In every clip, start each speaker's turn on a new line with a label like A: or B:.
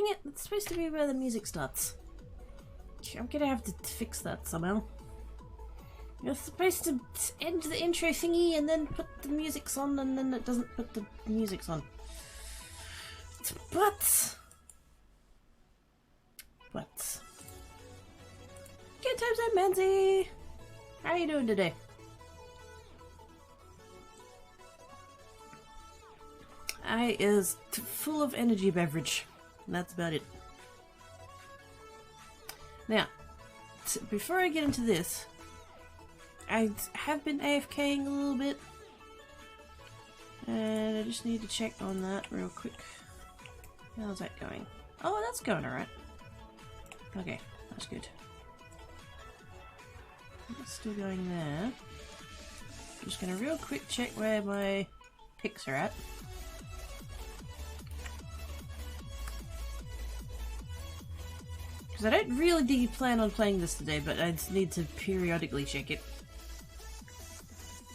A: Dang it, that's supposed to be where the music starts. I'm gonna have to fix that somehow. You're supposed to end the intro thingy and then put the music on, and then it doesn't put the music on. But good times, I'm Manzi. How are you doing today? I is full of energy beverage. And that's about it. Now, before I get into this, I have been AFKing a little bit, and I just need to check on that real quick. How's that going? Oh, that's going alright. Okay, that's good. It's still going there. I'm just gonna real quick check where my picks are at. Because I don't really plan on playing this today, but I just need to periodically check it.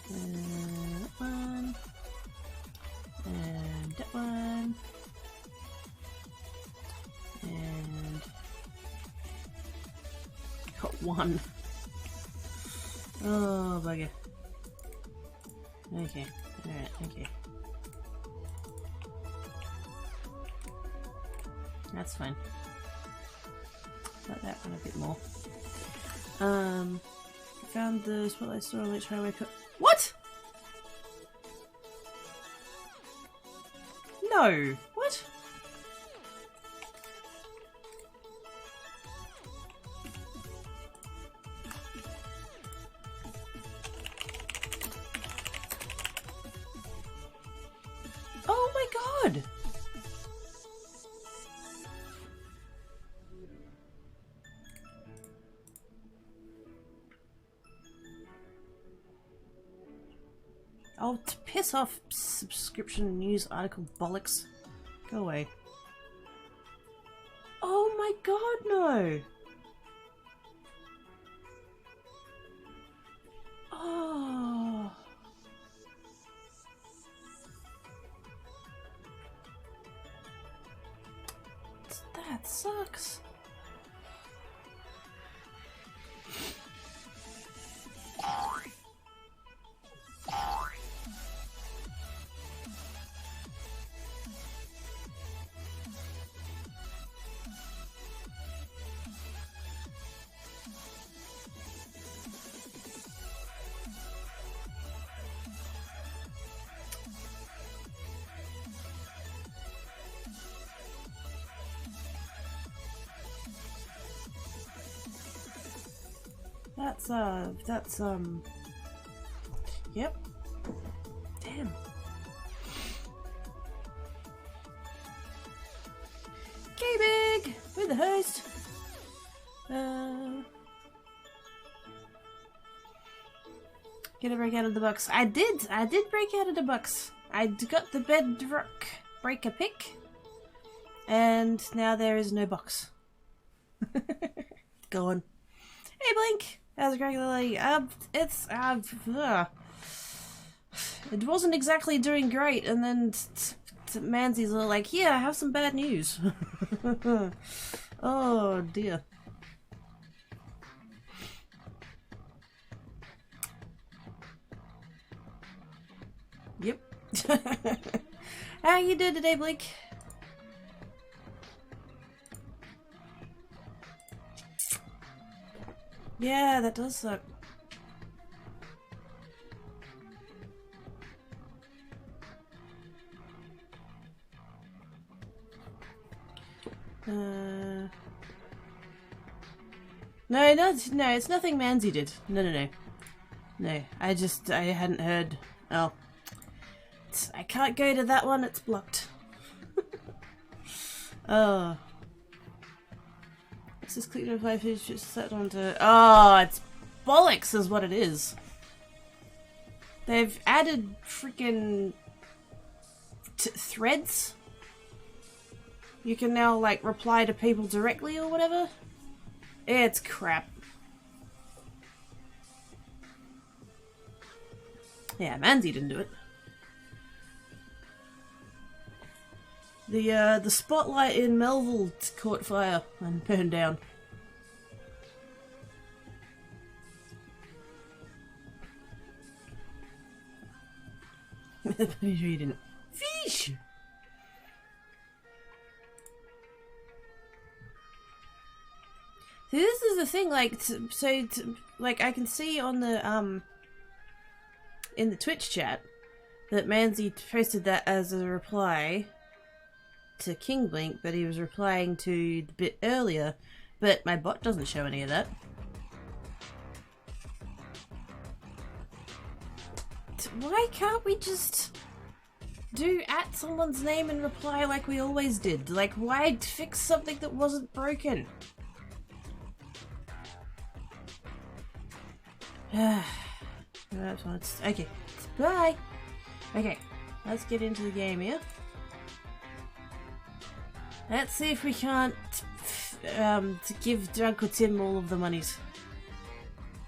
A: That one. And that one. And got one. Oh, bugger. Okay, alright, okay. That's fine. Like that one a bit more. Found the spotlight store on which highway cut. What? No! What? Oh my god! Oh, to piss off subscription news article bollocks. Go away. Oh my god, no! Oh. That sucks. Yep. Damn. K-Big! We're the host. Get a break out of the box. I did break out of the box. I got the bedrock breaker pick. And now there is no box. Go on. Hey Blink! How's it going, Lily? It wasn't exactly doing great, and then Manzi's all like, "Yeah, I have some bad news." Oh dear. Yep. How you doing today, Blink? Yeah, that does suck. No, it's nothing Manzi did. No. No, I hadn't heard. Oh. I can't go to that one, it's blocked. Oh. This is click to apply for just set onto. Oh, it's bollocks is what it is. They've added freaking threads. You can now like reply to people directly or whatever. It's crap. Yeah, Manzi didn't do it. The spotlight in Melville caught fire and burned down. Pretty sure you didn't. Fish! See, this is the thing, like, like, I can see on the, in the Twitch chat that Manzi posted that as a reply to King Blink, but he was replying to the bit earlier, but my bot doesn't show any of that. Why can't we just do at someone's name and reply like we always did? Like, why fix something that wasn't broken? That's one. Okay, bye. Okay, let's get into the game here. Let's see if we can't to give Uncle Tim all of the monies.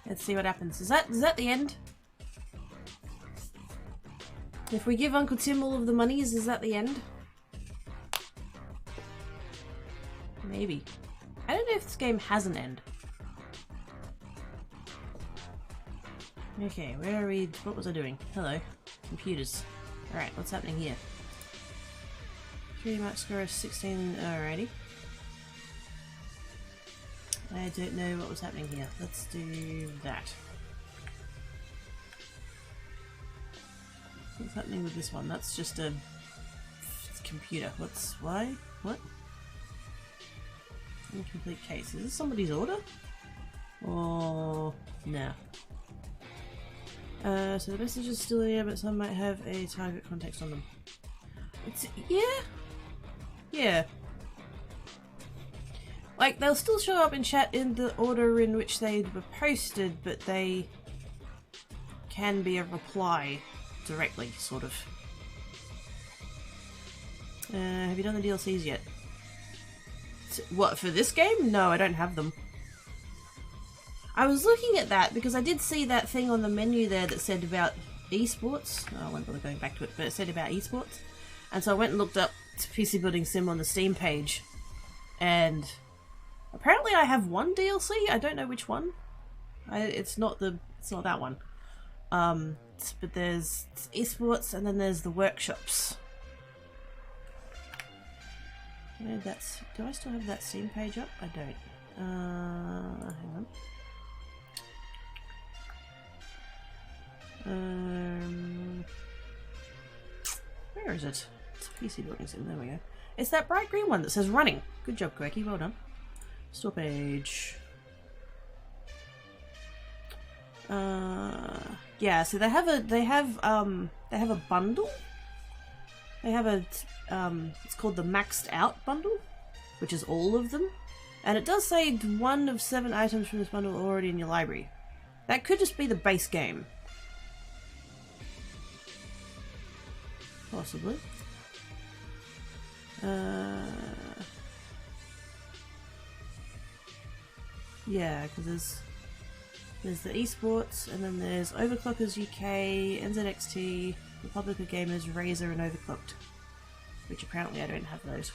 A: Let's see what happens. Is that the end? If we give Uncle Tim all of the monies, is that the end? Maybe. I don't know if this game has an end. Okay, where are we? What was I doing? Hello. Computers. Alright, what's happening here? 3 max score of 16. Alrighty. I don't know what was happening here. Let's do that. What's happening with this one? That's just a computer. Why? What? Incomplete case. Is this somebody's order? Or no? So the message is still here, but some might have a target context on them. Yeah. Like, they'll still show up in chat in the order in which they were posted, but they can be a reply directly, sort of. Have you done the DLCs yet? What, for this game? No, I don't have them. I was looking at that because I did see that thing on the menu there that said about esports. Oh, I won't bother going back to it, but it said about esports. And so I went and looked up PC Building Sim on the Steam page. And apparently I have one DLC. I don't know which one. It's not that one. But there's esports and then there's the workshops. Yeah, do I still have that Steam page up? I don't. Hang on. Where is it? It's PC Building Sim. There we go. It's that bright green one that says running. Good job, Quirky. Well done. Store page. Yeah. So they have a bundle. They have a it's called the Maxed Out bundle, which is all of them, and it does say 1 of 7 items from this bundle are already in your library. That could just be the base game. Possibly. Yeah, because there's the esports, and then there's Overclockers UK, NZXT, Republic of Gamers, Razer, and Overclocked. Which apparently I don't have those.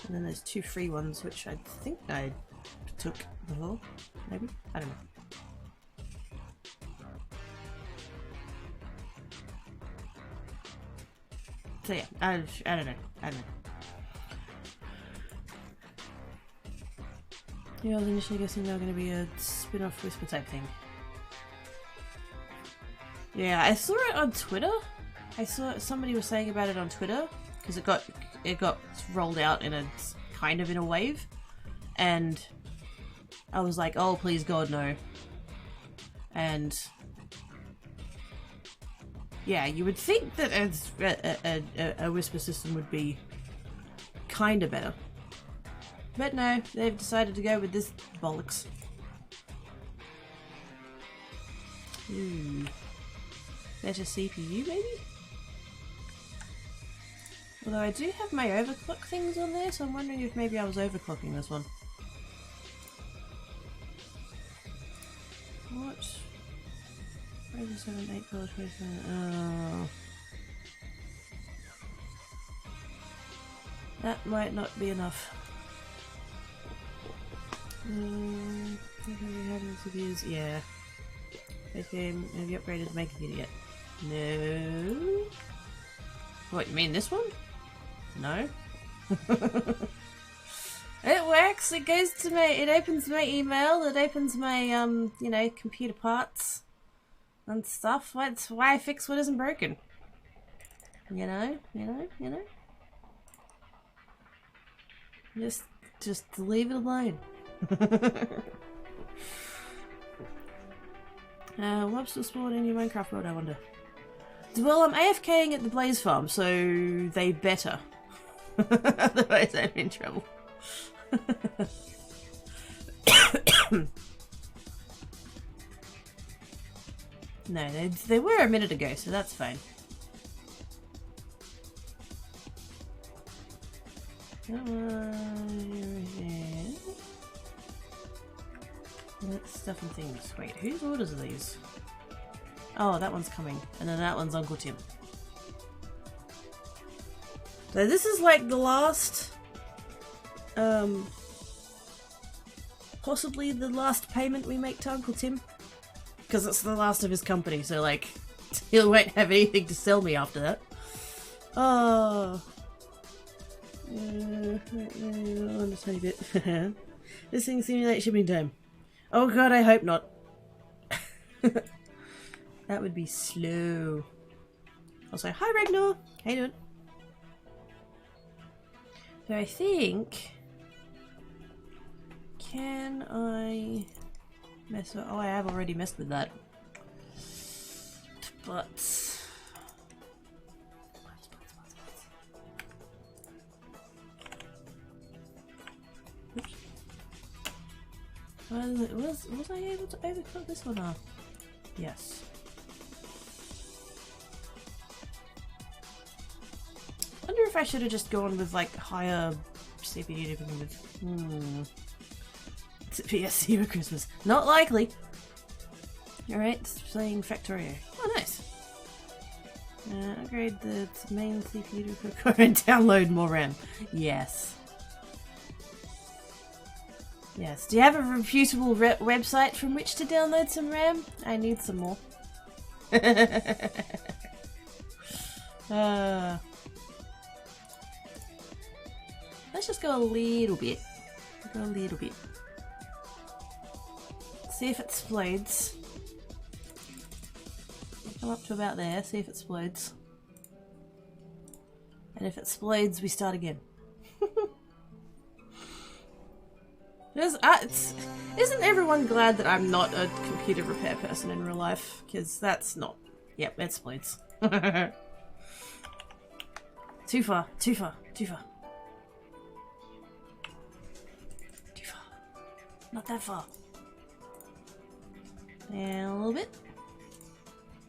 A: And then there's 2 free ones, which I think I took before. Maybe? I don't know. So yeah, I don't know. Yeah, I was initially guessing they were going to be a spin-off Whisper type thing. Yeah, I saw it on Twitter. I saw somebody was saying about it on Twitter because it got rolled out in a kind of in a wave, and I was like, oh please God no. And yeah, you would think that a Whisper system would be kind of better. But no, they've decided to go with this bollocks. Ooh. Better CPU, maybe? Although I do have my overclock things on there, so I'm wondering if maybe I was overclocking this one. What? Ryzen 7 8 core 27. Oh. That might not be enough. Yeah. Okay, have you upgraded the maker kit yet? No. What, you mean this one? No. It works. It goes to my. It opens my email. It opens my you know, computer parts and stuff. That's why I fix what isn't broken. You know. Just leave it alone. What's still spawned in your Minecraft world, I wonder? Well, I'm AFKing at the Blaze Farm, so they better. Otherwise I'm in trouble. No, they were a minute ago, so that's fine. Let's stuff and things. Wait, whose orders are these? Oh, that one's coming. And then that one's Uncle Tim. So this is like the last... possibly the last payment we make to Uncle Tim. Because it's the last of his company, so like... he won't have anything to sell me after that. Oh... on a tiny bit. This thing simulates shipping time. Oh god, I hope not. That would be slow. Also, hi Ragnar! How you doing? So I think... can I mess with... oh, I have already messed with that. But... Was I able to overclock this one up? Yes. I wonder if I should have just gone with like higher CPU to begin with. PS Zero Christmas. Not likely. Alright, playing Factorio. Oh, nice. Upgrade the main CPU to core and download more RAM. Yes. Yes. Do you have a reputable website from which to download some RAM? I need some more. Let's just go a little bit. Go a little bit. See if it explodes. Come up to about there, see if it explodes. And if it explodes, we start again. Isn't everyone glad that I'm not a computer repair person in real life? Because that's not... yep, it explodes. Too far, too far, too far. Too far. Not that far. And a little bit.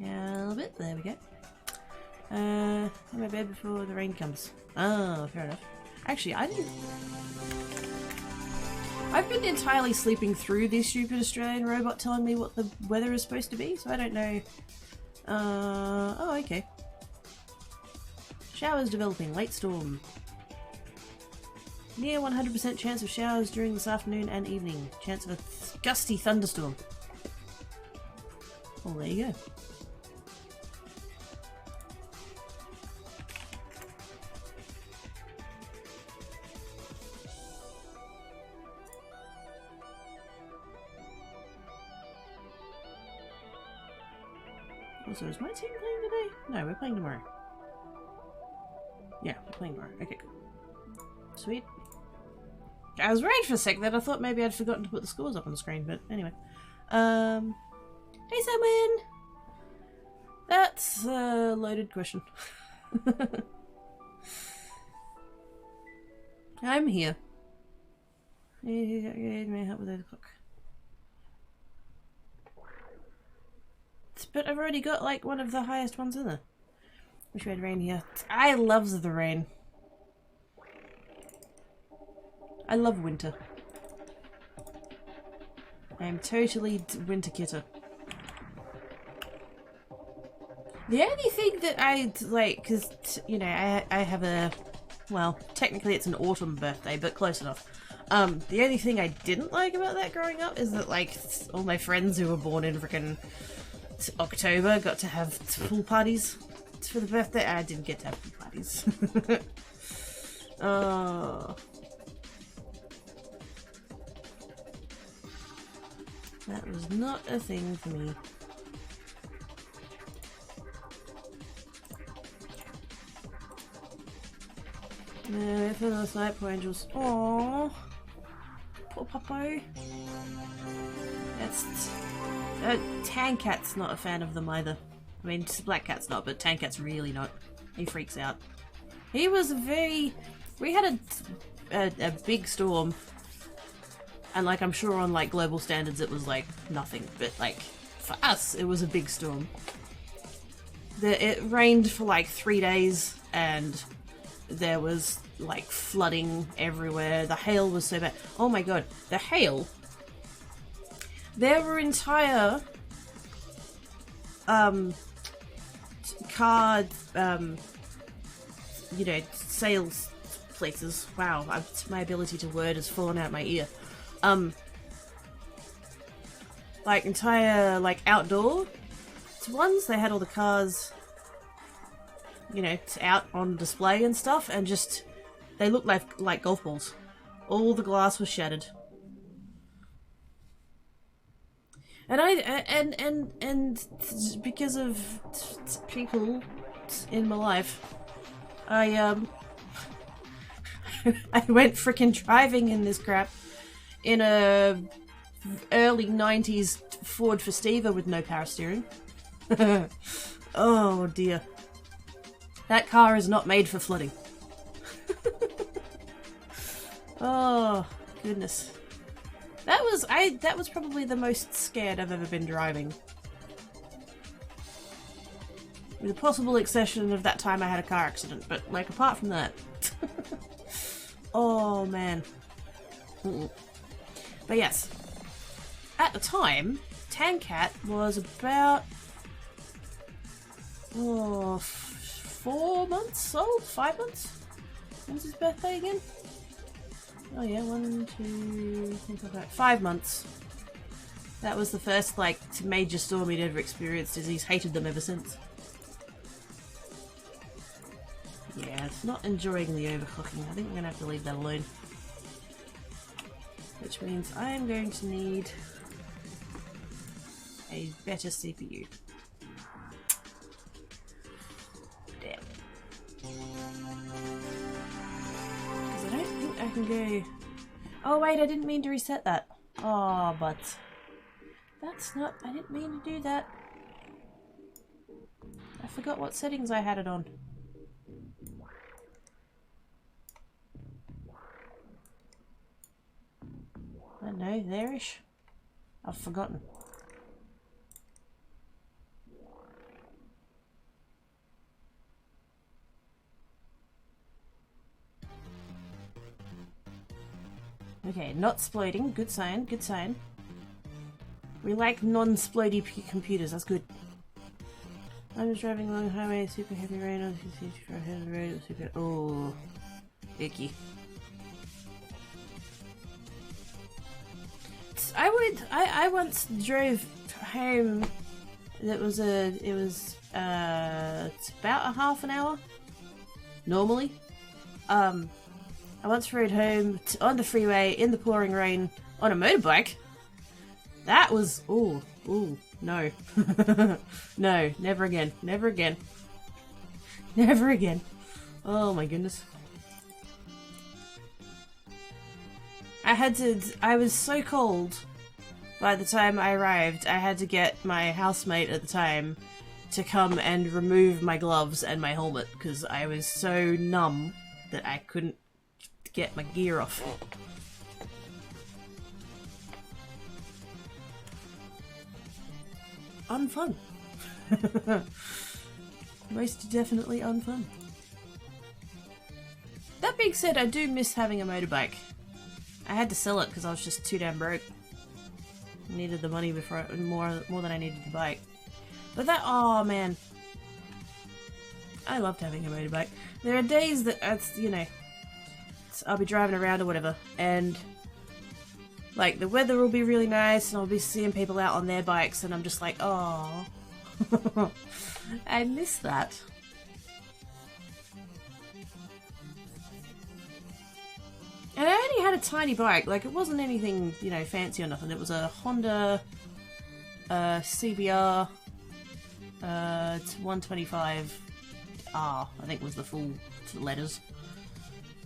A: And a little bit. There we go. In my bed before the rain comes. Oh, fair enough. Actually, I've been entirely sleeping through this stupid Australian robot telling me what the weather is supposed to be, so I don't know. Oh, okay. Showers developing. Late storm. Near 100% chance of showers during this afternoon and evening. Chance of a gusty thunderstorm. Well, there you go. Also, is my team playing today? No, we're playing tomorrow. Yeah, we're playing tomorrow. Okay, cool. Sweet. I was worried for a sec that I thought maybe I'd forgotten to put the scores up on the screen, but anyway. Hey Samwin! That's a loaded question. I'm here. May I help with 8 o'clock? But I've already got like one of the highest ones in there. Wish we had rain here. I loves the rain. I love winter. I am totally winter kitter. The only thing that I like, because you know, I have a Well, technically it's an autumn birthday, but close enough. The only thing I didn't like about that growing up is that, like, all my friends who were born in frickin' October got to have pool parties for the birthday. I didn't get to have pool parties. Oh. That was not a thing for me. No, for last night, poor angels. Aww. Poor Popo. That's... Tan Cat's not a fan of them either. I mean, Black Cat's not, but Tan Cat's really not. He freaks out. He was a very... We had a big storm. And, like, I'm sure on, like, global standards it was, like, nothing. But, like, for us, it was a big storm. It rained for, like, 3 days, and there was, like, flooding everywhere. The hail was so bad. Oh my god, the hail. There were entire car you know, sales places. Wow, my ability to word has fallen out my ear. Like entire, like, outdoor ones. They had all the cars, you know, out on display and stuff, and just they looked like golf balls. All the glass was shattered. And and because of people in my life, I I went frickin' driving in this crap in a early 90s Ford Festiva with no power steering. Oh dear. That car is not made for flooding. Oh goodness. That was probably the most scared I've ever been driving. With the possible exception of that time I had a car accident, but, like, apart from that. Oh man. But yes. At the time, Tan Cat was about 4 months old? 5 months? When's his birthday again? Oh yeah, 1, 2, 3, 4, 5. 5 months. That was the first, like, major storm he'd ever experienced, as he's hated them ever since. Yeah, it's not enjoying the overclocking. I think we're gonna have to leave that alone. Which means I am going to need a better CPU. Damn. Because I don't think I can go... Oh wait, I didn't mean to reset that. Oh, but... That's not... I didn't mean to do that. I forgot what settings I had it on. I don't know, there-ish? I've forgotten. Okay, not sploding. Good sign, good sign. We like non-splody computers, that's good. I'm just driving along the highway, super heavy rain on the ahead of the road, super... Oh, icky. I once drove home. It was it's about a half an hour normally. I once rode home on the freeway in the pouring rain on a motorbike. That was ooh no. No, never again, never again, never again. Oh my goodness. I was so cold by the time I arrived, I had to get my housemate at the time to come and remove my gloves and my helmet because I was so numb that I couldn't get my gear off. Unfun. Most definitely unfun. That being said, I do miss having a motorbike. I had to sell it because I was just too damn broke. I needed the money more than I needed the bike. But that, oh man. I loved having a motorbike. There are days that, you know, I'll be driving around or whatever, and like the weather will be really nice, and I'll be seeing people out on their bikes, and I'm just like, oh, I miss that. And I only had a tiny bike, like it wasn't anything, you know, fancy or nothing. It was a Honda CBR 125R, I think was the full letters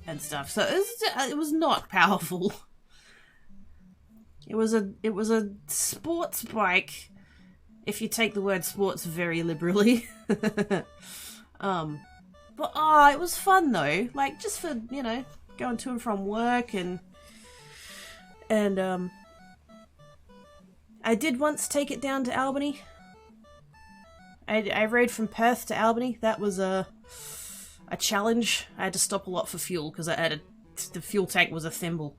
A: and stuff. So it was not powerful. It was a sports bike, if you take the word sports very liberally. But it was fun though, like just for, you know, going to and from work, and I did once take it down to Albany. I rode from Perth to Albany. That was a challenge. I had to stop a lot for fuel because the fuel tank was a thimble.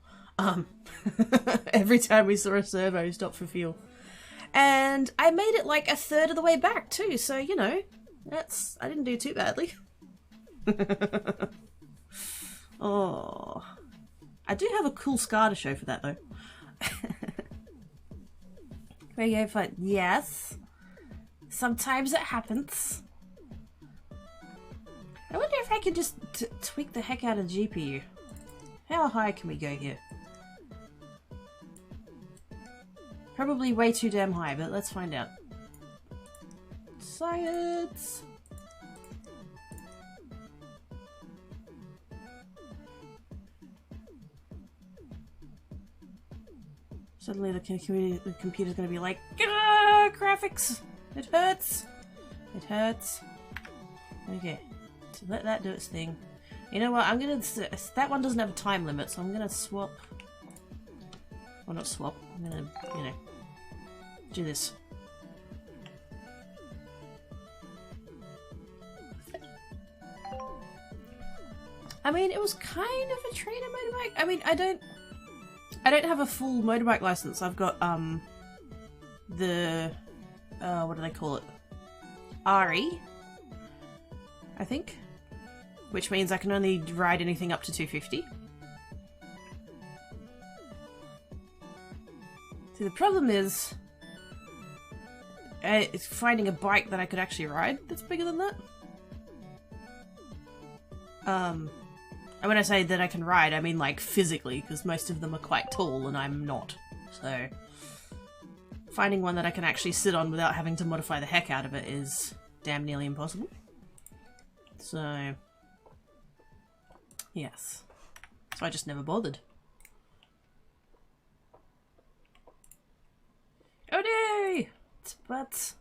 A: Every time we saw a servo, we stopped for fuel, and I made it like a third of the way back too. So you know, I didn't do too badly. Oh, I do have a cool scar to show for that though. Radio fun. Yes. Sometimes it happens. I wonder if I can just tweak the heck out of the GPU. How high can we go here? Probably way too damn high, but let's find out. Science! Suddenly the computer's gonna be like, graphics! It hurts! It hurts. Okay, so let that do its thing. You know what, I'm gonna... That one doesn't have a time limit, so I'm gonna swap... Well, not swap, I'm gonna, you know, do this. I mean, it was kind of a trainer motorbike. I mean, I don't have a full motorbike license. I've got, the, what do they call it? RE, I think. Which means I can only ride anything up to 250. See, the problem is it's finding a bike that I could actually ride that's bigger than that. And when I say that I can ride, I mean like physically, because most of them are quite tall and I'm not. So finding one that I can actually sit on without having to modify the heck out of it is damn nearly impossible. So yes. So I just never bothered. Oh no! It's butts.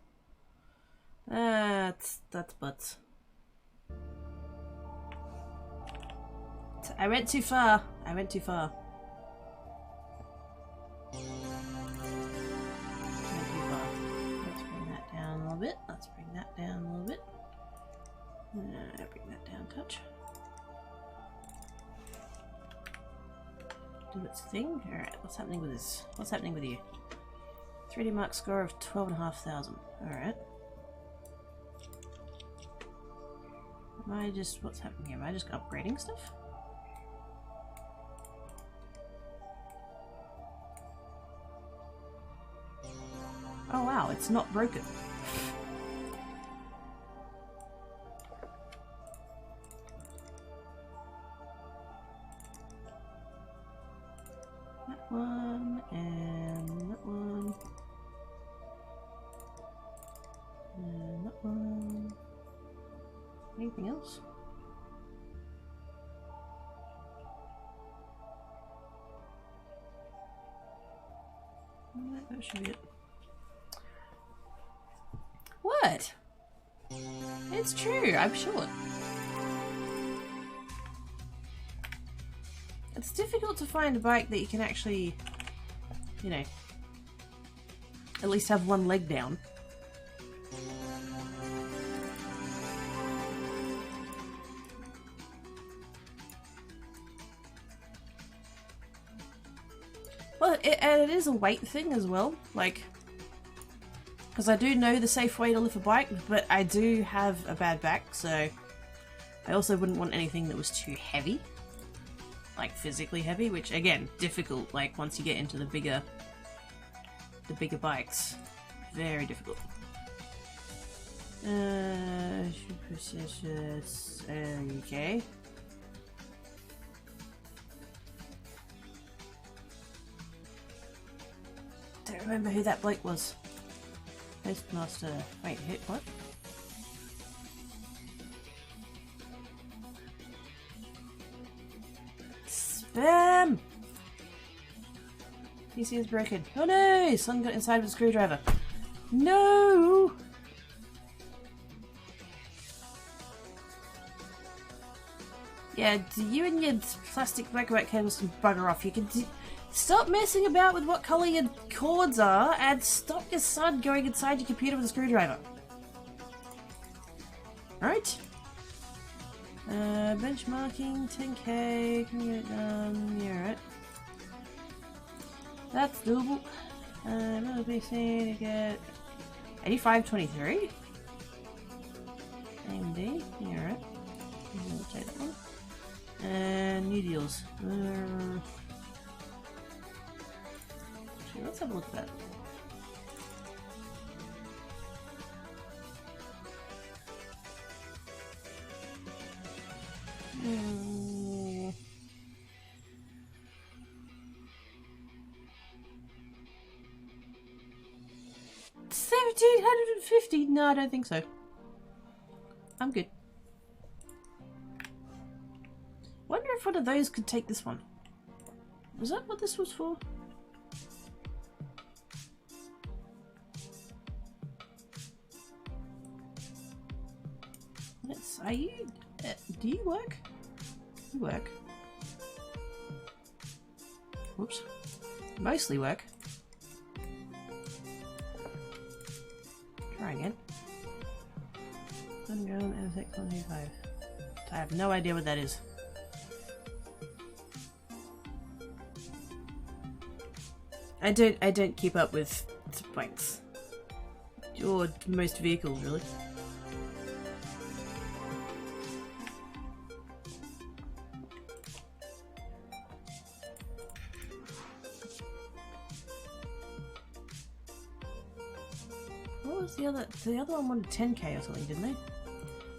A: That's butts. I went too far. I went too far. Let's bring that down a little bit. Let's bring that down a little bit. Bring that down a touch. Do its thing. Alright, what's happening with this? What's happening with you? 3D Mark score of 12,500. Alright. Am I just... What's happening here? Am I just upgrading stuff? Oh wow, it's not broken. That one, and that one. And that one. Anything else? That should be it. What? It's true, I'm sure. It's difficult to find a bike that you can actually, you know, at least have one leg down. Well, and it is a weight thing as well, like, because I do know the safe way to lift a bike, but I do have a bad back, so I also wouldn't want anything that was too heavy. Like physically heavy, which again, difficult, like once you get into the bigger bikes. Very difficult. Okay. Don't remember who that bloke was. Postmaster. Wait, hit what? Spam! PC is broken. Oh no! Son got inside with a screwdriver. No! Yeah, you and your plastic microwave cables can bugger off. You can stop messing about with what colour your cords are and stop your son going inside your computer with a screwdriver. Alright. Benchmarking, 10k, can we get it done? Yeah, right. That's doable. Another PC to get 8523. AMD, yeah, right. We'll take that one. And new deals. Actually, let's have a look at that. $1,750? No, I don't think so. I'm good. Wonder if one of those could take this one. Was that what this was for? Yes. Are you? Do you work? You work. Whoops. Mostly work. Try again. I have no idea what that is. I don't keep up with bikes. Or most vehicles, really. What was the other? The other one wanted 10k or something, didn't they?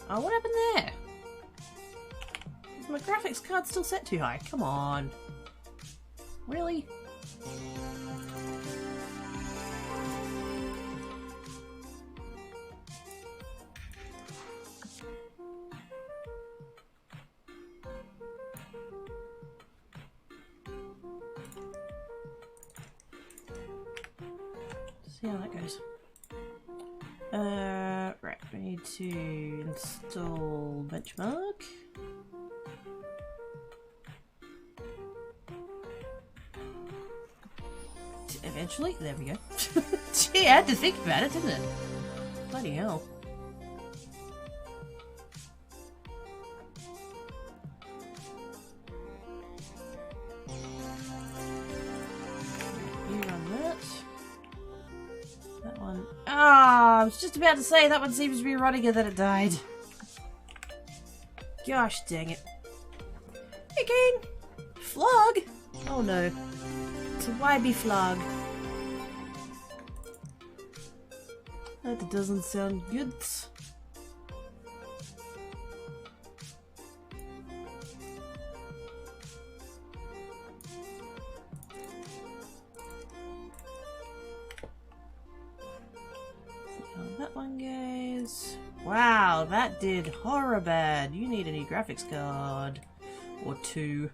A: Oh, what happened there? Is my graphics card still set too high? Come on. Really? See how that goes. Right, we need to install benchmark. Eventually, there we go. Gee, I had to think about it, didn't it? Bloody hell. You run that. That one. Ah, I was just about to say that one seems to be running and then it died. Gosh dang it. Again! Flog! Oh no. So why be flog? That doesn't sound good. That one goes. Wow, that did horror bad. You need a new graphics card. Or two.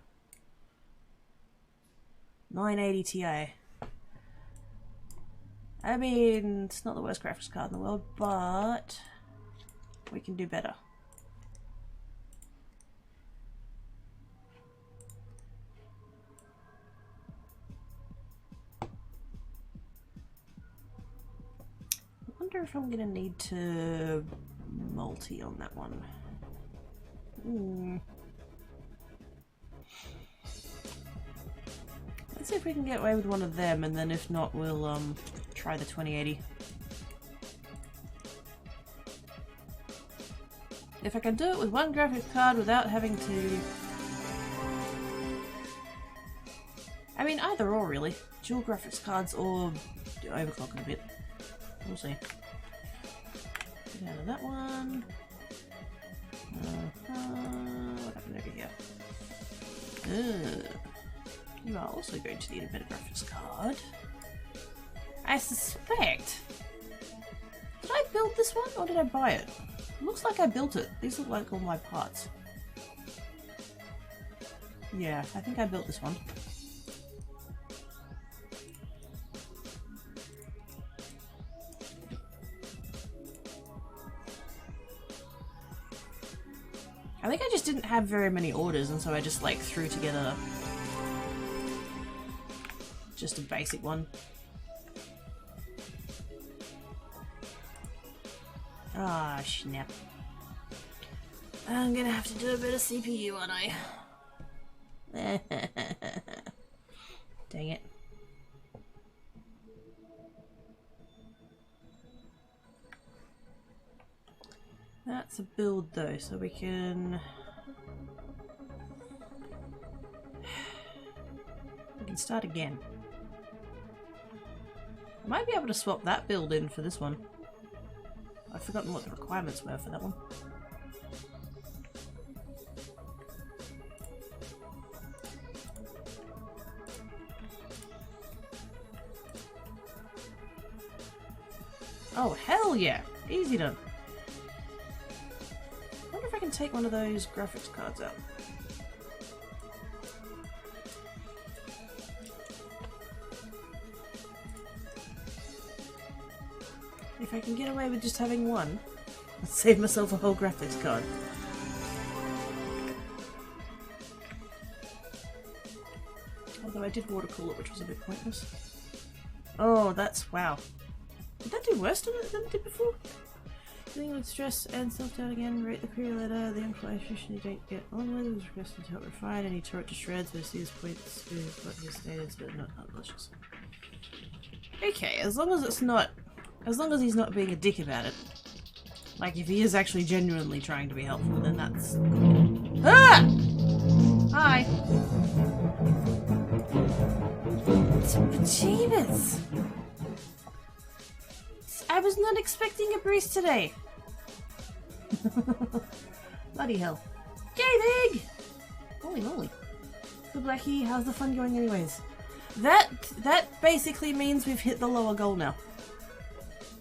A: 980 Ti. I mean, it's not the worst graphics card in the world, but we can do better. I wonder if I'm gonna need to multi on that one. Let's see if we can get away with one of them, and then if not, we'll try the 2080. if I can do it with one graphics card without having to... I mean, either or really. Dual graphics cards or overclocking a bit. We'll see. Get out of that one. What happened over here? You are also going to need a better graphics card. I suspect... Did I build this one or did I buy it? It looks like I built it. These look like all my parts. Yeah, I think I built this one. I think I just didn't have very many orders and so I just like threw together just a basic one. Ah, snap. I'm gonna have to do a bit of CPU, aren't I? Dang it. That's a build though, so we can... We can start again. I might be able to swap that build in for this one. I've forgotten what the requirements were for that one. Oh, hell yeah! Easy done. I wonder if I can take one of those graphics cards out. If I can get away with just having one, I'll save myself a whole graphics card. Although I did water cool it, which was a bit pointless. Oh, that's... wow. Did that do worse than it did before? Dealing with stress and self-doubt again, rate the query letter, the information you don't get on with was requested to help refine any tore it to shreds, but see his points with what his status, but not malicious. Okay, as long as it's not... As long as he's not being a dick about it. Like, if he is actually genuinely trying to be helpful, then that's... Ah! Hi! Jeebus! I was not expecting a breeze today! Bloody hell. Gaming! Holy moly. So Blackie, how's the fun going anyways? That basically means we've hit the lower goal now.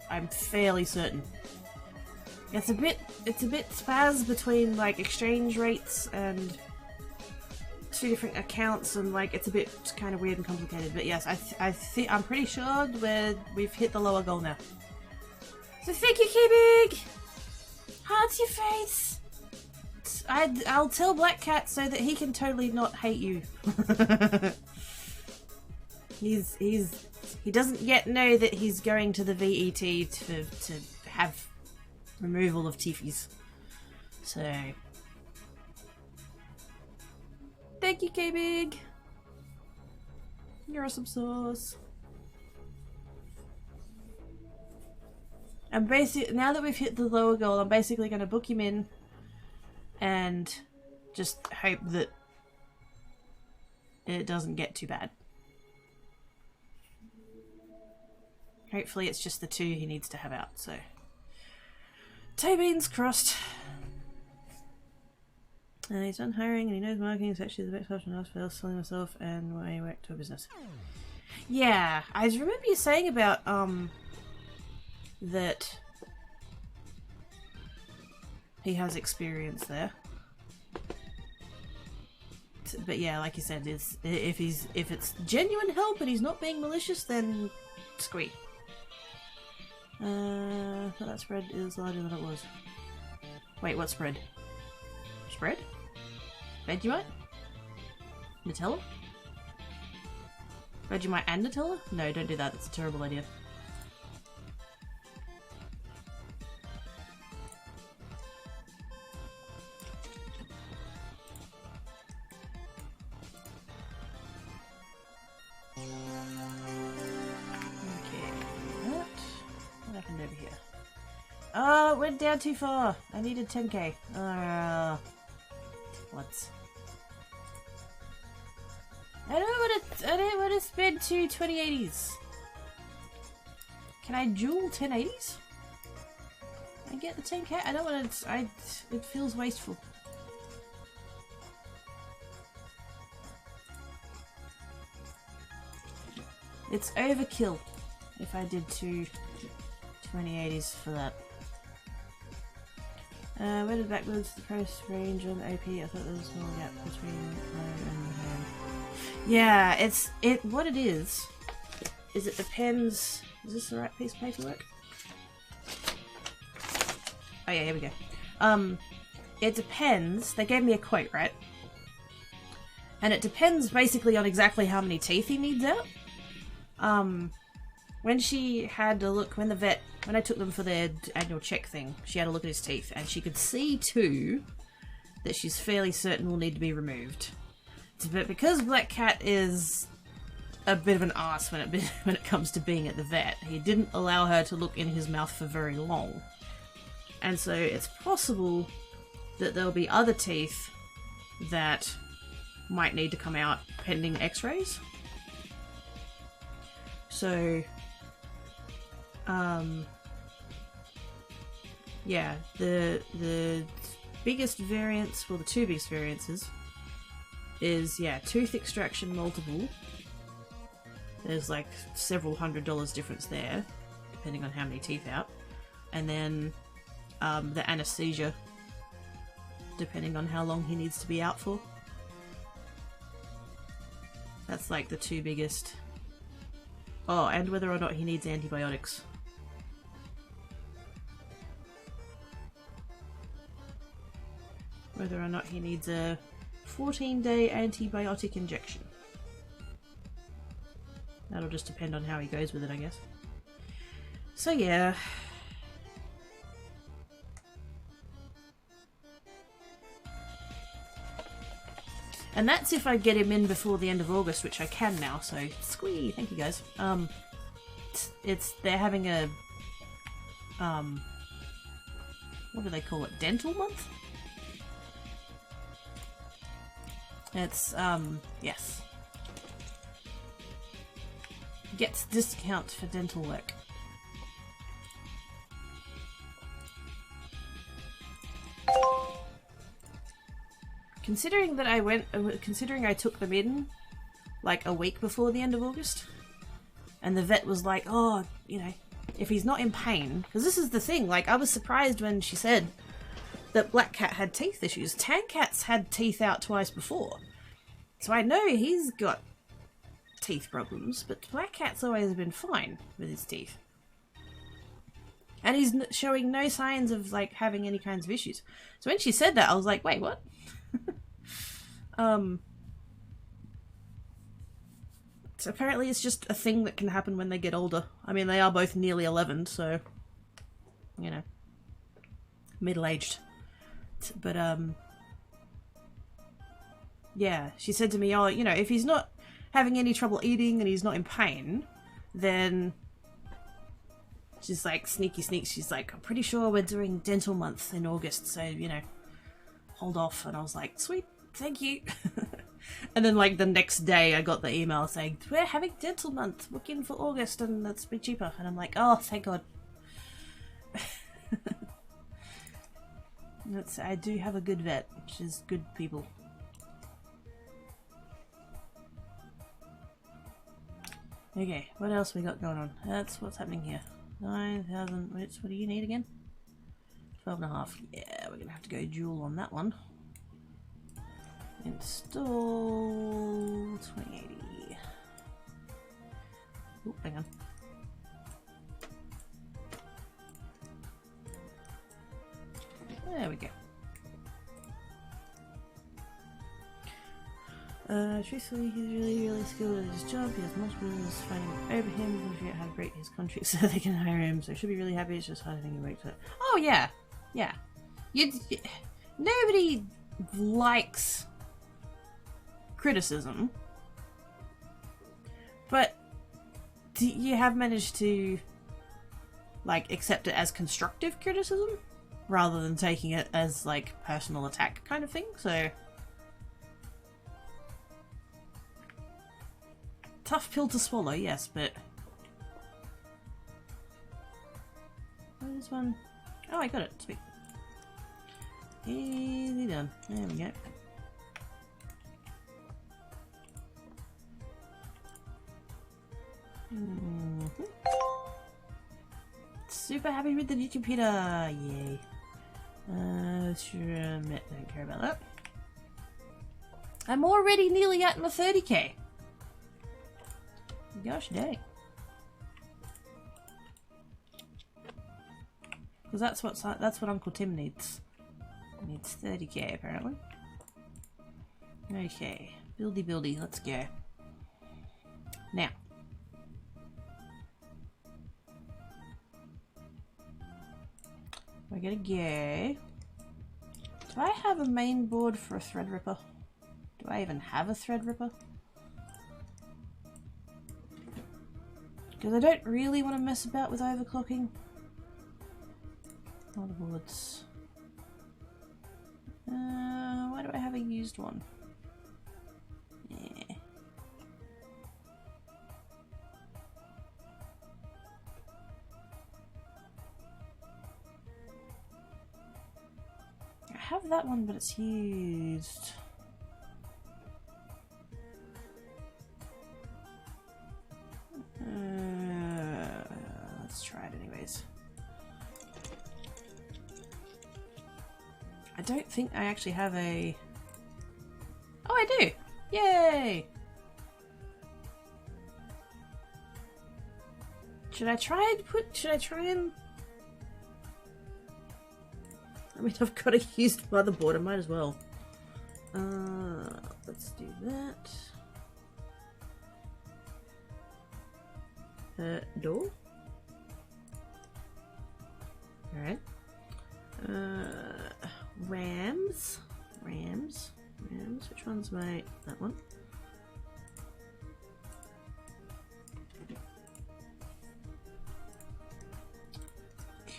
A: I'm fairly certain. It's a bit spaz between like exchange rates and two different accounts and like it's a bit kind of weird and complicated, but yes, I'm pretty sure we've hit the lower goal now. So thank you, K-Big! Heart to your face! I'll tell Black Cat so that he can totally not hate you. He doesn't yet know that he's going to the VET to have removal of Tiffys. So... Thank you, K-Big! You're awesome sauce. I'm now that we've hit the lower goal, I'm basically going to book him in and just hope that it doesn't get too bad. Hopefully it's just the two he needs to have out, so... Toe beans crossed. And he's done hiring and he knows marketing is actually the best option I was for selling myself and my way to a business. Yeah, I remember you saying about, that he has experience there. But yeah, like you said, if it's genuine help and he's not being malicious, then squee. Thought that spread is larger than it was. Wait, what spread? Spread? Vegemite? Nutella? Vegemite and Nutella? No, don't do that. That's a terrible idea. it went down too far. I needed 10k. What? I don't want to spend two 2080s. Can I dual 1080s? I get the 10k? I don't want to. It feels wasteful. It's overkill if I did two 2080s for that. Where did backwards the price range on OP? I thought there was a small gap between home and home. Yeah, what it is it depends. Is this the right piece of paperwork? Oh yeah, here we go. It depends. They gave me a quote, right? And it depends basically on exactly how many teeth he needs out. When she had a look, when I took them for their annual check thing, she had a look at his teeth and she could see two that she's fairly certain will need to be removed. But because Black Cat is a bit of an arse when it comes to being at the vet, he didn't allow her to look in his mouth for very long. And so it's possible that there'll be other teeth that might need to come out pending x-rays. So, yeah, the biggest variance, well, the two biggest variances is, yeah, tooth extraction multiple. There's like several $100s difference there, depending on how many teeth out. And then the anesthesia, depending on how long he needs to be out for. That's like the two biggest. Oh, and whether or not he needs antibiotics. Whether or not he needs a 14-day antibiotic injection. That'll just depend on how he goes with it, I guess. So yeah. And that's if I get him in before the end of August, which I can now, so squee, thank you guys. They're having a, what do they call it, dental month? It's, yes. Gets discount for dental work. Considering that considering I took them in like a week before the end of August, and the vet was like, oh, you know, if he's not in pain, because this is the thing, like, I was surprised when she said that Black Cat had teeth issues. Tan Cat's had teeth out twice before, so I know he's got teeth problems, but Black Cat's always been fine with his teeth. And he's showing no signs of, like, having any kinds of issues. So when she said that, I was like, wait, what? So apparently it's just a thing that can happen when they get older. I mean, they are both nearly 11, so, you know, middle-aged. But, yeah, she said to me, oh, you know, if he's not having any trouble eating and he's not in pain, then she's like, sneaky sneak, she's like, I'm pretty sure we're doing dental month in August, so, you know, hold off. And I was like, sweet, thank you. And then, like, the next day I got the email saying, we're having dental month, book in for August and that's a bit cheaper. And I'm like, oh, thank God. I do have a good vet, which is good people. Okay, what else we got going on? That's what's happening here. 9,000, what do you need again? 12.5. Yeah, we're gonna have to go dual on that one. Install 2080. Oh, hang on. There we go. Truthfully, he's really skilled at his job. He has multiple rules fighting over him. Don't forget how to break his contract so they can hire him. So he should be really happy. It's just hard thing he worked at. Oh yeah, yeah. Nobody likes criticism, but you have managed to like, accept it as constructive criticism rather than taking it as, like, personal attack kind of thing, so... Tough pill to swallow, yes, but... What is this one? Oh, I got it. Sweet. Easy done. There we go. Super happy with the new computer! Yay. Sure, don't care about that. I'm already nearly at my 30k! Gosh dang. Because that's what Uncle Tim needs. He needs 30k apparently. Okay, buildy, let's go. Now. We're gonna go. Do I have a main board for a Threadripper? Do I even have a Threadripper? Because I don't really want to mess about with overclocking. Motherboards. Why do I have a used one? Yeah. I have that one, but it's used. Let's try it anyways. I don't think I actually have a... Oh, I do! Yay! Should I try and... I mean, I've got a used motherboard, I might as well. Let's do that. Door? Alright. Rams. Which one's my... that one?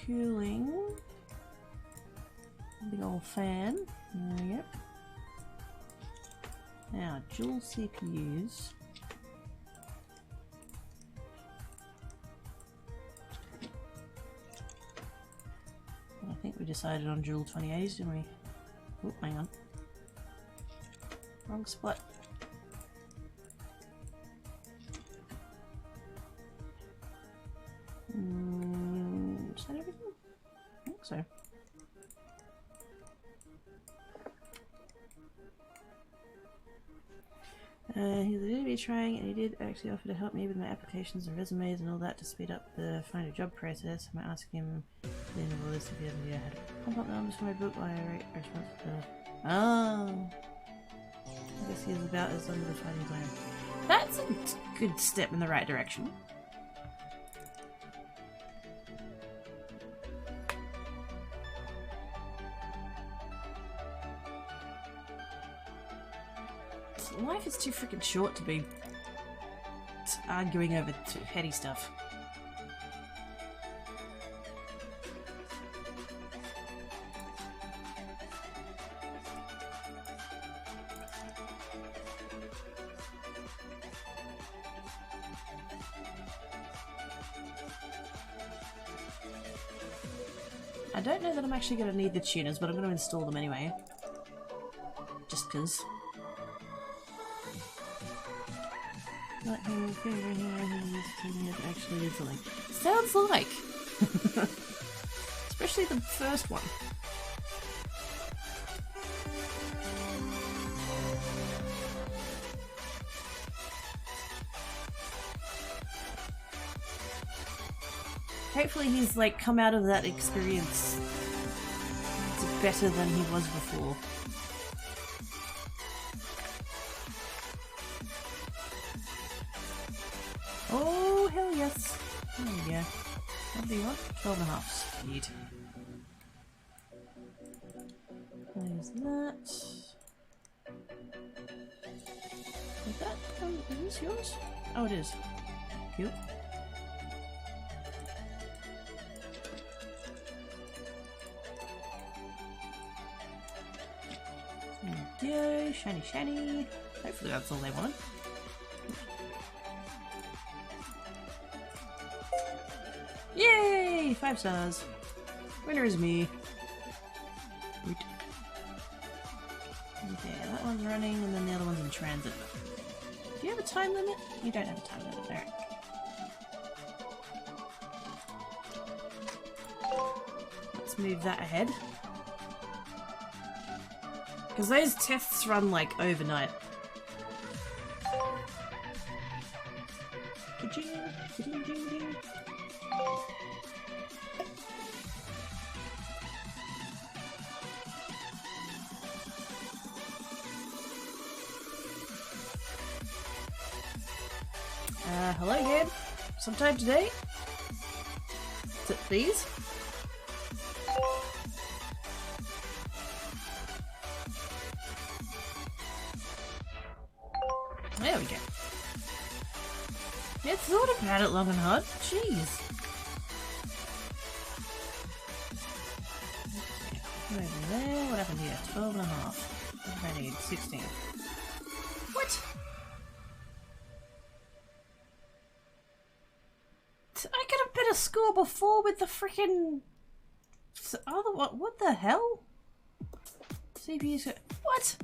A: Cooling. Big old fan. There we go. Now, dual CPUs. I think we decided on dual 2080s, didn't we? Oh, hang on. Wrong split. Is that everything? I think so. He did be trying, and he did actually offer to help me with my applications and resumes and all that to speed up the find a job process. I might ask him at the end of all this if he has an idea how to pump up numbers for my book while I write a response to the... Oh! I guess he is about as under the fighting zone. That's a good step in the right direction. Life is too freaking short to be arguing over petty stuff. I don't know that I'm actually going to need the tuners, but I'm going to install them anyway. Just because. Not him figuring out he's taking it actually did something. Sounds like! Especially the first one. Hopefully he's like come out of that experience better than he was before. Oh, hell yes. There we go. What do you want? 12.5 speed. There's that. Is that, is this yours? Oh, it is. Cute. Yay, shiny, shiny. Hopefully that's all they wanted. Yay! 5 stars. Winner is me. Wait. Okay, that one's running and then the other one's in transit. Do you have a time limit? You don't have a time limit, alright. Let's move that ahead. Because those tests run like overnight. Hello again. Sometime today? Sit, please. There we go. Yeah, thought about it long and hard. Jeez. Okay, over there. What happened here? 12 and a half. What do I need? 16. What? I got a better score before with the freaking other one. What the hell? CPU. What?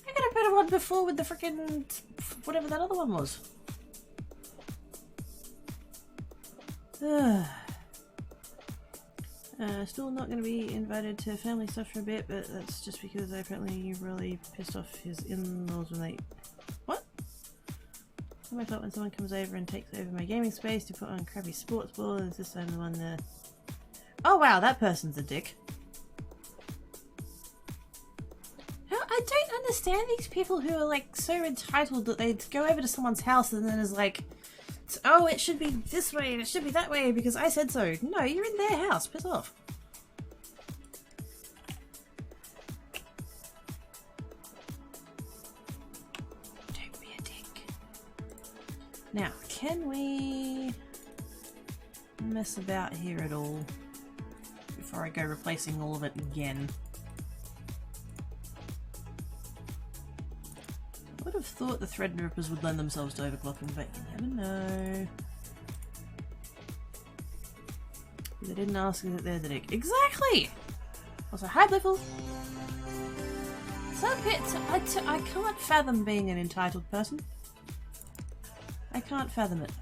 A: I got a better one before with the freaking whatever that other one was. Still not going to be invited to family stuff for a bit, but that's just because I apparently really pissed off his in-laws when they... What? I thought when someone comes over and takes over my gaming space to put on crappy sports ball, is this I'm the one there? Oh wow, that person's a dick. I don't understand these people who are like so entitled that they go over to someone's house and then is like, oh, it should be this way and it should be that way because I said so. No, you're in their house. Piss off. Don't be a dick. Now, can we mess about here at all before I go replacing all of it again? I would have thought the Threadrippers would lend themselves to overclocking, but you never know. They didn't ask that they're the dick. Exactly! Also, hi Bliffle! So I can't fathom being an entitled person. I can't fathom it.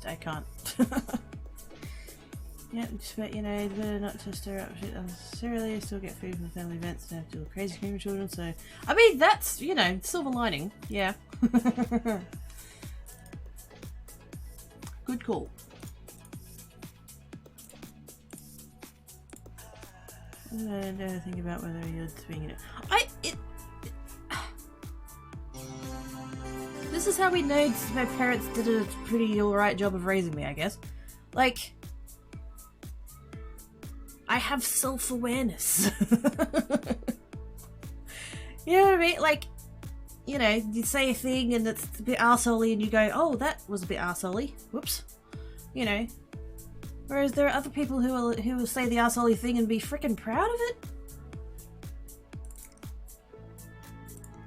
A: I can't. Yeah, but you know, better not to stir up shit unnecessarily. I still get food from the family events and have to do crazy screaming children, so... I mean, that's, you know, silver lining. Yeah. Good call. I don't think about whether you're swinging it. This is how we know my parents did a pretty alright job of raising me, I guess. Like, I have self-awareness. You know what I mean? Like, you know, you say a thing and it's a bit arsehole-y and you go, oh, that was a bit arsehole-y. Whoops. You know. Whereas there are other people who will say the arsehole-y thing and be freaking proud of it.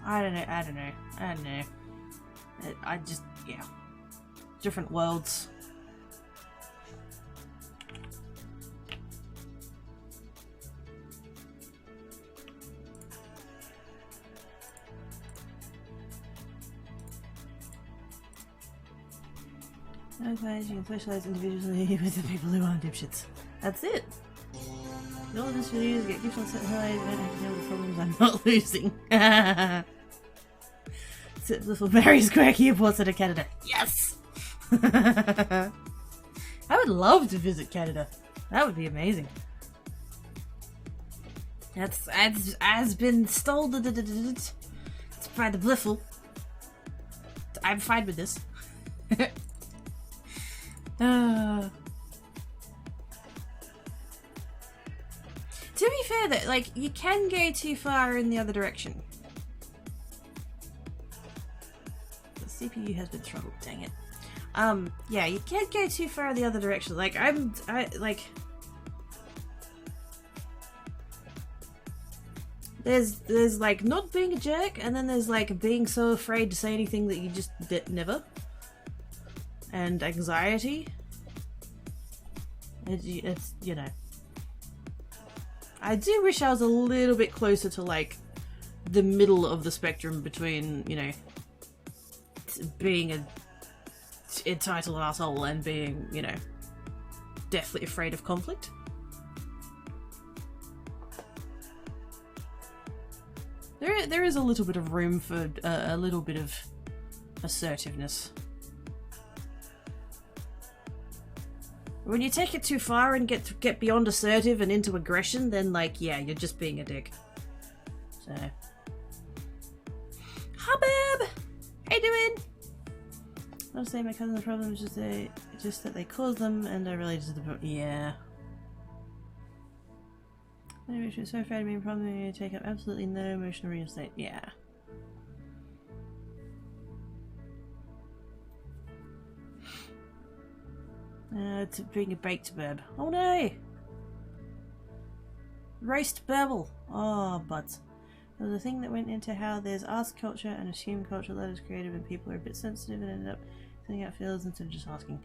A: I don't know. I just, yeah. Different worlds. Otherwise, you can socialize individually with the people who aren't dipshits. That's it. All of this videos get gifts on certain highlights. I don't have to deal with the problems I'm not losing. Little Mary's quirky airports to Canada. Yes! I would love to visit Canada. That would be amazing. That's has been stolen by the Bliffle. I'm fine with this. To be fair though, like, you can go too far in the other direction. The CPU has been throttled, dang it. Yeah, you can't go too far in the other direction. Like, There's like not being a jerk, and then there's like being so afraid to say anything that you just never. And anxiety. It's, you know. I do wish I was a little bit closer to like the middle of the spectrum between, you know, being a entitled asshole and being, you know, deathly afraid of conflict. There is a little bit of room for a little bit of assertiveness. When you take it too far and get beyond assertive and into aggression, then like, yeah, you're just being a dick. So, Habib, how you doing? I'll say my cousin. The problem is just that they caused them, and I really just yeah. Anyway, she was so afraid of being a problem, you take up absolutely no emotional real estate. Yeah. It's being a baked burb. Oh no! Roast burble. Oh, butts. There was a thing that went into how there's ask culture and assume culture that is creative and people are a bit sensitive and ended up sending out feels instead of just asking.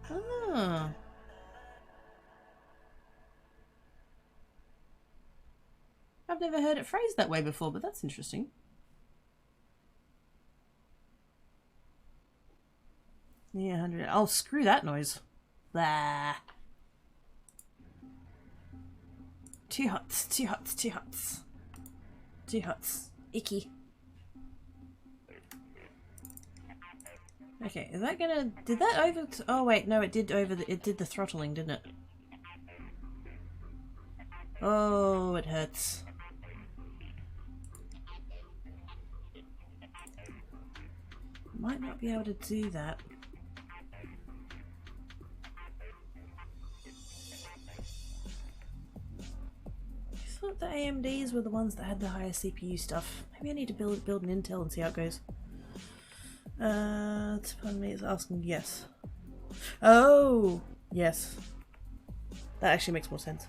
A: Ah. I've never heard it phrased that way before, but that's interesting. Yeah, 100. Oh, screw that noise. Blah. Too hot, too hot, too hot. Too hot. Icky. Okay, is that gonna... Did that over... Oh wait, no, it did the throttling, didn't it? Oh, it hurts. Might not be able to do that. I thought the AMDs were the ones that had the higher CPU stuff. Maybe I need to build an Intel and see how it goes. Pardon me, it's asking yes. Oh, yes. That actually makes more sense.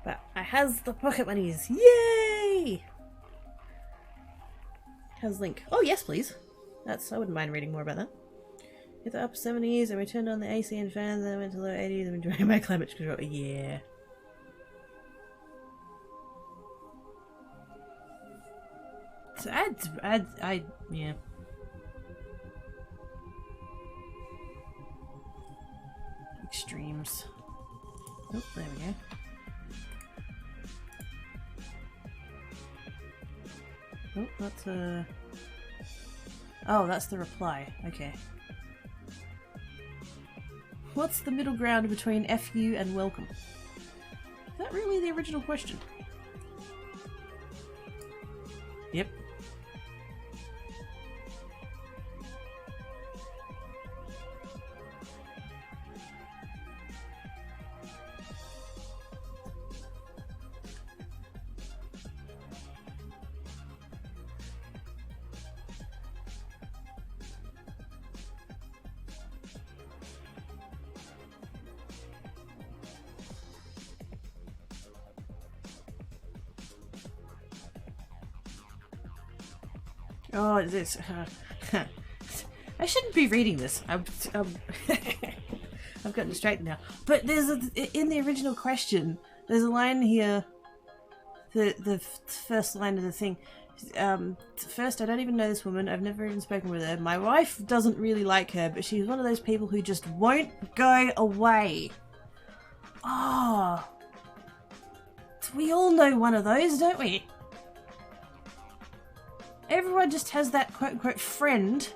A: But I has the pocket monies. Yay! Has Link. Oh yes, please. I wouldn't mind reading more about that. Hit the upper 70s and we turned on the AC and fans, then went to low 80s and enjoying my climate control. Yeah. So yeah. Extremes. Oh, there we go. Oh, that's oh, that's the reply. Okay. What's the middle ground between FU and welcome? Is that really the original question? Yep. Oh, this. I shouldn't be reading this. I've gotten distracted now. But there's in the original question, there's a line here. The first line of the thing. First, I don't even know this woman. I've never even spoken with her. My wife doesn't really like her, but she's one of those people who just won't go away. Oh. We all know one of those, don't we? Everyone just has that quote-unquote friend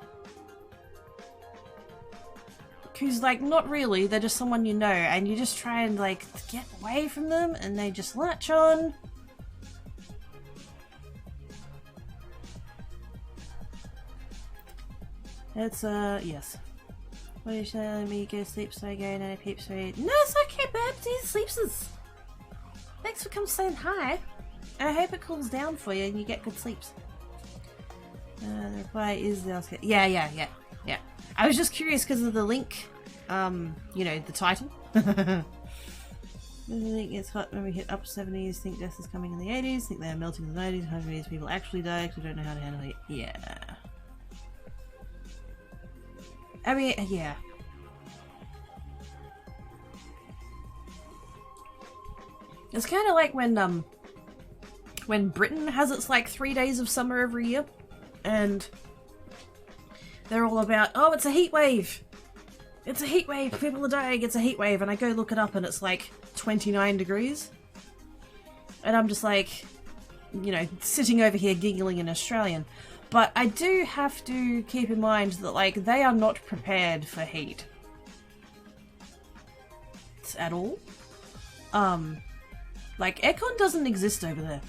A: who's like, not really, they're just someone you know, and you just try and like get away from them and they just latch on. It's yes. What are you telling me? Go sleep so I go and I peep so. No, it's okay, babe. These sleeps. Thanks for coming saying hi. I hope it cools down for you and you get good sleeps. The reply is the Oscar. Yeah. I was just curious because of the link. You know, the title. I think it's hot when we hit up 70s. Think death is coming in the 80s. Think they're melting in the 90s. 100s people actually die because we don't know how to handle it. Yeah. I mean, yeah. It's kind of like when Britain has its like 3 days of summer every year, and they're all about, oh, it's a heat wave. It's a heat wave. People are dying. It's a heat wave. And I go look it up and it's like 29 degrees. And I'm just like, you know, sitting over here giggling in Australian. But I do have to keep in mind that, like, they are not prepared for heat. At all. Like, aircon doesn't exist over there.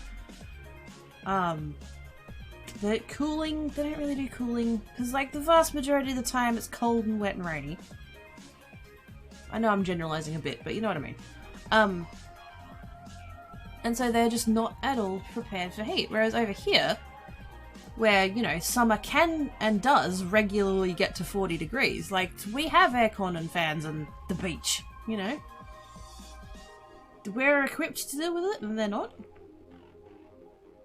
A: The cooling, they don't really do cooling. Because, like, the vast majority of the time it's cold and wet and rainy. I know I'm generalizing a bit, but you know what I mean. And so they're just not at all prepared for heat. Whereas over here, where, you know, summer can and does regularly get to 40 degrees. Like, we have aircon and fans and the beach, you know? We're equipped to deal with it, and they're not.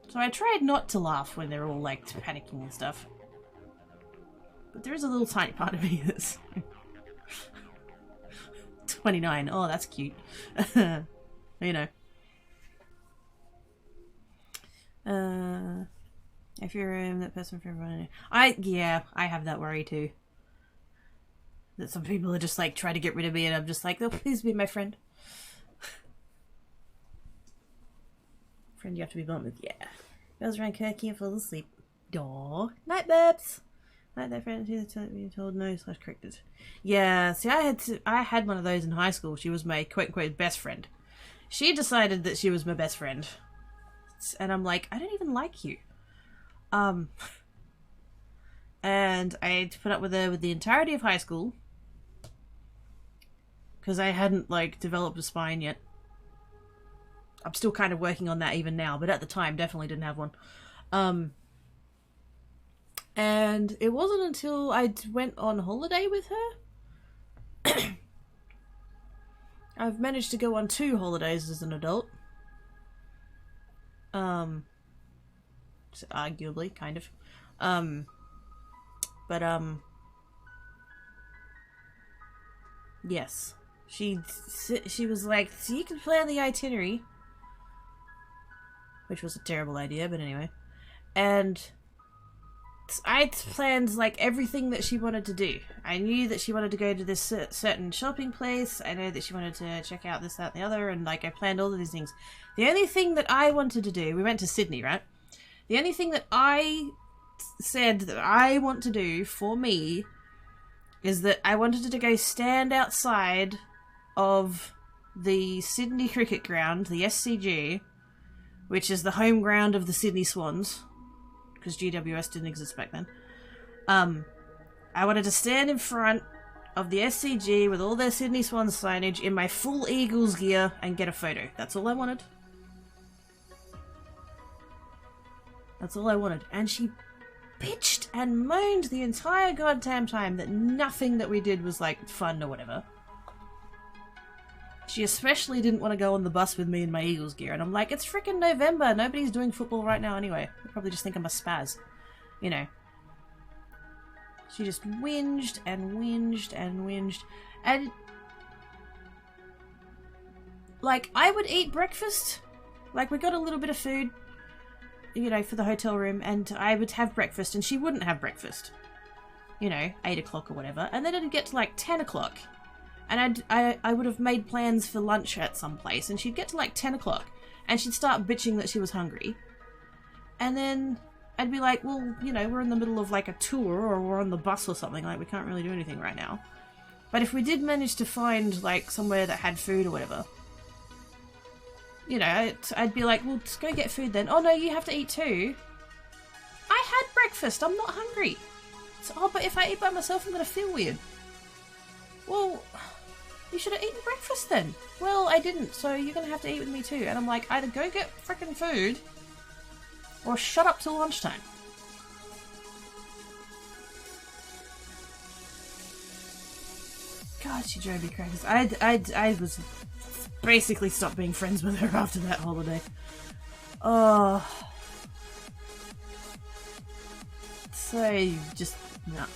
A: So I tried not to laugh when they're all, like, panicking and stuff. But there is a little tiny part of me that's... 29. Oh, that's cute. You know. If you're that person for everyone, yeah, I have that worry too. That some people are just like trying to get rid of me, and I'm just like, oh, please be my friend. Friend, you have to be blunt with. Yeah. Bells around Kirky and fall asleep. Daw. Night, babes. Night, that friend being told no / corrected. Yeah. See, I had one of those in high school. She was my quote unquote best friend. She decided that she was my best friend. And I'm like, I don't even like you. And I had to put up with her with the entirety of high school. Because I hadn't, like, developed a spine yet. I'm still kind of working on that even now, but at the time, definitely didn't have one. And it wasn't until I went on holiday with her. I've managed to go on 2 holidays as an adult. Arguably, kind of. Yes. She was like, so you can plan the itinerary. Which was a terrible idea, but anyway. And I planned, like, everything that she wanted to do. I knew that she wanted to go to this certain shopping place. I know that she wanted to check out this, that, and the other. And, like, I planned all of these things. The only thing that I wanted to do... We went to Sydney, right? The only thing that I said that I want to do for me is that I wanted to go stand outside of the Sydney Cricket Ground, the SCG, which is the home ground of the Sydney Swans, because GWS didn't exist back then. I wanted to stand in front of the SCG with all their Sydney Swans signage in my full Eagles gear and get a photo. That's all I wanted. That's all I wanted. And she bitched and moaned the entire goddamn time that nothing that we did was, like, fun or whatever. She especially didn't want to go on the bus with me in my Eagles gear. And I'm like, it's freaking November. Nobody's doing football right now anyway. They probably just think I'm a spaz. You know. She just whinged and whinged and whinged. And... like, I would eat breakfast. Like, we got a little bit of food, you know, for the hotel room. And I would have breakfast. And she wouldn't have breakfast. You know, 8 o'clock or whatever. And then it'd get to, like, 10 o'clock. And I would have made plans for lunch at some place, and she'd get to like 10 o'clock, and she'd start bitching that she was hungry. And then I'd be like, well, you know, we're in the middle of like a tour, or we're on the bus or something, like we can't really do anything right now. But if we did manage to find like somewhere that had food or whatever, you know, I'd be like, well, just go get food then. Oh no, you have to eat too. I had breakfast, I'm not hungry. So, oh, but if I eat by myself, I'm gonna feel weird. well, you should have eaten breakfast then. Well, I didn't, so you're gonna have to eat with me too. And I'm like, either go get frickin' food, or shut up till lunchtime. God, she drove me crazy. I was basically stopped being friends with her after that holiday. Oh. So, just, no.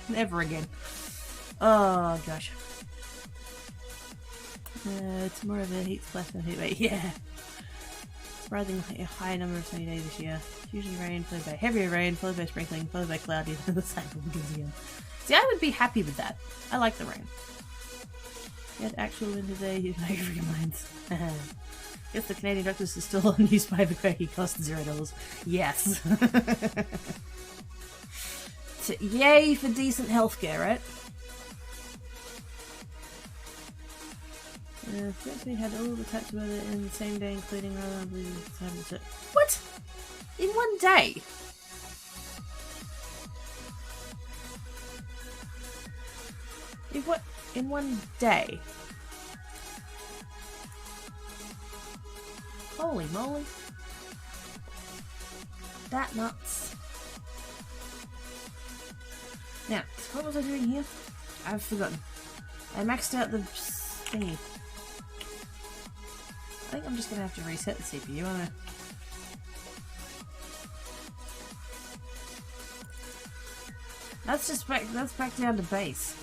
A: Never again. Oh, gosh. Tomorrow the heat's less than heat wave. Yeah. Surprisingly a high number of sunny days this year. Usually rain, followed by heavier rain, followed by sprinkling, followed by cloudy, then the cycle begins again. See, I would be happy with that. I like the rain. Yet actual wind today, you can make up your minds. Guess the Canadian doctors are still unused by the quirky cost $0. Yes. So, yay for decent healthcare, right? Since we had all the types of weather in the same day, including rather than what? In one day? In one day? Holy moly. That nuts. Now, what was I doing here? I've forgotten. I maxed out the thingy. I think I'm just gonna have to reset the CPU, aren't I? That's back down to base.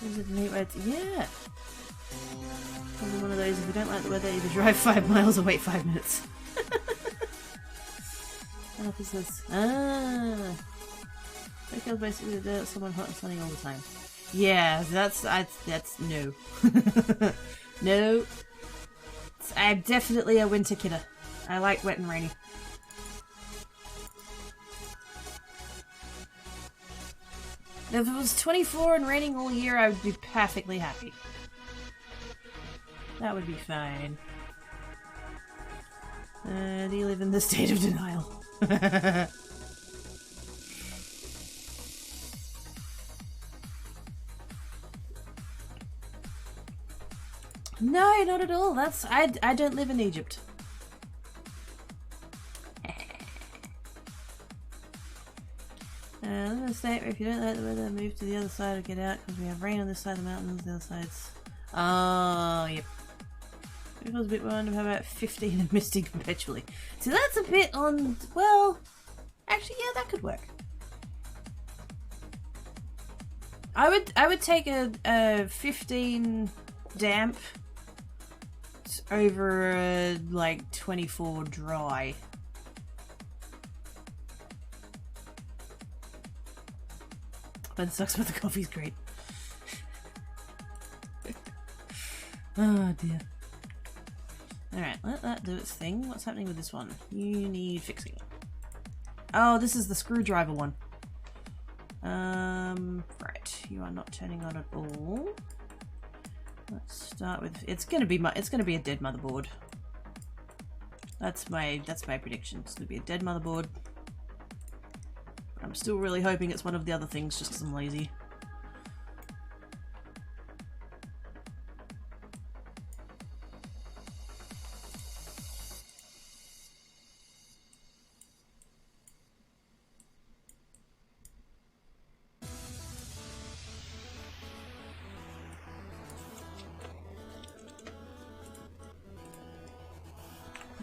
A: Is it neat way to, yeah. Probably one of those, if you don't like the weather, either drive 5 miles or wait 5 minutes. What is this? Ah. Because basically the someone hot and sunny all the time. Yeah, that's no. No. I'm definitely a winter kidder. I like wet and rainy. If it was 24 and raining all year, I would be perfectly happy. That would be fine. Do you live in the state of denial? No, not at all. That's I don't live in Egypt. I'm gonna say if you don't like the weather, move to the other side or get out because we have rain on this side of the mountains, the other side's. Oh, yep. It was a bit random. How about 15 and misting perpetually? So that's a bit on. Well, actually, yeah, that could work. I would take a 15 damp over like 24 dry. But it sucks, but the coffee's great. Oh dear. Alright, let that do its thing. What's happening with this one? You need fixing. Oh, this is the screwdriver one. Right. You are not turning on at all. Let's start with. It's gonna be a dead motherboard. That's my prediction. It's gonna be a dead motherboard. I'm still really hoping it's one of the other things, just because I'm lazy.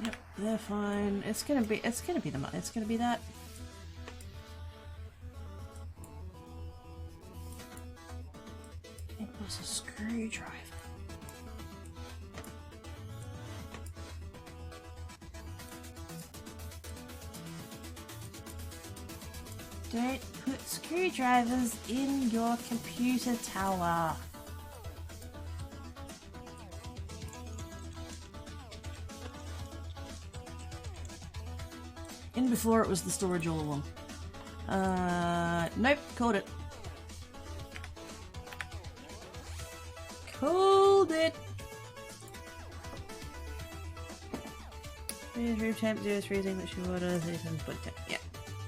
A: Yep, they're fine. It's gonna be that. It was a screwdriver. Don't put screwdrivers in your computer tower. In before it was the storage all along. Nope, called it. Called it. Room temp, 0 freezing, which you order, 37 body temp. Yeah.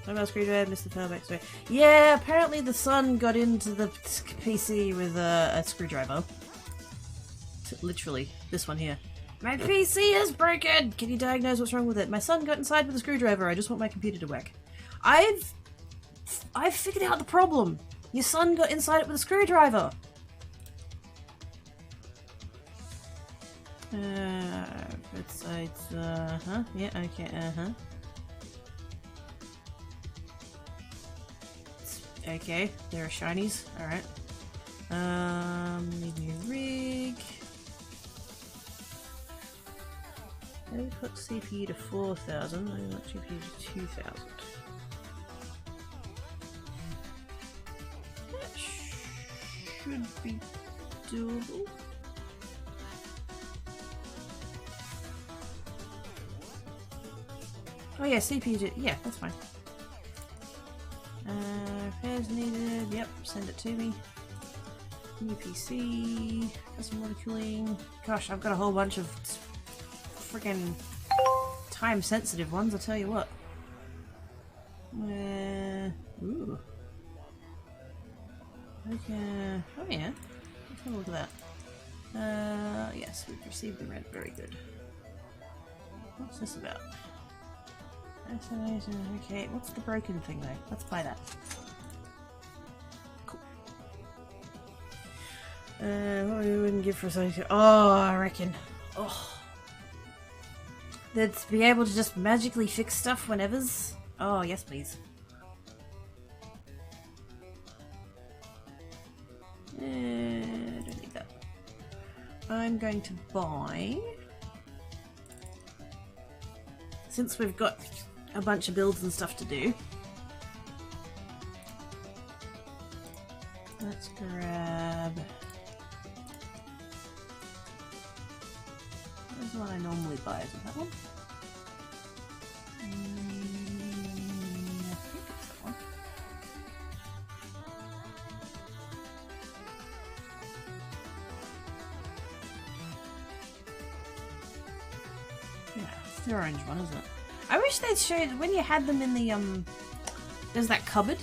A: Mobile screwdriver, Mr. Fairback, sorry. Yeah, apparently the sun got into the PC with a screwdriver. Literally, this one here. My PC is broken! Can you diagnose what's wrong with it? My son got inside with a screwdriver. I just want my computer to work. I've figured out the problem. Your son got inside it with a screwdriver. It's yeah, okay, okay, there are shinies, alright. Need new rig. Maybe put CPU to 4000, maybe not CPU to 2000. That should be doable. Oh yeah, CPU to, yeah, that's fine. Repairs needed, yep, send it to me. New PC, custom water cooling. Gosh, I've got a whole bunch of freaking time sensitive ones, I'll tell you what. Ooh. Okay, oh yeah, let's have a look at that. Yes, we've received the rent, very good. What's this about? Okay, what's the broken thing though? Let's buy that. Cool. What we wouldn't give for a second. Oh, I reckon. Oh. They'd be able to just magically fix stuff whenever's. Oh, yes please. Don't need that. I'm going to buy... Since we've got a bunch of builds and stuff to do, let's grab... Where's the one I normally buy? Is it that one? I think it's that one. Yeah, it's the orange one, isn't it? I wish they'd showed when you had them in the there's that cupboard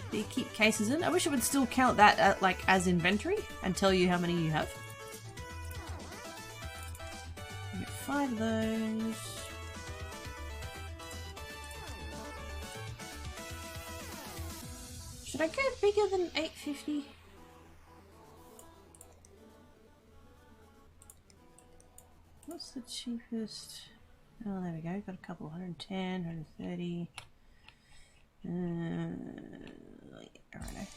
A: that you keep cases in. I wish it would still count that at, like as inventory and tell you how many you have. You get 5 of those. Should I go bigger than 850? What's the cheapest? Oh, there we go. Got a couple. 110, 130. Alright.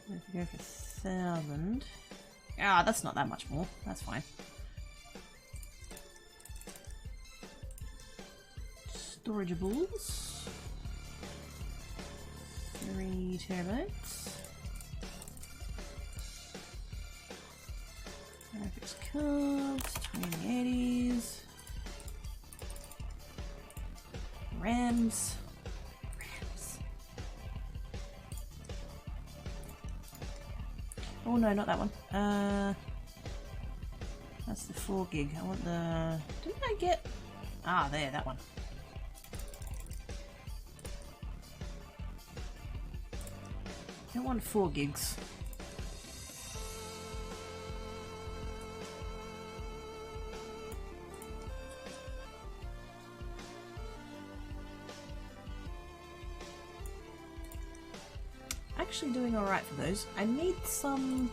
A: If we go for 1000. Ah, that's not that much more. That's fine. Storageables. 3 terabytes. Graphics cards. 2080s. RAMs. Oh no, not that one. That's the 4 gig. I want the... Didn't I get... Ah, there, that one. I want 4 gigs. Actually doing alright for those. I need some...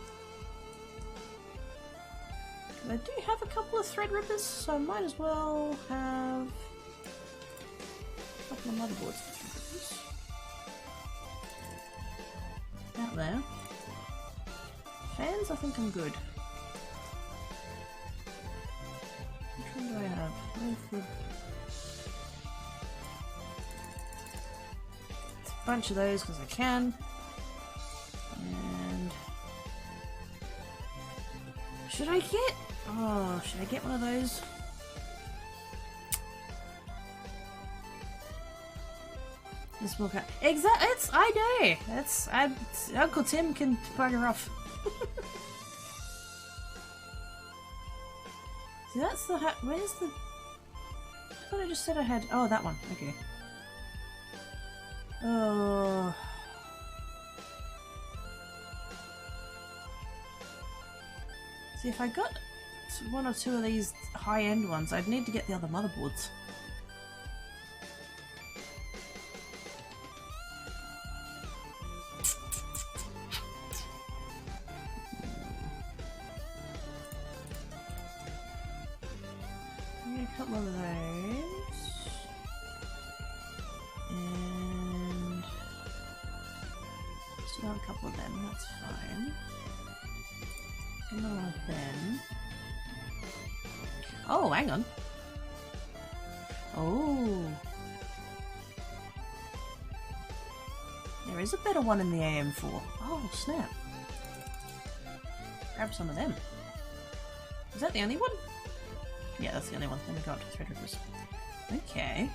A: I do have a couple of Threadrippers, so I might as well have a couple of motherboards for Threadrippers. Out there. Fans, I think I'm good. Which one do I have? It's a bunch of those because I can. And should I get... Oh, should I get one of those? The small cat. Exactly. It's... I know. That's... Uncle Tim can bugger off. See, that's the... Where's the... thought I just said I had... Oh, that one. Okay. Oh... See, if I got one or two of these high-end ones, I'd need to get the other motherboards. A couple of those. And still have a couple of them, that's fine. Another one of them. Oh, hang on. Oh. There is a better one in the AM4. Oh, snap. Grab some of them. Is that the only one? Yeah, that's the only one. Then we got Threadrippers. Okay.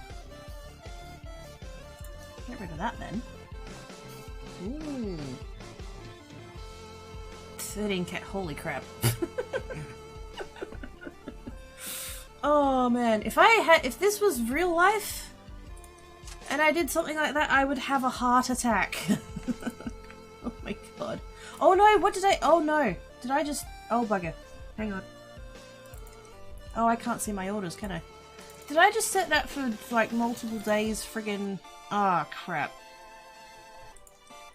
A: Get rid of that then. Ooh. 13k. Holy crap. Oh man, if this was real life and I did something like that, I would have a heart attack. Oh my god. Oh no, what did I... Oh no. Did I just... Oh bugger. Hang on. Oh, I can't see my orders, can I? Did I just set that for like multiple days friggin... Oh crap.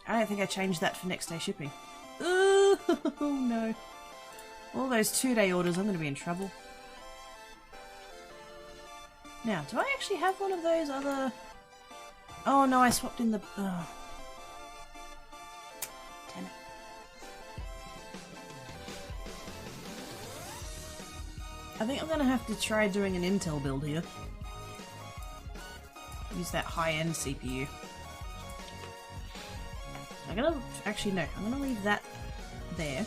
A: I don't think I changed that for next day shipping. Oh no. All those 2-day orders, I'm going to be in trouble. Now, do I actually have one of those other... Oh no, I swapped in the... Oh. Damn it. I think I'm going to have to try doing an Intel build here. Use that high-end CPU. I'm going to... Actually, no. I'm going to leave that there.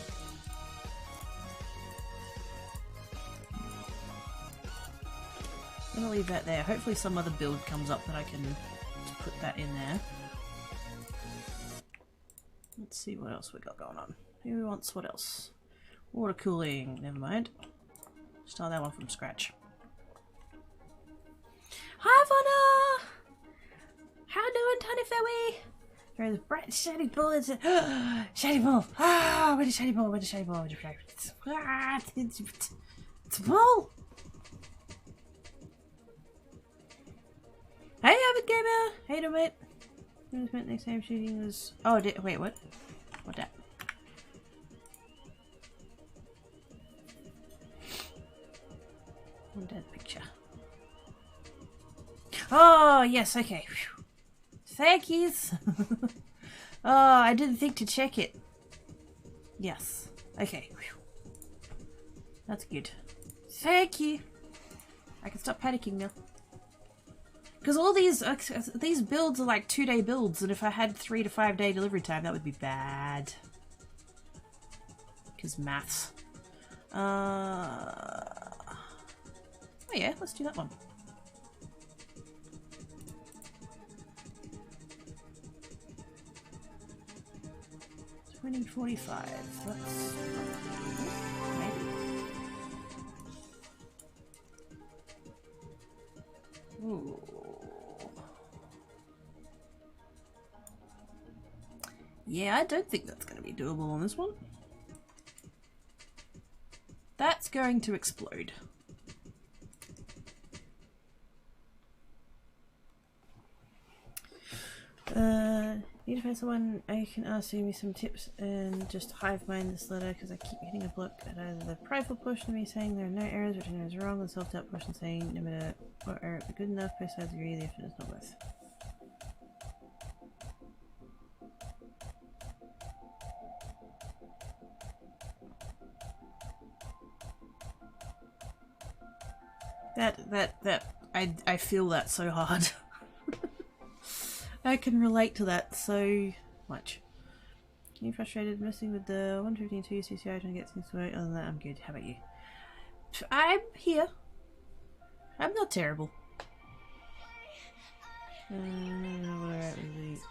A: I'm going to leave that there. Hopefully some other build comes up that I can put that in there. Let's see what else we got going on. Who wants what else? Water cooling. Never mind. Start that one from scratch. Hi, Vonna! How doing, Tiny Ferry? There's a bright shiny ball. It's a shiny ball. Ah, where's the shiny ball? Where's the shiny ball? Ah, it's a ball. Hey, Avid Gamer! Hey, do mate. Next time shooting was... Oh, wait, what? What that? What that picture? Oh, yes, okay. Whew. Thank yous. Oh, I didn't think to check it. Yes. Okay. Whew. That's good. Thank you. I can stop panicking now. Because all these builds are like 2-day builds, and if I had 3 to 5 day delivery time, that would be bad. Because maths. Oh yeah, let's do that one. $20.45. Let's maybe. Ooh. Yeah, I don't think that's going to be doable on this one. That's going to explode. Need to find someone I can ask to give me some tips and just hive mind this letter because I keep hitting a block at either the prideful portion of me saying there are no errors, which I know is wrong, and the self-doubt portion saying no matter what error be good enough, both sides agree the effort is not worth. I feel that so hard. I can relate to that so much. Are you frustrated messing with the 115.2 CCI trying to get things to work? Other than that, I'm good. How about you? I'm here. I'm not terrible.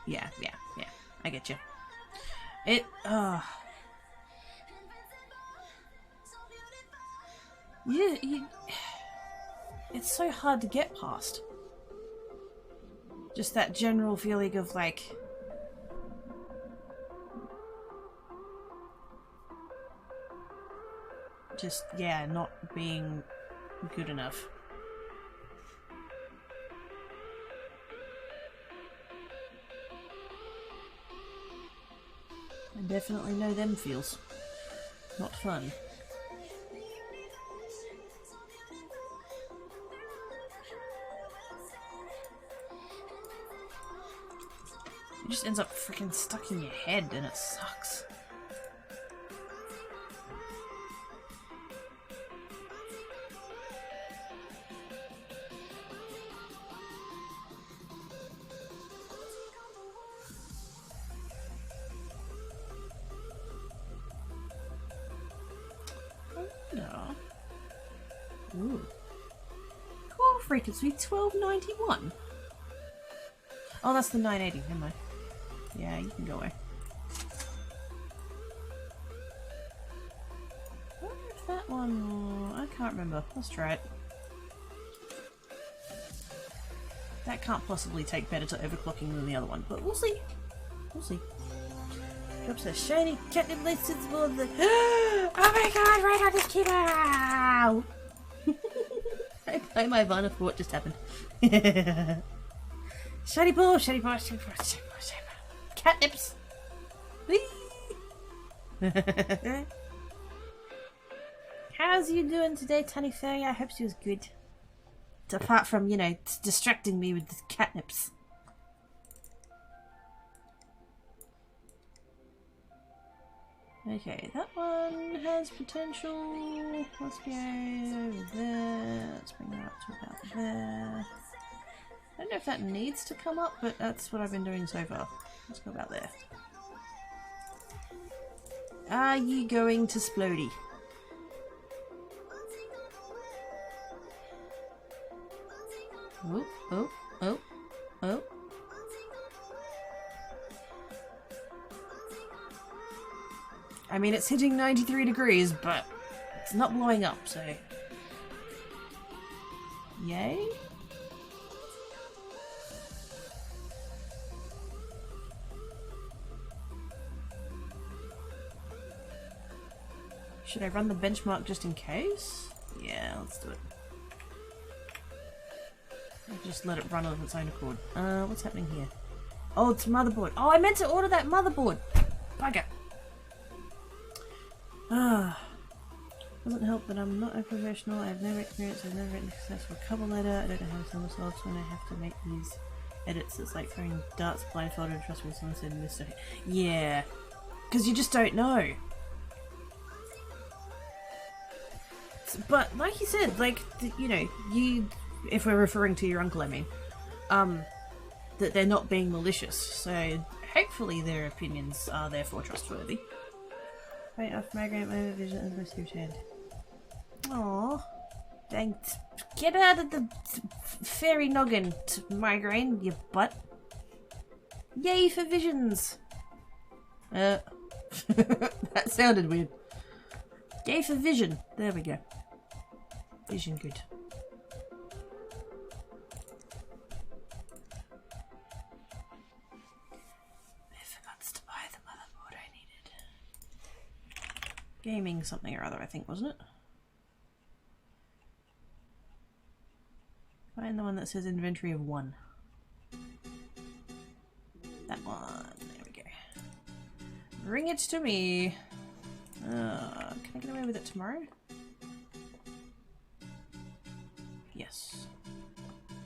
A: Yeah. I get you. it's so hard to get past. Just that general feeling of like, just, yeah, not being good enough. I definitely know them feels. Not fun. It just ends up freaking stuck in your head and it sucks. No. Ooh. Core frequency 1291. Oh, that's the 980, never mind. Yeah, you can go away. I wonder if that one... I can't remember. Let's try it. That can't possibly take better to overclocking than the other one, but we'll see. We'll see. Drops a shiny catnip lace to the board. Oh my god, right on this keyboard! I play my Ivana for what just happened. Shiny ball, shiny ball, shiny ball, shiny ball, shiny ball. Catnips! How's you doing today, Tiny Fairy? I hope she was good. Apart from, you know, distracting me with the catnips. Okay, that one has potential. Let's go over there. Let's bring that up to about there. I don't know if that needs to come up, but that's what I've been doing so far. Let's go about there. Are you going to Splody? Oh, oh, oh, oh. I mean, it's hitting 93 degrees, but it's not blowing up, so... Yay? Should I run the benchmark just in case? Yeah, let's do it. I'll just let it run of its own accord. What's happening here? Oh, it's motherboard. Oh, I meant to order that motherboard! Bugger. Doesn't help that I'm not a professional, I have no experience, I've never written a successful cover letter, I don't know how to sell myself, so when I have to make these edits, it's like throwing darts blindfolded. Trust me, someone said Mr. Yeah, because you just don't know. But like you said, like, you know, you, if we're referring to your uncle, I mean, that they're not being malicious, so hopefully their opinions are therefore trustworthy. Right off migraine, my vision and my huge head. Aww. Dang. Get out of the fairy noggin, migraine, you butt. Yay for visions! That sounded weird. Yay for vision. There we go. Vision good. Gaming something or other, I think, wasn't it? Find the one that says inventory of 1. That one. There we go. Bring it to me. Can I get away with it tomorrow? Yes.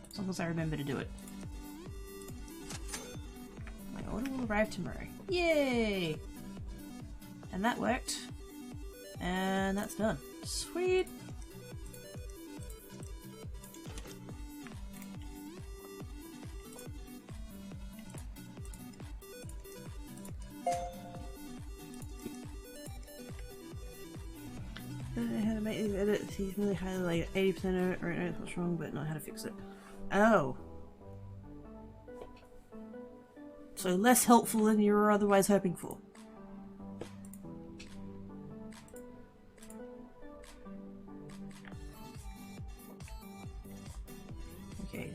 A: As long as I remember to do it. My order will arrive tomorrow. Yay! And that worked. And that's done. Sweet! I don't know how to make these edits. He's really highly like 80% of it, or knows what's wrong, but not how to fix it. Oh! So less helpful than you were otherwise hoping for.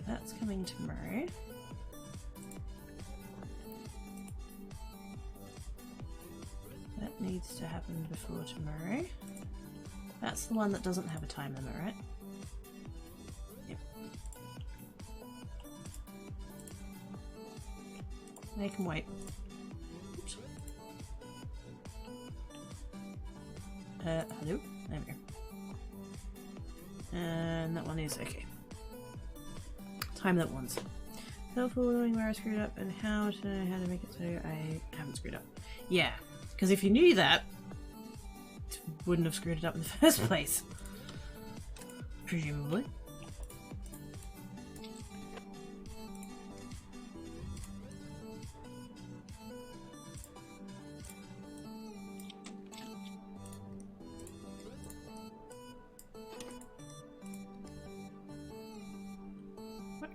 A: that's coming tomorrow. That needs to happen before tomorrow. That's the one that doesn't have a time limit, right? Yep. They can wait. Oops. Hello? There we go. And that one is okay. Time that one's. Helpful knowing where I screwed up and how to make it so I haven't screwed up. Yeah, because if you knew that, you wouldn't have screwed it up in the first place. Presumably.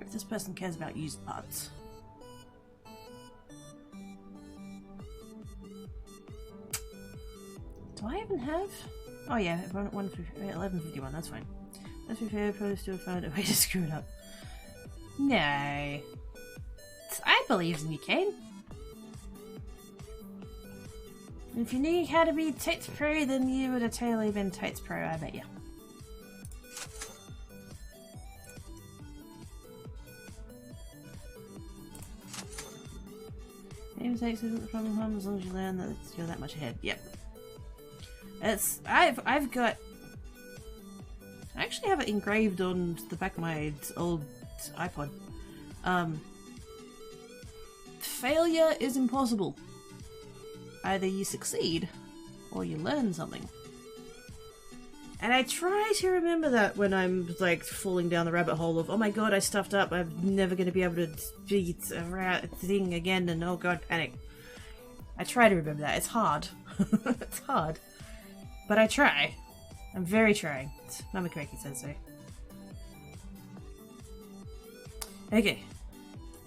A: If this person cares about used parts. Do I even have? Oh yeah, 1151, that's fine. Let's be fair, probably still find a way to screw it up. No. I believe in you, Kane. If you knew how to be Tates Pro, then you would have totally been Tates Pro, I bet you. Mistakes isn't the problem, home, as long as you learn that you're that much ahead. Yep. It's I actually have it engraved on the back of my old iPod. Failure is impossible. Either you succeed or you learn something. And I try to remember that when I'm like falling down the rabbit hole of, oh my god, I stuffed up, I'm never going to be able to beat a thing again, and oh god, panic. I try to remember that. It's hard. It's hard. But I try. I'm very trying. Mama Quakey says so. Okay.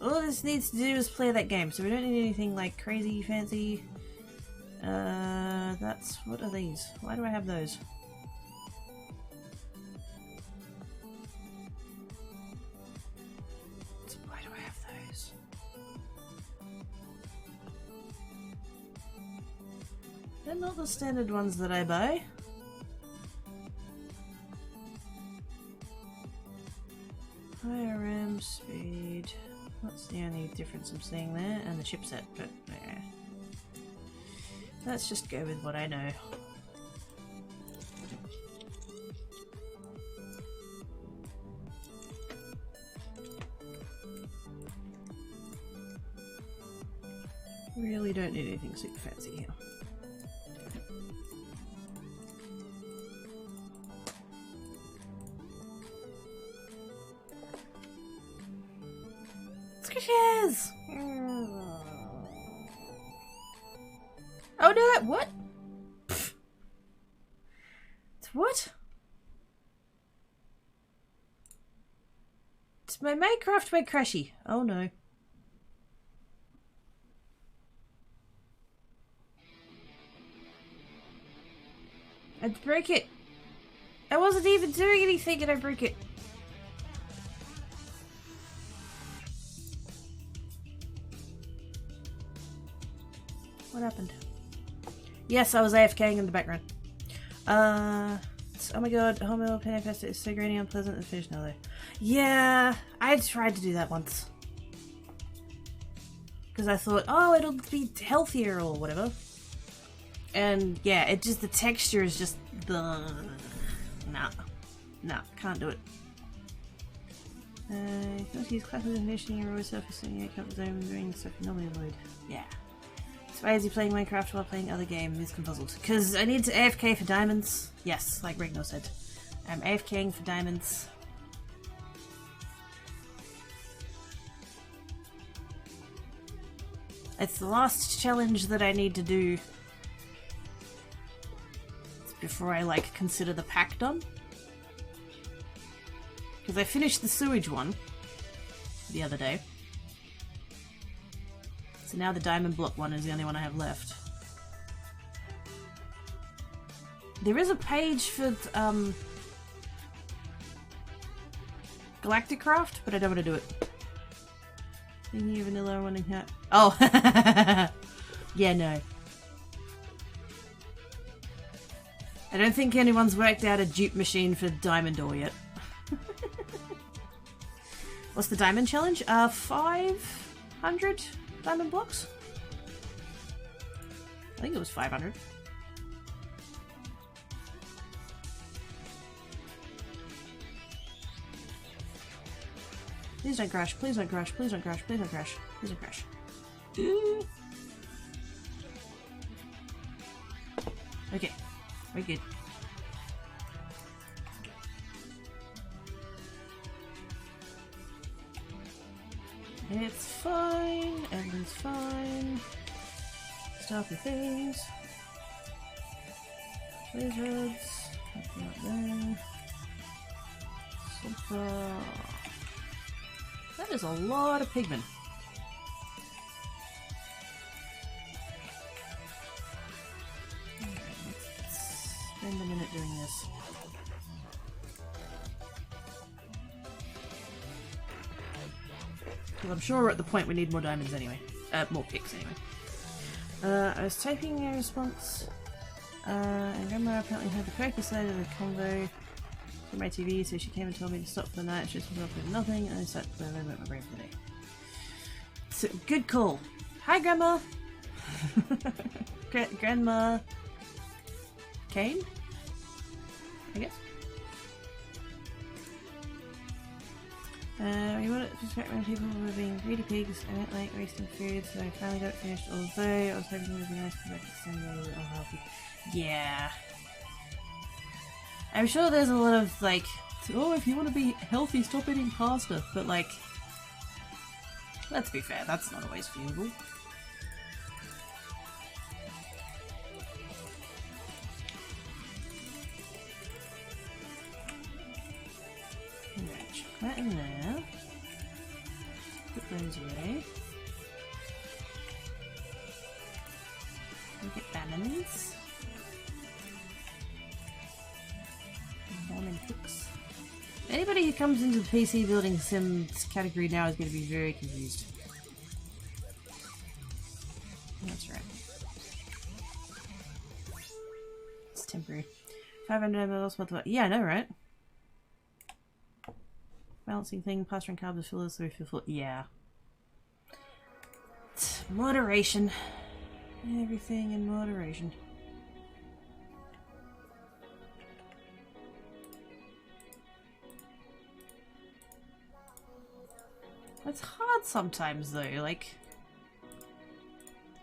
A: All this needs to do is play that game, so we don't need anything like crazy, fancy. What are these? Why do I have those? They're not the standard ones that I buy. Higher RAM speed. That's the only difference I'm seeing there, and the chipset, but yeah. Let's just go with what I know. Really don't need anything super fancy here. Squishes! Oh no, that what? Pfft. It's what? It's my Minecraft went crashy. Oh no. I'd break it. I wasn't even doing anything and I broke it. What happened? Yes, I was AFKing in the background. Oh my god, Homo Penifest is so grainy, unpleasant, and finished now though. Yeah, I tried to do that once. Because I thought, oh, it'll be healthier or whatever. And yeah, it just, the texture is just the... Nah, can't do it. You can also use classes and finishing your raw surfacing your comfort zone and doing stuff you normally avoid. Yeah. Why is he playing Minecraft while playing other games? He's confuzzled. Because I need to AFK for diamonds. Yes, like Rigno said. I'm AFKing for diamonds. It's the last challenge that I need to do before I, like, consider the pack done. Because I finished the sewage one the other day. So now the diamond block one is the only one I have left. There is a page for Galactic Craft, but I don't want to do it. Thinking of vanilla wanting hat. Oh! Yeah, no. I don't think anyone's worked out a dupe machine for Diamond Ore yet. What's the diamond challenge? 500 diamond blocks? I think it was 500. Please don't crash, please don't crash, please don't crash, please don't crash, please don't crash. Okay, we're good. It's fine, everything's fine. Stop the things. Lizards, nothing up there. Super. That is a lot of pigmen. Alright, let's spend a minute doing this. Because I'm sure we're at the point we need more diamonds anyway. More picks anyway. I was typing a response, and Grandma apparently had the correct side of the convo for my TV, so she came and told me to stop for the night. She just was up with nothing, and I sat there and went my brain for the day. So, good call. Hi, Grandma! Grandma... Kane? I guess? We wanted to distract when people were being greedy pigs. I don't like wasting food, so I finally got it finished, although I was hoping it would be nice because I could stand a little bit unhealthy. Yeah. I'm sure there's a lot of, like, oh, if you want to be healthy, stop eating pasta, but, like, let's be fair, that's not always feasible. Alright, chuck that in there. Put those away. We get bananas. Hooks. Anybody who comes into the PC building sims category now is going to be very confused. That's right. It's temporary. 500 ml, what? Yeah, I know, right? Balancing thing, plastering carbs with fillers so we feel full. Yeah. Moderation. Everything in moderation. It's hard sometimes though, like...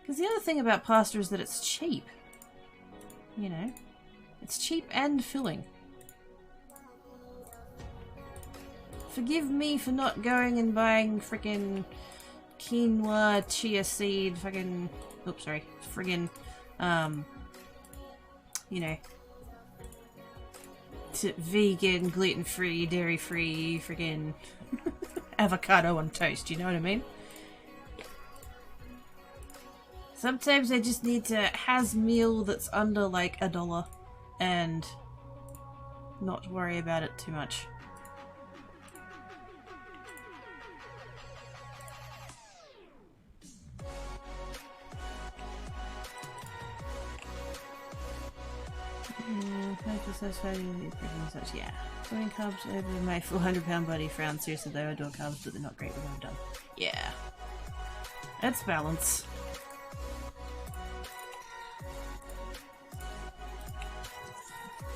A: Because the other thing about pasta is that it's cheap. You know? It's cheap and filling. Forgive me for not going and buying frickin' quinoa, chia seed, fucking... Oops, sorry. Friggin', you know... vegan, gluten-free, dairy-free, friggin'... avocado on toast, you know what I mean? Sometimes I just need to has meal that's under like $1 and not worry about it too much. Yeah. Throwing carbs over my 400-pound body frown. Seriously, they adore carbs, but they're not great when I'm done. Yeah. That's balance.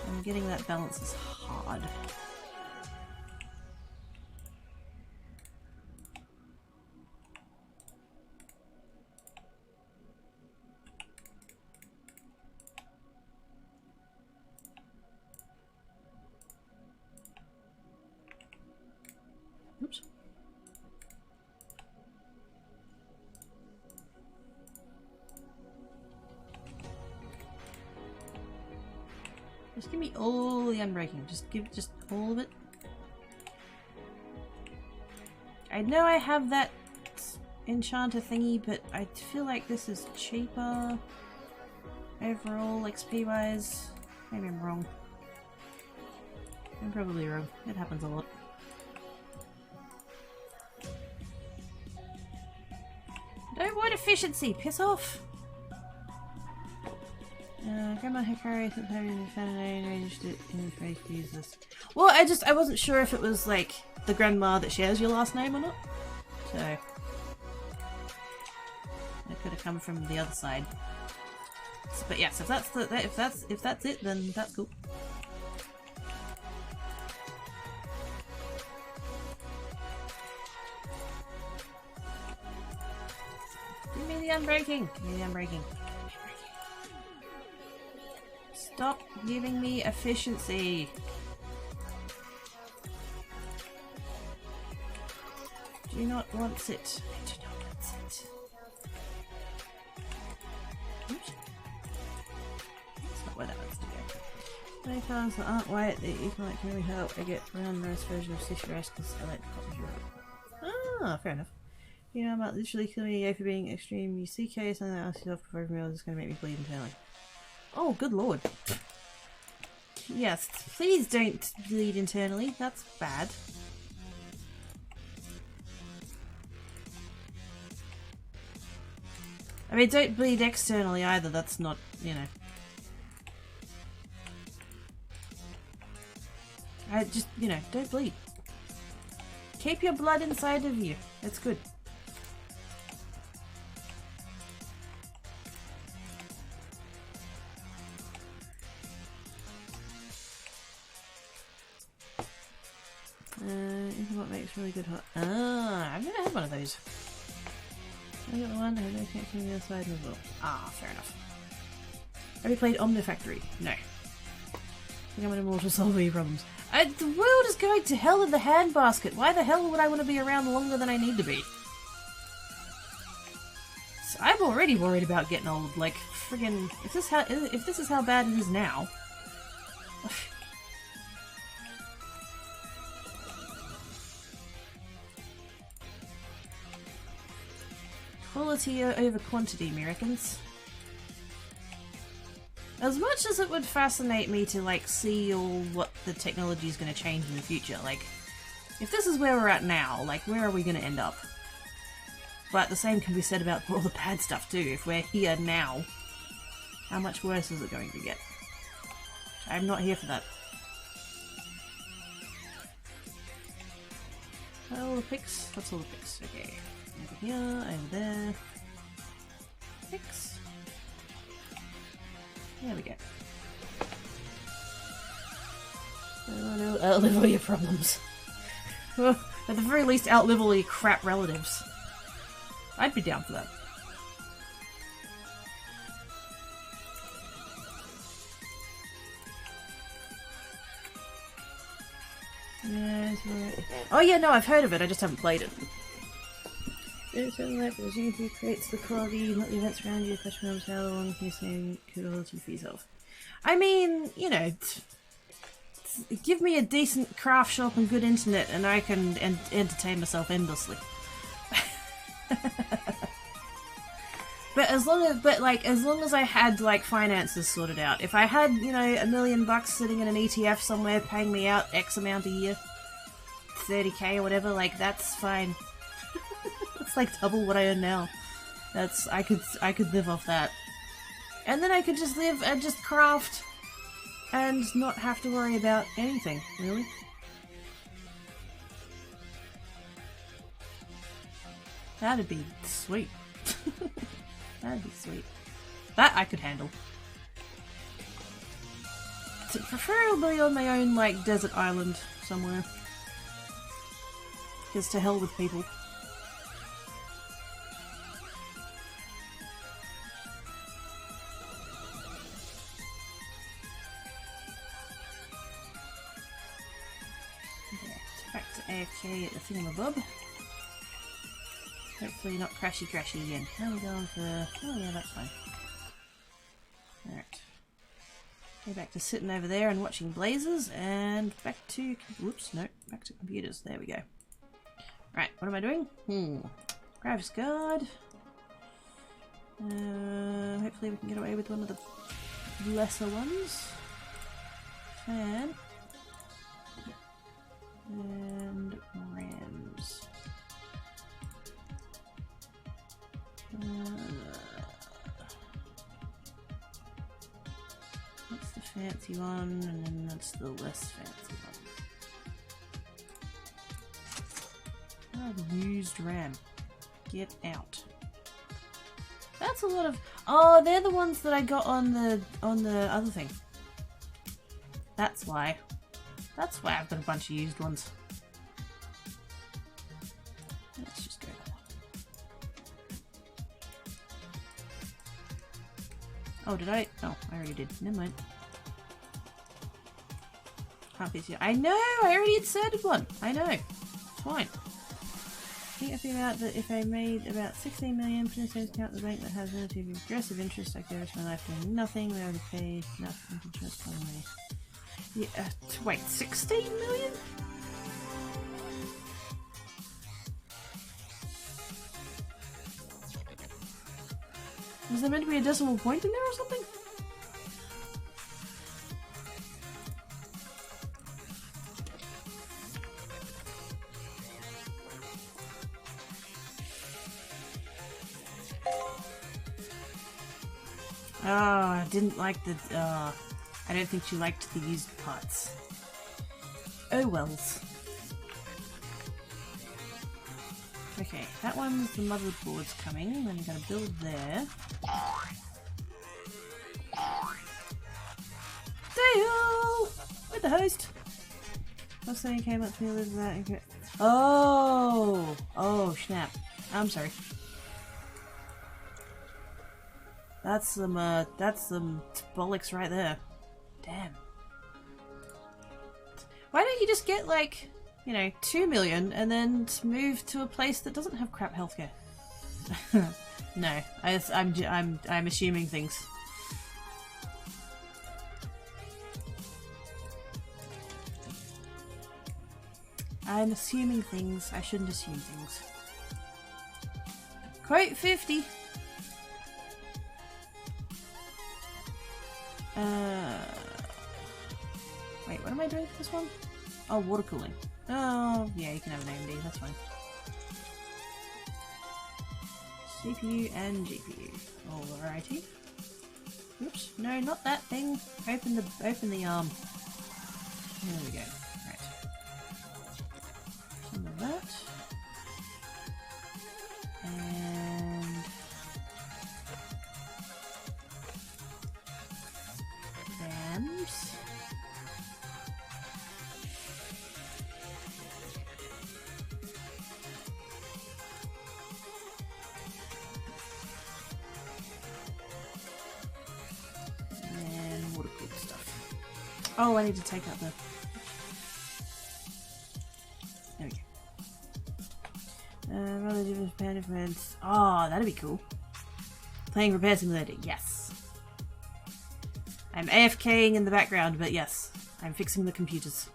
A: And getting that balance is hard. Oops. Just give me all the unbreaking. Just give just all of it. I know I have that enchanter thingy, but I feel like this is cheaper overall XP wise. Maybe I'm wrong. I'm probably wrong. It happens a lot. don't want efficiency. Piss off. Grandma Hikari sometimes found an arranged it in the phrase to use this. Well, I wasn't sure if it was like the grandma that shares your last name or not. So it could have come from the other side. So, but yes, if that's it, then that's cool. Give me the unbreaking. Give me the unbreaking. Stop giving me efficiency. Do not want it. I do not want it. Oops. That's not where that wants to go. Many times that aren't white that you can really help. I get round roast version of sushi rice because I like to copy Europe. Ah, fair enough. You know about literally killing you for being extreme. You see case and then ask yourself before every meal is going to make me bleed internally. Oh, good lord. Yes, please don't bleed internally. That's bad. I mean, don't bleed externally either. That's not, you know. I just, you know, don't bleed. Keep your blood inside of you. That's good. What makes really good hot? Ah, I've never had one of those. I got the one that has no connection to the other side as well. Ah, fair enough. Have you played Omnifactory? No. I think I'm an immortal solving problems. The world is going to hell in the handbasket. Why the hell would I want to be around longer than I need to be? So I'm already worried about getting old. Like, friggin', if this is how bad it is now. Quality over quantity, Americans. As much as it would fascinate me to, like, see all what the technology is going to change in the future, like, if this is where we're at now, like, where are we going to end up? But the same can be said about all the bad stuff, too. If we're here now, how much worse is it going to get? I'm not here for that. All the pics? What's all the pics? Okay. Over here, over there. Fix. There we go. Outlive all your problems. Well, at the very least, outlive all your crap relatives. I'd be down for that. Yeah, oh yeah, no, I've heard of it, I just haven't played it. It's really like the who creates the quality, not the events around you. The question is how long can you say quality for yourself? I mean, you know, give me a decent craft shop and good internet, and I can entertain myself endlessly. But as long as I had like finances sorted out, if I had, you know, $1 million sitting in an ETF somewhere paying me out X amount a year, 30k or whatever, like that's fine. It's like double what I earn now. That's I could live off that, and then I could just live and just craft, and not have to worry about anything really. That'd be sweet. That'd be sweet. That I could handle. So preferably on my own, like, desert island somewhere. Because to hell with people. Okay, back to AFK at the thingamabob. Hopefully not crashy again. How are we going for... Oh yeah, that's fine. Alright. Go back to sitting over there and watching blazes, and back to... Whoops, no. Back to computers. There we go. Right, what am I doing? Graphics card. Hopefully we can get away with one of the lesser ones. Fan. And RAMs. fancy one, and then that's the less fancy one. Oh, the used RAM. Get out. That's a lot of... Oh, they're the ones that I got on the other thing. That's why. That's why I've got a bunch of used ones. Let's just go there. Oh, did I? Oh, I already did. Never mind. Can't be serious. I know! I already inserted one! I know. It's fine. I think I figured out that if I made about 16 million, put in a savings account at the bank that has relatively aggressive interest, I could rest my life doing nothing. We already paid enough interest on me. Yeah, wait, 16 million? Was there meant to be a decimal point in there or something? Oh, I didn't like the... I don't think she liked the used parts. Oh wells. Okay, that one's the motherboard's coming, then you gotta build there. Dale! With the host! Last thing came up to me with that. Oh! Oh, snap. I'm sorry. That's some bollocks right there. Damn. Why don't you just get, like, you know, 2 million and then move to a place that doesn't have crap healthcare? No, I'm assuming things. I'm assuming things. I shouldn't assume things. Quote 50. Wait, what am I doing for this one? Oh, water cooling. Oh, yeah, you can have an AMD, that's fine. CPU and GPU. Alrighty. Oops, no, not that thing. Open the arm. There we go. Right. Some of that. And RAMs. And water cooled stuff. Oh, I need to take out the... There we go. Rather different Japan difference. Oh, that'd be cool. Playing Repair Simulator, yes. I'm AFKing in the background, but yes, I'm fixing the computers.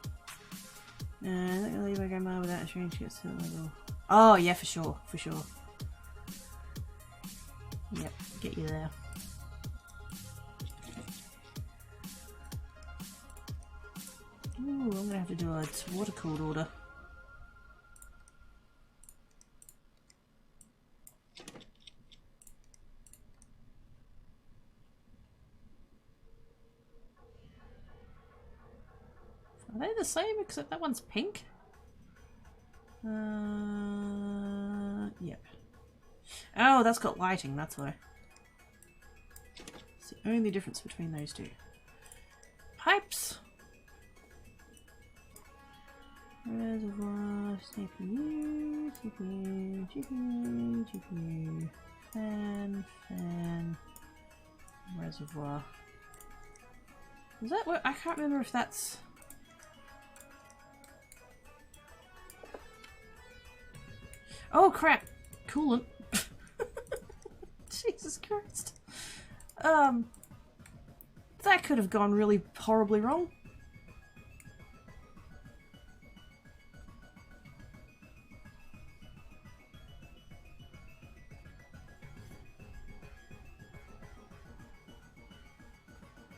A: I'm not gonna leave my grandma without ensuring she gets to the level. Oh, yeah, for sure, for sure. Yep, get you there. Ooh, I'm gonna have to do a water cooled order. Are they the same except that one's pink? Yep. Oh, that's got lighting, that's why. It's the only difference between those two. Pipes! Reservoir, CPU, CPU, GPU, GPU, fan, reservoir. Is that what? I can't remember if that's... Oh crap! Coolant. Jesus Christ. That could have gone really horribly wrong.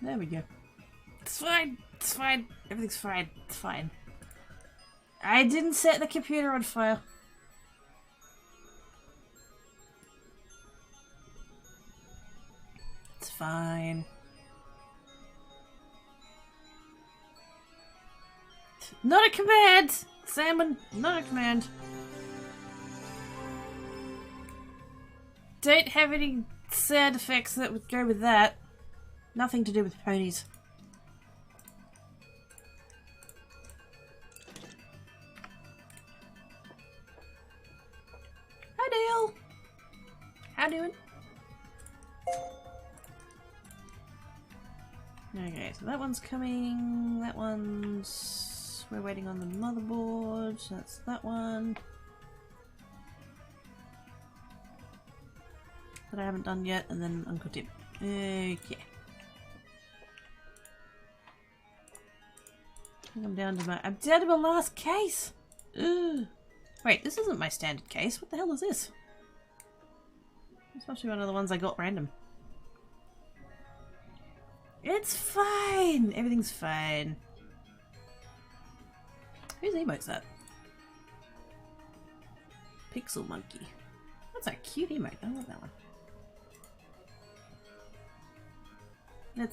A: There we go. It's fine. It's fine. Everything's fine. It's fine. I didn't set the computer on fire. It's fine. Not a command! Salmon, not a command. Don't have any sound effects that would go with that. Nothing to do with ponies. Hi Dale! How doing? Okay, so that one's coming, that one's... We're waiting on the motherboard, so that's that one. That I haven't done yet, and then Uncle Tim. Okay. I think I'm down to my last case! Ugh. Wait, this isn't my standard case. What the hell is this? This must be one of the ones I got random. It's fine! Everything's fine. Whose emote's that? Pixel Monkey. That's a cute emote. I love that one.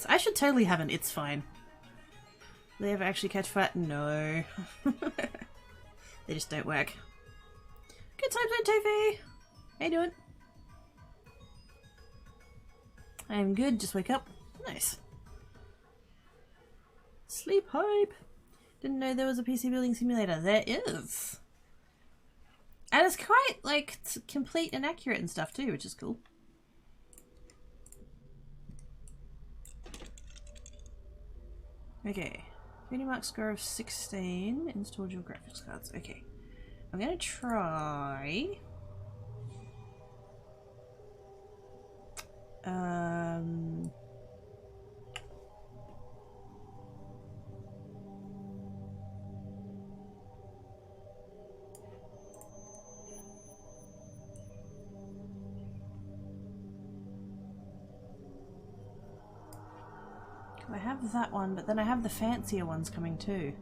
A: I should totally have an it's fine. Do they ever actually catch fire? No. They just don't work. Good times on Tofu! How you doing? I'm good, just wake up. Nice. Sleep Hope! Didn't know there was a PC building simulator. There is! And it's quite, like, complete and accurate and stuff too, which is cool. Okay. 3D Mark score of 16. Installed your graphics cards. Okay. I'm gonna try... I have that one, but then I have the fancier ones coming too.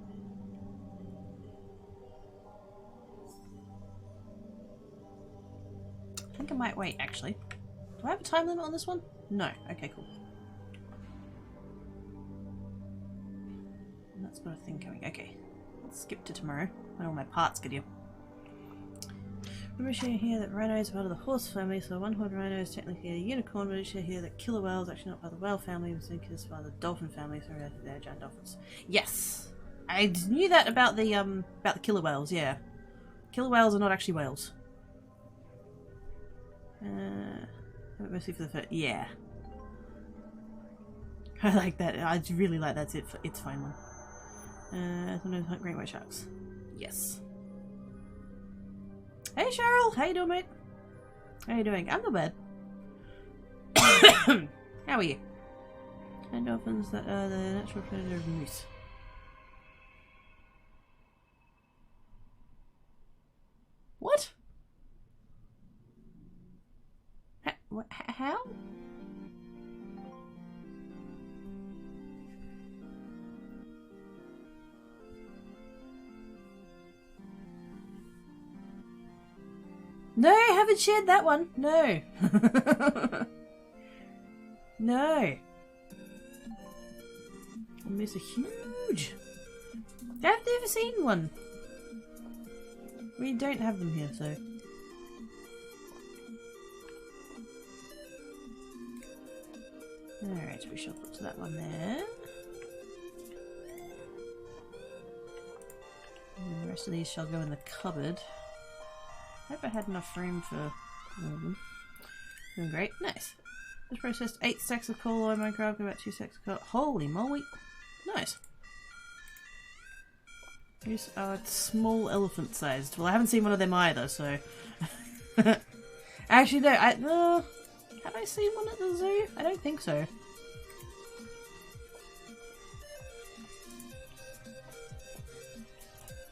A: I think I might wait, actually. Do I have a time limit on this one? No. Okay, cool. And that's got a thing coming. Okay. Let's skip to tomorrow when all my parts get here. Remember showing here that rhino is part of the horse family, so one-horned rhino is technically a unicorn, but it shows here that killer whale is actually not part of the whale family, it's part of the dolphin family, so they're giant dolphins. Yes! I knew that about the killer whales, yeah. Killer whales are not actually whales. Mostly for the first, yeah. I like that. I really like that. It's fine one. Sometimes hunt great white sharks. Yes. Hey Cheryl, how you doing, mate? How you doing? I'm not bad. How are you? And dolphins that are the natural predator of moose. What? How? No, I haven't shared that one. No. No. Moose are huge. I've never seen one. We don't have them here, so. Alright, we shall put that one there. And the rest of these shall go in the cupboard. I hope I had enough room for all of them. Doing great. Nice. Just processed 8 stacks of coal oil Minecraft, about 2 stacks of coal. Holy moly! Nice. These are small elephant sized. Well, I haven't seen one of them either, so. Actually, no. Have I seen one at the zoo? I don't think so.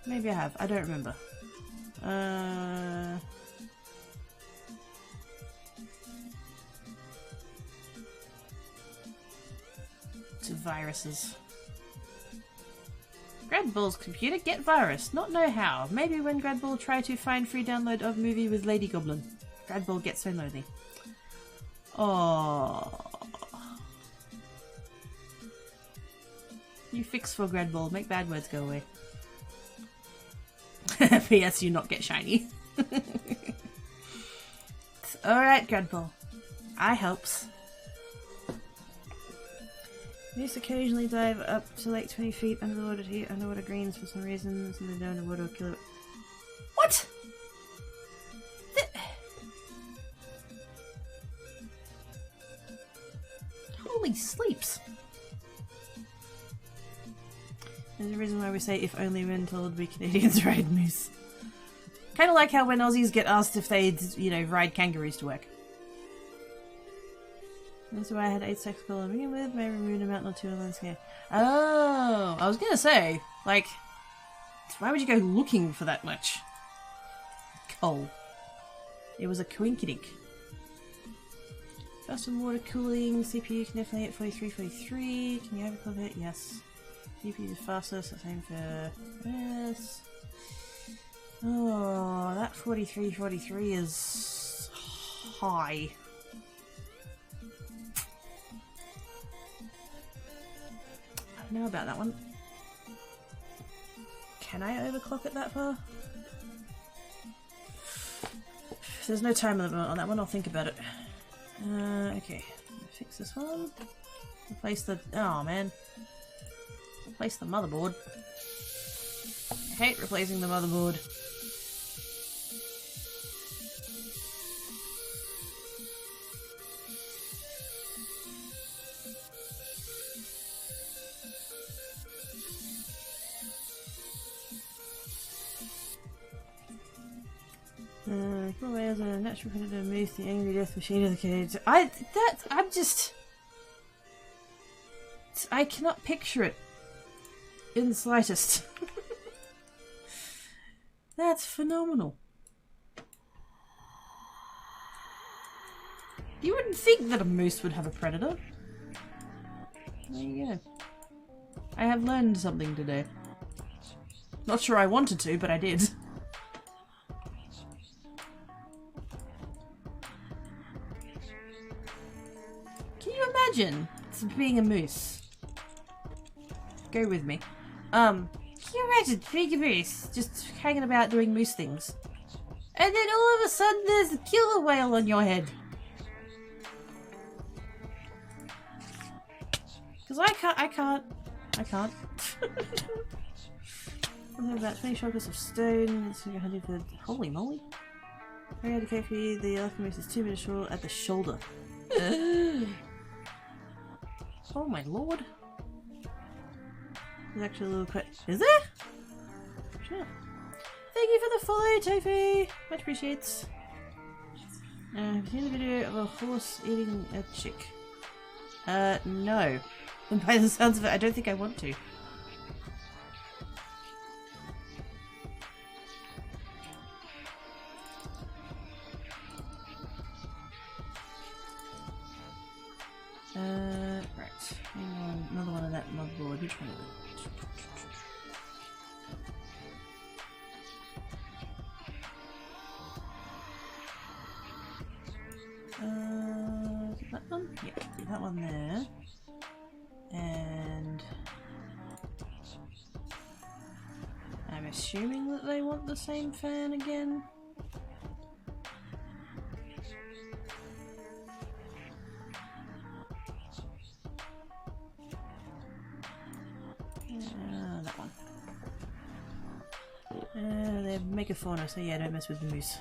A: Maybe I have. I don't remember. To viruses. Gradball's computer get virus. Not know how. Maybe when Gradball try to find free download of movie with Lady Goblin. Gradball gets so lonely. Oh. You fix for Gradball. Make bad words go away. P.S. You not get shiny. Alright, Grandpa. I helps. Moose occasionally dive up to like 20 feet under the water to eat underwater greens for some reason, so they don't underwater or kill it. What? Holy sleeps! There's a reason why we say if only when told we Canadians ride moose. Kind of like how when Aussies get asked if they'd, you know, ride kangaroos to work. That's why I had 8 sex coal to begin with, maybe remove a mountain or two on landscape. Oh, I was gonna say, like, why would you go looking for that much coal? It was a coinkydink. Faster water cooling, CPU can definitely hit 43, 43. Can you overclock it? Yes. CPU is faster, so same for this. Oh, that 43, 43 is high. I don't know about that one. Can I overclock it that far? If there's no time limit on that one, I'll think about it. Okay, fix this one. Replace the... oh man. Replace the motherboard. I hate replacing the motherboard. Away as a natural predator moose, the angry death machine of the cage. I cannot picture it in the slightest. That's phenomenal. You wouldn't think that a moose would have a predator. There you go. I have learned something today. Not sure I wanted to, but I did. Imagine being a moose. Go with me. Can you imagine being a moose, just hanging about doing moose things, and then all of a sudden there's a killer whale on your head? Because I can't. I have about 20 shotguns of stone. It's 100 for... holy moly! Very hard to care for you. The elephant moose is 2 meters short at the shoulder. Oh my lord. There's actually a little quick. Is there? Sure. Thank you for the follow, Tofu! Much appreciates. Have you seen the video of a horse eating a chick? No. And by the sounds of it, I don't think I want to. Right. Hang on. Another one of that motherboard. Which one is it? That one? Yeah, that one there. And I'm assuming that they want the same fan again. That one. They're megafauna, so yeah, don't mess with the moose.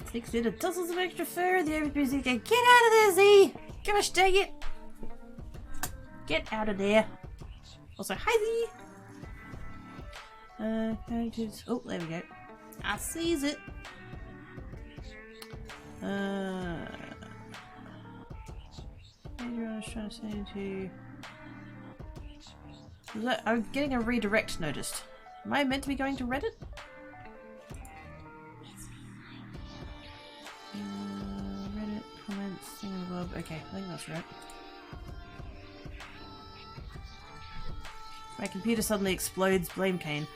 A: Sticks in dozens of extra fur. The average moose go, get out of there, Z! Gosh dang it! Get out of there. Also, hi Z! Characters. Oh, there we go. I sees it. Maybe I was trying to say to... I'm getting a redirect noticed. Am I meant to be going to Reddit? Reddit, comments, thingamabob. Okay, I think that's right. My computer suddenly explodes. Blame Kane.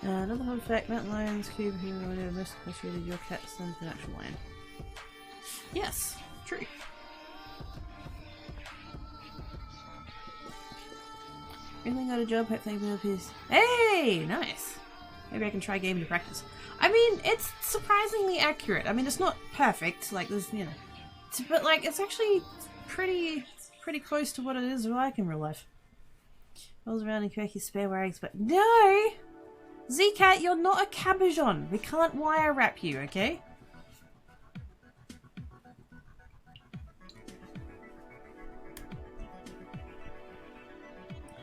A: Another fun fact, mountain lions, cube, human, whatever, most associated your cat sends an actual lion. Yes, true. Really got a job, hope thank you for the piece. Hey, nice. Maybe I can try game to practice. I mean, it's surprisingly accurate. I mean, it's not perfect, like there's, you know, but like it's actually pretty close to what it is like in real life. Rolls around and quirky spare wags, but no! Z-Cat, you're not a cabochon. We can't wire wrap you, okay?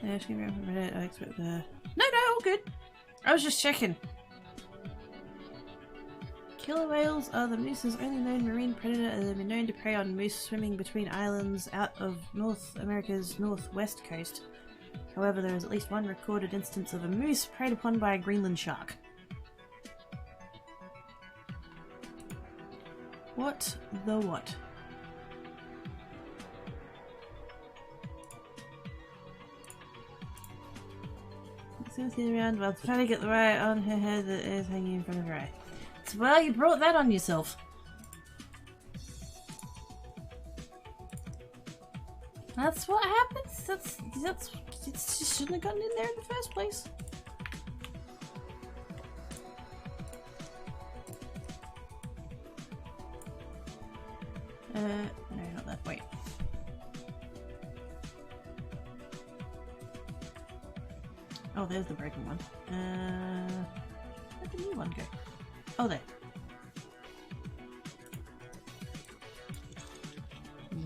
A: Yeah, just give me a minute. I expect the... No, all good. I was just checking. Killer whales are the moose's only known marine predator, and they've been known to prey on moose swimming between islands out of North America's northwest coast. However, there is at least one recorded instance of a moose preyed upon by a Greenland shark. What the what? Snooping around while trying to get the right on her head that is hanging in front of her eye. So, well, you brought that on yourself. That's what happens. That's you shouldn't have gotten in there in the first place. No, not that. Wait. Oh, there's the broken one. Where'd the new one go? Oh, there.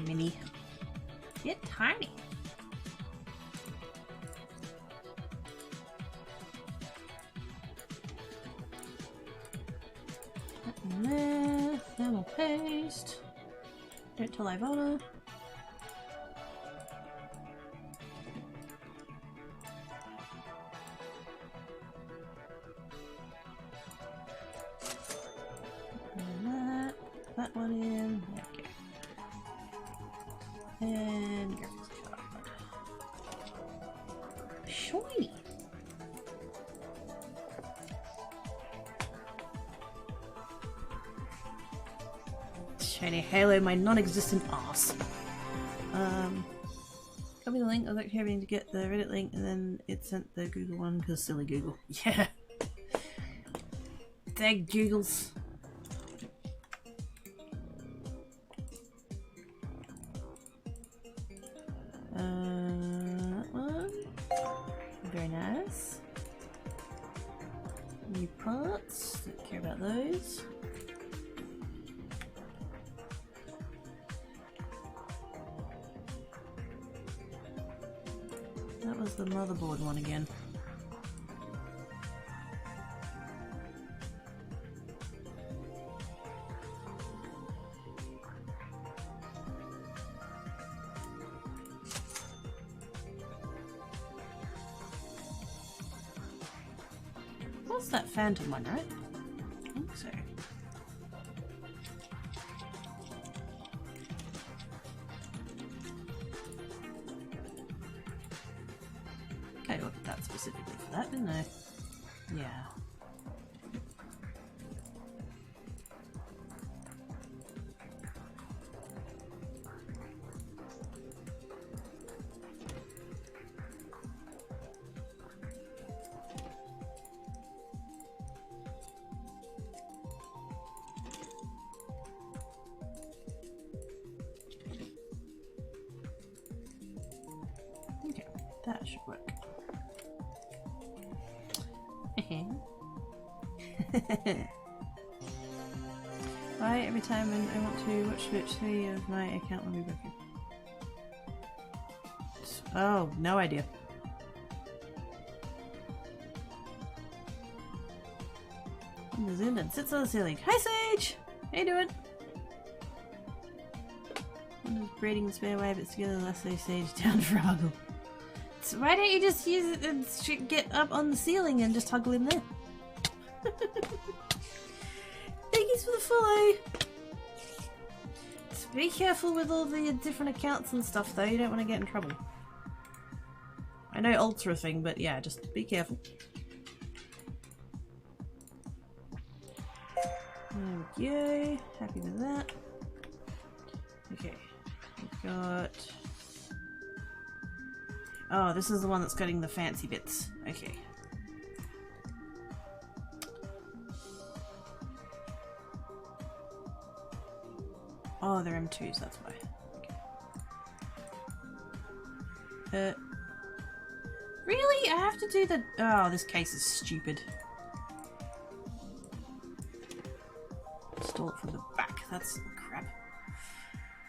A: Mini. Get tiny. That in there. Thermal paste. Don't tell Ivana. That one in. There we go. And shiny. Shiny Halo, my non-existent ass. Copy the link. I was actually hoping to get the Reddit link, and then it sent the Google one because silly Google. Yeah. Dag Googles. That one. Very nice. New parts. Don't care about those. That was the motherboard one again. What's that Phantom one, right? I think so. I ordered that specifically for that, didn't I? Yeah. Okay, that should work. Why every time when I want to watch Twitch 3 of my account will be broken? Oh, no idea. Zoom in, sits on the ceiling. Hi Sage! How you doing? I'm just braiding the spare wire bits together last day Sage down for huggle. So why don't you just use it and get up on the ceiling and just huggle in there? Thanks for the follow! So be careful with all the different accounts and stuff though, you don't want to get in trouble. I know ults are a thing, but yeah, just be careful. There we go. Happy with that. Okay. We've got... Oh, this is the one that's getting the fancy bits. Okay. Oh, they're M2s, that's why. Okay. Really? I have to do the... Oh, this case is stupid. Stole it from the back. That's crap.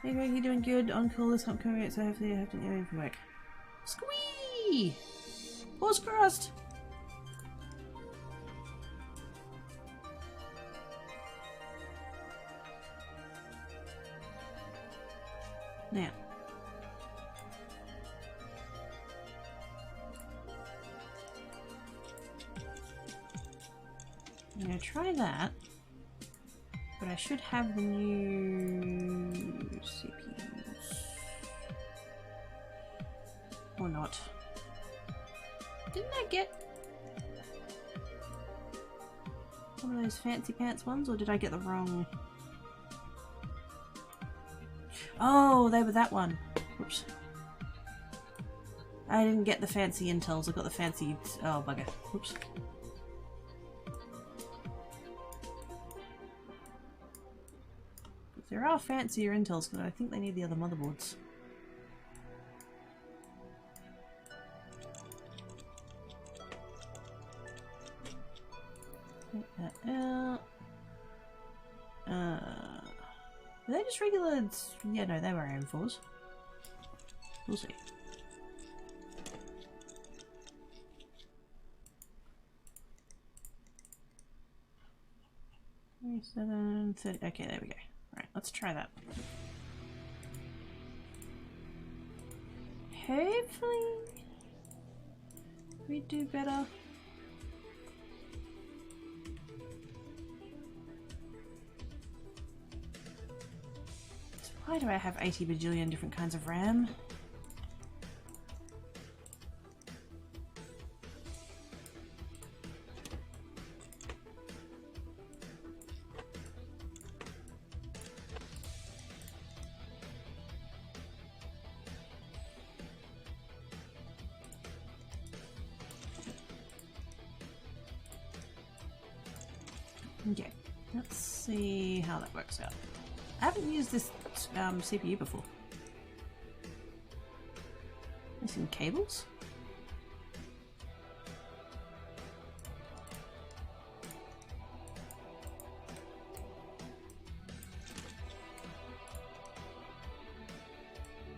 A: Hey Greg, you doing good? On call this upcoming week, so hopefully I have to get in from work. Squee! Paws crossed! Now. I'm gonna try that. But I should have the new CPUs. Or not. Didn't I get one of those fancy pants ones, or did I get the wrong? Oh, they were that one. Whoops. I didn't get the fancy Intels, I got the fancy... Oh, bugger. Whoops. There are fancier Intels, but I think they need the other motherboards. Take that out. Are they just regular... Yeah, no, they were M4s. We'll see. $27, $30... Okay, there we go. Alright, let's try that. Hopefully we do better. So why do I have 80 bajillion different kinds of RAM? Okay, let's see how that works out. I haven't used this CPU before. Missing cables?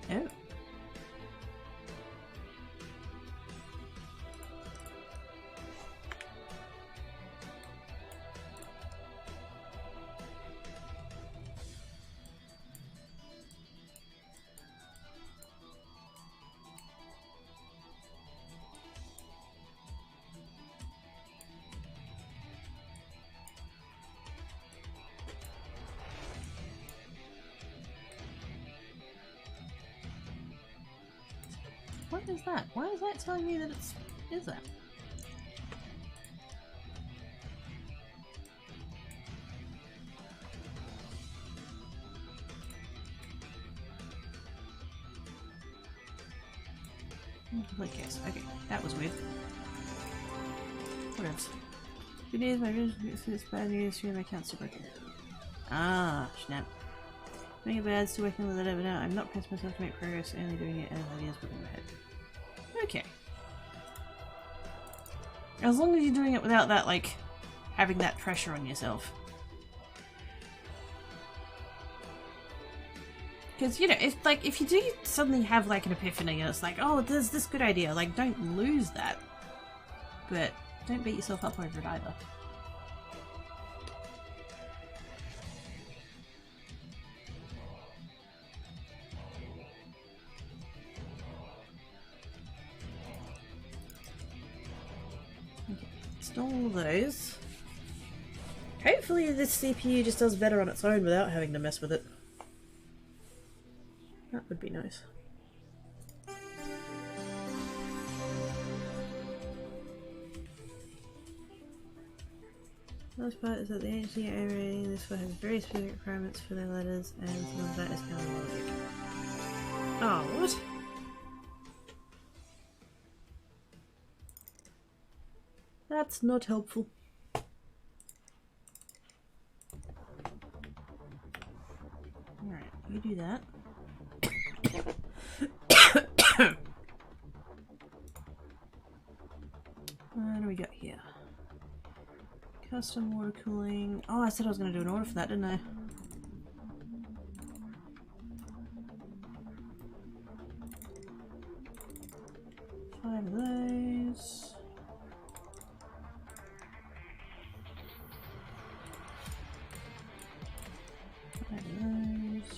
A: Oh. What is that? Why is that telling me that it's... is that? Complete case. Okay, that was weird. What else? Good news, my business is bad news, my account's still broken. Ah, snap. Doing it bad, still working with it, but now I'm not pressing myself to make progress, only doing it as ideas put in my head. Okay. As long as you're doing it without that, like, having that pressure on yourself. Because, you know, if you do suddenly have, like, an epiphany and it's like, oh, there's this good idea, like, don't lose that. But don't beat yourself up over it either. All those. Hopefully this CPU just does better on its own without having to mess with it. That would be nice. The last part is that the agency overrating this one has very specific requirements for their letters, and some of that is counter logic. Oh, what? That's not helpful. Alright, you do that. What do we got here? Custom water cooling. Oh, I said I was going to do an order for that, didn't I? Five of those. Five of those.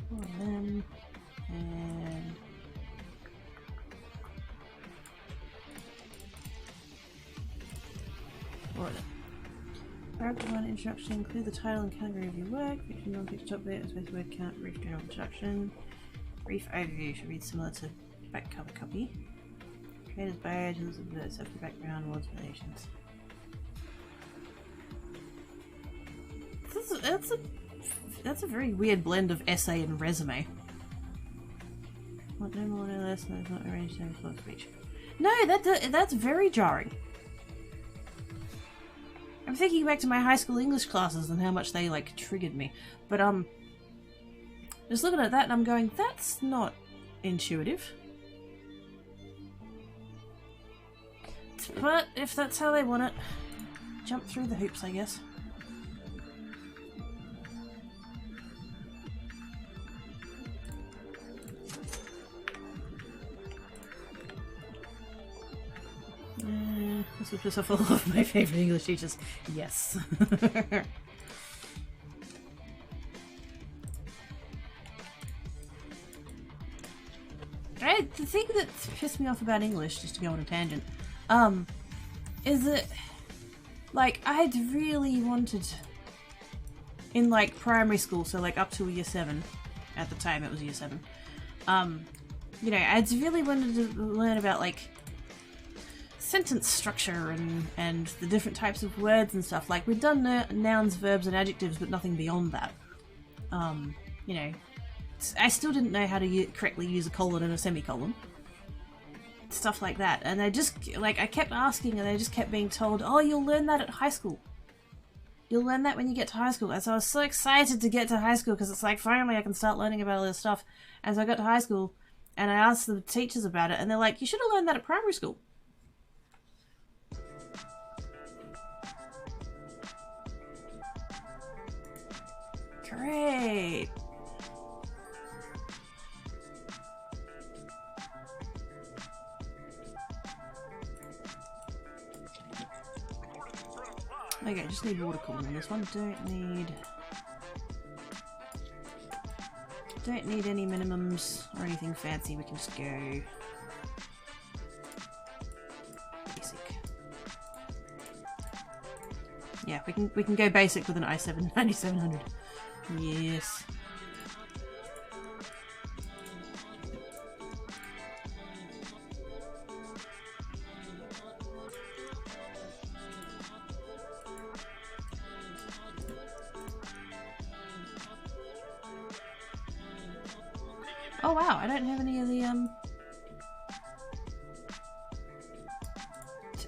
A: Four of them. And four of them. Paragraph 1 introduction. Include the title and category of your work. Fiction, non-fiction, top bit, space word count, brief general introduction. Brief overview should read similar to back cover copy. Creators, bio, safety background, words, relations. That's a very weird blend of essay and resume. What, no more, no less, no, it's not arranged in flow speech. No, that's very jarring. I'm thinking back to my high school English classes and how much they like triggered me. But just looking at that and I'm going, that's not intuitive. But if that's how they want it, jump through the hoops, I guess. This was just a full of my favourite English teachers. Yes. The thing that pissed me off about English, just to go on a tangent, is that, like, I'd really wanted, in, like, primary school, so, like, up to year 7, at the time it was year 7, you know, I'd really wanted to learn about, like, sentence structure and the different types of words and stuff. Like, we'd done nouns, verbs, and adjectives, but nothing beyond that. You know, I still didn't know how to correctly use a colon and a semicolon. Stuff like that. And I just, like, I kept asking and I just kept being told, oh, you'll learn that at high school. You'll learn that when you get to high school. And so I was so excited to get to high school because it's like, finally I can start learning about all this stuff. And so I got to high school and I asked the teachers about it and they're like, you should have learned that at primary school. Great. Okay, just need water cooling on this one. Don't need any minimums or anything fancy. We can just go basic. Yeah, we can go basic with an i7 9700. Yes. Oh wow, I don't have any of the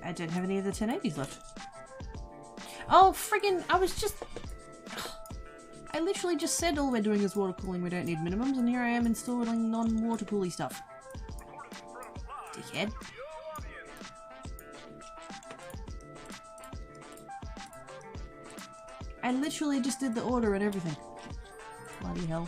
A: I don't have any of the 1080s left. Oh friggin', I literally just said all we're doing is water cooling, we don't need minimums, and here I am installing non-water cooling stuff. Dickhead. I literally just did the order and everything. Bloody hell.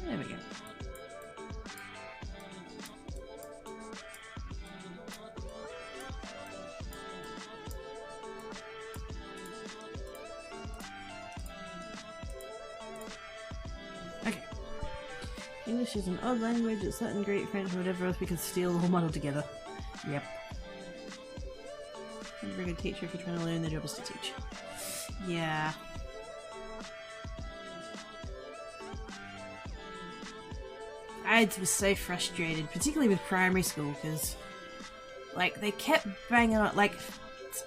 A: There we go. Okay. English is an odd language, it's Latin, Greek, French, and whatever else we can steal or muddle together. Yep. I'm a very good teacher if you're trying to learn, the job is to teach. Yeah. I was so frustrated, particularly with primary school, because, like, they kept banging on, like,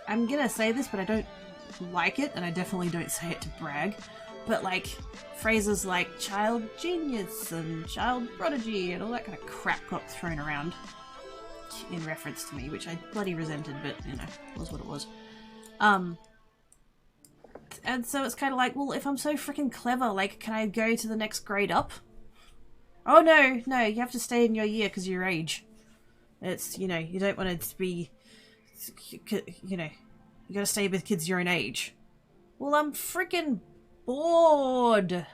A: I'm gonna say this, but I don't like it, and I definitely don't say it to brag, but, like, phrases like child genius and child prodigy and all that kind of crap got thrown around in reference to me, which I bloody resented, but, you know, was what it was. And so it's kind of like, well, if I'm so freaking clever, like, can I go to the next grade up? Oh, no, you have to stay in your year because of your age. It's, you know, you don't want to be, you know, you gotta stay with kids your own age. Well, I'm freaking bored.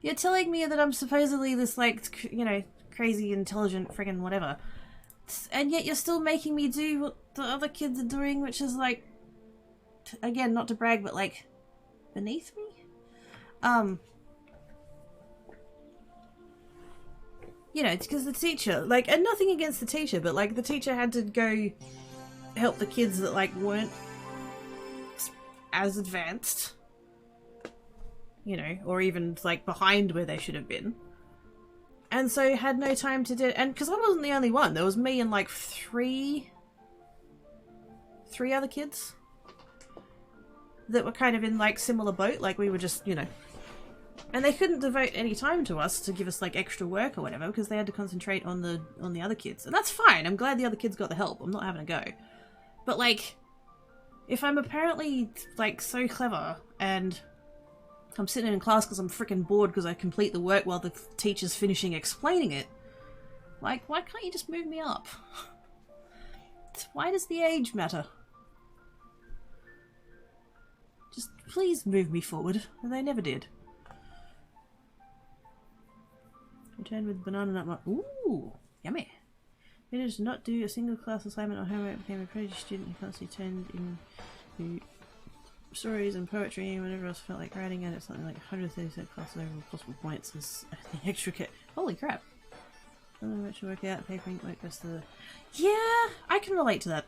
A: You're telling me that I'm supposedly this, like, you know, crazy, intelligent, friggin' whatever. And yet you're still making me do what the other kids are doing, which is, like, again, not to brag, but, like, beneath me? You know, because the teacher, like, and nothing against the teacher, but, like, the teacher had to go help the kids that, like, weren't as advanced, you know, or even, like, behind where they should have been. And so had no time to do it. And because I wasn't the only one. There was me and, like, three other kids that were kind of in, like, similar boat. Like, we were just, you know. And they couldn't devote any time to us to give us, like, extra work or whatever, because they had to concentrate on the other kids. And that's fine. I'm glad the other kids got the help. I'm not having a go. But, like, if I'm apparently, like, so clever and I'm sitting in class because I'm freaking bored because I complete the work while the teacher's finishing explaining it, like, why can't you just move me up? Why does the age matter? Just please move me forward. And they never did. Returned with banana nut. Ooh, yummy. Managed to not do a single class assignment or homework. Became a prodigy student who constantly turned into stories and poetry and whatever else felt like writing. And it's something like 136 classes over possible points as the extra kit. Holy crap! Something which work out papering like rest of the. Yeah, I can relate to that.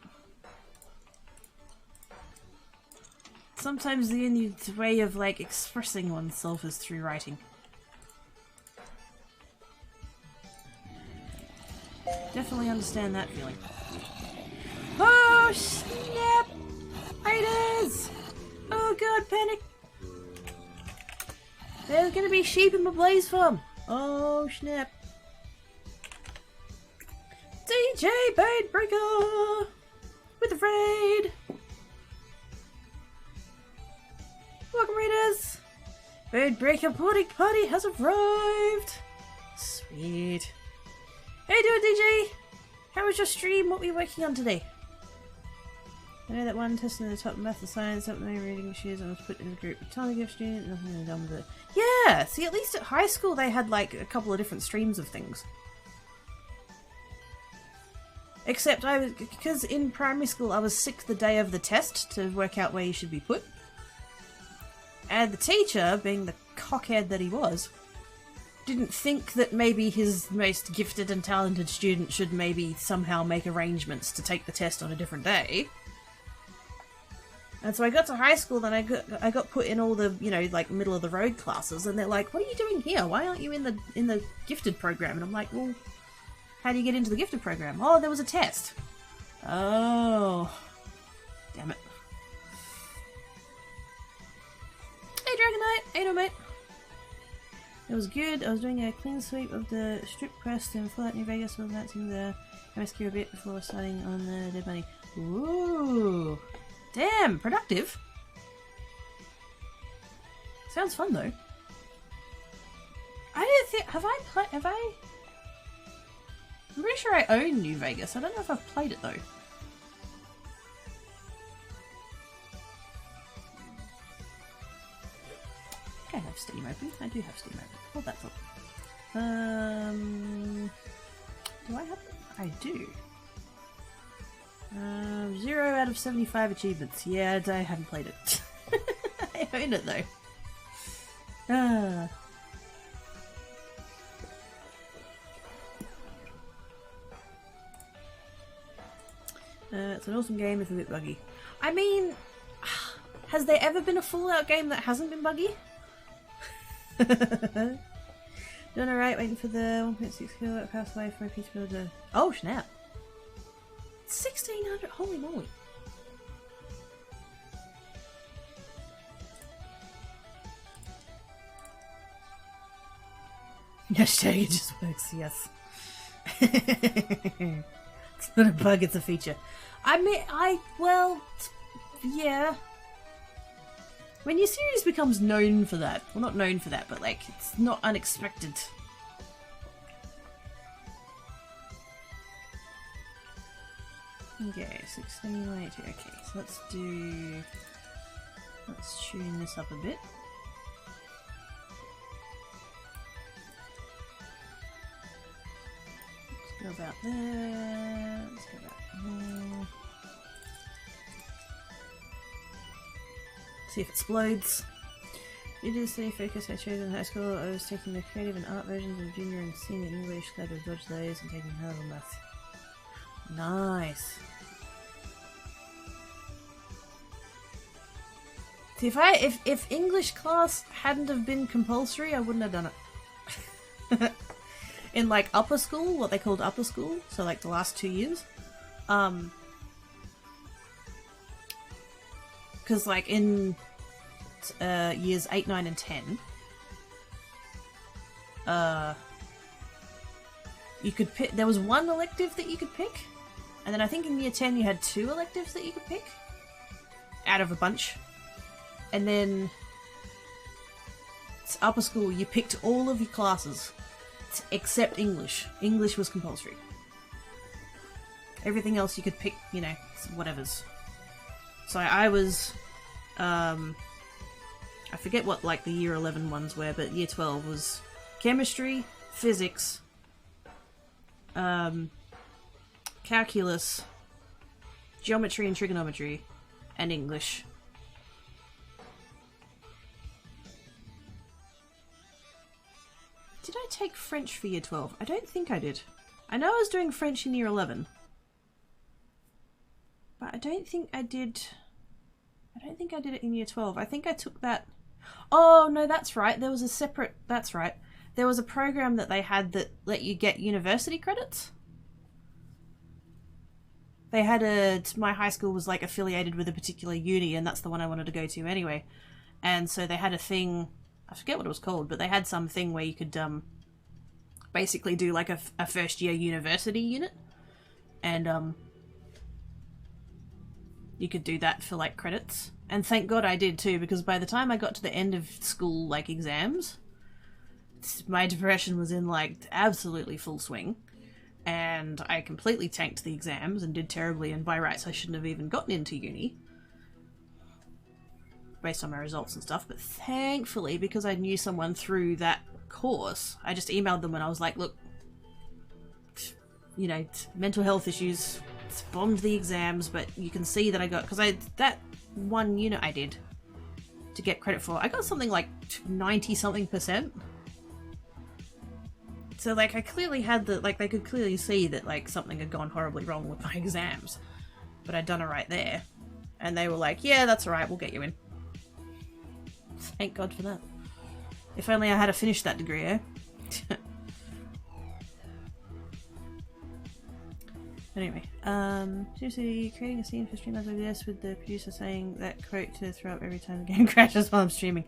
A: Sometimes the only way of, like, expressing oneself is through writing. Definitely understand that feeling. Oh, snap! Raiders! Oh god, panic! There's gonna be sheep in my blaze farm! Oh, snap. DJ Baitbreaker! With the raid! Welcome, Raiders! Baitbreaker party has arrived! Sweet. How you doing, DJ? How was your stream? What were you working on today? I know that one testing the top math and science, up my reading shoes, I was put in the group with Tommy gift student, nothing done with it. Yeah! See, at least at high school they had, like, a couple of different streams of things. Except because in primary school I was sick the day of the test to work out where you should be put. And the teacher, being the cockhead that he was, didn't think that maybe his most gifted and talented student should maybe somehow make arrangements to take the test on a different day. And so I got to high school and I got put in all the, you know, like, middle of the road classes, and they're like, what are you doing here? Why aren't you in the gifted program? And I'm like, well, how do you get into the gifted program? Oh, there was a test. Oh. Damn it. Hey, Dragon Knight! Hey, no, mate. It was good. I was doing a clean sweep of the strip quest in Fallout New Vegas, was announcing the rescue a bit before starting on the dead money. Ooh. Damn, productive. Sounds fun though. I don't think have I I'm pretty sure I own New Vegas. I don't know if I've played it though. I have Steam open. I do have Steam open. Hold that thought. Do I have it? I do. 0 out of 75 achievements. Yeah, I haven't played it. I own it though. It's an awesome game. It's a bit buggy. I mean, has there ever been a Fallout game that hasn't been buggy? Doing alright, waiting for the 1.6 kilowatt pass away for a piece of builder. Oh snap! 1600, holy moly! Hashtag it just works, yes. It's not a bug, it's a feature. I mean, well, yeah. When your series becomes known for that, well not known for that, but like, it's not unexpected. Okay, 1692, okay, so let's tune this up a bit. Let's go about there, let's go about there. See if it explodes. Due to the study focus I chose in high school, I was taking the creative and art versions of junior and senior English, glad to dodge those and taking high level math. Nice. See, if English class hadn't have been compulsory, I wouldn't have done it. In like upper school, what they called upper school, so like the last 2 years, because like in years 8, 9, and 10, you could pick. There was one elective that you could pick, and then I think in year 10 you had 2 electives that you could pick out of a bunch, and then upper school you picked all of your classes except English. English was compulsory. Everything else you could pick, you know, whatever's. So I was, I forget what like the year 11 ones were, but year 12 was chemistry, physics, calculus, geometry and trigonometry, and English. Did I take French for year 12? I don't think I did. I know I was doing French in year 11. But I don't think I did it in year 12. I think I took that. Oh, no, that's right. There was a separate, that's right. There was a program that they had that let you get university credits. They had my high school was like affiliated with a particular uni, and that's the one I wanted to go to anyway. And so they had a thing, I forget what it was called, but they had some thing where you could basically do like a first year university unit. And you could do that for like credits. And thank God I did too, because by the time I got to the end of school like exams, my depression was in like absolutely full swing. And I completely tanked the exams and did terribly, and by rights I shouldn't have even gotten into uni based on my results and stuff. But thankfully, because I knew someone through that course, I just emailed them and I was like, look, you know, mental health issues, it's bombed the exams, but you can see that I got, because that one unit I did to get credit for, I got something like 90 something %. So like I clearly had the, like they could clearly see that like something had gone horribly wrong with my exams, but I'd done it right there. And they were like, yeah, that's alright, we'll get you in. Thank God for that. If only I had to finish that degree, eh? Anyway, seriously, creating a scene for streamers like this with the producer saying that quote to throw up every time the game crashes while I'm streaming.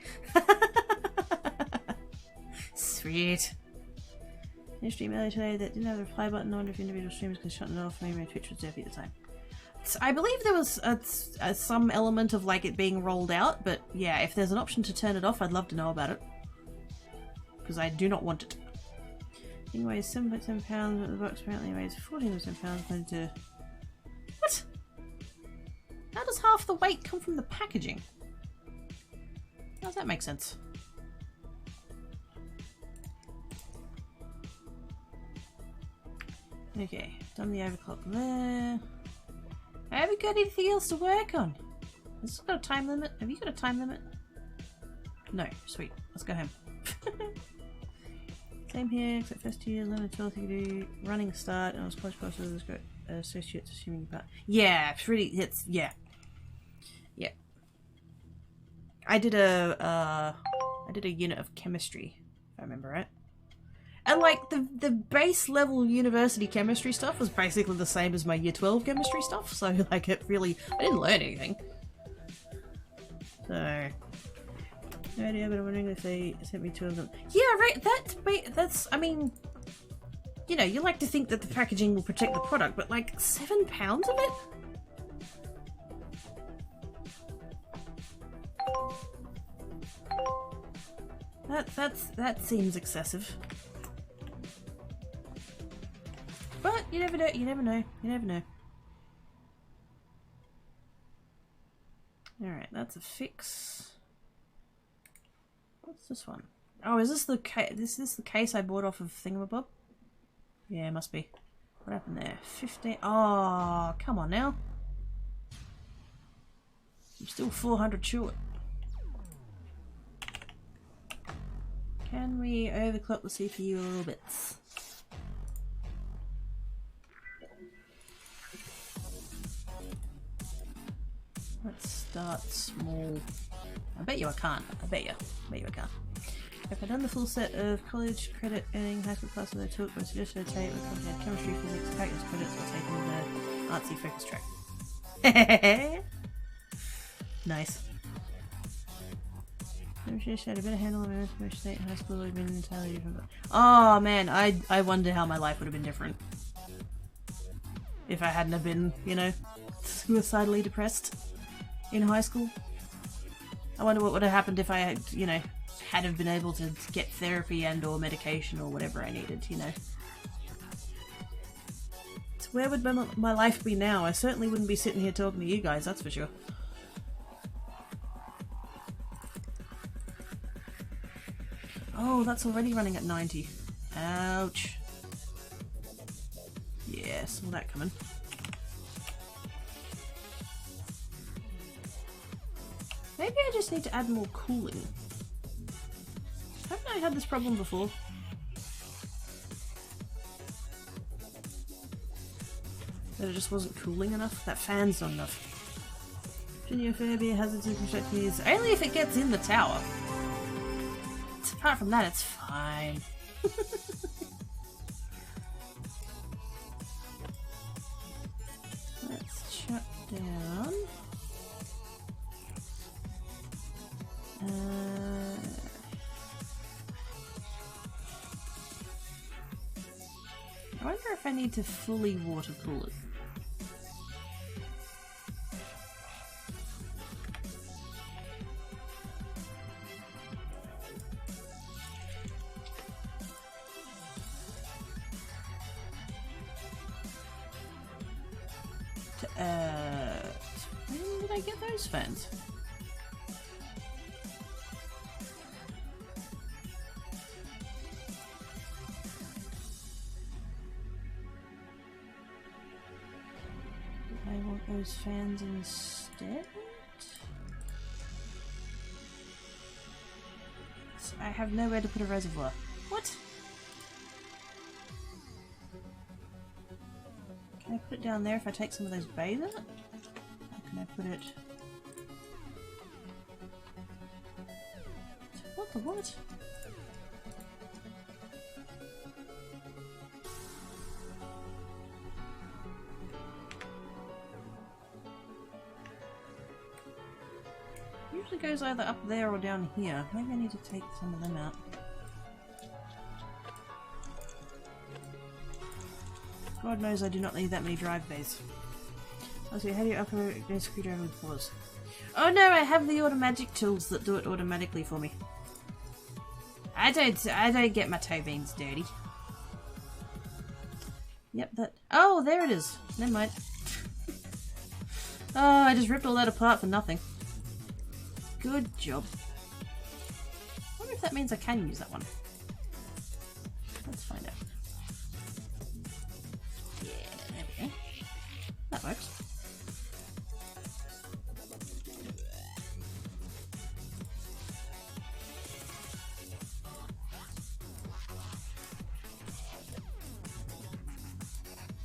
A: Sweet. In a stream earlier today that didn't have the reply button. I wonder if individual streamers can shut it off. Maybe my Twitch was derpy at the time. I believe there was some element of like it being rolled out, but yeah, if there's an option to turn it off, I'd love to know about it. Because I do not want it. Thing weighs 7.7 pounds, but the box apparently weighs 14.7 pounds. What? How does half the weight come from the packaging? How does that make sense? Okay, done the overclock there. I haven't got anything else to work on. Has this got a time limit? Have you got a time limit? No, sweet. Let's go home. Same here, except first year, 11 and 12 you can do running start, and I was close to this great associates assuming you part. Yeah, it's yeah. Yeah. I did a I did a unit of chemistry, if I remember right. And like the base level university chemistry stuff was basically the same as my year 12 chemistry stuff, so like it really, I didn't learn anything. So, no idea, but I'm wondering if they sent me 2 of them. Yeah, right, that's, I mean, you know, you like to think that the packaging will protect the product, but like £7 of it? That seems excessive. But you never know, you never know, you never know. Alright, that's a fix. What's this one? Oh, is this the case? Is this the case I bought off of Thingamabob? Yeah, it must be. What happened there? 15. Oh, come on now. I'm still 400 short. Can we overclock the CPU a little bit? Let's start small. I bet you I can't. I bet you I can't. If I'd done the full set of college credit earning high school classes I took, I suggested I take with chemistry, physics, calculus credits, or taking the artsy focus track. Nice. I had a better handle on my information state in high school would have been entirely different. Oh man, I wonder how my life would have been different. If I hadn't have been, you know, suicidally depressed in high school. I wonder what would have happened if I had, you know, had have been able to get therapy and or medication or whatever I needed, you know. So where would my life be now? I certainly wouldn't be sitting here talking to you guys, that's for sure. Oh, that's already running at 90. Ouch. Yeah, saw that coming. Maybe I just need to add more cooling. Haven't I had this problem before? That it just wasn't cooling enough? That fan's not enough. Geniophobia hazards and construction is only if it gets in the tower. Apart from that, it's fine. Let's shut down. I wonder if I need to fully water cool it. When did I get those fans? I want those fans instead? So I have nowhere to put a reservoir. What? Can I put it down there if I take some of those bays in it? Or can I put it... What the what? Usually goes either up there or down here. Maybe I need to take some of them out. God knows I do not need that many drive bays. Also, how do you operate a screwdriver with pause? Oh no, I have the automagic tools that do it automatically for me. I don't get my toe beans dirty. Yep, that. Oh, there it is. Never mind. Oh, I just ripped all that apart for nothing. Good job. I wonder if that means I can use that one. Let's find out. Yeah, there we go. That works.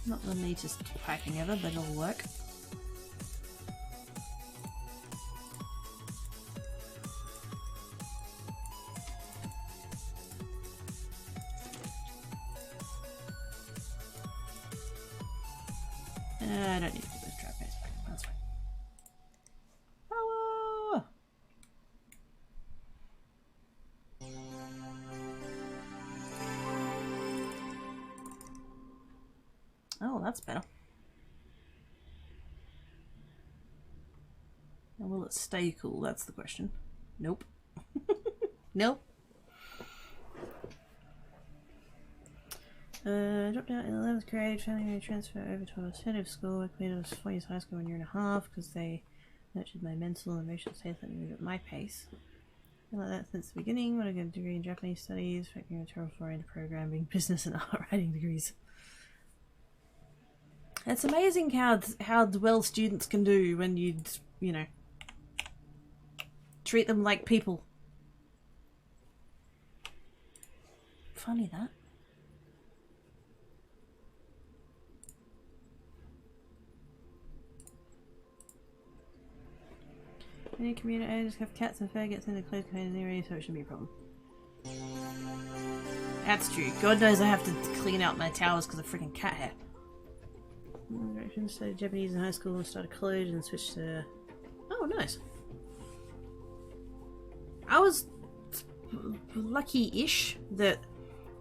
A: Not the neatest packing ever, but it'll work. I don't need to put those trap pairs back. That's fine. Power! Oh, that's better. And will it stay cool? That's the question. Nope. Nope. Dropped out in 11th grade, family transfer over to a set of school. I completed 4 years high school in 1.5 years because they nurtured my mental and emotional state that move at my pace. Been like that since the beginning. When I got a degree in Japanese studies, factoring a total foreign programming, business and art writing degrees. It's amazing how well students can do when you know, treat them like people. Funny that. Any community areas have cats and faggots in the closed containers anyway, so it shouldn't be a problem. That's true. God knows I have to clean out my towers because of freaking cat hair. I studied Japanese in high school and started college and switched to... Oh, nice. I was lucky-ish that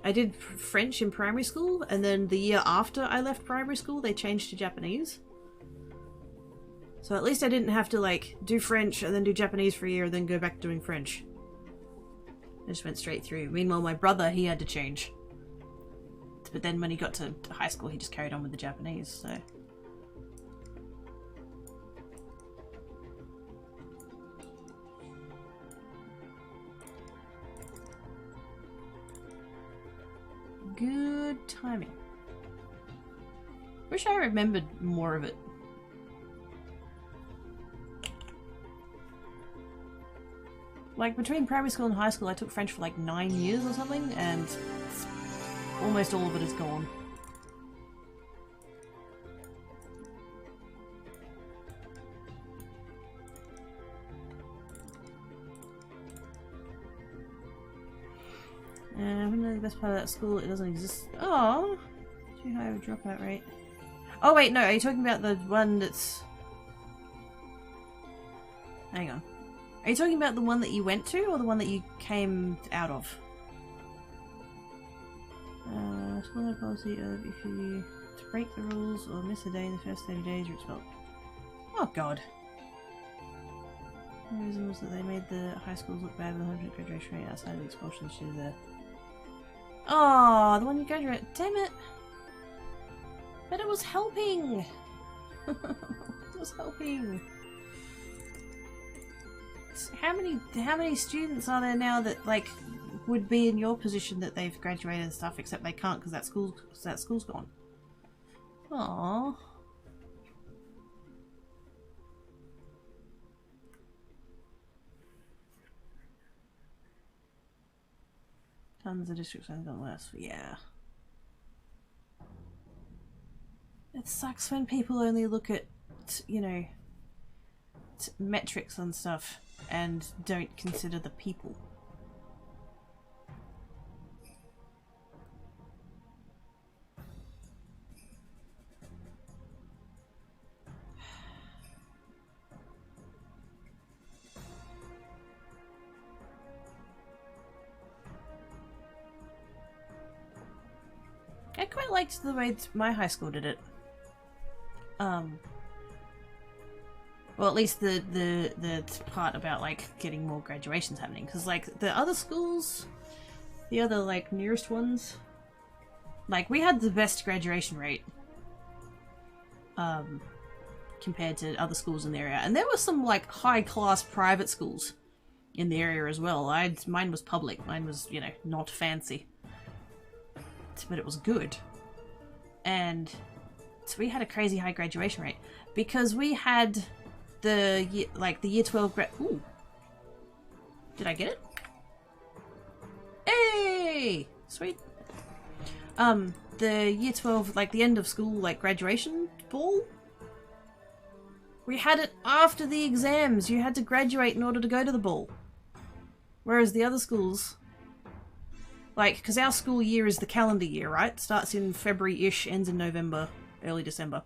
A: I did French in primary school, and then the year after I left primary school they changed to Japanese. So at least I didn't have to like do French and then do Japanese for a year and then go back to doing French. I just went straight through. Meanwhile my brother, he had to change. But then when he got to high school he just carried on with the Japanese, so... Good timing. Wish I remembered more of it. Like, between primary school and high school I took French for like 9 years or something, and almost all of it is gone. I wouldn't know the best part of that school, it doesn't exist. Oh, too high of a dropout rate. Oh wait, no, are you talking about the one that's... Hang on. Are you talking about the one that you went to, or the one that you came out of? School had a policy of if you break the rules or miss a day in the first 30 days, you're expelled. Oh god. The reason was that they made the high schools look bad with a 100% graduation rate outside of the expulsion due to the... Oh, the one you graduate. Damn it! But it was helping! It was helping! How many students are there now that like would be in your position that they've graduated and stuff, except they can't because that school's gone? Aww. Tons of districts have done worse. Yeah. It sucks when people only look at, you know, metrics and stuff and don't consider the people. I quite liked the way my high school did it. Well, at least the part about like getting more graduations happening, because like the other schools, the other like nearest ones, like we had the best graduation rate compared to other schools in the area, and there were some like high class private schools in the area as well. Mine was public, mine was, you know, not fancy, but it was good, and so we had a crazy high graduation rate because we had the year 12 grad. Ooh, did I get it? Hey, sweet. The year 12, like the end of school, like graduation ball. We had it after the exams. You had to graduate in order to go to the ball. Whereas the other schools, like, because our school year is the calendar year, right? Starts in February-ish, ends in November, early December.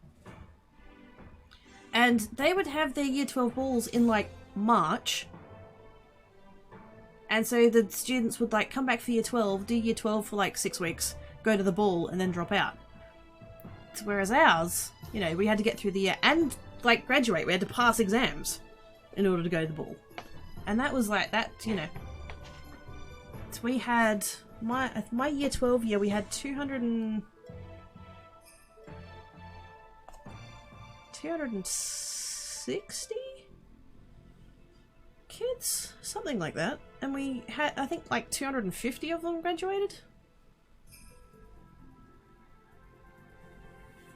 A: And they would have their year 12 balls in like March. And so the students would like come back for year 12, do year 12 for like 6 weeks, go to the ball and then drop out. Whereas ours, you know, we had to get through the year and like graduate. We had to pass exams in order to go to the ball. And that was like that, you know. So we had my year 12 year, we had 260 kids, something like that. And we had, I think, like 250 of them graduated.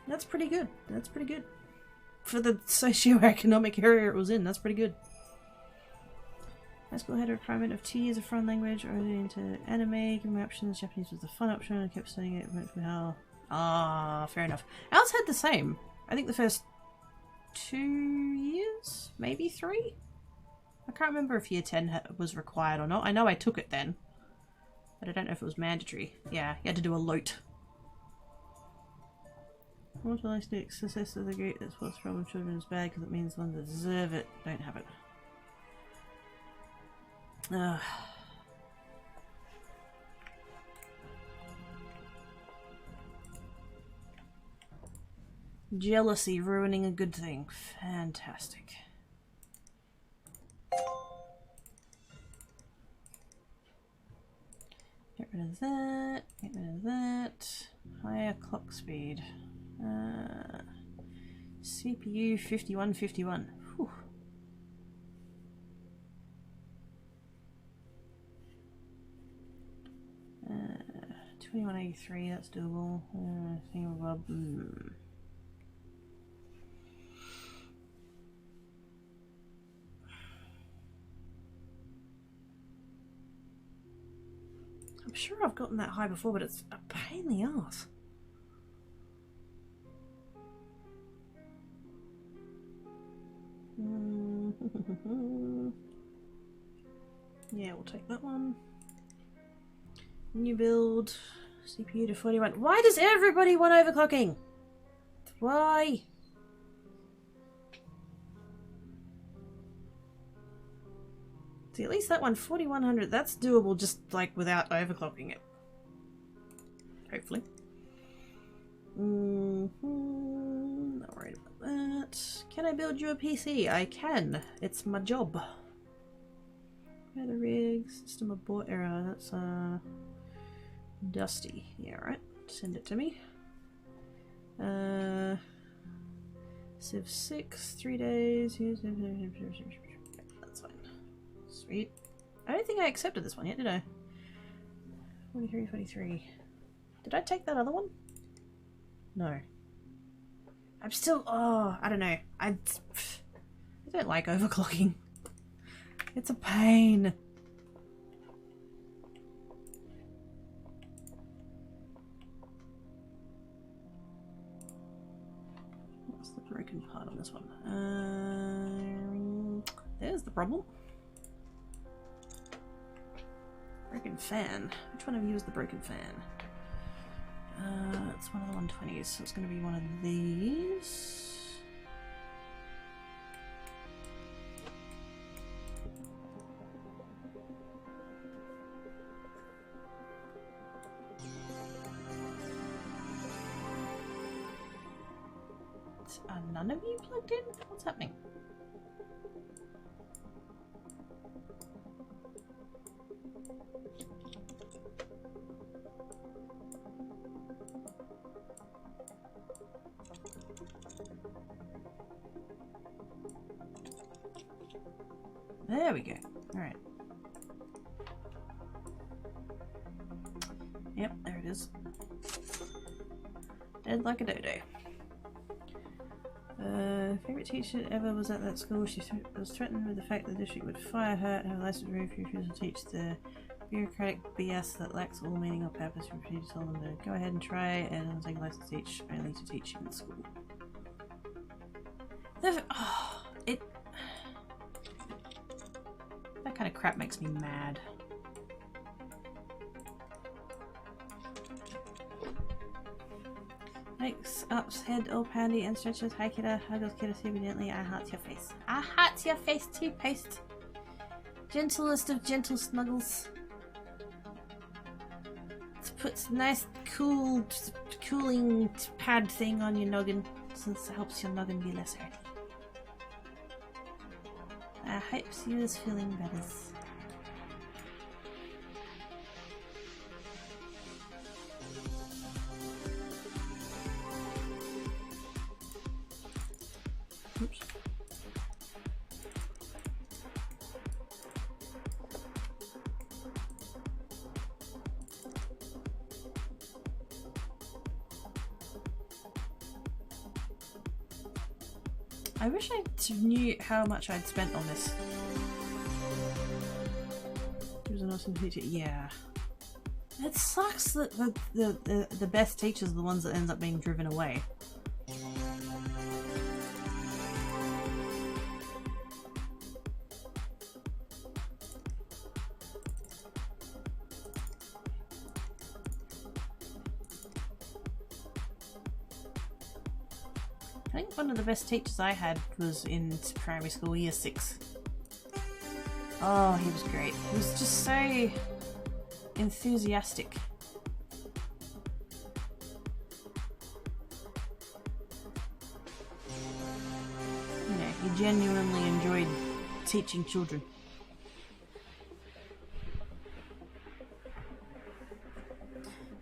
A: That's pretty good. That's pretty good. For the socio-economic area it was in, that's pretty good. High school had a requirement of 2 years of foreign language or into anime, give me options. Japanese was the fun option. I kept studying it. Went for hell. Ah, fair enough. Ours had the same. I think the first 2 years? Maybe 3? I can't remember if year 10 was required or not. I know I took it then. But I don't know if it was mandatory. Yeah, you had to do a LOT. Automatic success of the great that's what's problem children is bad because it means one deserve it. Don't have it. Jealousy ruining a good thing. Fantastic. Get rid of that. Get rid of that. Higher clock speed. CPU 5151. Whew. 2183, that's doable. I'm sure I've gotten that high before, but it's a pain in the ass. Yeah, we'll take that one. New build. CPU to 41. Why does everybody want overclocking? Why? See, at least that one, 4100, that's doable just like without overclocking it. Hopefully. Not worried about that. Can I build you a PC? I can. It's my job. Weather rigs, system abort error. That's Dusty. Yeah, right. Send it to me. Civ 6, 3 days. That's fine. Sweet. I don't think I accepted this one yet, did I? 43, 43. Did I take that other one? No. I'm still... Oh, I don't know. I don't like overclocking. It's a pain. What's the broken part on this one? There's the problem. Broken fan. Which one of you is the broken fan? It's one of the 120s, so it's going to be one of these. Are none of you plugged in? What's happening? There we go. Alright. Yep, there it is. Dead like a dodo. Favorite teacher ever was at that school. She was threatened with the fact that the district would fire her and her license removed if she refused to teach the bureaucratic BS that lacks all meaning or purpose. We refused to tell them to go ahead and try and take a license to teach, only to teach in school. That kind of crap makes me mad. Makes Up's head all poundy and stretches. Hi kidda, huggles kidda super gently. I heart your face. I heart your face too, Post. Gentlest of gentle snuggles. Puts nice cooling pad thing on your noggin since it helps your noggin be less hurty. I hopes you is feeling better. Oops. I wish I knew how much I'd spent on this. It was an awesome teacher. Yeah. It sucks that the best teachers are the ones that ends up being driven away. I think one of the best teachers I had was in primary school, year 6. Oh, he was great. He was just so enthusiastic. You know, he genuinely enjoyed teaching children.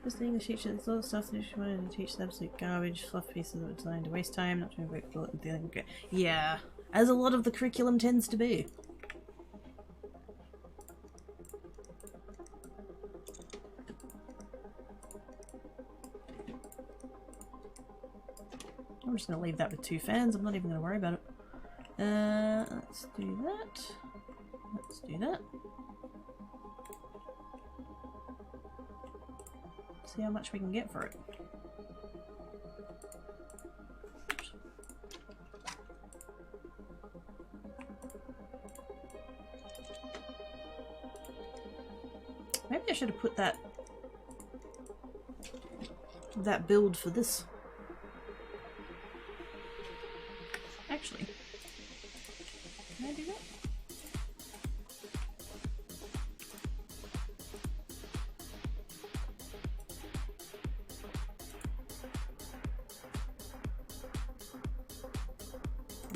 A: Just the English teacher, there's a lot of stuff that she wanted to teach the absolute garbage, fluff pieces that were designed to waste time, not to invoke thought and feeling. Yeah, as a lot of the curriculum tends to be. I'm just going to leave that with 2 fans, I'm not even going to worry about it. Let's do that. Let's do that. See how much we can get for it. Oops. Maybe I should have put that build for this. Actually, can I do that?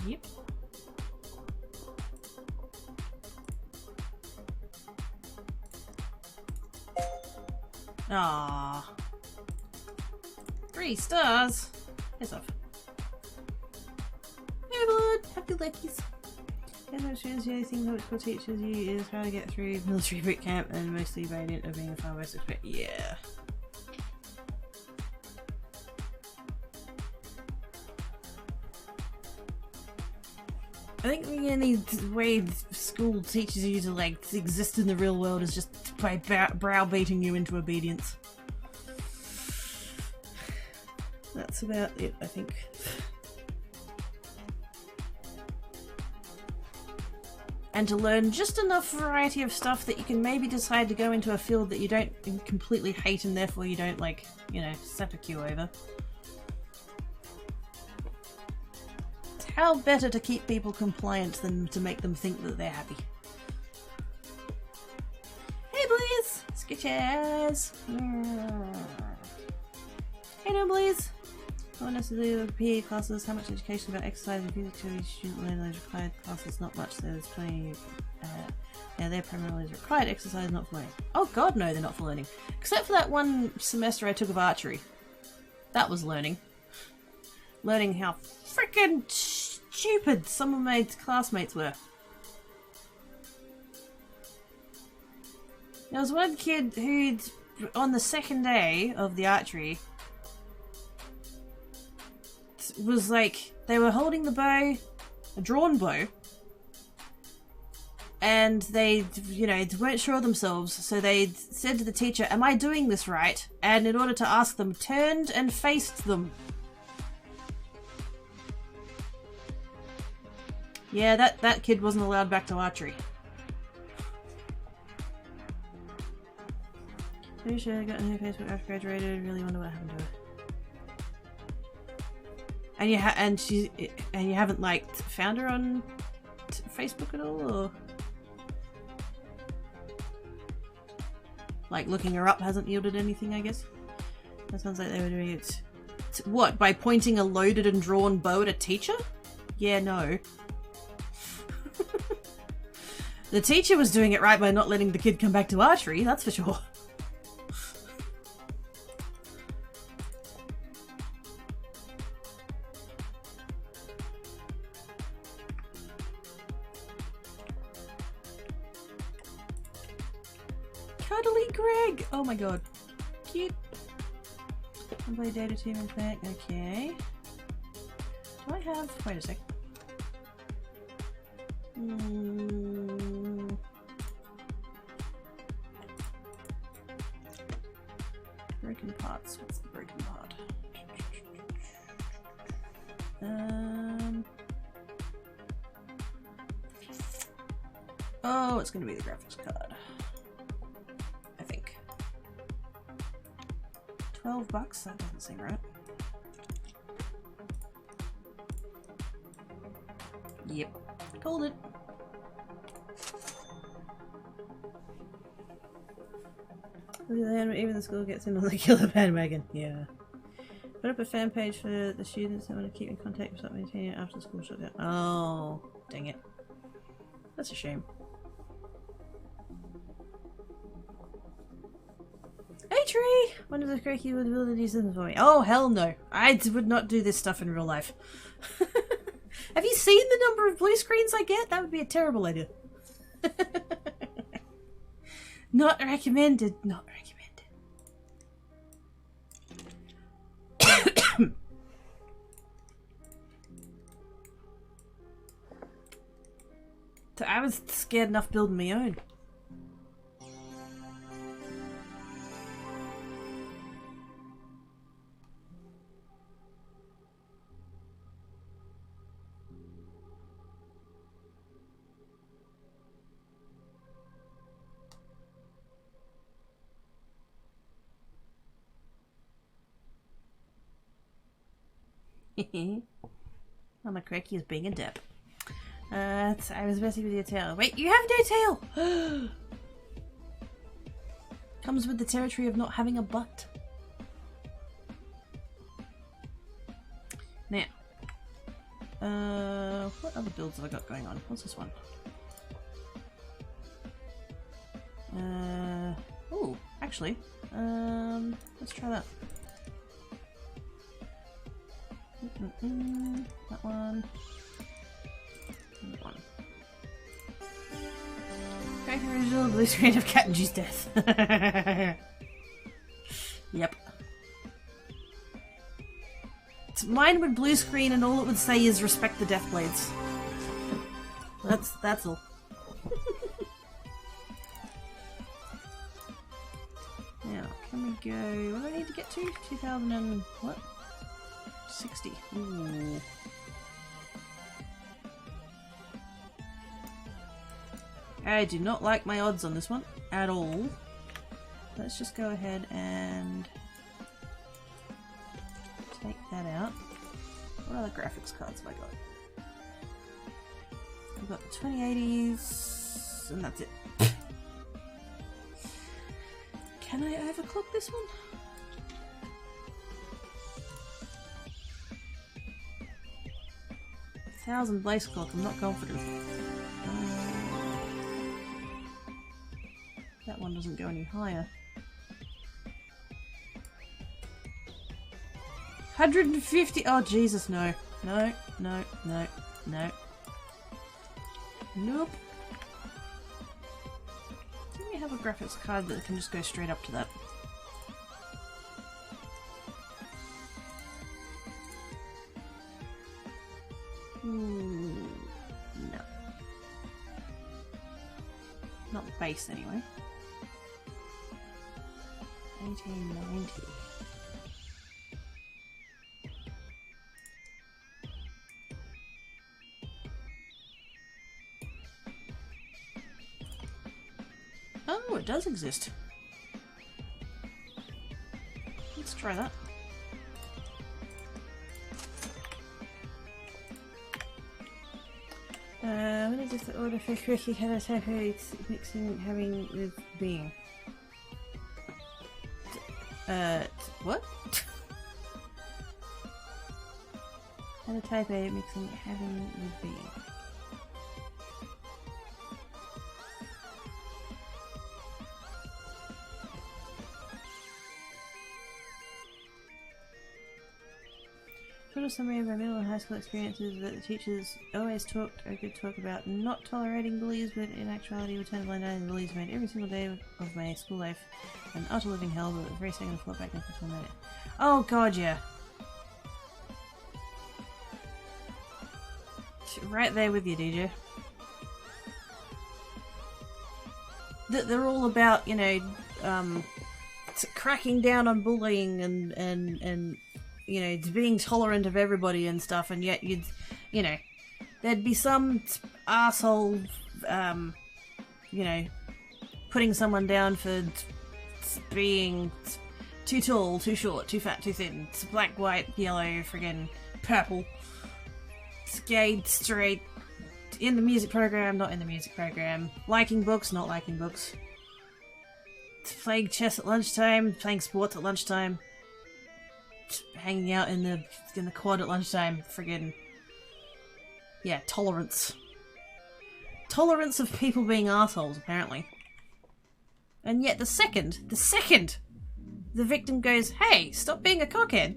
A: Yep. Ah, 3 stars. Piss off. Hey, bud. Happy luckies. The only thing that school teaches you is how to get through military boot camp, and mostly by dint of being a far west expert. Yeah. I think the only way school teaches you to like exist in the real world is just by browbeating you into obedience. That's about it, I think. And to learn just enough variety of stuff that you can maybe decide to go into a field that you don't completely hate and therefore you don't, like, you know, seppuku over. How better to keep people compliant than to make them think that they're happy. Hey, Blaze! Sketches! Hey, no, Blaze! Not necessarily PE classes. How much education about exercise and physics should student learn those required classes? Not much. There's plenty. Yeah, they're primarily required exercise, not for learning. Oh god, no, they're not for learning. Except for that one semester I took of archery. That was learning. Learning how freaking stupid some of my classmates were. There was one kid who'd, on the second day of the archery, was like, they were holding the bow, a drawn bow, and they, you know, weren't sure of themselves, so they said to the teacher, "Am I doing this right?" And in order to ask them, turned and faced them. Yeah, that kid wasn't allowed back to archery. Pretty sure I got in her Facebook after graduated. Really wonder what happened to her. And you haven't like found her on Facebook at all, or like looking her up hasn't yielded anything, I guess. That sounds like they were doing it. What, by pointing a loaded and drawn bow at a teacher? Yeah, no. The teacher was doing it right by not letting the kid come back to archery, that's for sure. Cuddly Greg! Oh my god. Cute. And play data team and back. Okay. Do I have... Wait a sec. Broken parts. What's the broken part? Oh, it's going to be the graphics card. I think. $12? That doesn't seem right. Yep. Called it. Even the school gets in on the killer bandwagon. Yeah. Put up a fan page for the students that want to keep in contact with something maintaining after school shut down. Oh, dang it. That's a shame. Hey Tree! When is the Crikey would build these things for me? Oh hell no. I would not do this stuff in real life. Have you seen the number of blue screens I get? That would be a terrible idea. Not recommended. Not recommended. So I was scared enough building my own. Mama Cracky is being a dip. I was messing with your tail. Wait, you have no tail! Comes with the territory of not having a butt. Now, what other builds have I got going on? What's this one? Oh, actually, let's try that. That one. And that one. Cracky original blue screen of Cat and G's death. Yep. Mine would blue screen and all it would say is respect the Deathblades. That's all. Now, can we go... What do I need to get to? 2000 and... what? 60. Ooh. I do not like my odds on this one at all. Let's just go ahead and take that out. What other graphics cards have I got? I've got the 2080s, and that's it. Can I overclock this one? $1,000 blaze clock, I'm not confident. That one doesn't go any higher. 150. Oh Jesus, no. No, no, no, no. Nope. Do we have a graphics card that can just go straight up to that? No. Not base anyway. 1890. Oh, it does exist. Let's try that. What is this order for Quirky kind of type mixing having with being? What? How to type A mixing having with being. Total summary of our middle and high school experiences that the teachers always talked or could talk about not tolerating bullies, but in actuality we turned a blind eye to bullies made every single day of my school life an utter living hell, but the very second I fought back and forth on that. Oh god, yeah. Right there with you, DJ. They're all about, you know, cracking down on bullying and you know, being tolerant of everybody and stuff, and yet you'd, you know, there'd be some asshole, you know, putting someone down for being too tall, too short, too fat, too thin, black, white, yellow, friggin' purple, gay, straight, in the music program, not in the music program, liking books, not liking books, playing chess at lunchtime, playing sports at lunchtime, hanging out in the quad at lunchtime, friggin', yeah, tolerance. Tolerance of people being assholes, apparently. And yet the second the victim goes, hey, stop being a cockhead,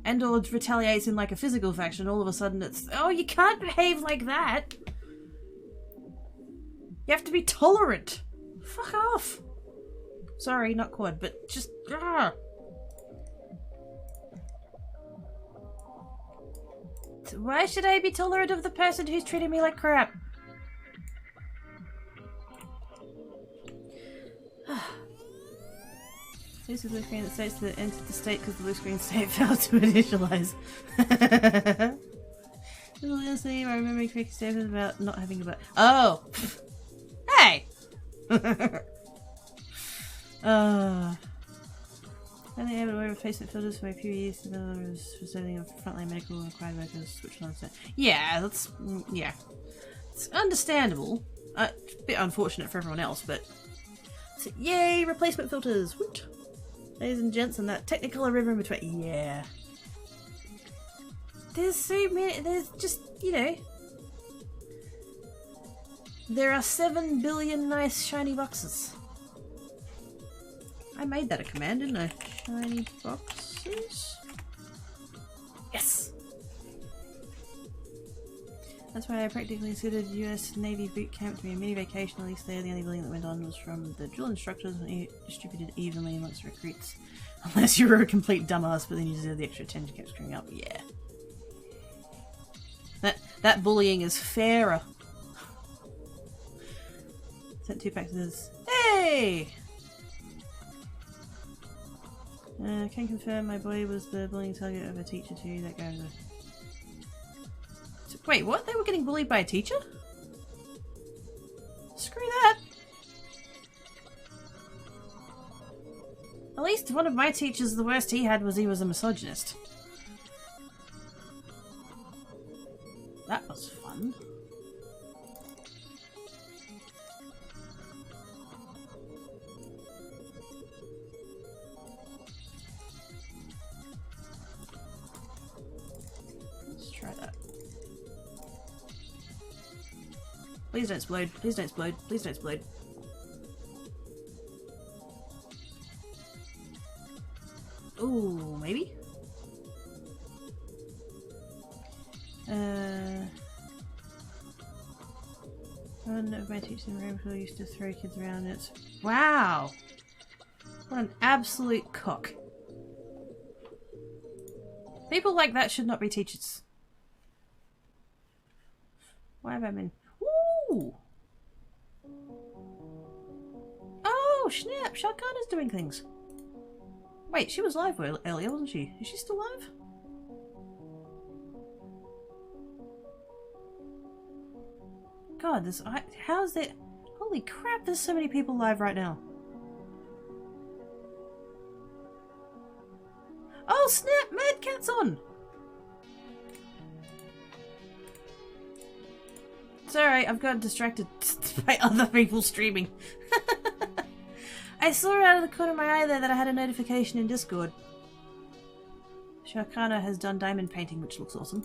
A: and or retaliates in like a physical fashion, all of a sudden it's, oh, you can't behave like that. You have to be tolerant. Fuck off. Sorry, not quad, but just, why should I be tolerant of the person who's treating me like crap? This is the blue screen that states that entered the state because the blue screen state failed to initialize. Honestly, I remember making statements about not having a butt. Oh! Hey! And they have a way of replacement filters for my PVEs for setting up frontline medical and required workers switch on. Yeah, that's, yeah. It's understandable. A bit unfortunate for everyone else, but so, yay, replacement filters! Woot! Ladies and gents, and that Technicolor ribbon in between. Yeah. There's so many, there's just, you know. There are 7 billion nice shiny boxes. I made that a command, didn't I? Shiny boxes? Yes! That's why I practically considered US Navy boot camp to be a mini vacation, at least there. The only bullying that went on was from the drill instructors and distributed evenly amongst recruits. Unless you were a complete dumbass, but then you deserve the extra attention kept screwing up. Yeah. That bullying is fairer. Sent 2 packs of this. Hey! Can confirm my boy was the bullying target of a teacher too. That goes. Wait, what? They were getting bullied by a teacher? Screw that. At least one of my teachers, the worst he had was he was a misogynist. That was fun. Let's try that. Please don't explode. Please don't explode. Please don't explode. Ooh, maybe? One of my teachers in Ravenhill used to throw kids around. It's wow! What an absolute cock. People like that should not be teachers. Why have I been? Ooh! Oh, snap! Sharkana's doing things. Wait, she was live earlier, wasn't she? Is she still live? God, this... how's that... Holy crap, there's so many people live right now. Oh, snap! Mad Cat's on! It's alright, I've got distracted by other people streaming. I saw out of the corner of my eye there that I had a notification in Discord. Sharkana has done diamond painting, which looks awesome.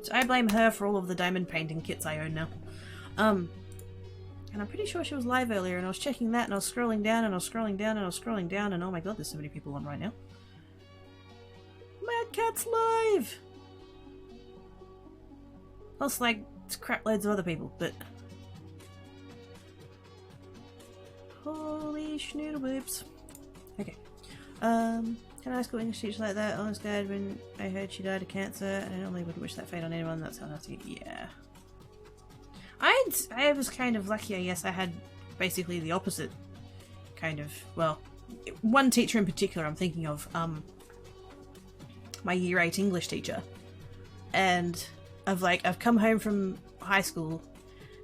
A: So I blame her for all of the diamond painting kits I own now. And I'm pretty sure she was live earlier, and I was checking that, and I was scrolling down, and I was scrolling down, and I was scrolling down, and oh my god, there's so many people on right now. Mad Cat's live! Plus, like, crap loads of other people, but... Holy schnoodle boobs. Okay. Can I school English teacher like that? I was glad when I heard she died of cancer, and I normally wouldn't wish that fate on anyone. That's how nasty. Yeah. I was kind of lucky, I guess. I had basically the opposite kind of, well, one teacher in particular I'm thinking of, my year 8 English teacher. And I've come home from high school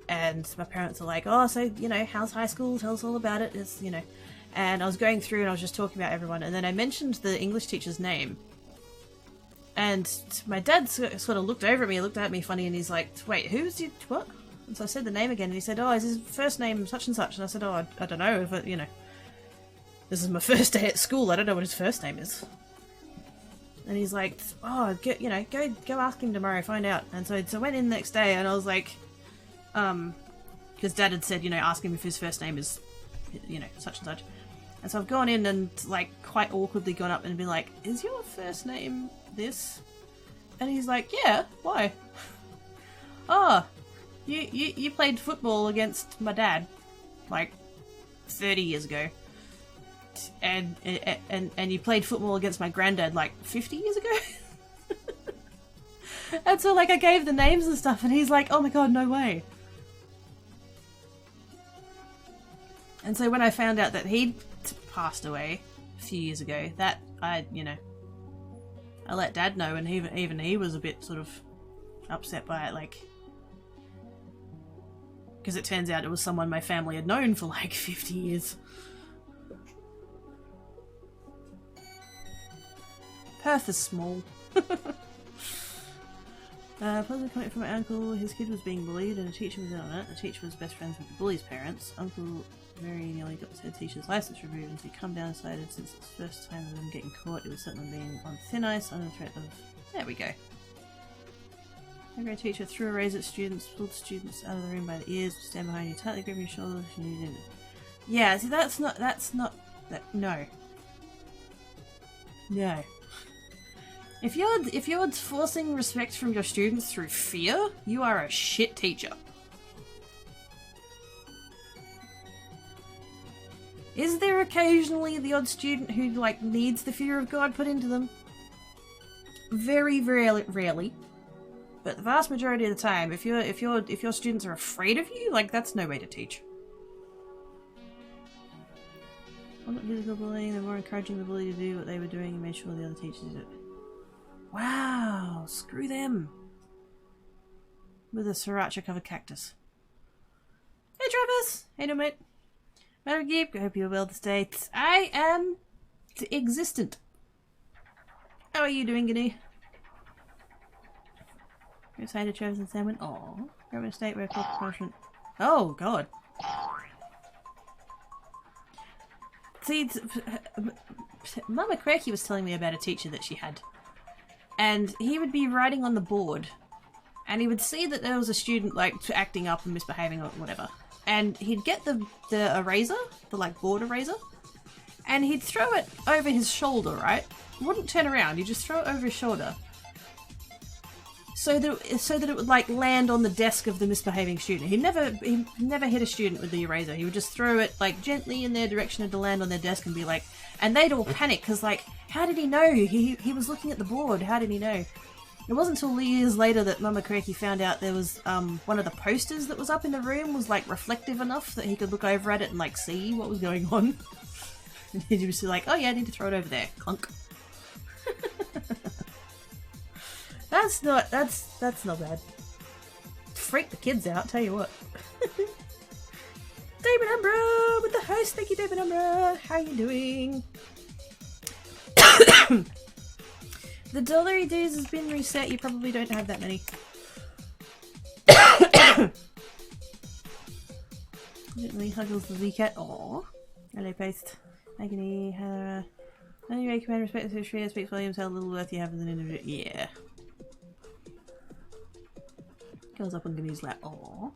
A: and my parents are like, oh, so, you know, how's high school? Tell us all about it. It's, you know, and I was going through and I was just talking about everyone, and then I mentioned the English teacher's name. And my dad sort of looked over at me, looked at me funny, and he's like, wait, who's you, what? And so I said the name again, and he said, oh, is his first name such and such? And I said, oh, I don't know, if it, you know, this is my first day at school, I don't know what his first name is. And he's like, oh, you know, go ask him tomorrow, find out. And so I went in the next day, and I was like, because Dad had said, you know, ask him if his first name is, you know, such and such. And so I've gone in and, like, quite awkwardly gone up and been like, is your first name this? And he's like, yeah, why? Oh, you played football against my dad, like, 30 years ago. And you played football against my granddad, like, 50 years ago? And so, like, I gave the names and stuff, and he's like, oh my god, no way. And so when I found out that he'd passed away a few years ago, that I let Dad know, and even he was a bit sort of upset by it, like, because it turns out it was someone my family had known for like 50 years. Perth is small. Positive comment from my uncle. His kid was being bullied and a teacher was in on it. The teacher was best friends with the bully's parents. Uncle very nearly got his head teacher's license removed, and so he come down and decided since it's the first time of them getting caught, it was certainly being on thin ice under the threat of... There we go. A grade teacher threw a razor at students, pulled students out of the room by the ears, stand behind you, tightly grab your shoulder if you needed it. Yeah, see, no. No. If you're forcing respect from your students through fear, you are a shit teacher. Is there occasionally the odd student who, like, needs the fear of God put into them? Very rarely. But the vast majority of the time, if your students are afraid of you, like, that's no way to teach. I'm not physical bullying, they're more encouraging the bully to do what they were doing and made sure the other teachers did it. Wow, screw them. With a sriracha covered cactus. Hey Travis! Hey no mate. Madam Geep, I hope you're well this day. I am existent. How are you doing, Guinea? You're excited, Travis and Sam went, aww. You're in a state where corporal punishment. Oh, God. See, Mama Cracky was telling me about a teacher that she had. And he would be writing on the board. And he would see that there was a student, like, acting up and misbehaving or whatever. And he'd get the eraser, the, like, board eraser. And he'd throw it over his shoulder, right? He wouldn't turn around, he'd just throw it over his shoulder. So that it would, like, land on the desk of the misbehaving student. He never hit a student with the eraser. He would just throw it, like, gently in their direction and to land on their desk and be like... And they'd all panic, because, like, how did he know? He was looking at the board. How did he know? It wasn't until years later that Mama Kreki found out there was, one of the posters that was up in the room was, like, reflective enough that he could look over at it and, like, see what was going on. And he was like, oh yeah, I need to throw it over there. Clunk. That's not bad. Freak the kids out, tell you what. David Umbra with the host. Thank you, David Umbra. How are you doing? The dollary dues has been reset. You probably don't have that many. Gently huggles the cat. Aww. Hello, Post. Agony. Only recommend respect to Shreya speaks volumes how little worth you have as an individual. Yeah. Goes up on Gami's lap. Aww.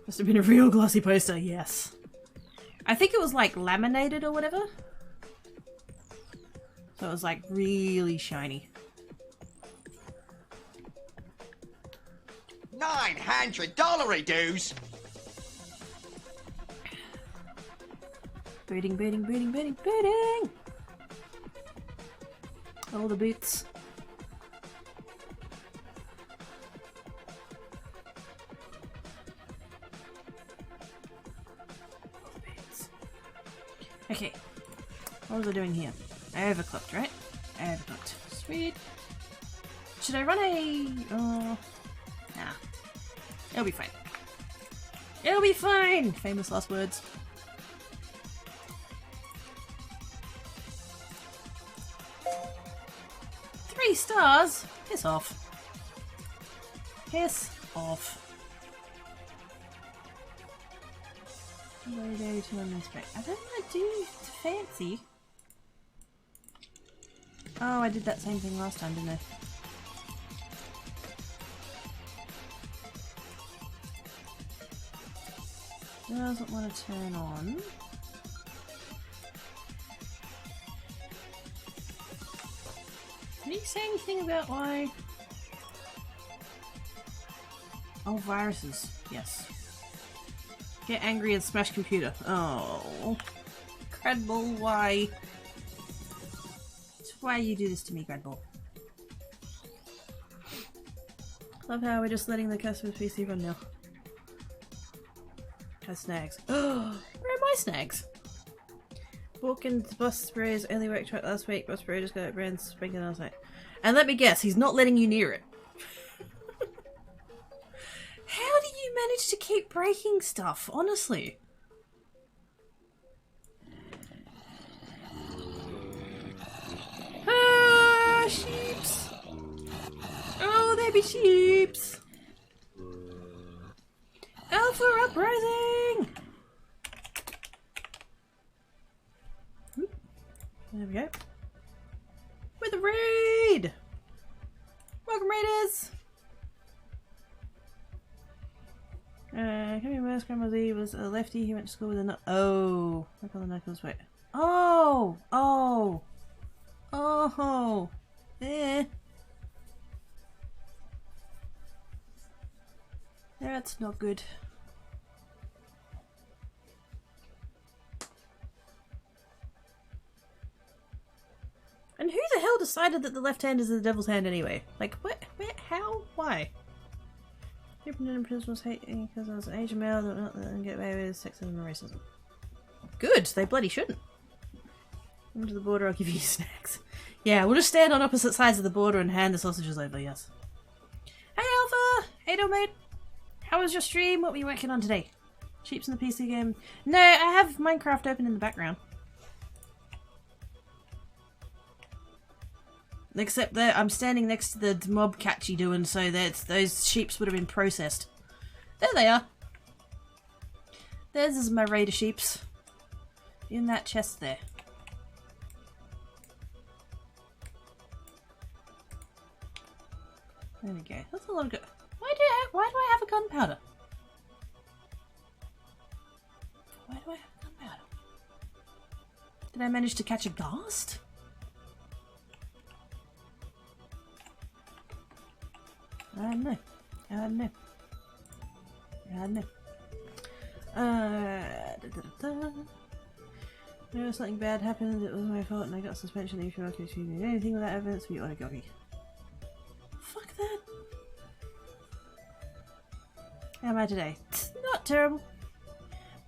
A: Must have been a real glossy poster. Yes. I think it was like laminated or whatever. So it was like really shiny.
B: 900 dollary dues.
A: Booting, booting, booting, booting, booting! All the boots. Okay. What was I doing here? I overclocked, right? I overclocked. Sweet. Should I run a... Nah. It'll be fine. It'll be fine! Famous last words. Three stars? Piss off. Piss off. Logo to unspec. I don't want to do fancy. Oh, I did that same thing last time, didn't I? Doesn't want to turn on. Did he say anything about why? Oh, viruses. Yes. Get angry and smash computer. Oh. Gradball, why? It's why you do this to me, Gradball. Love how we're just letting the customer's PC run now. Has snags. Where are my snags? Borkin's bus sprays only worked right last week. Bus spray just got it brand spanking last night. And let me guess, he's not letting you near it. How do you manage to keep breaking stuff? Honestly. Ah, sheeps. Oh, they be sheeps. Alpha uprising. There we go. With a raid! Welcome, raiders! Henry West, Grandma Lee was a lefty. He went to school with a Oh! Look on the knuckles, wait. Oh! Oh! Oh! Eh. That's not good. And who the hell decided that the left hand is the devil's hand anyway? Like, what? Where? How? Why? Superintendent principals hate me because I was an Asian male that not let them get away with sexism and racism. Good! They bloody shouldn't. Come to the border, I'll give you snacks. Yeah, we'll just stand on opposite sides of the border and hand the sausages over, yes. Hey Alpha! Hey mate! How was your stream? What were you working on today? Sheeps in the PC game? No, I have Minecraft open in the background. Except that I'm standing next to the mob catchy doing so that those sheeps would have been processed. There they are. There's my raider sheeps. In that chest there. There we go. That's a lot of good. Why do I have a gunpowder? Why do I have gunpowder? Did I manage to catch a ghast? I don't know. I don't know. I don't know. No, something bad happened. It was my fault, and I got suspension. If you want to do anything with that evidence, we want to go. Fuck that. How am I today? Not terrible.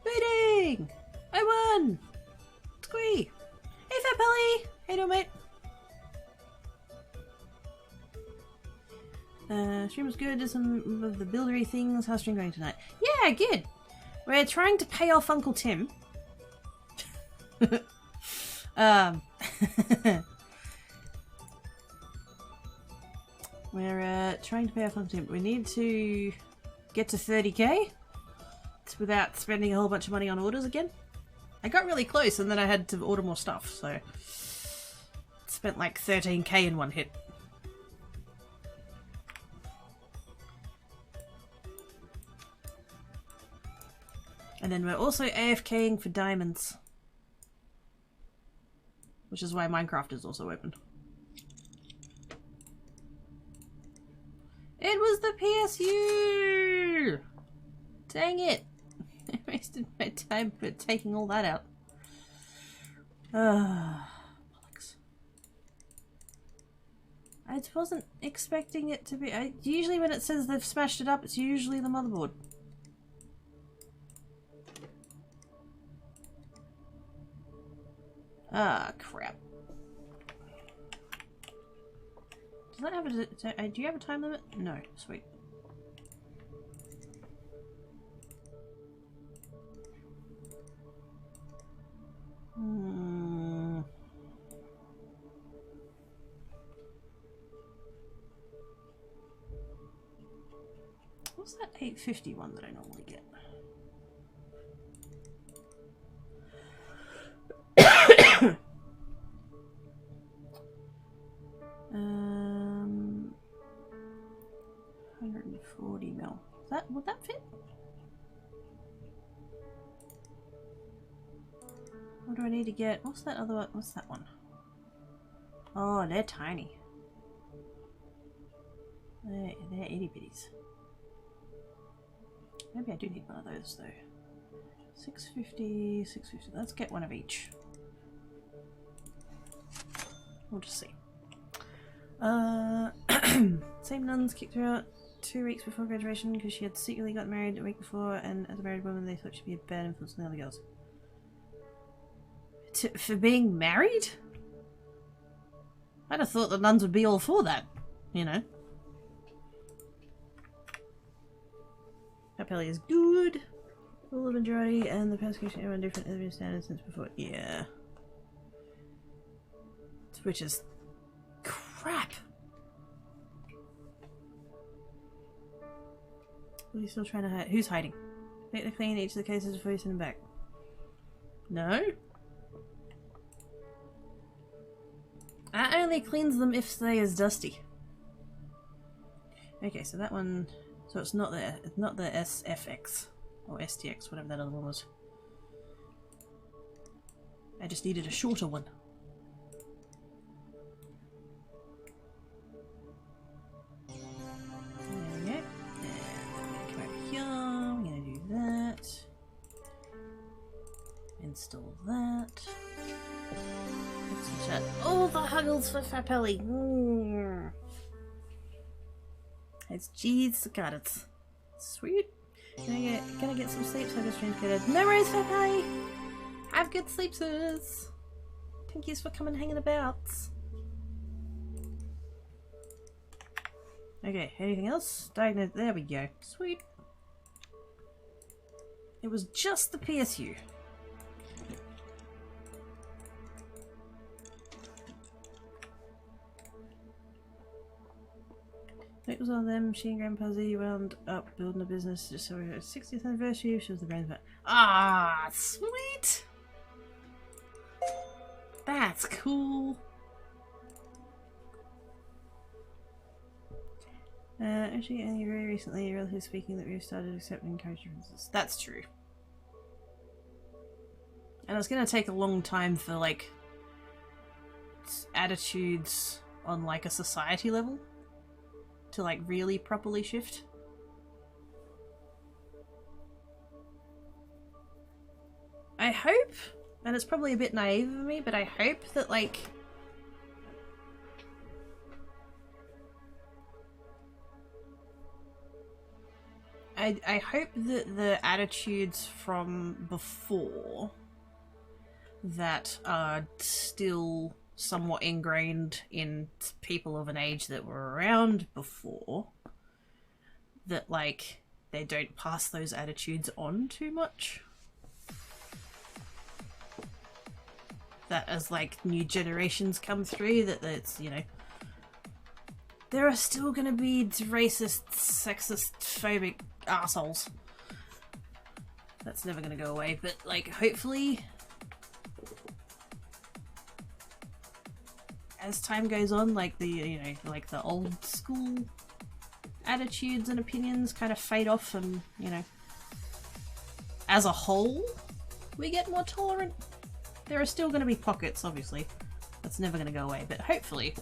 A: Booting! I won! Squee! Hey, Fat Pelly! Hey, doing, mate? Stream was good. Did some of the buildery things. How's stream going tonight? Yeah, good. We're trying to pay off Uncle Tim. We're trying to pay off on team. We need to get to 30k without spending a whole bunch of money on orders again. I got really close and then I had to order more stuff, so spent like 13k in one hit. And then we're also AFKing for diamonds, which is why Minecraft is also open. It was the PSU! Dang it! I wasted my time for taking all that out. Bollocks. I wasn't expecting it to be... usually when it says they've smashed it up, it's usually the motherboard. Ah, crap. Does that have a... do you have a time limit? No. Sweet. What's that 851 that I normally get? Um, 140 mil. Would that fit? What do I need to get? What's that other one? What's that one? Oh, they're tiny. They're itty bitties. Maybe I do need one of those though. 650, 650. Let's get one of each. We'll just see. Same nuns kicked her out 2 weeks before graduation because she had secretly got married a week before, and as a married woman they thought she'd be a bad influence on the other girls. For being married? I'd have thought the nuns would be all for that, you know. Capelli is good. All the majority and the persecution everyone different than standards since before. Yeah. Which is crap. Are you still trying to hide? Who's hiding? Make the clean each of the cases before you send them back. No? That only cleans them if they is dusty. Okay, so that one, so it's not the SFX or STX, whatever that other one was. I just needed a shorter one. There we go. And come over here. I'm gonna do that. Install that. Oh, the huggles for Fapelli. It's jeez, got it. Sweet. Gonna get some sleep so I just translated. No worries, Fapelli. Have good sleepers. Thank yous for coming hanging about. Okay, anything else? Diagnose. There we go. Sweet. It was just the PSU. It was on them. She and Grandpa Z wound up building a business just so her 60th anniversary. She was the brains of it. Ah, sweet! That's cool. Actually, only very recently, relatively speaking, that we've started accepting encouraging differences. That's true. And it's gonna take a long time for, like, attitudes on, like, a society level to, like, really properly shift. I hope, and it's probably a bit naive of me, but I hope that, like, I hope that the attitudes from before that are still somewhat ingrained in people of an age that were around before, that, like, they don't pass those attitudes on too much. That as, like, new generations come through, that it's, you know, there are still gonna be racist, sexist, phobic assholes. That's never gonna go away, but like hopefully as time goes on, like the, you know, like the old school attitudes and opinions kind of fade off, and, you know, as a whole we get more tolerant. There are still going to be pockets, obviously. That's never going to go away, but hopefully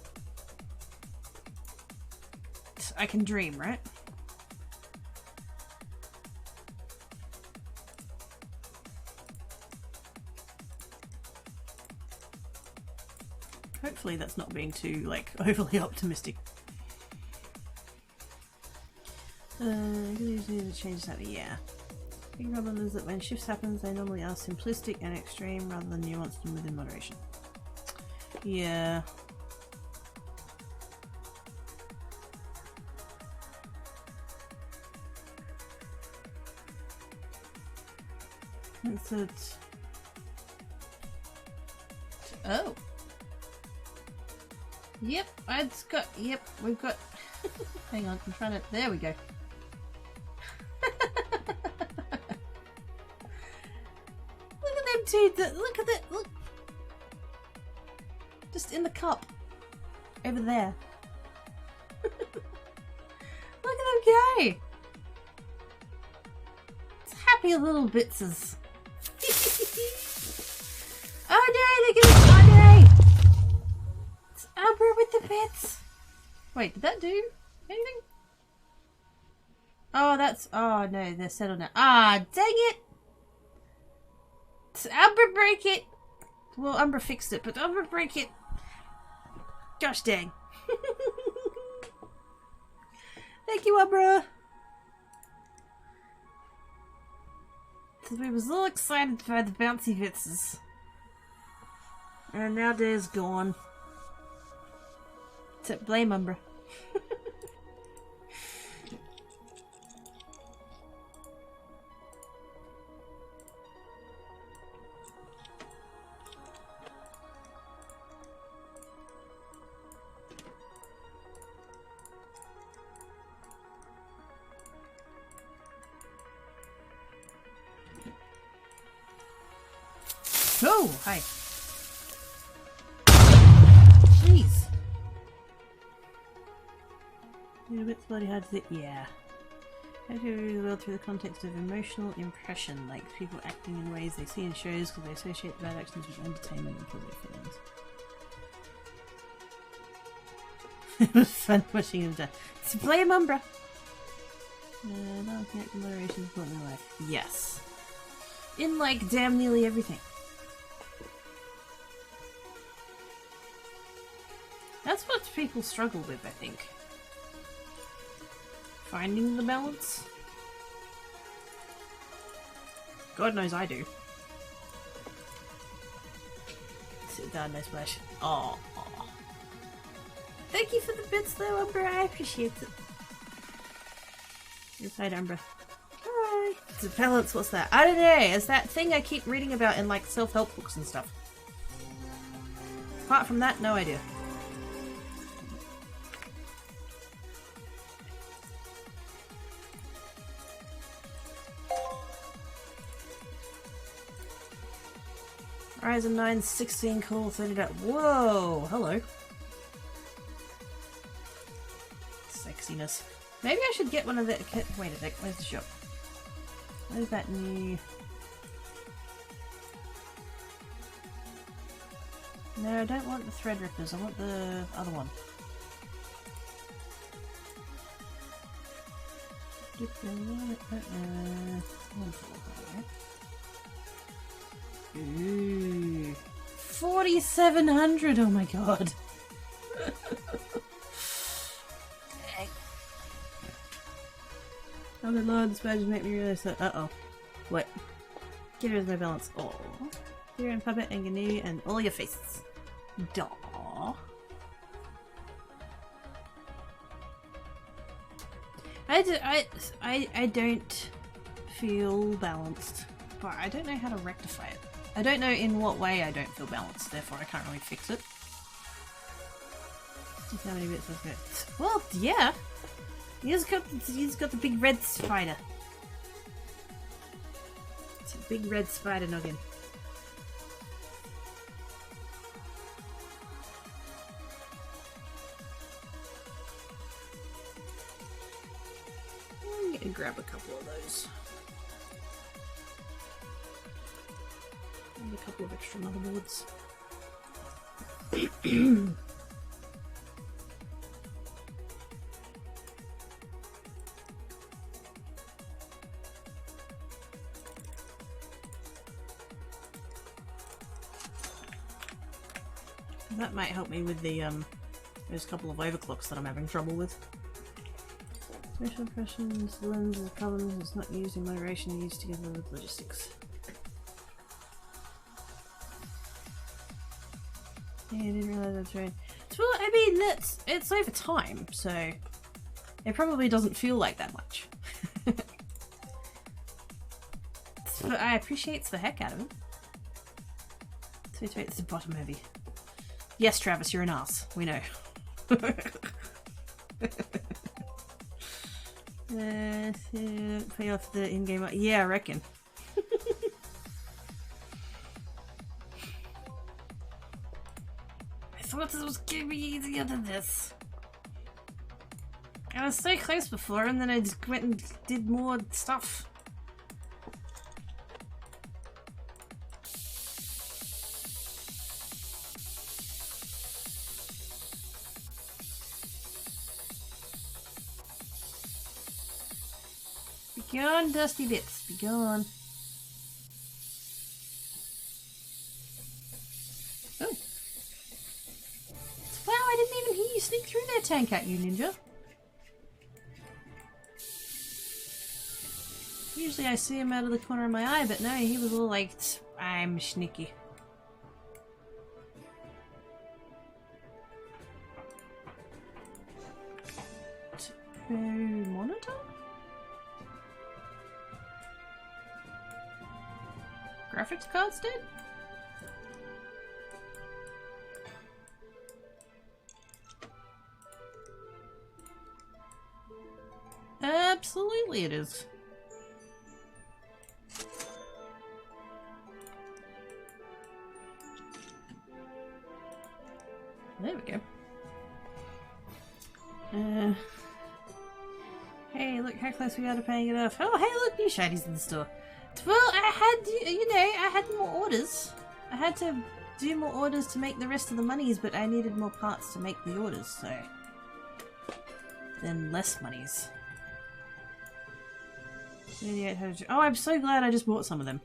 A: I can dream, right? Hopefully that's not being too, like, overly optimistic. Changes that, yeah. Big problem is that when shifts happens, they normally are simplistic and extreme rather than nuanced and within moderation. Yeah. That's it. Oh. Yep, yep, we've got... Hang on, I'm trying to... There we go. Look at them two, look at that, look. Just in the cup. Over there. Look at them go. It's happy little bitses. Oh no, they're gonna... Oh no! It's Umbra with the bits. Wait, did that do anything? Oh, that's... Oh no, they're settled now. Ah, dang it! Umbra break it! Well, Umbra fixed it, but Umbra break it! Gosh dang. Thank you, Umbra! We was all excited by the bouncy vitses. And now they's gone. Blame Umbra. Oh, hi. Jeez. You're a bit bloody hard to think. Yeah. How do you view the world through the context of emotional impression, like people acting in ways they see in shows because they associate bad actions with entertainment and public feelings. It was fun watching him die. So blame Umbra. Balancing act and moderation is important in life. Yes. In like damn nearly everything. That's what people struggle with, I think. Finding the balance. God knows I do. Sit down, no splash. Oh. Thank you for the bits though, Umbra. I appreciate it. Inside Umbra. Hi. It's a balance, what's that? I don't know. It's that thing I keep reading about in like self-help books and stuff. Apart from that, no idea. Ryzen 9 16 core 30. Whoa! Hello. Sexiness. Maybe I should get one of the. Wait a sec. Where's the shop? Where's that new? No, I don't want the thread rippers. I want the other one. Ooh, 4,700! Oh my god! Oh my lord, this badges make me realize that. Uh-oh. What? Get rid of my balance. Oh. Here and Puppet and GNU and all your faces. Daw. I don't feel balanced, but I don't know how to rectify it. I don't know in what way I don't feel balanced, therefore I can't really fix it. Just how many bits I've got. Well, yeah. He's got the big red spider. It's a big red spider noggin. I'm gonna grab a couple of those. And a couple of extra motherboards. That might help me with the those couple of overclocks that I'm having trouble with. Special impressions, the lens is columns, it's not used in moderation, used together with logistics. Yeah, I didn't realise that's right. Well, I mean, it's over time, so it probably doesn't feel like that much. But I appreciate the heck out of it. Wait, it's the bottom heavy. Yes, Travis, you're an ass. We know. Pay off the in-game. Yeah, I reckon. I thought this was gonna be easier than this. I was so close before, and then I just went and did more stuff. Be gone, dusty bits. Be gone. Oh. Wow, I didn't even hear you sneak through there, tank at you, ninja. Usually I see him out of the corner of my eye, but no, he was all like, I'm sneaky. Monitor? Graphics cards dead? Absolutely it is. There we go. Hey, look how close we are to paying it off. Oh, hey, look, new shinies in the store. Well, I had, I had more orders. I had to do more orders to make the rest of the monies, but I needed more parts to make the orders, so... Then less monies. 3800. Oh, I'm so glad I just bought some of them.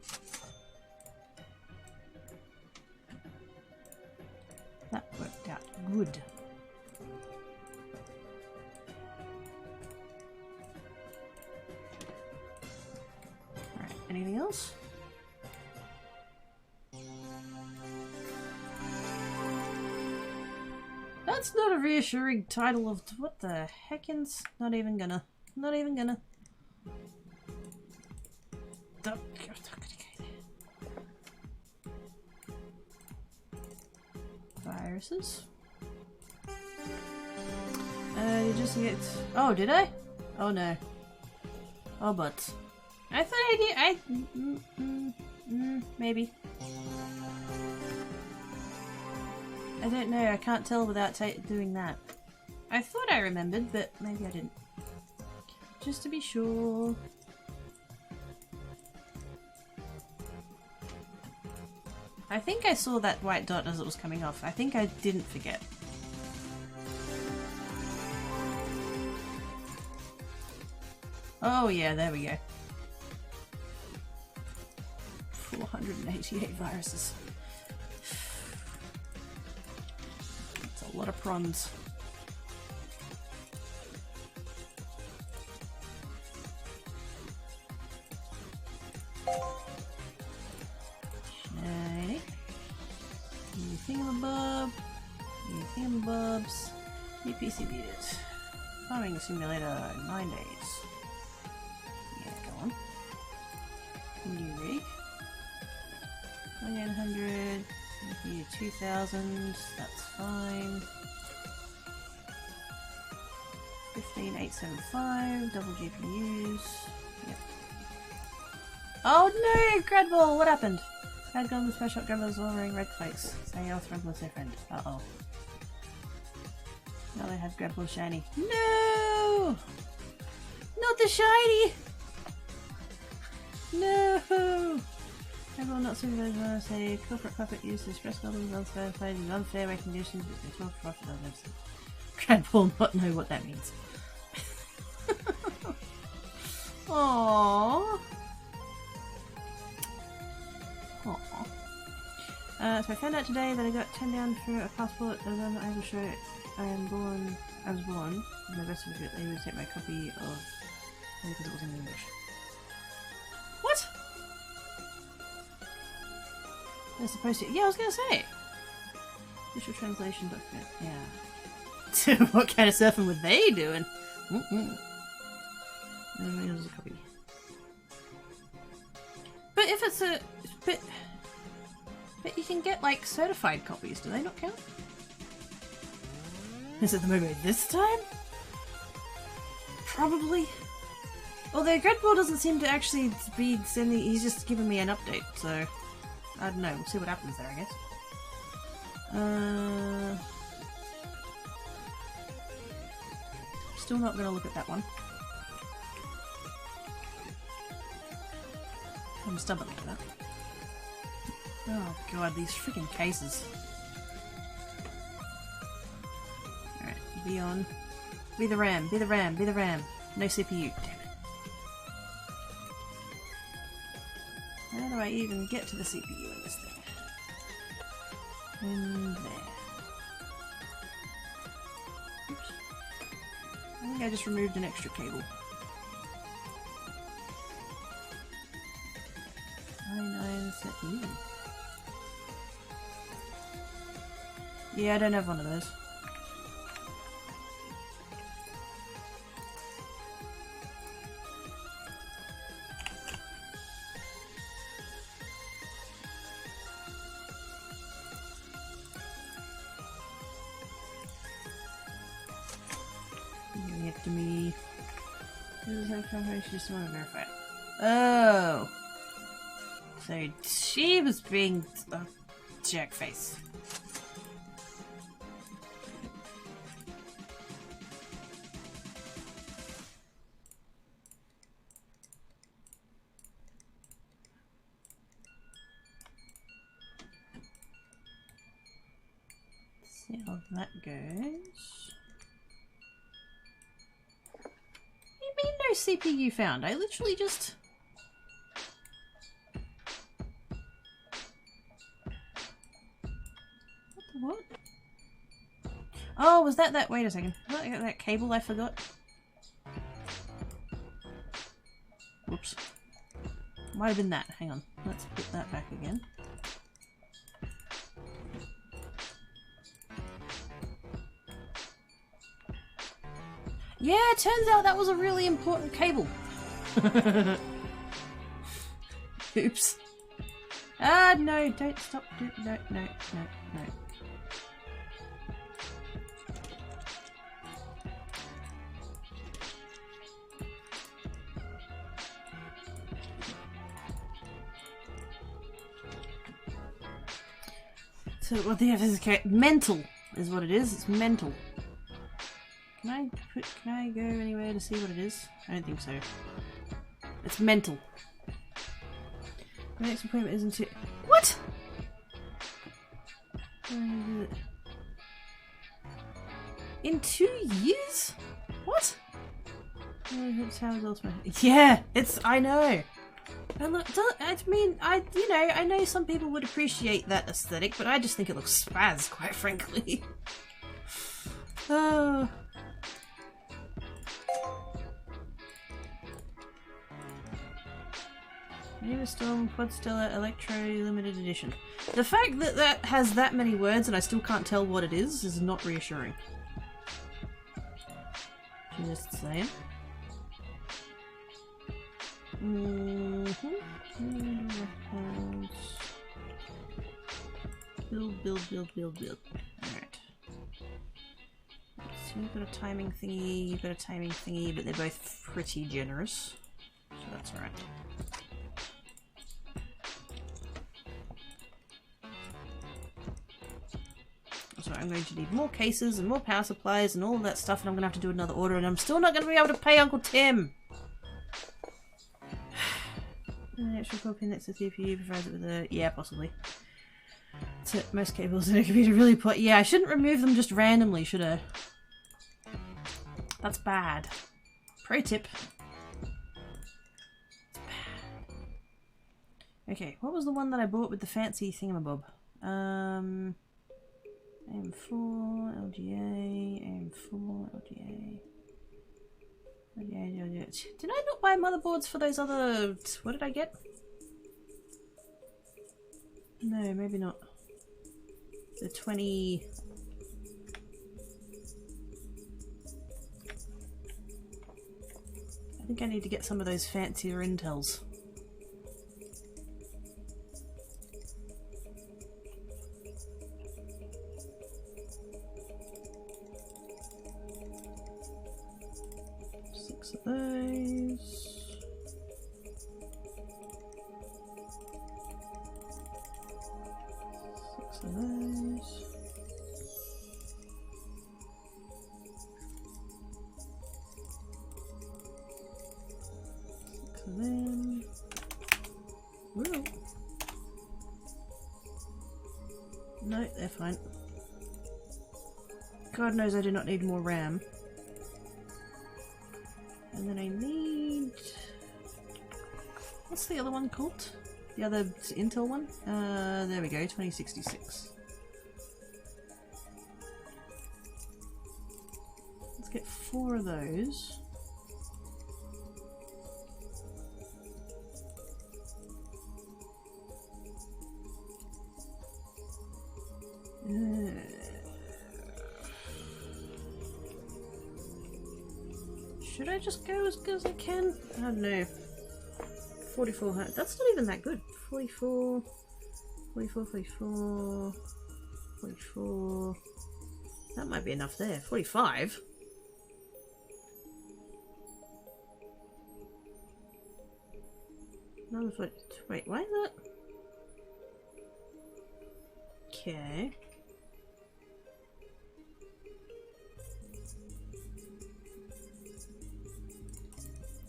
A: That worked out good. Alright, anything else? That's not a reassuring title of what the heckins? Not even gonna. Not even gonna. Viruses. You just get. Oh, did I? Oh no. Oh, but I thought I did. Maybe. I don't know. I can't tell without doing that. I thought I remembered, but maybe I didn't. Just to be sure. I think I saw that white dot as it was coming off. I think I didn't forget. Oh yeah, there we go. 488 viruses. That's a lot of prawns. Shiny. New thingamabob. New thingamabobs. New PC needed. Farming simulator 9 days. Yeah, go on. New rig. 2900. 2000. That's fine. 15875, double GPUs. Yep. Oh no, Gradball, what happened? I'd gone to the special shop, Gradball's all wearing red cloaks. Saying else Gradball was their friend. Uh-oh. Now they have Gradball shiny. No! Not the shiny! No! Gradball not supervised when I say corporate puppet used to express goblins unspecified in unfair way conditions with the small profit of them. Gradball not know what that means. Aww. So I found out today that I got turned down for a passport as I'm not able to show I was born. My birth certificate, they would take my copy of because it was in English. What? They're supposed to. Yeah, I was gonna say. Official translation document. Yeah. What kind of surfing were they doing? There's a copy. But if it's a but you can get like certified copies. Do they not count? Is it the movie this time? Probably. Although Gradball doesn't seem to actually be sending. He's just giving me an update, so I don't know. We'll see what happens there, I guess. Still not gonna look at that one. I'm stubborn like that. Oh god, these freaking cases. Alright, be on. Be the RAM, be the RAM, be the RAM. No CPU. Damn it. How do I even get to the CPU in this thing? In there. Oops. I think I just removed an extra cable. Ooh. Yeah, I don't have one of those. Giving it to me. This is how confirmation, just want to verify it. Oh! So she was being a jerkface. Let's see how that goes. What do you mean no CPU found? I literally just... What? Oh, was that? Wait a second. Was that cable I forgot? Whoops. Might have been that. Hang on. Let's put that back again. Yeah, it turns out that was a really important cable. Oops. Ah, no, don't stop. No. So what the F is mental is what it is. It's mental. Can I go anywhere to see what it is? I don't think so. It's mental. The next appointment isn't it? What? In 2 years? What? Yeah, it's. I know. And look, I mean, I know some people would appreciate that aesthetic, but I just think it looks spaz, quite frankly. Oh. Name of Storm Quad Stellar Electro Limited Edition. The fact that that has that many words and I still can't tell what it is not reassuring. Just saying. Build. Alright. Let's So you've got a timing thingy, you've got a timing thingy, but they're both pretty generous. So that's alright. So I'm going to need more cases and more power supplies and all of that stuff, and I'm going to have to do another order, and I'm still not going to be able to pay Uncle Tim! An extra core pin next to the CPU provides it with a... yeah, possibly. That's it. Most cables in a computer really put... yeah, I shouldn't remove them just randomly, should I? That's bad. Pro tip. That's bad. Okay, what was the one that I bought with the fancy thingamabob? AM4, LGA, AM4, LGA... Did I not buy motherboards for those other... what did I get? No, maybe not. The 20... I think I need to get some of those fancier Intels. Of those. Six of those. Six of them. Whoa. No, they're fine. God knows I do not need more RAM. And then I need... what's the other one called? The other Intel one? There we go, 2066. Let's get 4 of those. Should I just go as good as I can? I don't know. 4400. That's not even that good. 44, 44, 44, 44. That might be enough there. 45. Another foot. Wait, why is that? Okay.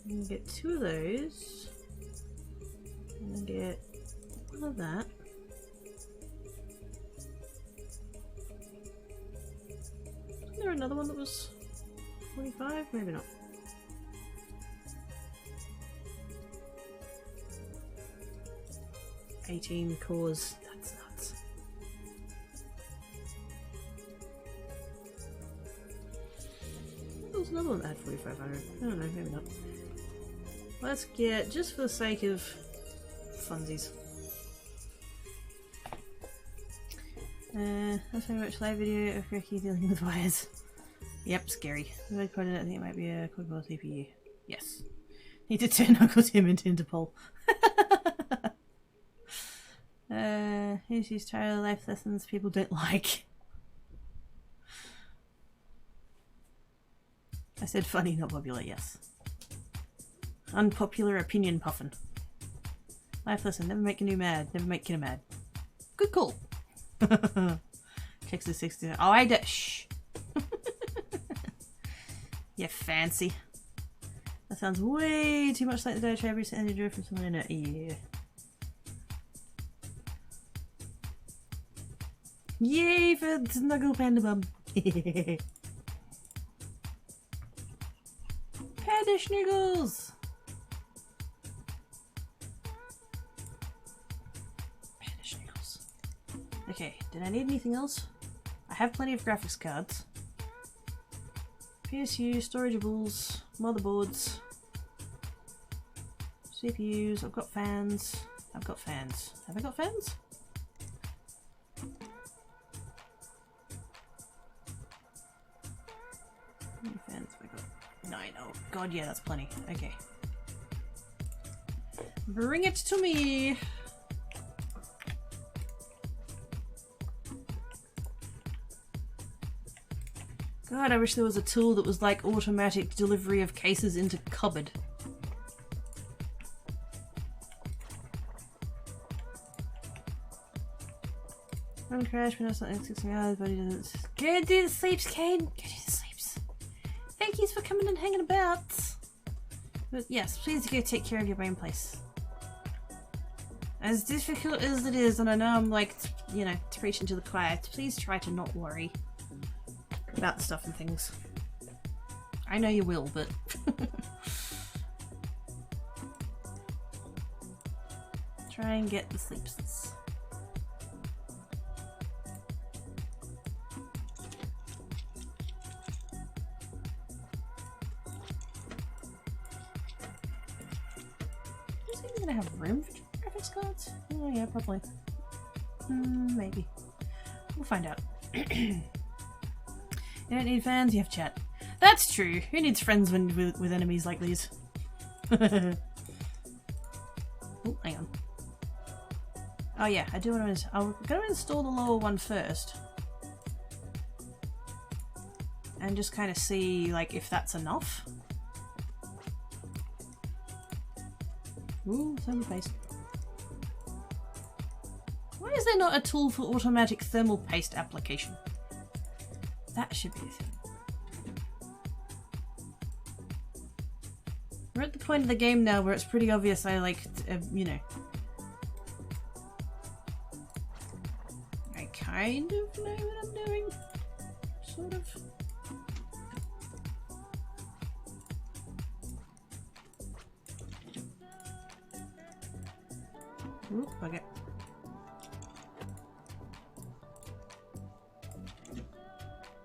A: And get 2 of those, and then get 1 of that. Isn't there another one that was 45? Maybe not. $18 cores. That's nuts. There was another one that had 4500. I don't know, maybe not. Let's get, just for the sake of funsies. That's very much live video of Ricky dealing with wires. Yep, scary. I pointed out, I think it might be a quad-core CPU. Yes. Need to turn Uncle Tim into Interpol. Here's these trial life lessons people don't like. I said funny, not popular, yes. Unpopular opinion puffin. Life lesson, never make a new mad, never make Kidder mad. Good call. Checks the 60. Oh, I did. Shh. Yeah, fancy. That sounds way too much like the Dodge Every Energy Drive from someone in it. Yeah. Yay for Snuggle Panda Bum. Panda Schniggles! Panda Schniggles. Okay, did I need anything else? I have plenty of graphics cards. PSU, storageables, motherboards, CPUs, I've got fans. I've got fans. Have I got fans? How many fans have I got? 9. Oh god, yeah, that's plenty. Okay. Bring it to me! God, I wish there was a tool that was like automatic delivery of cases into cupboard. One crash, but not something 6 hours, but he doesn't. Go do the sleeps, Kane! Go do the sleeps. Thank yous for coming and hanging about. But yes, please go take care of your own place. As difficult as it is, and I know I'm like, you know, preaching to the choir, please try to not worry about stuff and things. I know you will, but... try and get the sleeps. Is it gonna have room for graphics cards? Oh yeah, probably. Maybe. We'll find out. You don't need fans, you have chat. That's true. Who needs friends when with enemies like these? Oh, hang on. Oh yeah, I do want to. I'm going to install the lower one first, and just kind of see like if that's enough. Ooh, thermal paste. Why is there not a tool for automatic thermal paste application? That should be a thing. We're at the point of the game now where it's pretty obvious I like, you know. I kind of know what I'm doing. Sort of. Ooh, bugger.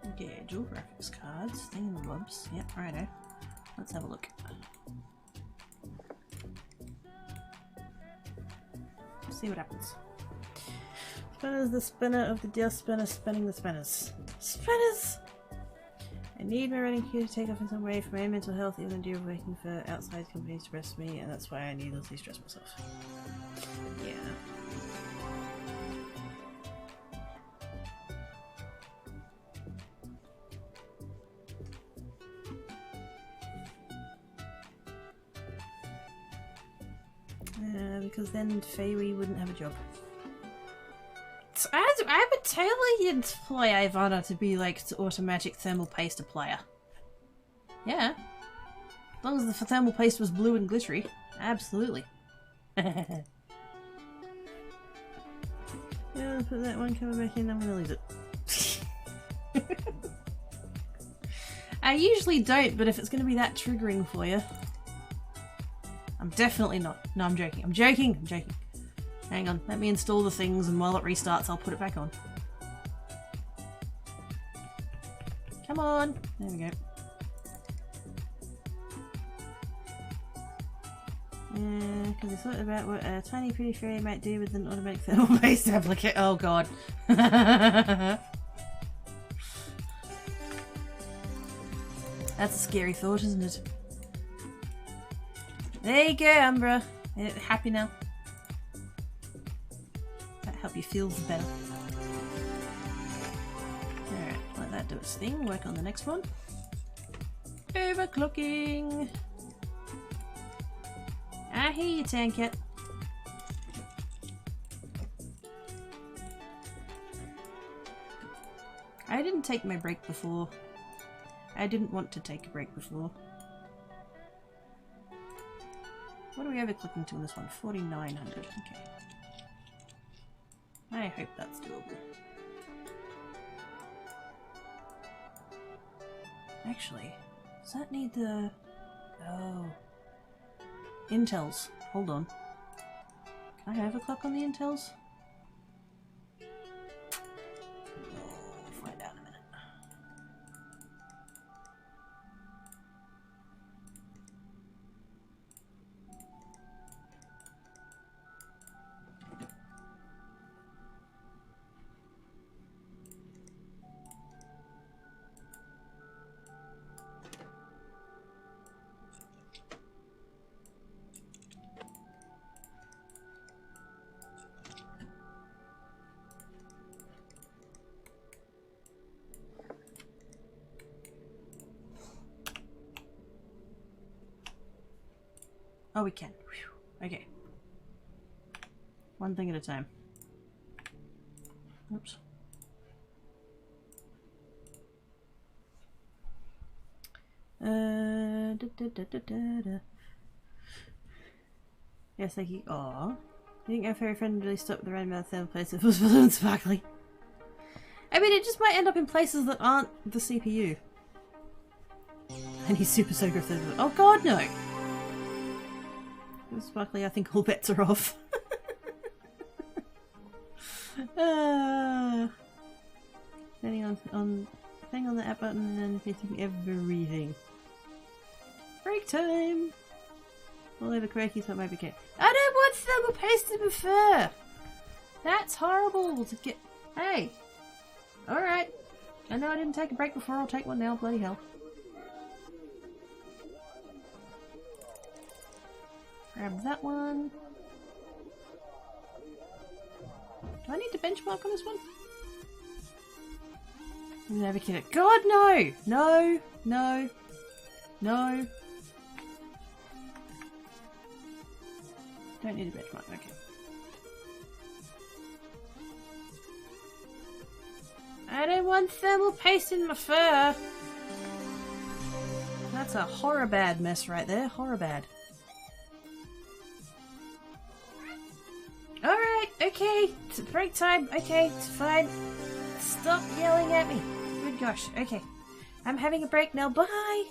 A: Okay, dual graphics cards, thingamabobs. Yep, righto. Let's have a look. See what happens. Spinner's the spinner of the deal spinner spinning the spinners. Spinners! I need my running cue to take off in some way for my mental health, even though I'm waiting for outside companies to rest me, and that's why I needlessly stress myself. Yeah. Because then Fairy wouldn't have a job. So I would totally employ Ivana to be like the automatic thermal paste applier. Yeah. As long as the thermal paste was blue and glittery. Absolutely. Yeah, I'll put that one coming back in, I'm gonna lose it. I usually don't, but if it's gonna be that triggering for you. I'm definitely not. No, I'm joking. I'm joking. I'm joking. Hang on. Let me install the things, and while it restarts, I'll put it back on. Come on. There we go. Because I thought about what a tiny pretty fairy might do with an automatic thermal paste applicator. Oh god. That's a scary thought, isn't it? There you go, Umbra. Happy now? That help you feel better. Alright, let that do its thing. Work on the next one. Overclocking. I hear you, Tankat. I didn't take my break before. I didn't want to take a break before. What are we overclocking to in this one? 4900. Okay. I hope that's doable. Actually, does that need the... Oh. Intels. Hold on. Can I overclock on the Intels? We'll find out in a minute. Oh, we can. Whew. Okay. One thing at a time. Oops. Yes, thank you. Aww. I think our fairy friend really stopped the random mouth sound place if it was blue and sparkly. I mean, it just might end up in places that aren't the CPU. And he's super soaker. Oh god, no! Sparkly, I think all bets are off. Depending on the app button and hitting everything. Break time! All over quirkies, but maybe okay. I don't want thermal paste in my fur! That's horrible to get. Hey! Alright. I know I didn't take a break before, I'll take one now, bloody hell. Grab that one. Do I need to benchmark on this one? Never get it. God, no! No! No! No! Don't need a benchmark, okay. I don't want thermal paste in my fur! That's a horror bad mess right there. Horror bad. Alright, okay. It's break time. Okay, it's fine. Stop yelling at me. Good gosh. Okay. I'm having a break now. Bye!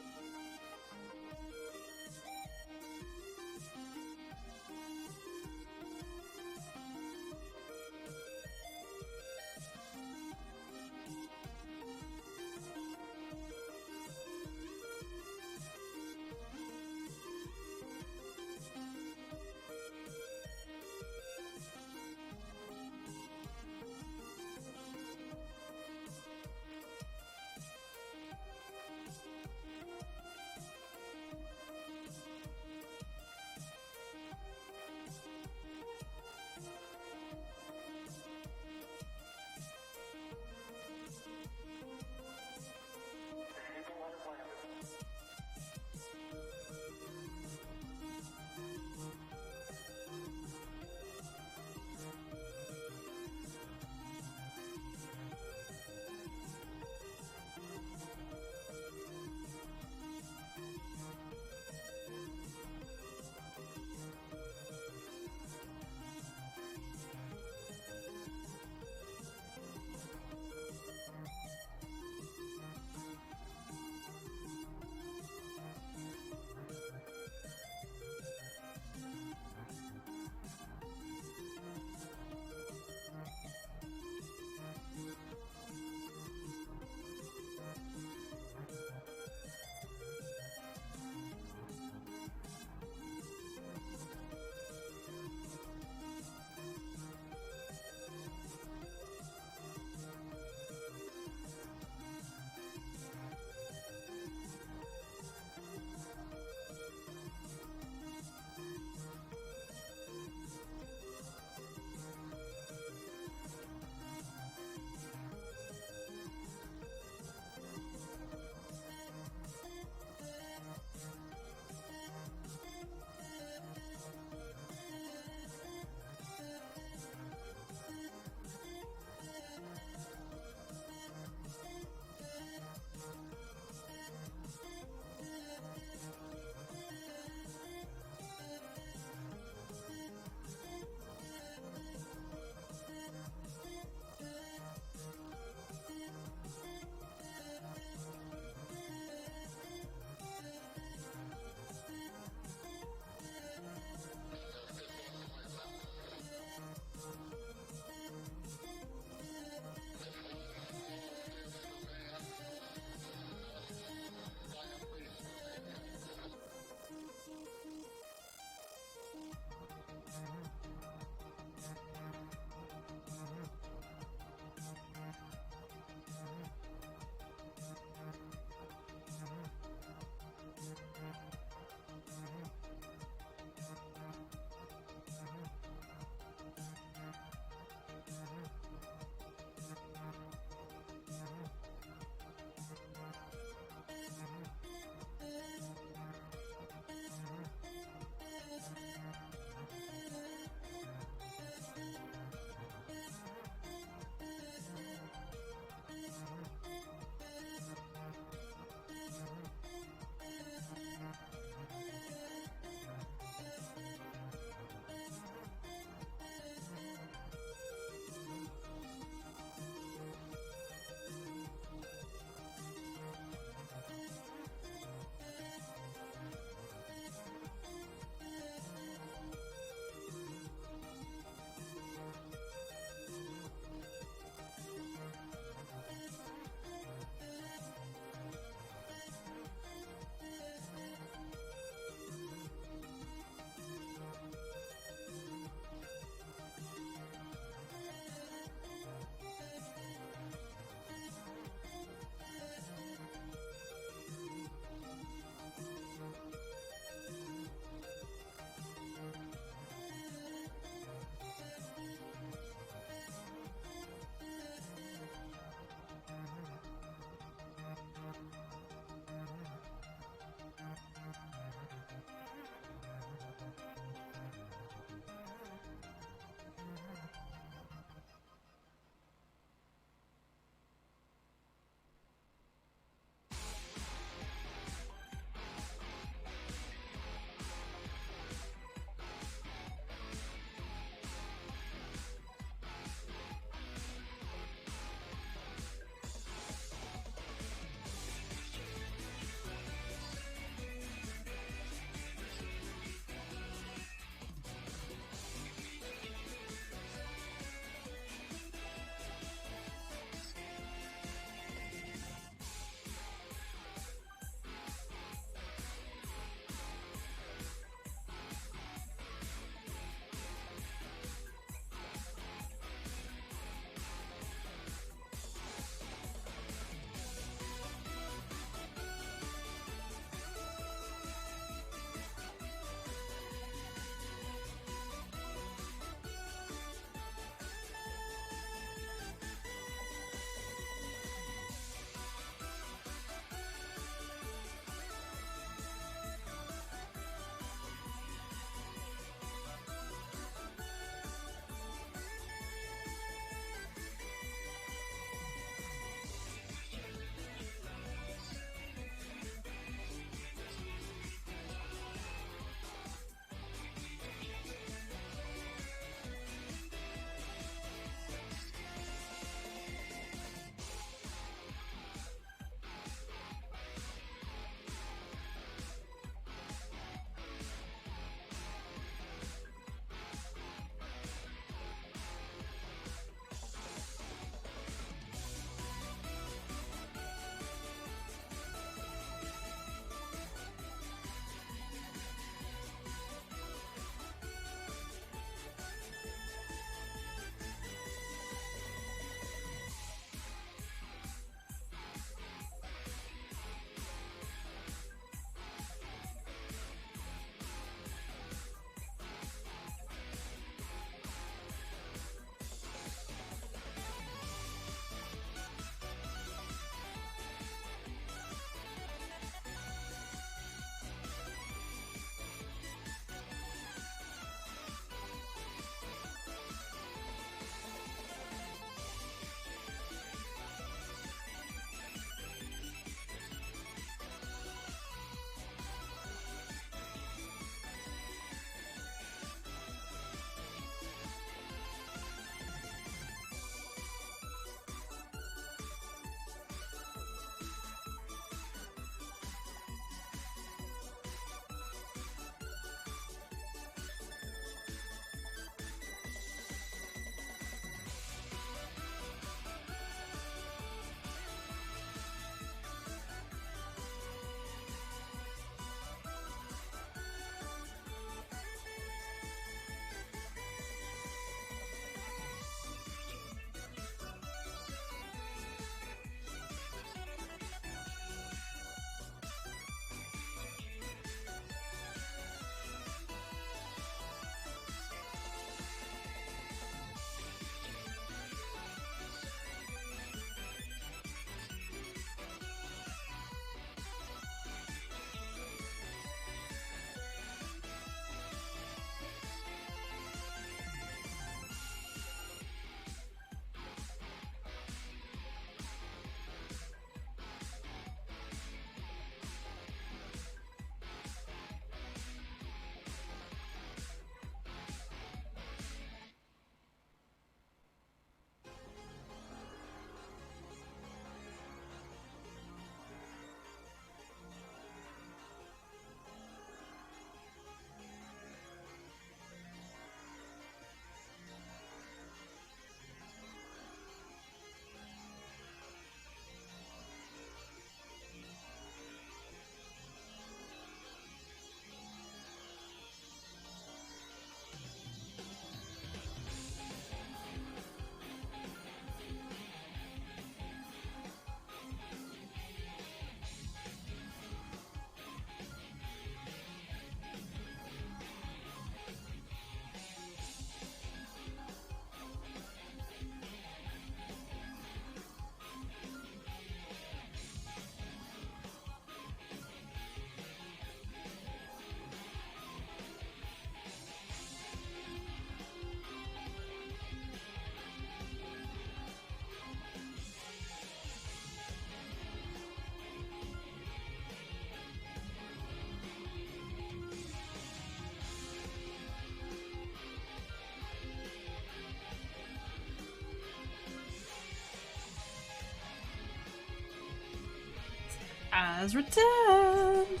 A: has returned!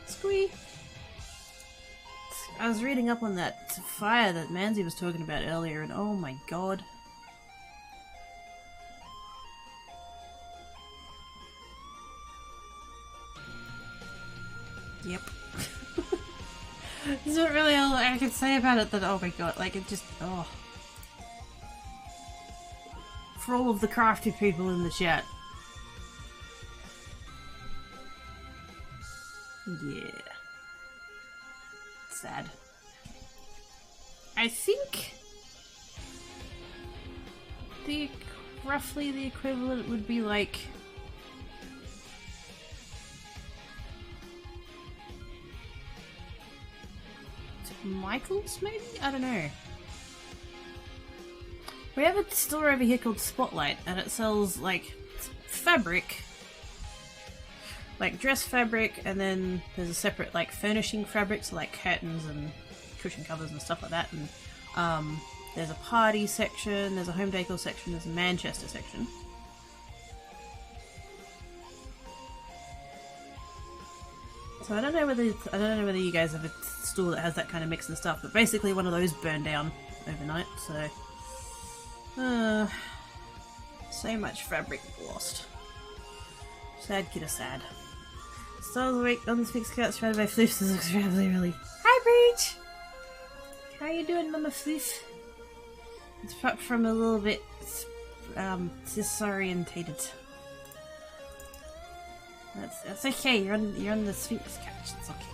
A: Squee! I was reading up on that fire that Manzi was talking about earlier, and oh my god. Yep. There's not really all I can say about it that, oh my god, like it just, oh. For all of the crafty people in the chat. Yeah. Sad. I think roughly the equivalent would be like Michael's, maybe? I don't know. We have a store over here called Spotlight, and it sells like fabric, like dress fabric, and then there's a separate like furnishing fabric, so like curtains and cushion covers and stuff like that. And there's a party section, there's a home decor section, there's a Manchester section. So I don't know whether you guys have a store that has that kind of mix and stuff, but basically one of those burned down overnight. So so much fabric lost. Sad kidda sad. Stars awake on this fixed couch surrounded by floofs. This looks really. Hi Breach! How you doing, Mama Floof? It's from a little bit disorientated. That's okay. You're on the Sphinx couch. It's okay.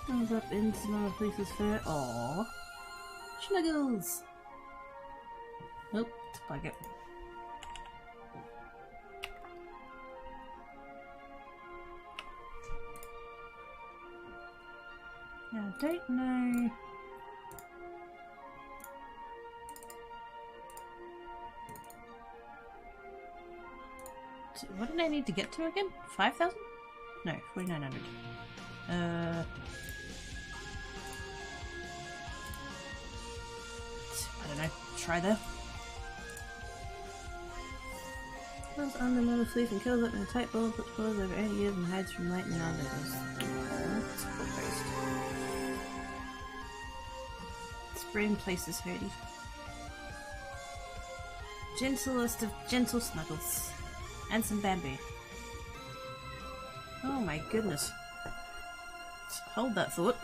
A: Comes up into Mama Fleece's fur. Aww. Snuggles. Nope. Plug it. I don't know. What did I need to get to again? 5,000? No, 4,900. I don't know. Try there. Comes under another fleece and curls up in a tight ball, puts paws over 80 years and hides from light and non-livers. Brain places hurty. Gentlest of gentle snuggles. And some bamboo. Oh my goodness. Hold that thought.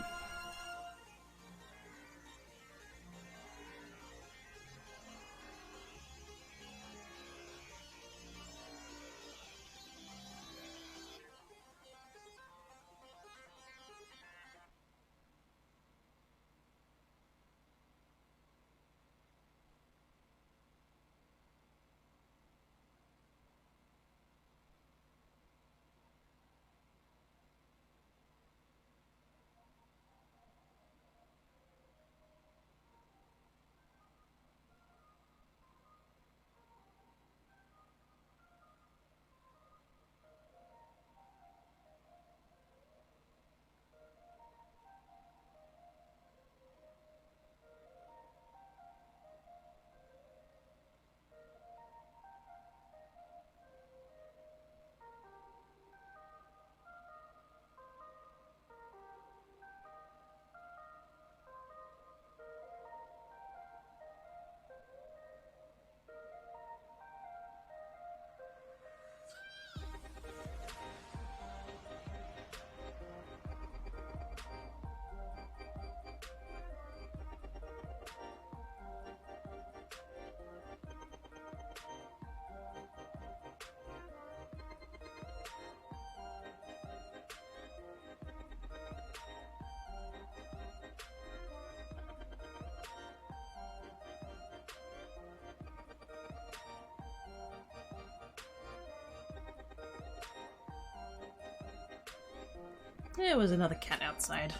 A: There was another cat outside.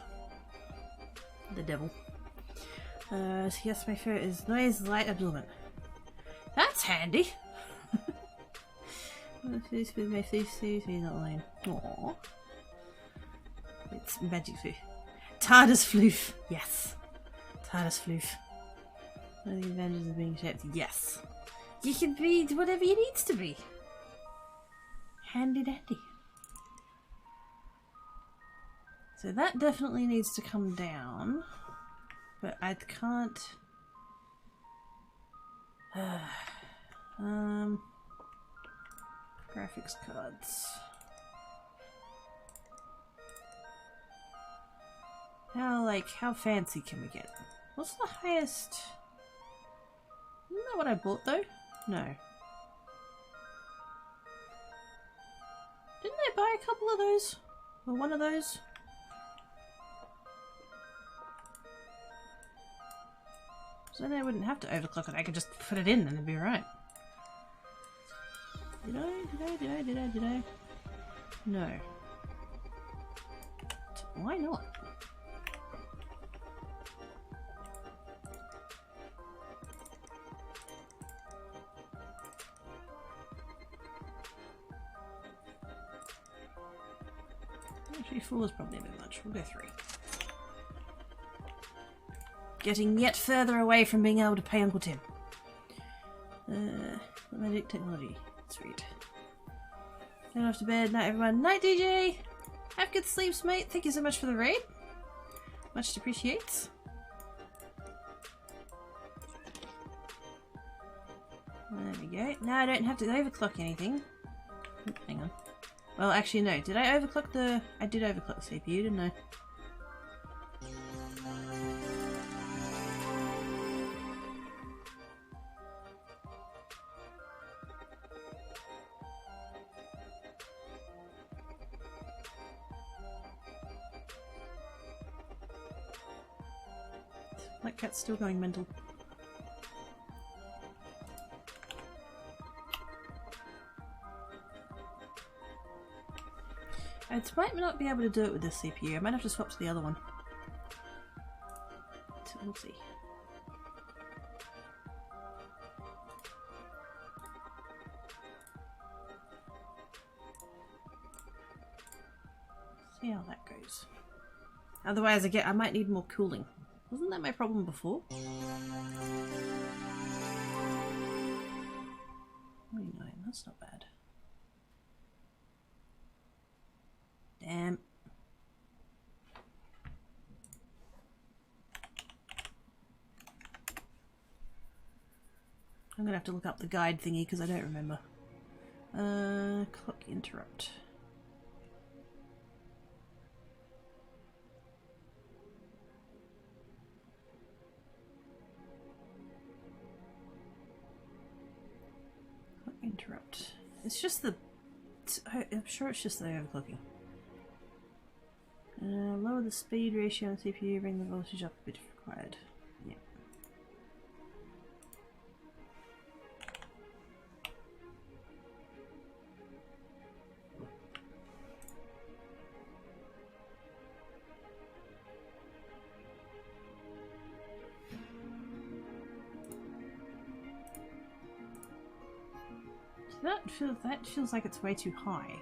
A: The devil. Yes, my fur is noise light absorbent. That's handy! My face with my face, he's not lying. Aww. It's magic fur. TARDIS floof. Yes. TARDIS floof. What are the advantages of being shaped? Yes. You can be whatever you need to be. Handy dandy. So that definitely needs to come down. But I can't... graphics cards. How fancy can we get? What's the highest? Isn't that what I bought though? No. Didn't I buy a couple of those? Or one of those? So then I wouldn't have to overclock it, I could just put it in and it'd be right. Did I? No. Why not? Actually, 4 is probably a bit much. We'll go 3. Getting yet further away from being able to pay Uncle Tim. Magic technology. Sweet. Going off to bed. Night, everyone. Night, DJ! Have good sleeps, mate. Thank you so much for the raid. Much appreciates. There we go. Now I don't have to overclock anything. Oop, hang on. Well, actually, no. Did I overclock the... I did overclock the CPU, didn't I? That cat's still going mental. I might not be able to do it with this CPU. I might have to swap to the other one. So we'll see. See how that goes. Otherwise, I might need more cooling. Wasn't that my problem before? 29, that's not bad. Damn. I'm gonna have to look up the guide thingy because I don't remember. Clock interrupt. Clock interrupt. It's just the... I'm sure it's just the overclocking. Lower the speed ratio on the CPU, bring the voltage up a bit if required. Yeah. So that feels like it's way too high.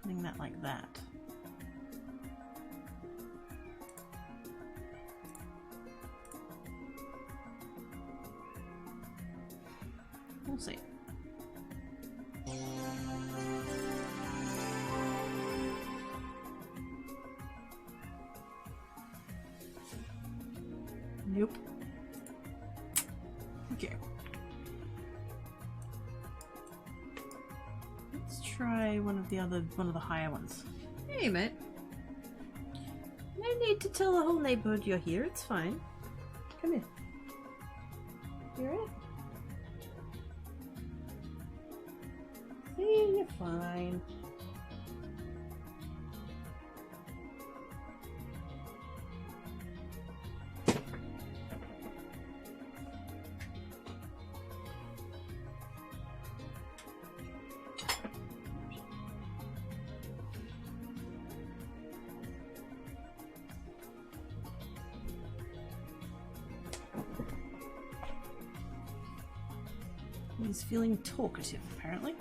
A: Putting that like that. We'll see. Nope. Okay. Try one of the higher ones. Hey mate. No need to tell the whole neighborhood you're here, it's fine. Come here. You alright? See, you're fine. He's feeling talkative, apparently.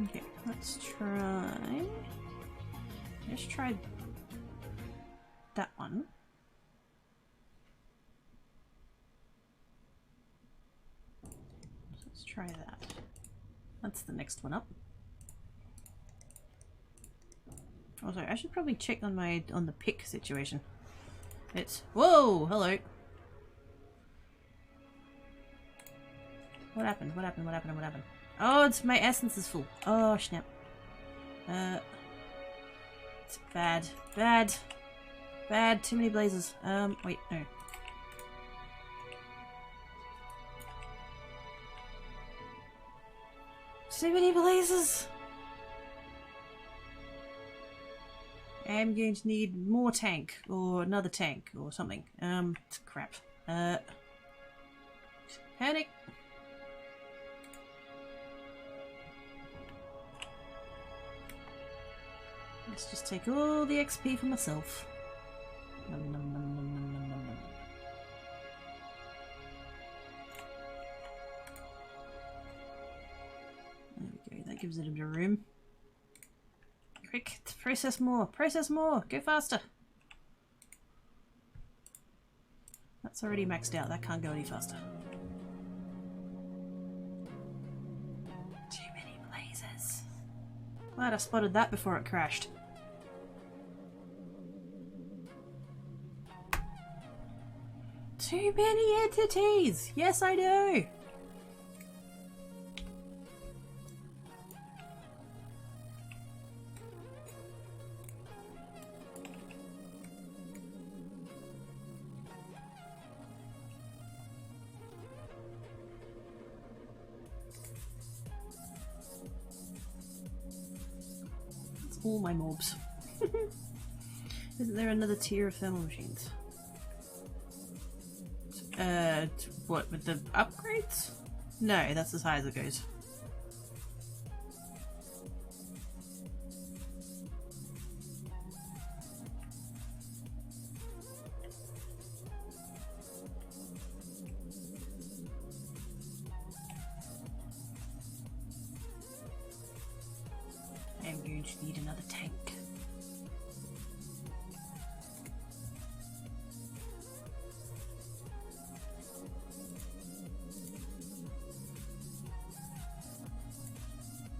A: Okay, let's try... Let's try that one. So let's try that. That's the next one up. Also, I should probably check on the pick situation. It's... Whoa! Hello! What happened? What happened? What happened? What happened? Oh, it's my essence is full. Oh, snap. It's bad. Bad. Bad. Too many blazes. Wait, no. Too many blazes! I'm going to need more tank, or another tank, or something. Crap. Panic! Let's just take all the XP for myself. Nom, nom, nom, nom, nom, nom, nom, nom. There we go, that gives it a bit of room. Quick, process more, go faster! That's already maxed out, that can't go any faster. Too many blazes. Glad I spotted that before it crashed. Too many entities! Yes, I know! That's all my mobs. Isn't there another tier of thermal machines? What, with the upgrades? No, that's as high as it goes. I'm going to need another tank.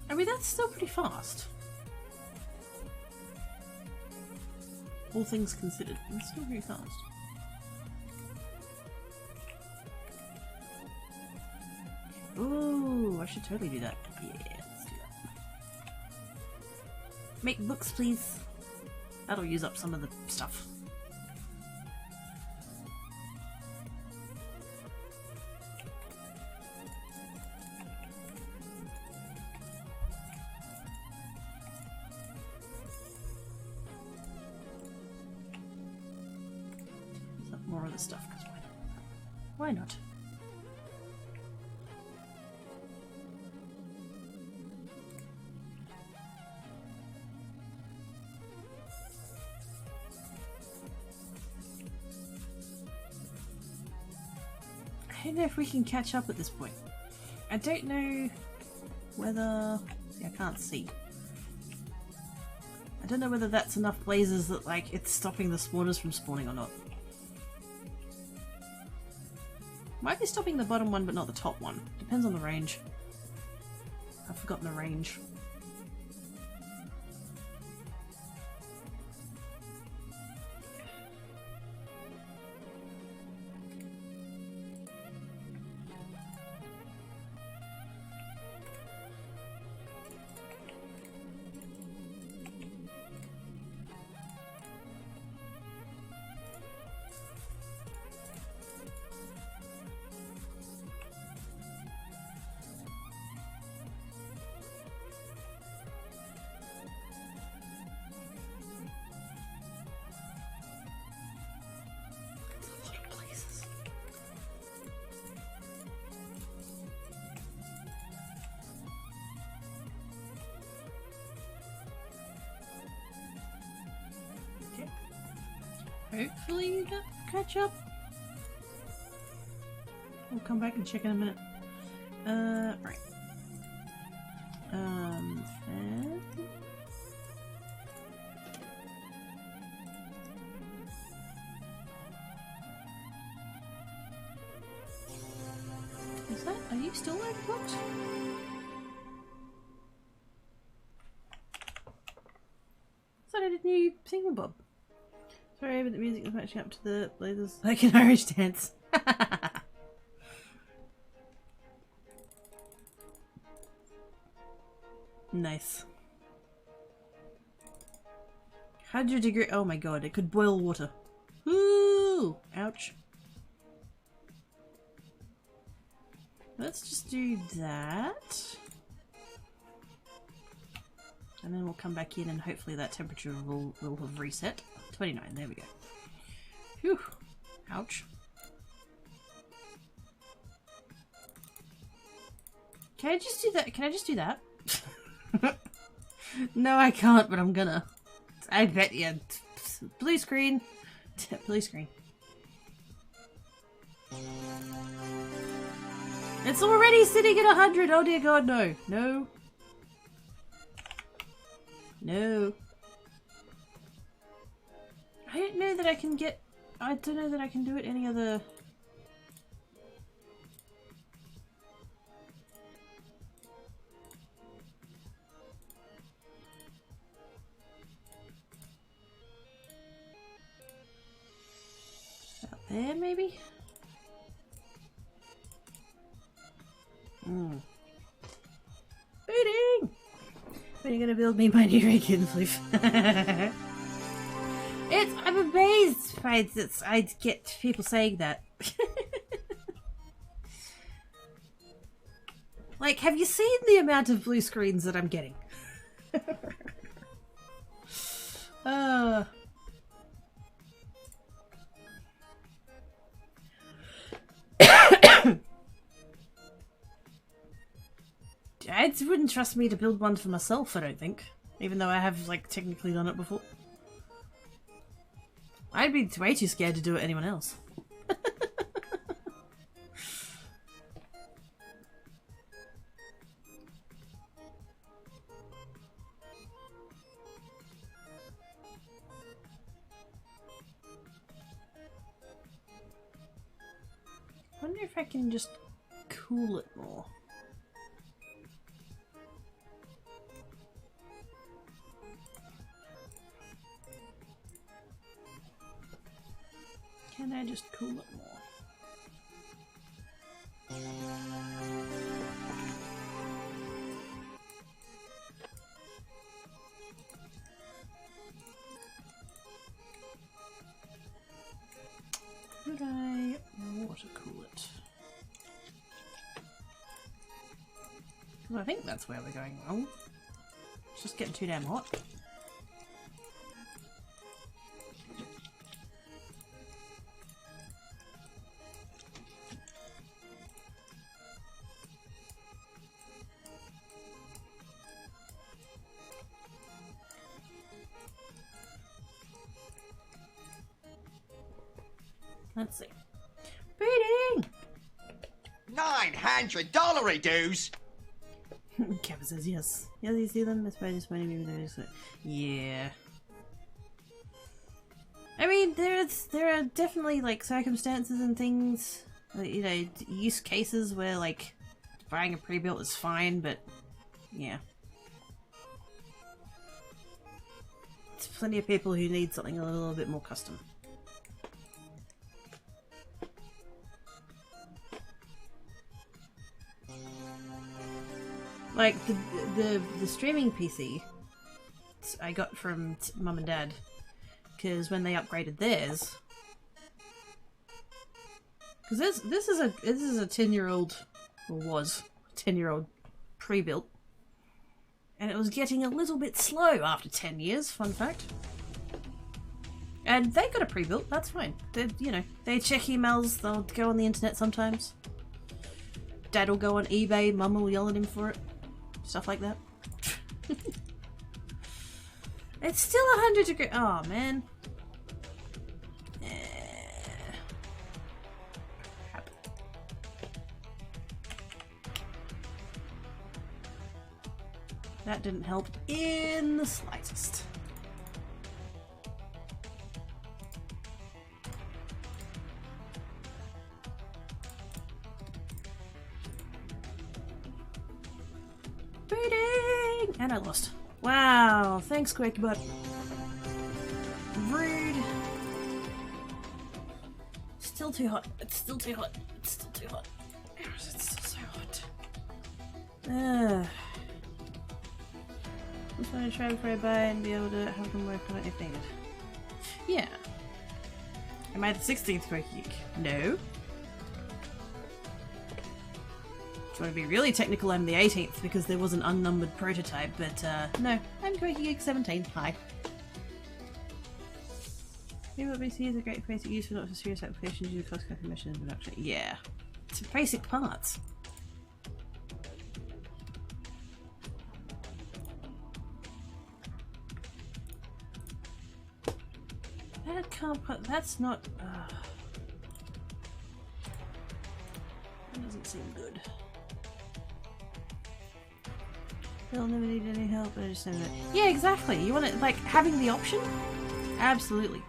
A: I mean, that's still pretty fast. All things considered, it's still very fast. Ooh, I should totally do that. Yeah, let's do that. Make books, please. That'll use up some of the stuff. More of the stuff, because why not? I don't know if we can catch up at this point. I don't know whether... See, I can't see. I don't know whether that's enough blazes that, like, it's stopping the spawners from spawning or not. Might be stopping the bottom one, but not the top one. Depends on the range. I've forgotten the range. Hopefully that catch up. We'll come back and check in a minute. Right. Fan. Is that? Are you still overclocked? I thought I did new thingamabob. Sorry, but the music is matching up to the blazers like an Irish dance. Nice. 100°. Oh my god, it could boil water. Ooh! Ouch. Let's just do that. And then we'll come back in and hopefully that temperature will have reset. 29, there we go. Phew. Ouch. Can I just do that? Can I just do that? No, I can't, but I'm gonna. I bet you. Blue screen. Blue screen. It's already sitting at 100. Oh dear god, no. No. No. I don't know that I can get... I don't know that I can do it any other... Out there, maybe? Booting! When are you gonna build me my new Reagan, please? I'm amazed by this. I get people saying that. Like, have you seen the amount of blue screens that I'm getting? I wouldn't trust me to build one for myself, I don't think. Even though I have, like, technically done it before. I'd be way too scared to do it anyone else. I wonder if I can just cool it more. Can I just cool it more? Could I water cool it? Well, I think that's where we're going wrong. It's just getting too damn hot. Let's see. Beating!
B: $900 dues!
A: Kevin says yes. Yeah, you see them? That's why this money maybe there's yeah. I mean, there are definitely like circumstances and things, you know, use cases where like buying a pre-built is fine, but yeah. There's plenty of people who need something a little bit more custom. Like the streaming PC I got from Mum and Dad, because when they upgraded theirs, because this is a 10-year-old, or was 10-year-old pre-built, and it was getting a little bit slow after 10 years. Fun fact. And they got a pre-built. That's fine. They, you know, they check emails. They'll go on the internet sometimes. Dad will go on eBay. Mum will yell at him for it. Stuff like that. It's still 100 degrees. Oh, man. That didn't help in the slightest. Booting! And I lost. Wow, thanks, QuakeBot. Rude. Still too hot. It's still too hot. It's still too hot. It's still so hot. Just want to try before I buy and be able to have them work on it if needed. Yeah. Am I the 16th Quake Geek? No. If you want to be really technical, I'm the 18th because there was an unnumbered prototype, but no, I'm Quake Geek 17. Hi. Maybe BC is a great basic use for not for serious applications due to cost cutting missions and production. Yeah. It's basic parts. That can't put. That's not. That doesn't seem good. They'll never need any help, but I just know that. Yeah, exactly. You want it like having the option? Absolutely.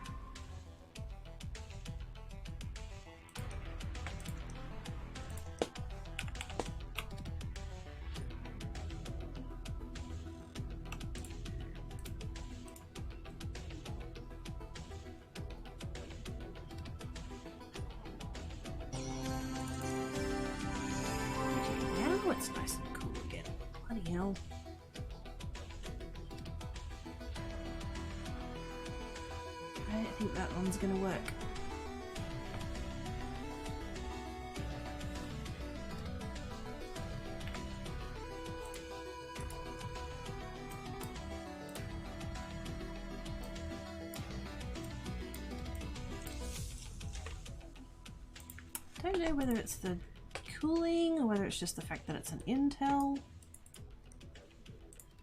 A: Now it's nice and cool again. Bloody hell. I don't think that one's gonna work. Don't know whether it's the cooling or whether it's just the fact that it's an Intel.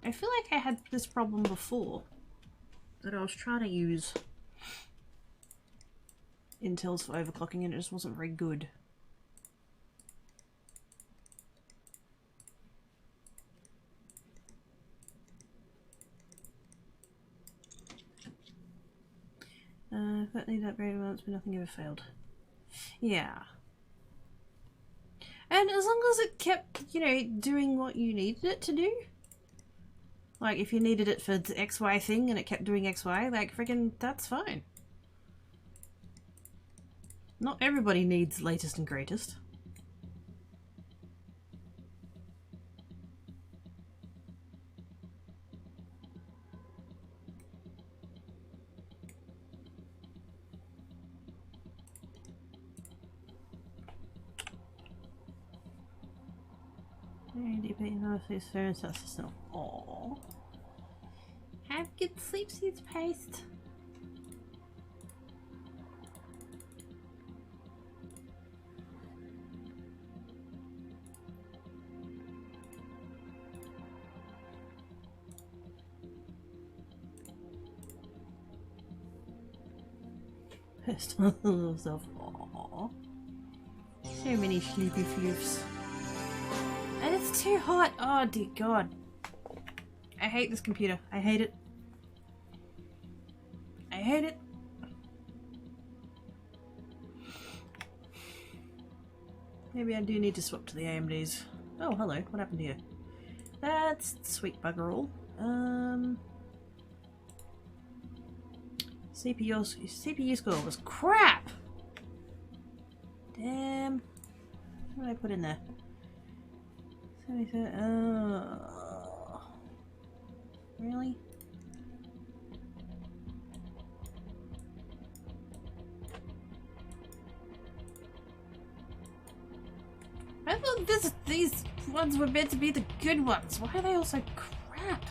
A: I feel like I had this problem before that I was trying to use Intels for overclocking and it just wasn't very good. That needed upgrade once, but nothing ever failed. Yeah. And as long as it kept, you know, doing what you needed it to do. Like, if you needed it for the XY thing and it kept doing XY, like, friggin' that's fine. Not everybody needs latest and greatest. Aww. Have good sleep, seeds paste. Pissed on the little self. Aww. So many sleepy floofs. And it's too hot. Oh dear god. I hate this computer. I hate it. I hate it. Maybe I do need to swap to the AMDs. Oh, hello. What happened here? That's sweet bugger all. CPU score was crap! Damn. What did I put in there? 77. Oh. Really? I thought these ones were meant to be the good ones. Why are they all so crap?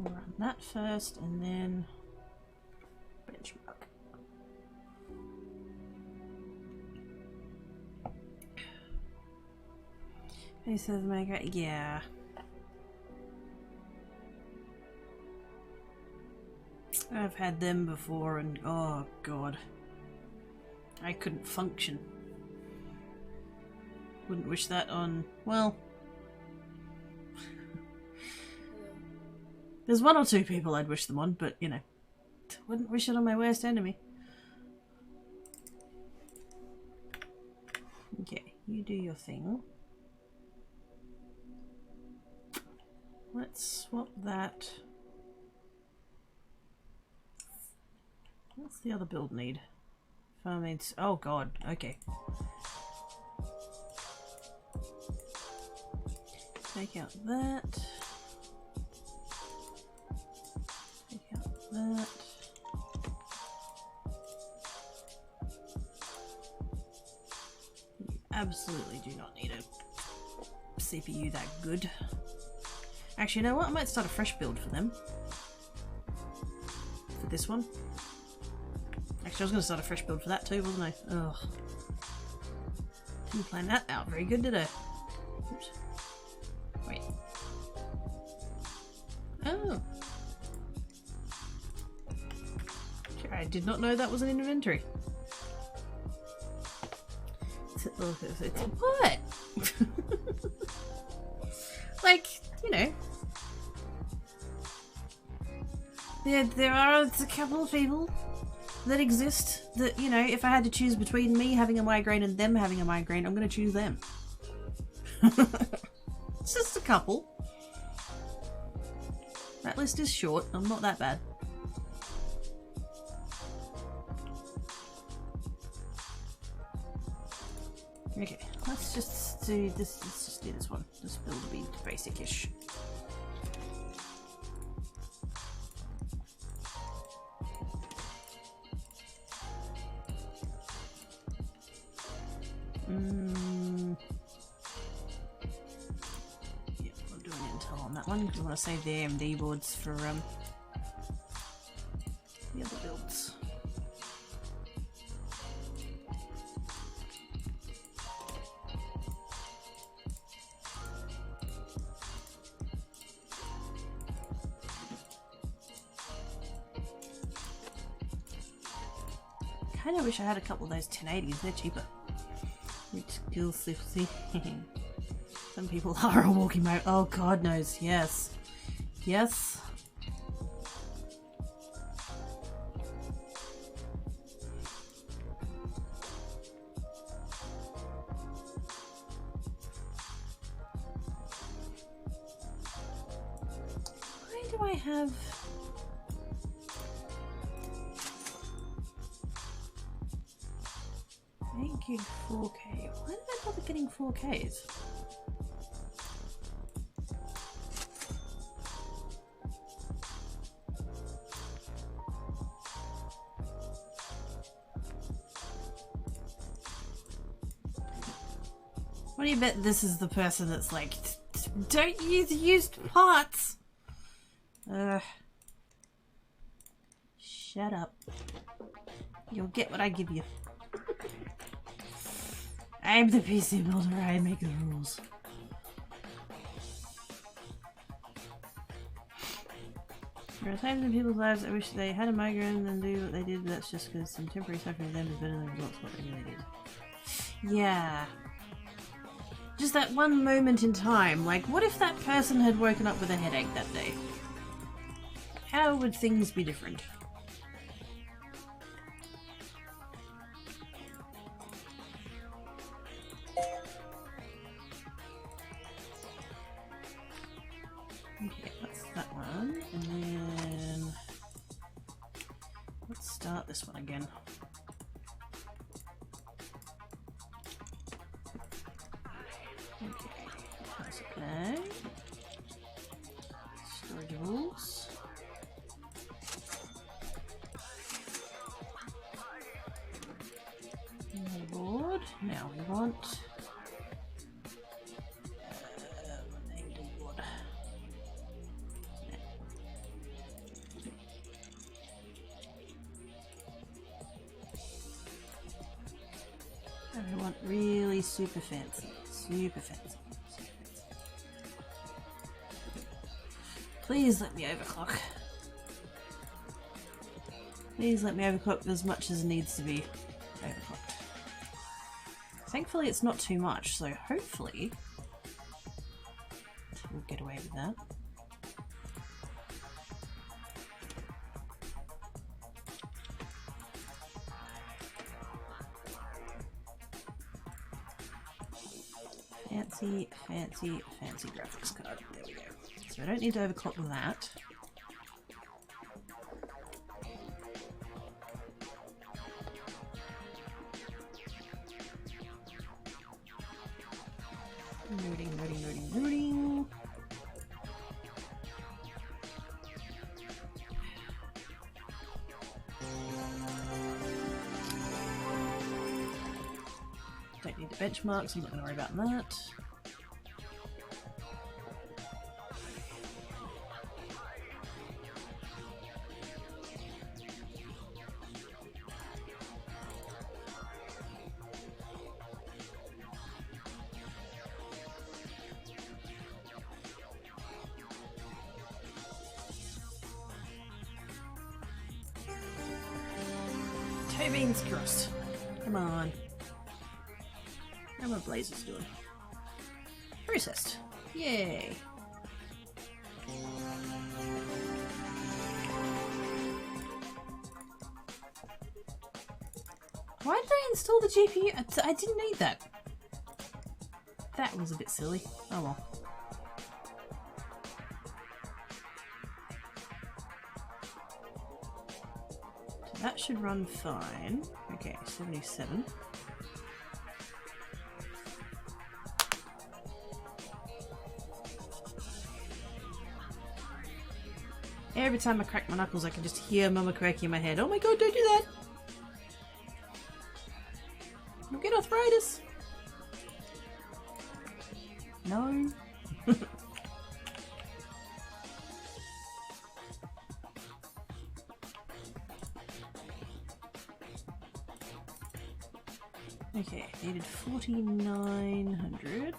A: We'll run that first and then benchmark. He says, "Mega, yeah." I've had them before, and oh god, I couldn't function. Wouldn't wish that on. Well, there's one or two people I'd wish them on, but you know, wouldn't wish it on my worst enemy. Okay, you do your thing. Let's swap that. What's the other build need? Farming. Oh god, okay. Take out that. Take out that. You absolutely do not need a CPU that good. Actually, you know what? I might start a fresh build for them. For this one. Actually, I was going to start a fresh build for that too, wasn't I? Ugh. Didn't plan that out very good, did I? Oops. Wait. Oh. I did not know that was an inventory. What? Like, you know. There are a couple of people that exist that, you know, if I had to choose between me having a migraine and them having a migraine, I'm going to choose them. It's just a couple. That list is short. I'm not that bad. Okay, let's just do this. Let's just do this one. Just build a bit basic-ish. Yeah, we'll do an intel on that one. We want to save the AMD boards for the other builds. I kinda wish I had a couple of those 1080s, they're cheaper. Rich skills, see. Some people are a walking my. Oh, God knows, yes. Yes. Why do I have. Gig 4K. Why did I bother getting 4Ks? What do you bet this is the person that's like, don't use used parts? Shut up. You'll get what I give you. I'm the PC builder, I make the rules. There are times in people's lives I wish they had a migraine and do what they did, but that's just because some temporary suffering of them is better than the results of what they really did. Yeah. Just that one moment in time, like what if that person had woken up with a headache that day? How would things be different? Okay, that's that one, and then let's start this one again. Okay, that's okay. Storageables. Board. Now we want Really super fancy. Super fancy. Super fancy. Please let me overclock. Please let me overclock as much as needs to be overclocked. Thankfully it's not too much, so hopefully we'll get away with that. Fancy, fancy, fancy graphics card. There we go. So I don't need to overclock that. Loading, loading, loading, loading. Don't need the benchmarks, I'm not going to worry about that. Toe beans crossed. Come on. How are my blazers doing? Processed. Yay. Why did I install the GPU? I didn't need that. That was a bit silly. Oh well. So that should run fine. Okay, 77. Every time I crack my knuckles, I can just hear Mama cracking in my head. Oh my god, don't do that! You'll get arthritis! No. Okay, needed 4,900.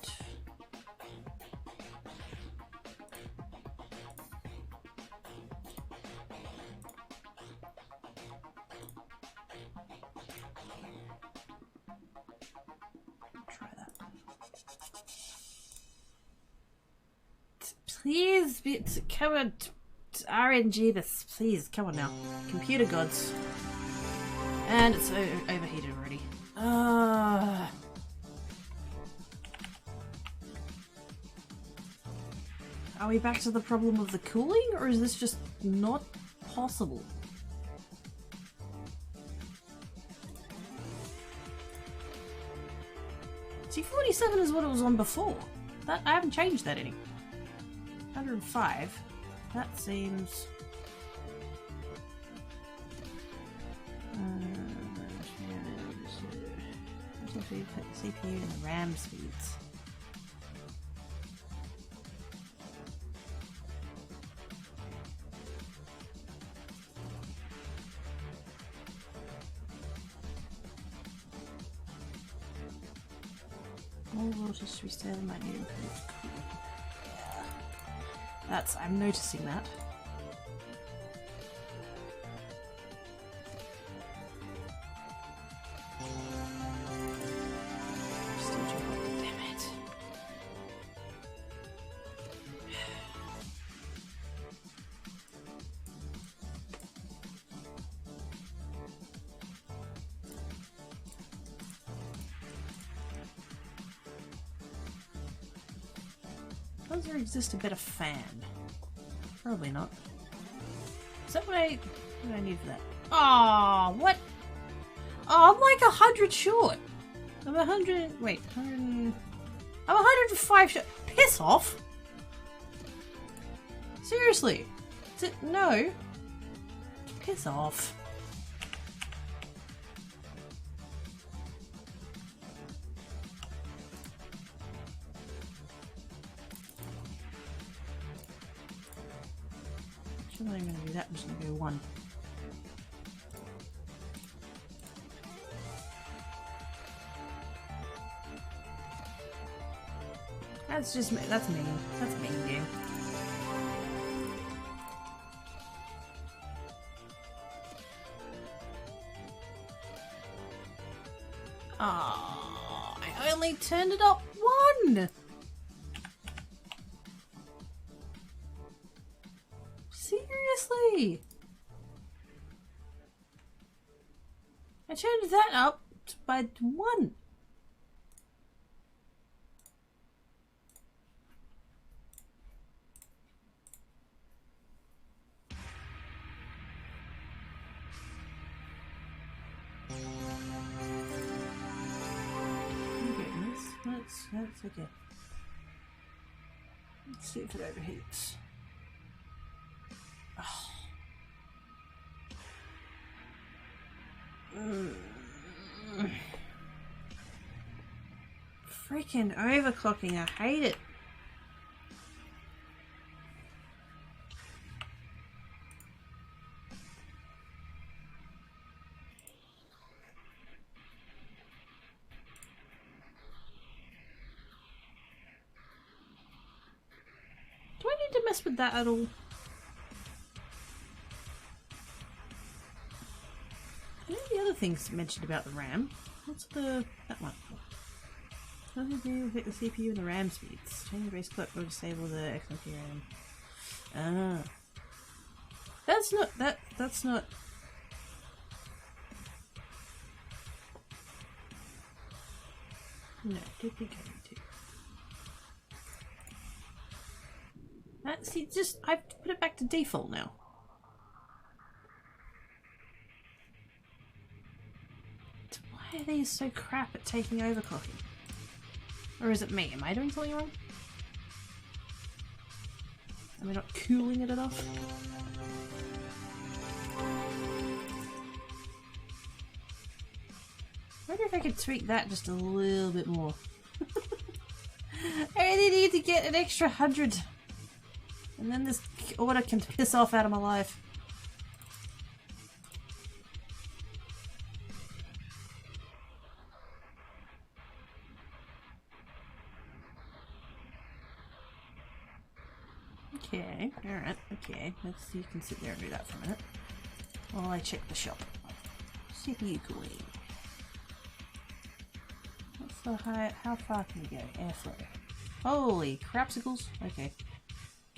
A: Please, come on, RNG this, please, come on now. Computer gods. And it's overheated already. Are we back to the problem of the cooling, or is this just not possible? See, 47 is what it was on before. That I haven't changed that any. 105. That seems. CPU and the RAM speeds. More voltage restore might need improved cooling. Yeah. That's, I'm noticing that. Still dropping, damn it. Does there exist a better fan? Probably not. Is that what I need for that? Oh, what? Oh, I'm like 100 short. I'm 100. Wait, 100. I'm 105 short. Piss off. Seriously. Is it? No. Piss off. I'm not even going to do that, I'm just going to go 1. That's just me. That's mean. That's mean, game. Oh, I only turned it up one. Seriously? I turned that up by one. That's okay. Let's see if it overheats. Oh. Freaking overclocking, I hate it. Do I need to mess with that at all? I know the other things mentioned about the RAM. What's that one? How do you affect the CPU and the RAM speeds? Change the base clock or disable the XMP RAM. Ah. That's not... No, don't think I need to. See, I've put it back to default now. Why are these so crap at taking overclocking? Or is it me? Am I doing something wrong? Am I not cooling it enough? I wonder if I could tweak that just a little bit more. I really need to get an extra 100. And then this order can piss off out of my life. Okay, alright, okay. You can sit there and do that for a minute. While I check the shop. CPU cooling. What's the high? How far can you go? Airflow. Holy crapsicles! Okay.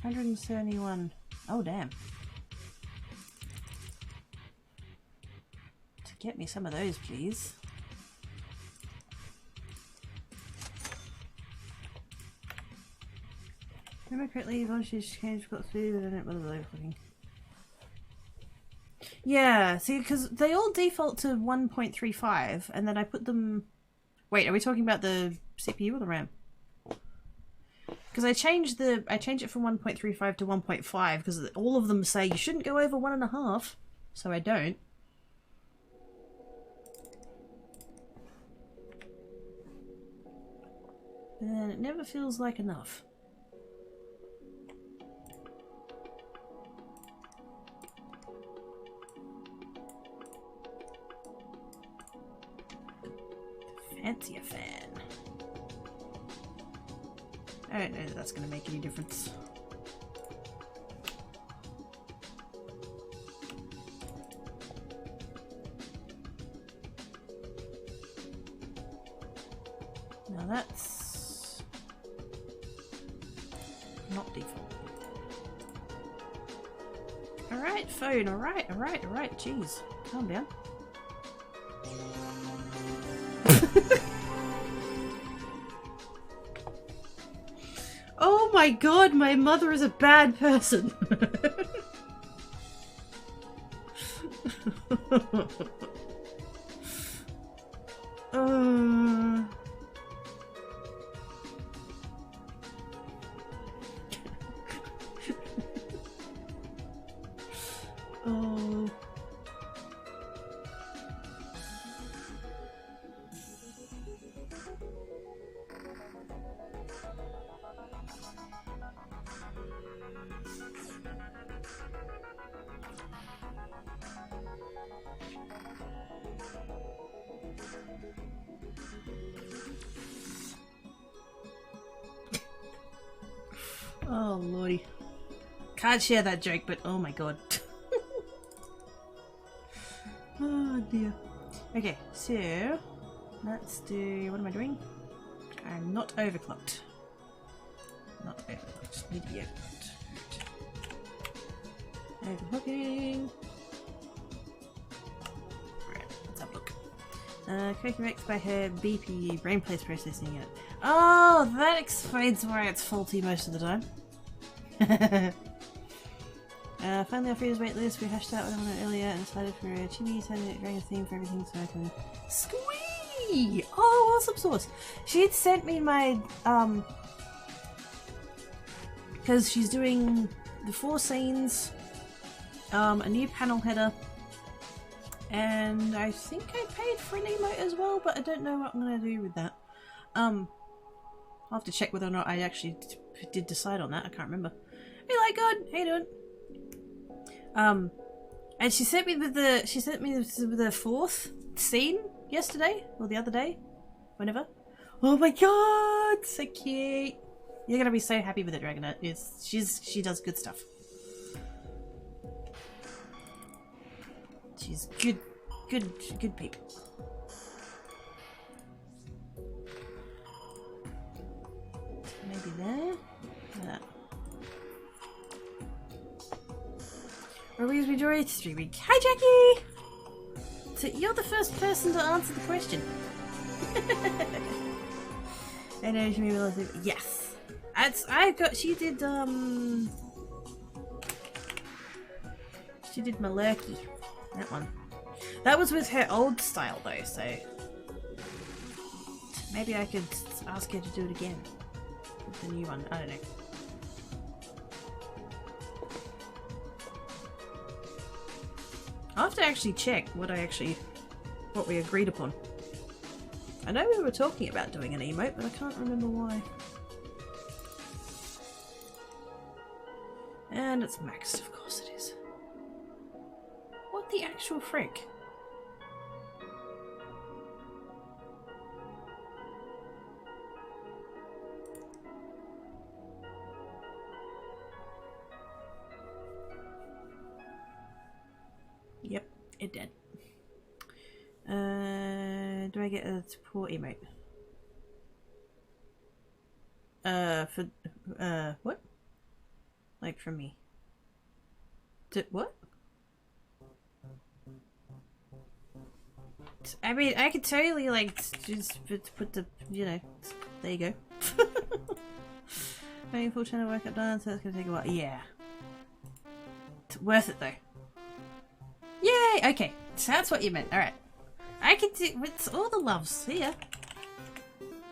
A: 171. Oh, damn. To get me some of those, please. Remember correctly, voltage change got through, but I don't bother overclocking. Yeah, see, because they all default to 1.35, and then I put them... Wait, are we talking about the CPU or the RAM? Because I changed it from 1.35 to 1.5 because all of them say you shouldn't go over 1.5, so I don't. And it never feels like enough. Fancy a fan. I don't know that that's going to make any difference. Now that's not default. Alright, phone, alright, jeez. Calm down. Oh my god, my mother is a bad person. Oh. Oh lordy. Can't share that joke, but oh my god. Oh dear. Okay, so let's do. What am I doing? I'm not overclocked. Not overclocked. Need to be overclocked. Overclocking. Right, let's have a look. Correct by her BPU, brain place processing it. Oh, that explains why it's faulty most of the time. Finally our food is waitlist. We hashed out what I wanted earlier and decided for a chibi, decided it rang a theme for everything so I can squee! Oh, awesome sauce! She had sent me my because she's doing the 4 scenes, a new panel header, and I think I paid for an emote as well, but I don't know what I'm gonna do with that. I'll have to check whether or not I actually did decide on that. I can't remember. Hey, like God, how you doing? And she sent me with the 4th scene yesterday or the other day, whenever. Oh my God, so cute! You're gonna be so happy with it, Dragonette. She does good stuff. She's good people. Maybe there. Yeah. Ruby's majority streaming. Hi, Jackie! So you're the first person to answer the question. I know she made me realize it. Yes. She did Malerkey. That one. That was with her old style though, so maybe I could ask her to do it again with the new one. I don't know. I'll have to actually check what we agreed upon. I know we were talking about doing an emote, but I can't remember why. And it's maxed, of course it is. What the actual frick? Yep, it did. Do I get a support emote? What? Like from me? What? I mean, I could totally like just put the, you know, there you go. Waiting for channel workout done, so it's gonna take a while. Yeah. It's worth it though. Yay! Okay, so that's what you meant. Alright. I can do with all the loves. Here.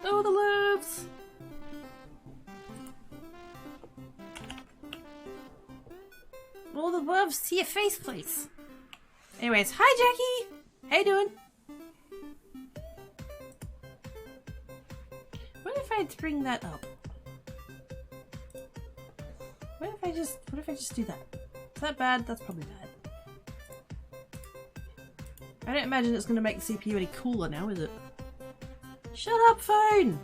A: All the loves! All the loves to your face, please. Anyways, hi Jackie! How you doing? What if I bring that up? What if I just do that? Is that bad? That's probably bad. I don't imagine it's going to make the CPU any cooler now, is it? Shut up, phone!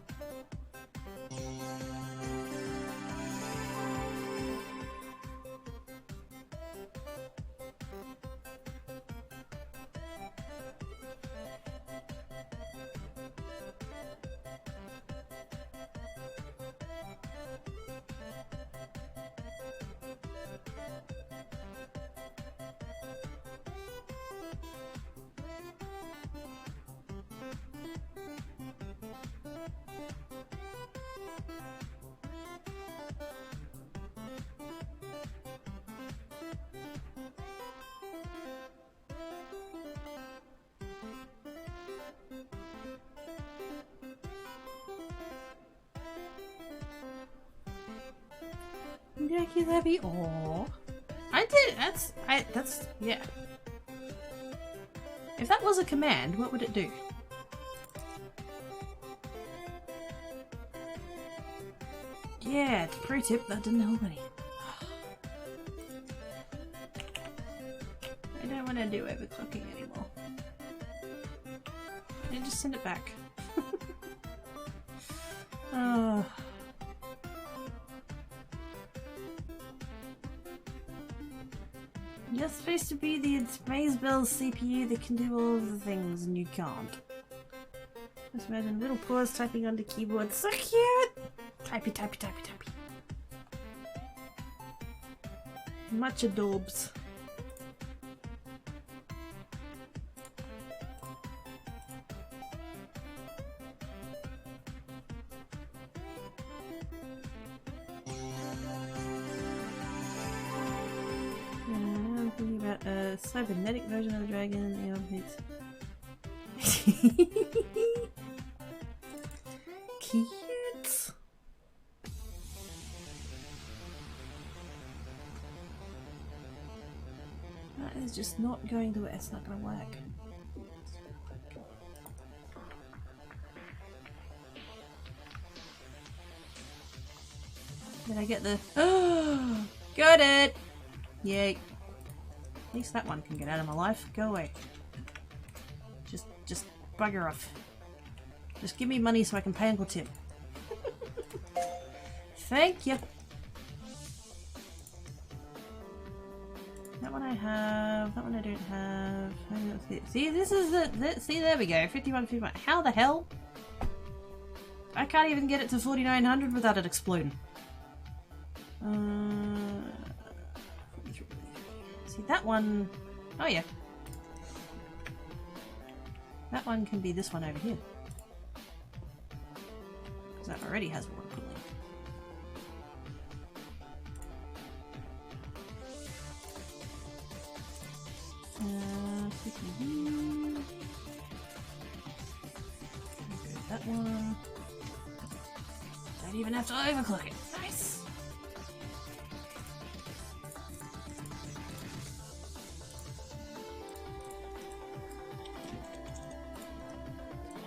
A: Jackie, that'd be all. That's yeah. If that was a command, what would it do? Yeah, it's a pro tip that didn't help any. I don't want to do overclocking anymore. And just send it back. Oh. You're supposed to be the Maze Bell's CPU that can do all of the things, and you can't. Just imagine little paws typing on the keyboard. So cute! Typey, typey, typey, typey. Much adorbs. I'm thinking about a cybernetic version of the dragon. Cute. That is just not going to work. It's not going to work. Did I get the... Oh! Got it! Yay. At least that one can get out of my life. Go away. Just bugger off. Just give me money so I can pay Uncle Tim. Thank you. That one I have. That one I don't have. See, this is the... See, there we go. 51, 51. How the hell? I can't even get it to 4900 without it exploding. See, that one... Oh, yeah. That one can be this one over here. Because that already has water cooling. That one. Don't even have to overclock it. Nice!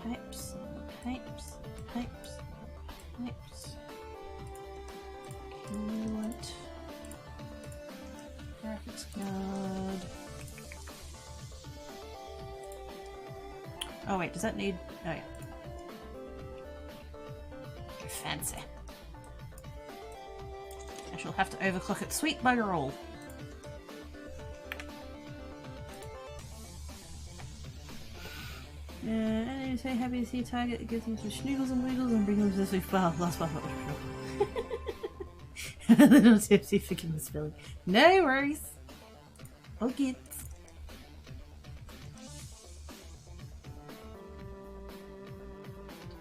A: Pipes, pipes, pipes, pipes. Coolant. Graphics card. Oh wait, does that need... Oh yeah. Fancy. I shall have to overclock it. Sweet bugger all. I'm so happy to see a target that gives them some schnoodles and wiggles and bring them to the sweet bar. Last one. A little tipsy for the spelling. No worries. Okay.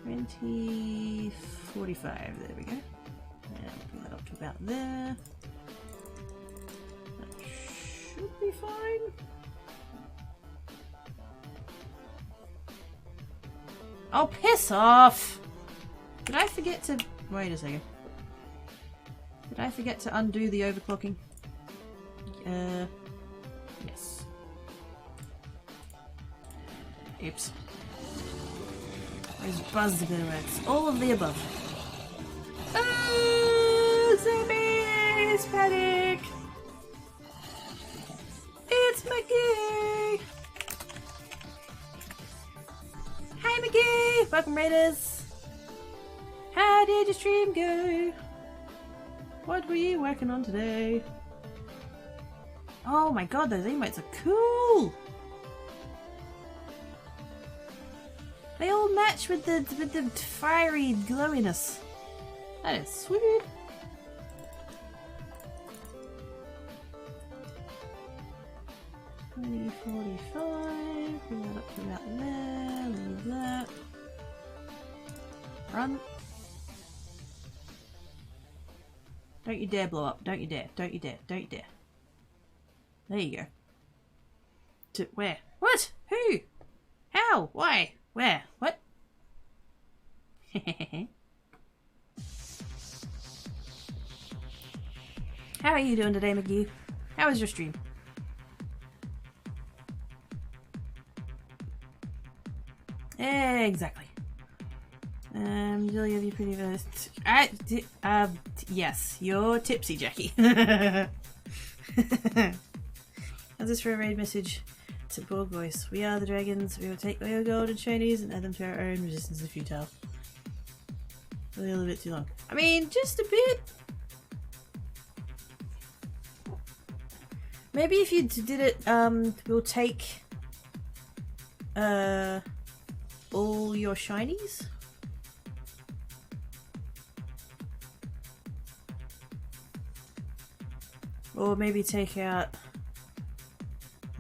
A: 2045. There we go. And bring that up to about there. That should be fine. Oh, piss off! Did I forget to... Wait a second. Did I forget to undo the overclocking? Yes. Oops. There's buzzed a bit of words. All of the above. Oh, zombies! Panic! It's McGee! Hi McGee! Welcome Raiders! How did your stream go? What were you working on today? Oh my god, those emotes are cool! They all match with the fiery glowiness. That is sweet. $20.45. Bring that up to about there. Leave that. Run. Don't you dare blow up. Don't you dare. Don't you dare. Don't you dare. There you go. To where? What? Who? How? Why? Where? What? How are you doing today, McGee? How was your stream? Exactly. Julia, you pretty best. Yes, you're tipsy, Jackie. How's this for a raid message? To Borg voice. We are the dragons. We will take all your gold and shinies and add them to our own. Resistance is futile. A little bit too long. I mean, just a bit. Maybe if you did it, we'll take all your shinies. Or maybe take out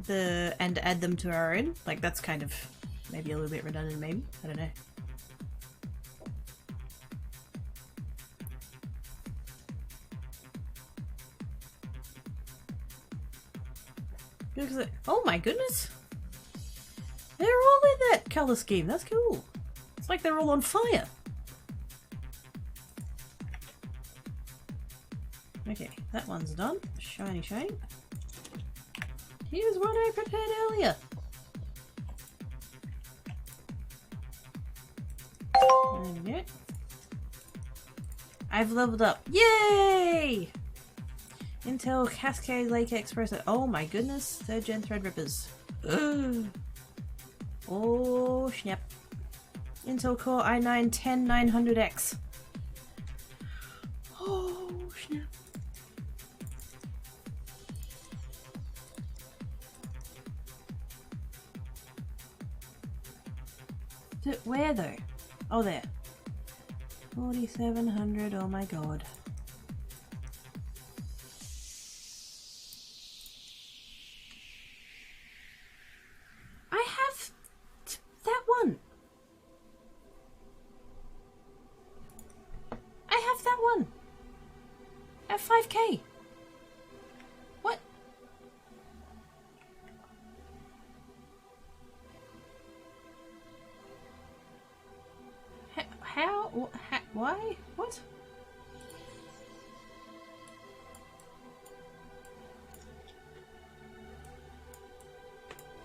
A: and add them to our own. Like, that's kind of maybe a little bit redundant, maybe. I don't know. Oh my goodness! They're all in that colour scheme. That's cool. It's like they're all on fire. Okay, that one's done. Shiny, shiny. Here's what I prepared earlier. There we go. I've leveled up. Yay! Intel Cascade Lake Express. Oh my goodness. 3rd gen Threadrippers. Ugh. Oh snap. Intel Core i9-10900X. Oh snap. Where though? Oh, there. 4700, oh my god. I have that one. I have that one. At 5k. What? How? Why? What?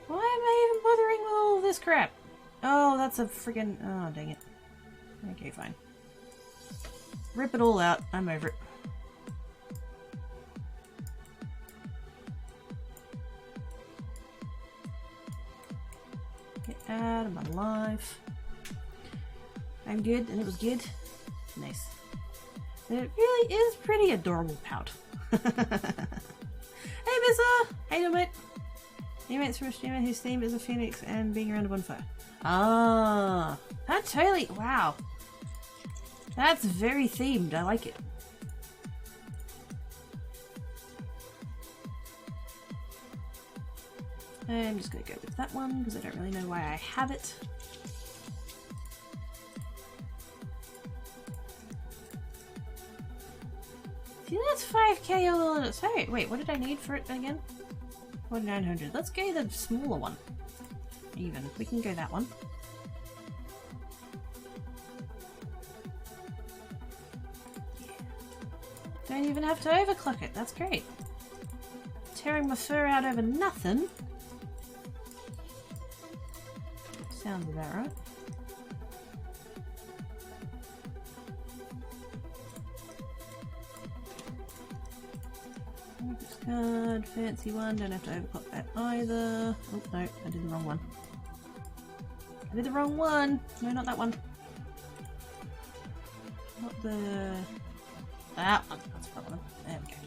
A: Why am I even bothering with all this crap? Oh, that's a friggin'... Oh, dang it. Okay, fine. Rip it all out. I'm over it. Get out of my life. I'm good, and it was good. Nice. It really is pretty adorable pout. Hey, Missa! How you doing, mate? Hey, mates from a streamer whose theme is a phoenix and being around a bonfire. Ah, that totally... Wow. That's very themed. I like it. I'm just going to go with that one because I don't really know why I have it. See, that's 5k all on its own. Wait, what did I need for it again? 4900. Let's go the smaller one. Even. We can go that one. Don't even have to overclock it. That's great. Tearing my fur out over nothing. Sounds about right. Card, fancy one, don't have to overclock that either. Oh no, I did the wrong one. I did the wrong one! No, not that one. Not the... That one. That's the one. There we go.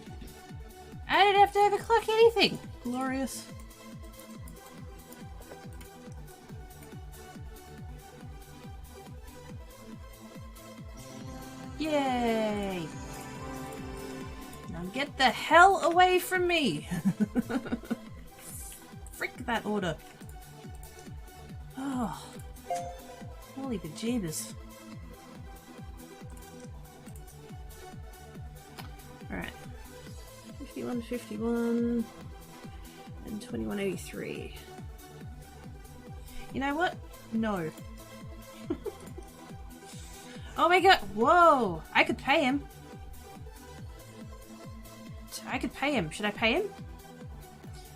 A: I didn't have to overclock anything! Glorious. Yay! Now get the hell away from me! Frick that order. Oh. Holy bejeebus. Alright. 5151 and 2183. You know what? No. Oh my god! Whoa! I could pay him. I could pay him. Should I pay him?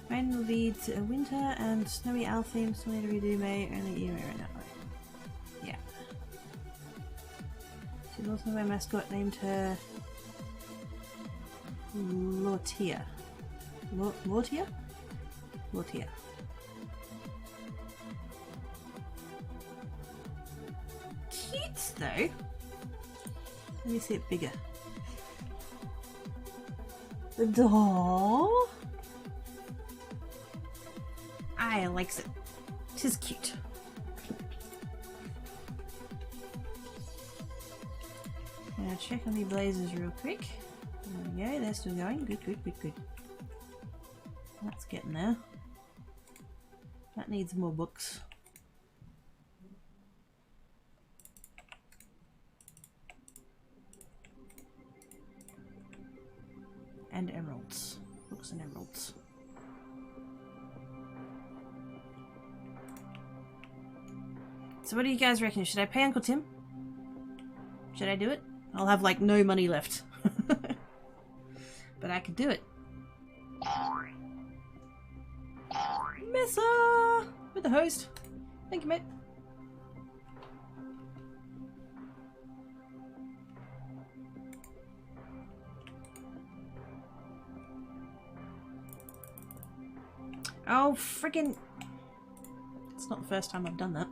A: Rain will be to a winter and snowy owl theme. Still need to redo May. Only you May right now. Yeah. She's also my mascot named her Lortia. Lortia? Lortia. Cute though. Let me see it bigger. The doll. I likes it. Tis cute. Now check on the blazers real quick. There we go, they're still going. Good, good, good, good. That's getting there. That needs more books. And emeralds. Books and emeralds. So what do you guys reckon? Should I pay Uncle Tim? Should I do it? I'll have like no money left. But I could do it. Missa! With the host. Thank you, mate. Oh, friggin'. It's not the first time I've done that.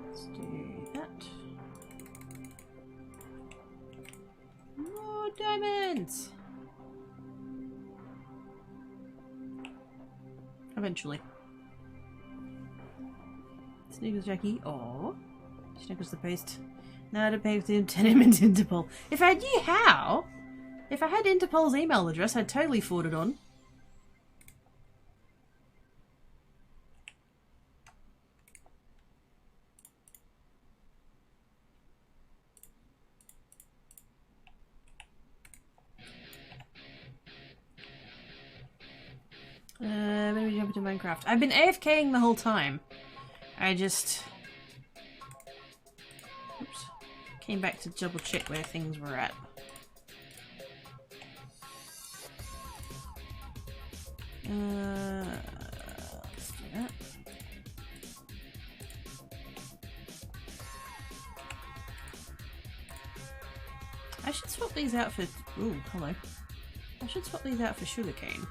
A: Let's do that. More diamonds! Eventually. Sniggles Jackie. Aww. Sniggles the post. No, to pay with him 10 him into Interpol. If I knew how! If I had Interpol's email address, I'd totally forward it on. Maybe we jump into Minecraft. I've been AFKing the whole time. I just... Oops. Came back to double check where things were at. Let's do that. I should swap these out for... Ooh, hello. I should swap these out for sugarcane.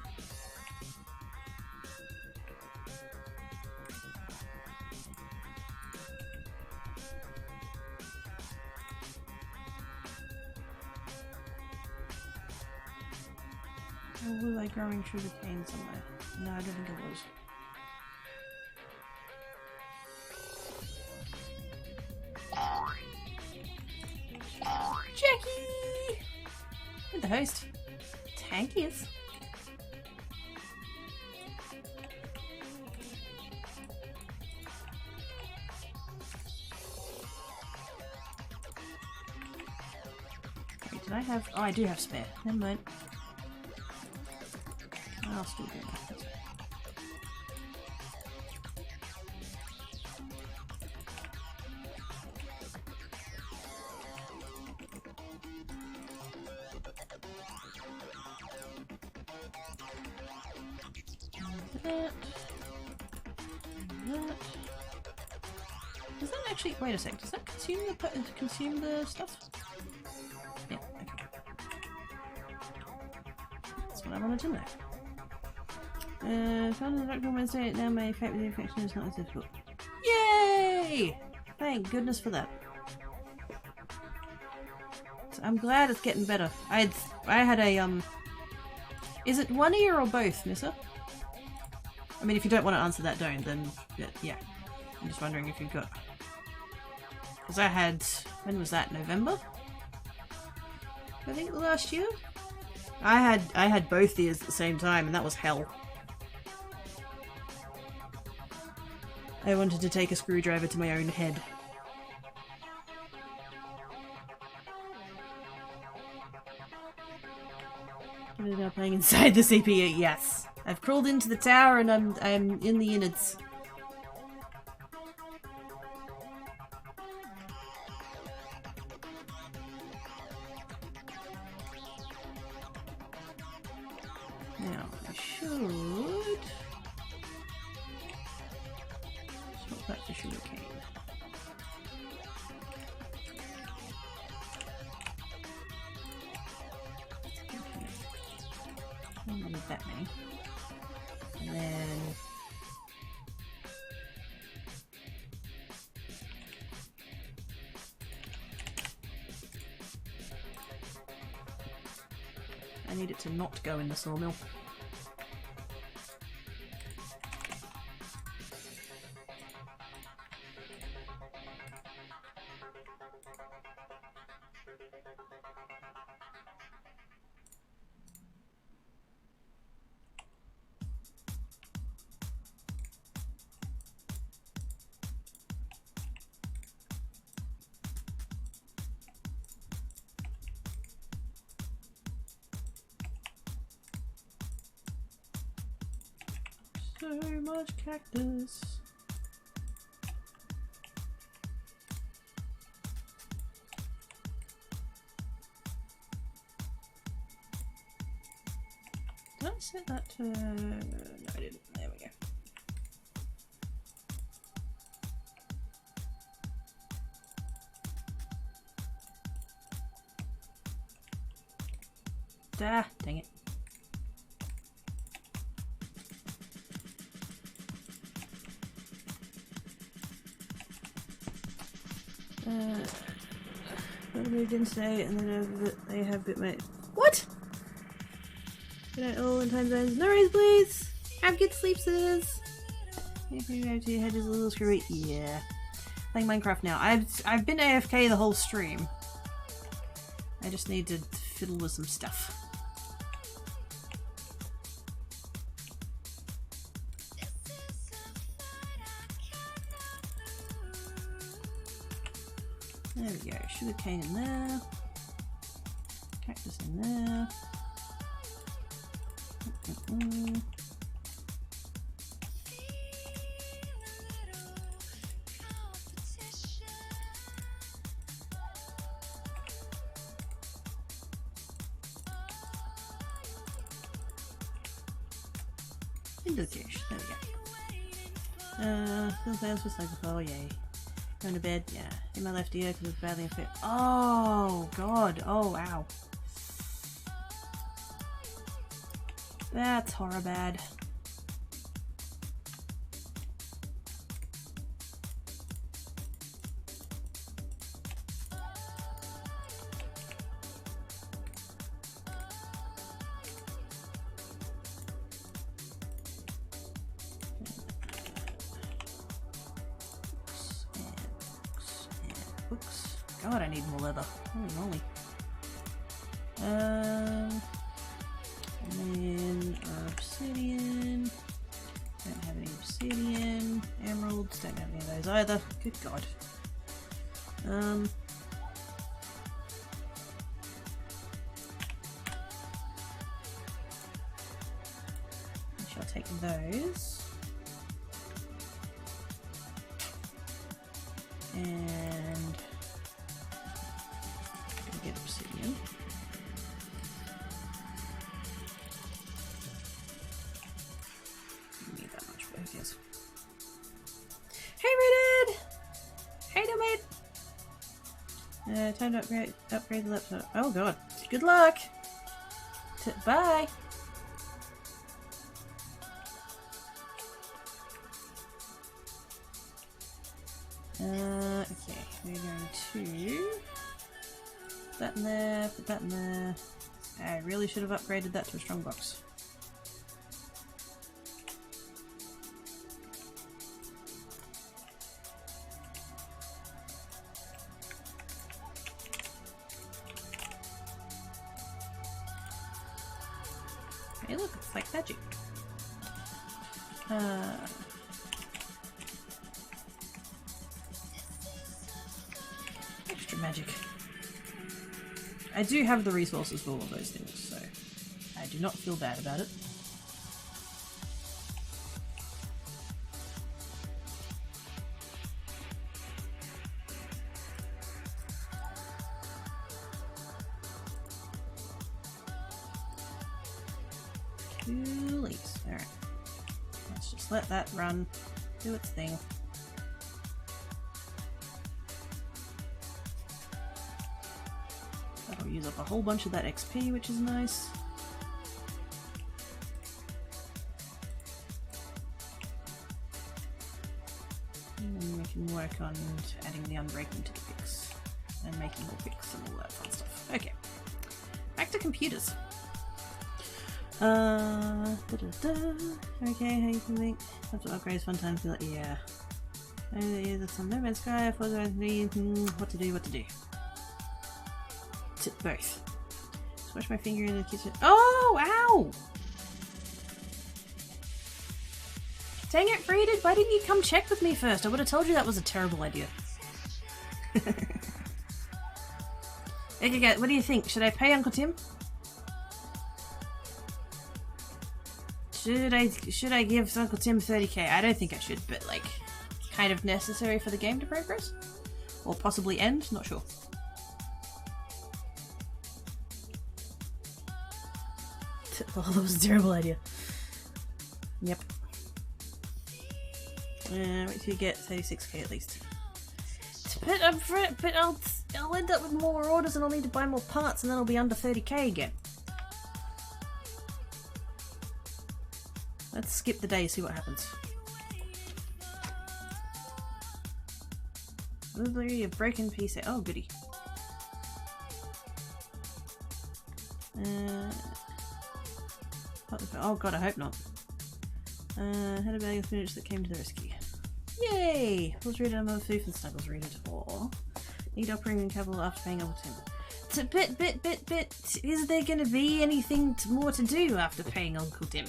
A: Or was I growing sugarcane somewhere? No, I don't think it was. Jackie! With the host. Tankies. Wait, did I have... Oh, I do have spare. Never mind. I'll still do that. Does that actually... Wait a sec. Does that consume the stuff? Yeah, okay. That's what I wanted to know. Found the doctor on Wednesday. Now my fight with the infection is not as difficult. Yay! Thank goodness for that. So I'm glad it's getting better. I had a Is it one ear or both, Nissa? I mean, if you don't want to answer that, don't. Then yeah. I'm just wondering if you've got. Because I had. When was that? November? I think last year. I had both ears at the same time, and that was hell. I wanted to take a screwdriver to my own head. You're now playing inside the CPU. Yes, I've crawled into the tower and I'm in the innards. Now I should. Swap that for sugarcane. I don't need that many. And then I need it to not go in the sawmill. So much cactus. Did I set that to... No, I didn't. There we go. Ah, dang it. I moved in today and then they have bitmate. What? Good night all in time zones. No worries, please! Have good sleep, sitters! Maybe your head is a little screwy. Yeah. Playing Minecraft now. I've been AFK the whole stream. I just need to fiddle with some stuff. There we go. Sugarcane in there. Cactus in there. Into the cache. There we go. Still plans for cycle. Oh, yay. Going to bed? Yeah. In my left ear because it's badly infected. Oh, God. Oh, wow. That's horror bad. Books. God, I need more leather. Holy moly. And then obsidian. Don't have any obsidian. Emeralds. Don't have any of those either. Good God. I shall take those. And get obsidian. Need that much, but who cares? Hey, Redhead! Hey, mate! Time to upgrade the laptop. Oh God! Good luck. Bye. Okay, we're going to put that in there, put that in there. I really should have upgraded that to a strongbox. Hey look, it's like magic. Extra magic. I do have the resources for all of those things, so I do not feel bad about it. Coolies. Alright. Let's just let that run, do its thing. That'll use up a whole bunch of that XP, which is nice. And then we can work on adding the unbreaking to the picks and making more picks and all that fun stuff. Okay, back to computers. Okay, how you can think? That's what upgrades fun times be like. Yeah. That's some No Man's Sky. What to do? What to do? Both. Smash my finger in the kitchen. Oh, ow! Dang it, Freeded! Why didn't you come check with me first? I would have told you that was a terrible idea. Okay, what do you think? Should I pay Uncle Tim? Should I give Uncle Tim 30k? I don't think I should, but like, kind of necessary for the game to progress? Or possibly end? Not sure. Oh, that was a terrible idea. Yep. Wait till you get 36k at least. But I'll end up with more orders and I'll need to buy more parts and then I'll be under 30k again. Let's skip the day, see what happens. Delivery of broken piece. Oh, goody. Oh god, I hope not. Had a bag of spinach that came to the rescue. Yay! Let's read another food for the snuggles. Read it or need operating capital after paying Uncle Tim. It's a bit. Is there gonna be anything more to do after paying Uncle Tim?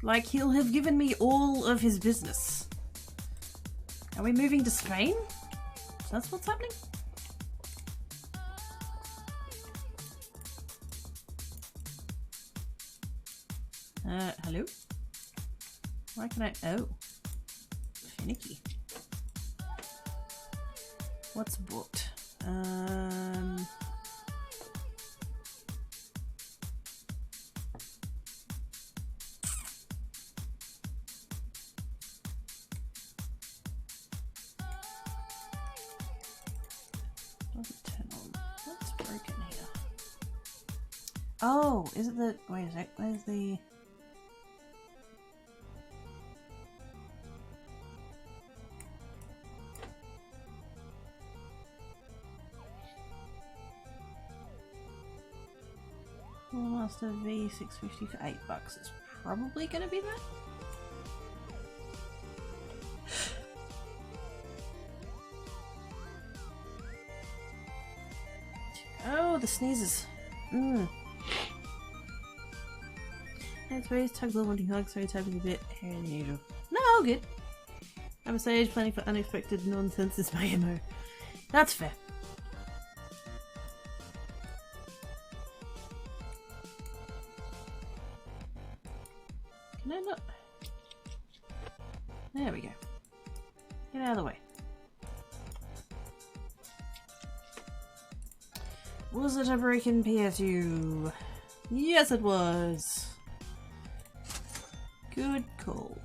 A: Like, he'll have given me all of his business. Are we moving to Spain? That's what's happening? Hello? Why can I... Oh. Finicky. What's booked? Doesn't turn on. What's broken here? Oh, is it the... Wait a sec. Where's the... Master V650 for $8. It's probably going to be that. Oh, the sneezes. That's where he's tugged a little wanting hugs, so he tugs a bit hair than usual. No, all good. I'm a sage planning for unexpected nonsense is my MO. That's fair. No, not. There we go. Get out of the way. Was it a broken PSU? Yes, it was. Good call.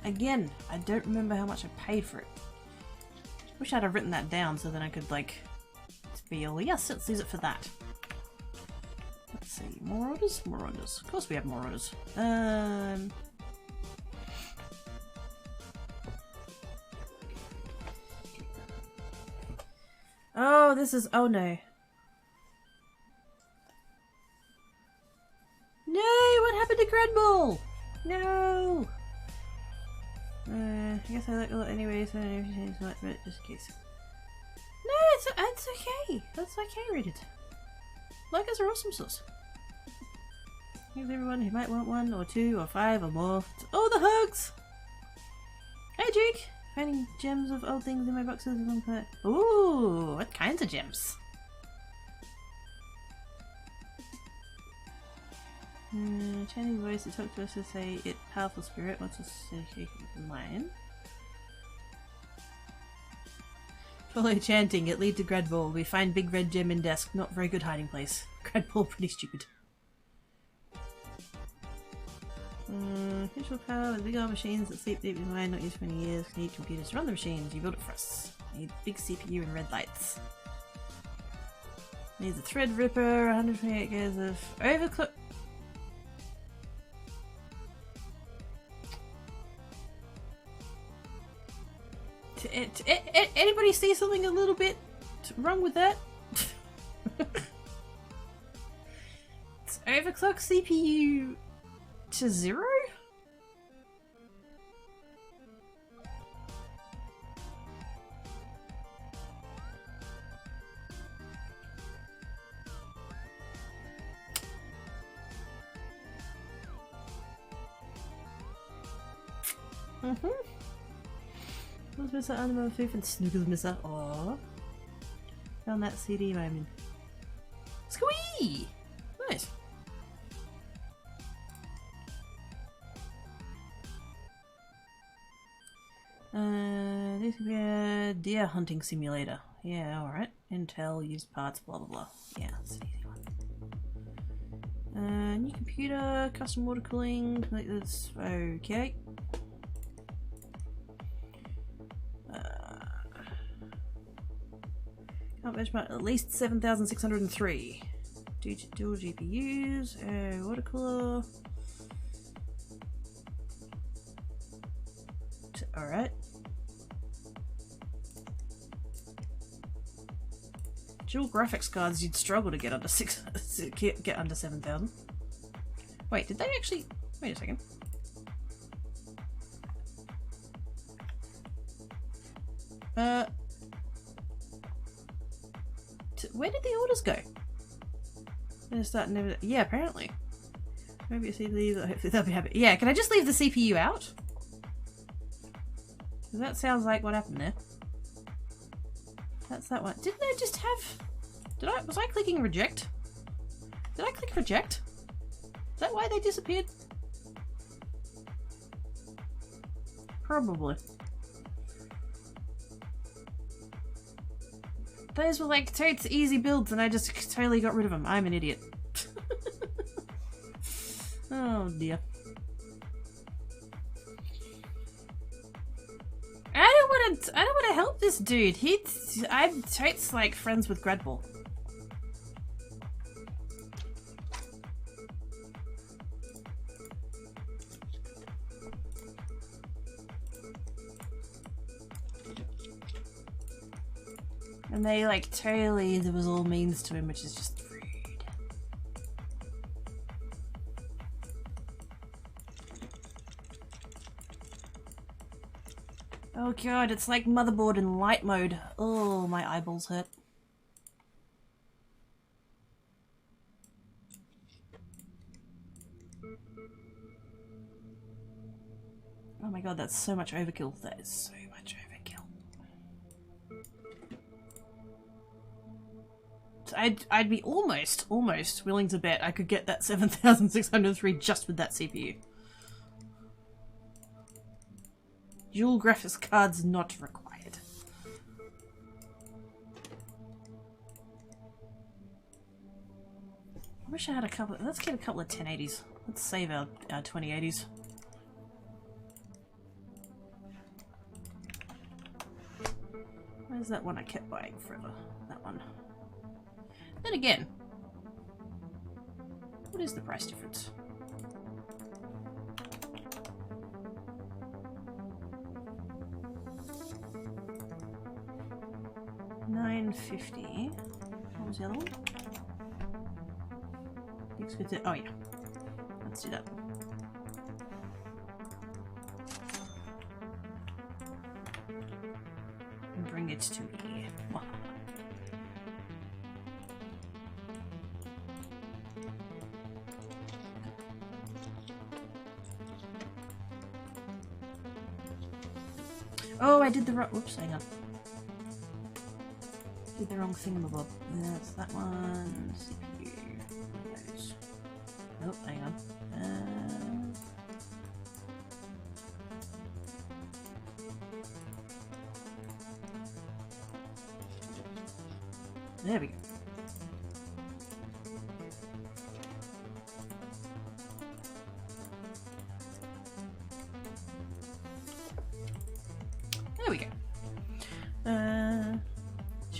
A: Again, I don't remember how much I paid for it. Wish I'd have written that down so then I could, like, feel, yes, let's use it for that. Let's see, more orders? More orders. Of course we have more orders. Oh, this is, oh no. No, what happened to Gradmole? No! I guess I like a lot anyway, so I never changed much, but just in case. No, it's okay. That's okay, read it. Logos are awesome sauce. Here's everyone who might want 1 or 2 or 5 or more. Oh, the hugs! Hey, Jake! Finding gems of old things in my boxes and one part. Ooh, what kinds of gems? Chanting voice to talk to us to say it powerful spirit wants us to shake it in mine. Follow chanting, it lead to Gradball. We find big red gem in desk, not very good hiding place. Gradball pretty stupid. Visual power with big old machines that sleep deep behind, not used for many years. Need computers to run the machines. You built it for us. Need big CPU and red lights. Needs a thread ripper, 128 gigs of overclock. Anybody see something a little bit wrong with that? It's overclock CPU to 0? What's Mr. Animal Foof and Snoogles Mr. Aww. Found that CD moment. Squee! Nice. This could be a deer hunting simulator. Yeah, alright. Intel, used parts, blah blah blah. Yeah, that's an easy one. New computer, custom water cooling, like this. Okay. Can't benchmark at least 7,603. Dual GPUs, water cooler. Alright. Dual graphics cards, you'd struggle to get under get under 7,000. Wait, did they actually? Wait a second. Where did the orders go? They're starting. Yeah, apparently. Maybe it's either. Hopefully they'll be happy. Yeah, can I just leave the CPU out? Because that sounds like what happened there. That's that one. Didn't I just have... Was I clicking reject? Did I click reject? Is that why they disappeared? Probably. Those were like totes easy builds and I just totally got rid of them. I'm an idiot. Oh dear. I don't want to help this dude. I'm totes like friends with Gradball. And they like totally, there was all means to him, which is just rude. Oh god, it's like motherboard in light mode. Oh, my eyeballs hurt. Oh my god, that's so much overkill. That is so much overkill. I'd be almost willing to bet I could get that 7,603 just with that CPU. Dual graphics cards not required. I wish I had a couple. Let's get a couple of 1080s. Let's save our 2080s. Where's that one I kept buying forever? That one. Then again, what is the price difference? $950. What was the other one? Oh yeah. Let's do that. And bring it to me. Wow. Oh, I did the wrong. Whoops, hang on. Did the wrong thingamabob. That's that one. CPU. Those. Oh, hang on. There we go.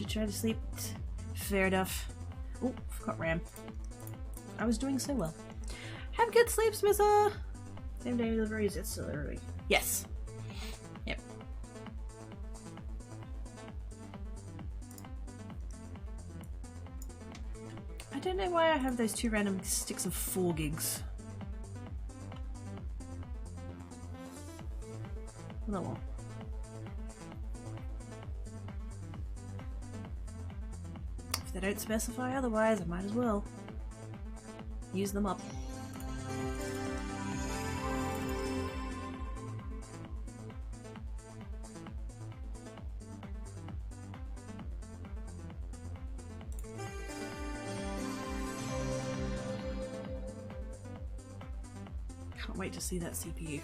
A: should try to sleep. Fair enough. Oh, forgot RAM. I was doing so well. Have good sleep, Smitha! Same day deliveries, it's still early. Yes. Yep. I don't know why I have those 2 random sticks of 4 gigs. No one. If they don't specify otherwise, I might as well use them up. Can't wait to see that CPU.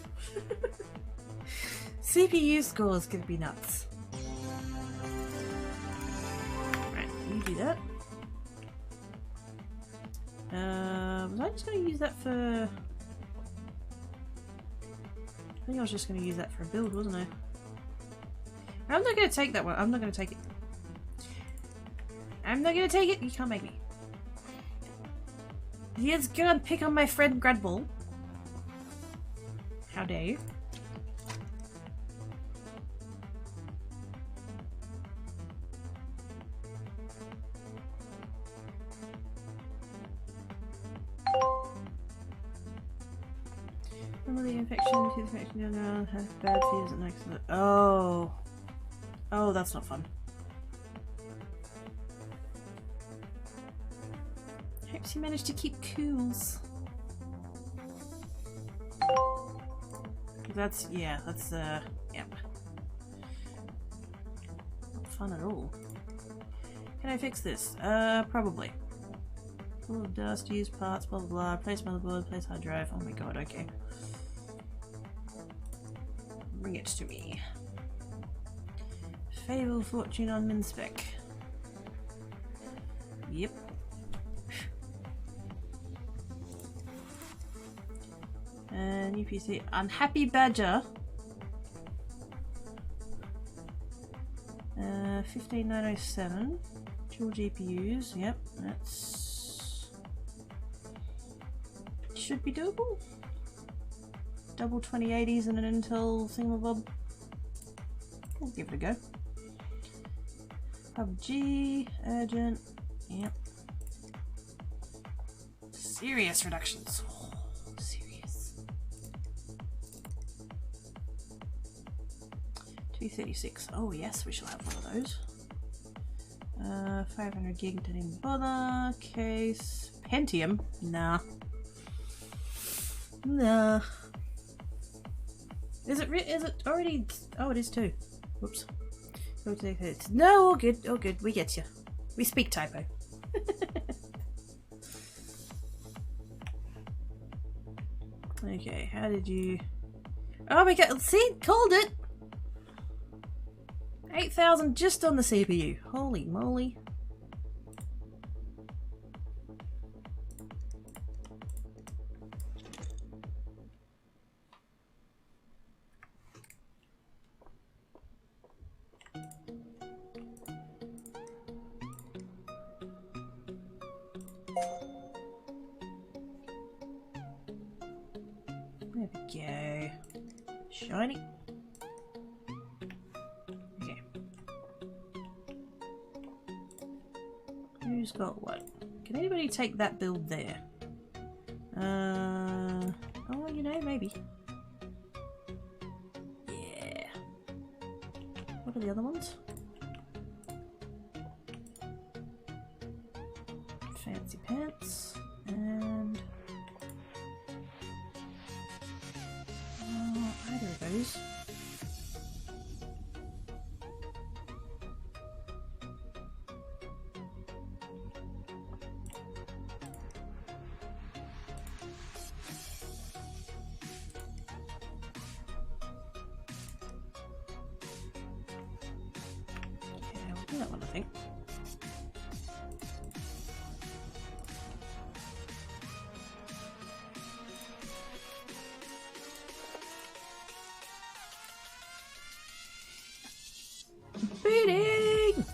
A: CPU score is gonna be nuts. Right, you do that. Was I just gonna use that for... I think I was just gonna use that for a build, wasn't I? I'm not gonna take that one. I'm not gonna take it. I'm not gonna take it. You can't make me. He's gonna pick on my friend Gradball. How dare you? The infection, tooth infection, no, have bad fears at next. Oh. Oh, that's not fun. Hopes you managed to keep cools. That's, yeah, that's, yep. Not fun at all. Can I fix this? Probably. Full of dust, use parts, blah blah blah. Place motherboard, place hard drive. Oh my god, okay. Bring it to me. Fable fortune on minspec. Yep. And UPC unhappy badger. 15907. Dual GPUs. Yep, that's should be doable. Double 2080s and an Intel thingamabob. We'll give it a go. PUBG, urgent, yep. Serious reductions. Oh, serious. 236. Oh yes, we shall have one of those. 500 gig, didn't even bother. Case. Pentium? Nah. Nah. Is it already? Oh, it is too. Whoops. No, all good, all good. We get you. We speak typo. Okay, how did you... Oh my god, see? Called it! 8,000 just on the CPU. Holy moly. There we go. Shiny. Okay. Who's got what? Can anybody take that build there? Oh, you know, maybe. Yeah. What are the other ones? Fancy pants and either of those. Yeah, we'll do that one, I think. Beating!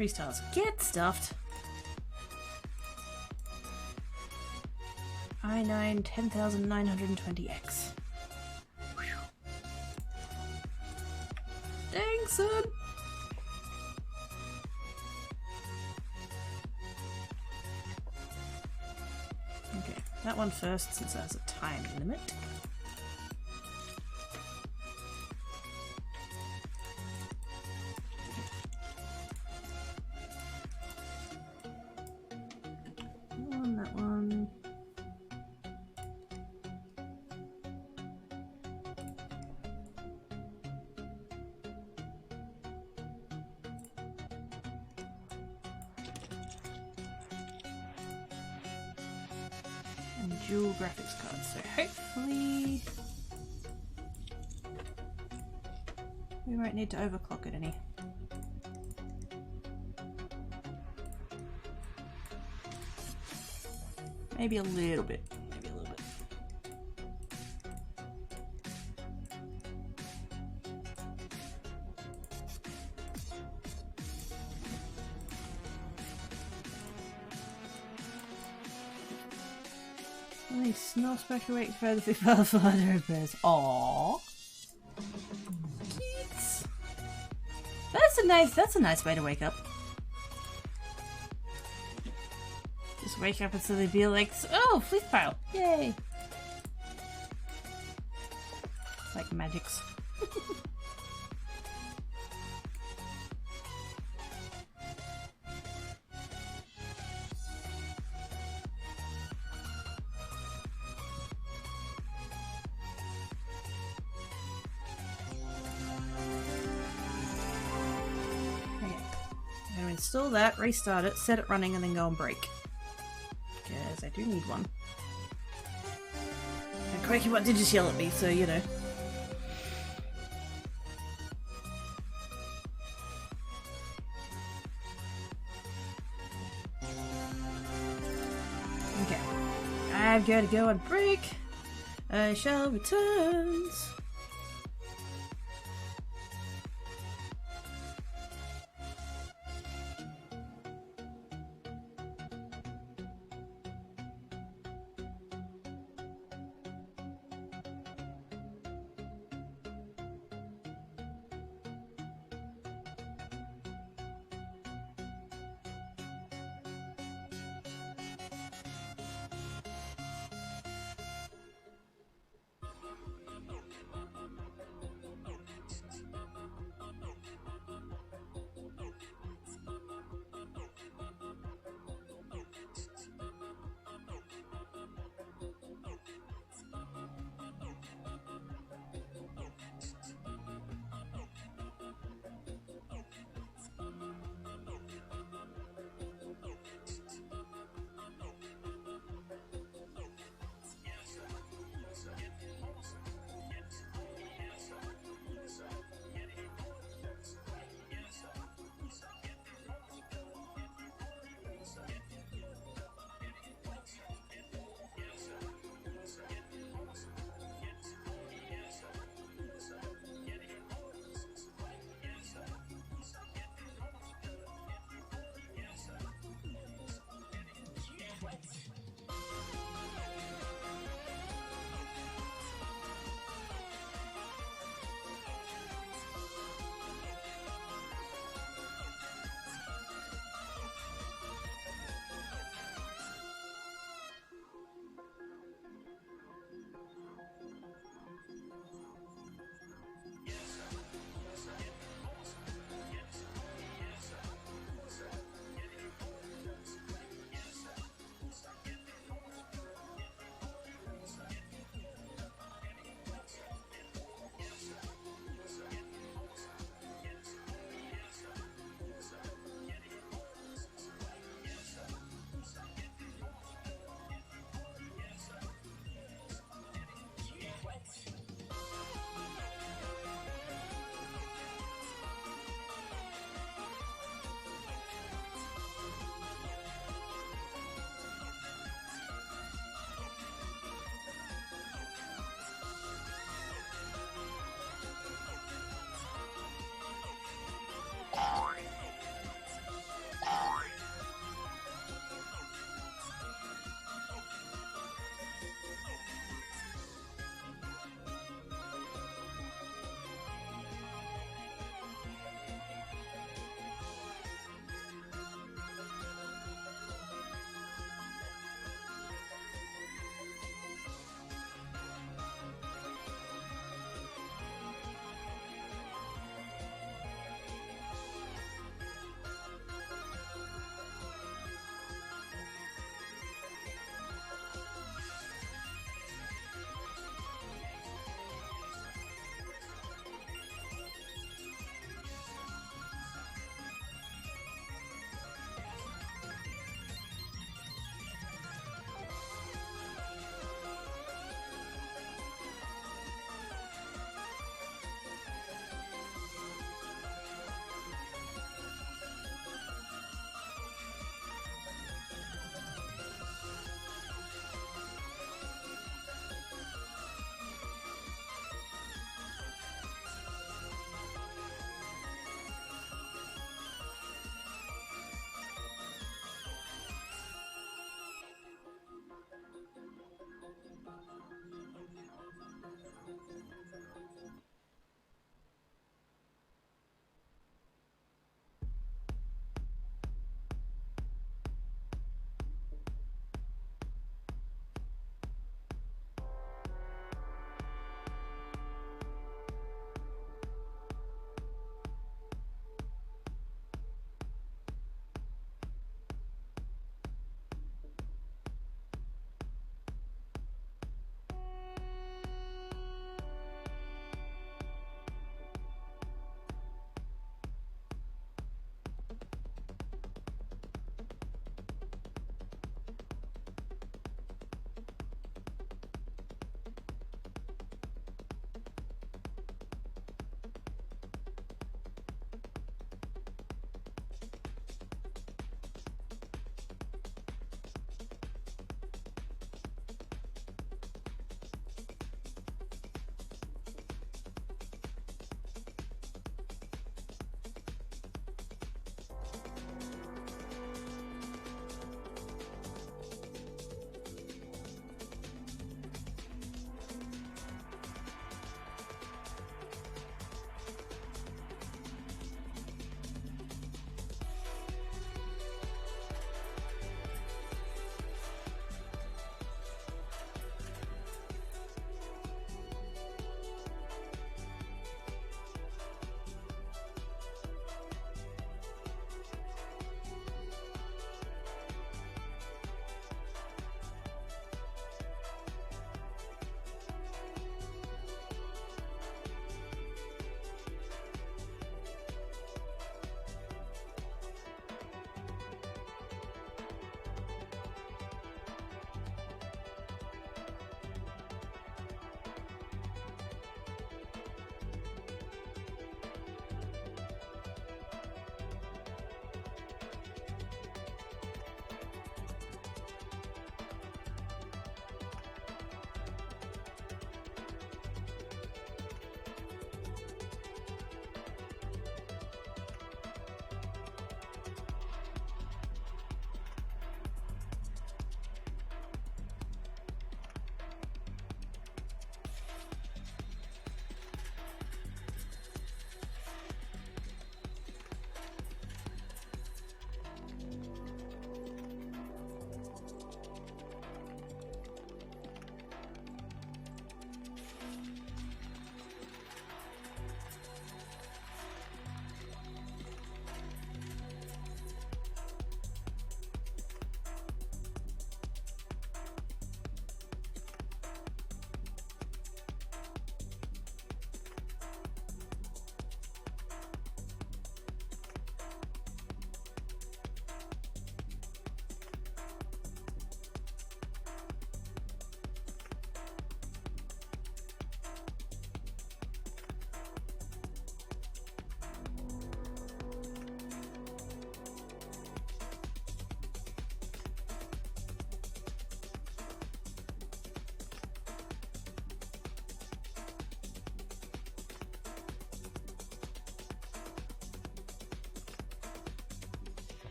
A: 3 stars. Get stuffed. I9 10,920X. Dang, son! Okay, that one first since there's a time limit. That one. And dual graphics cards, so hopefully we won't need to overclock it any. Maybe a little bit. Maybe a little bit. Nice. No special weight for the 500 repairs. Aww. Kids. That's a nice way to wake up. Just wake up and suddenly be like, oh, fleet pile. Yay. It's like magics. Install that, restart it, set it running, and then go on break. Because I do need one. And Quakey did just yell at me, so you know. Okay. I've got to go on break. I shall return.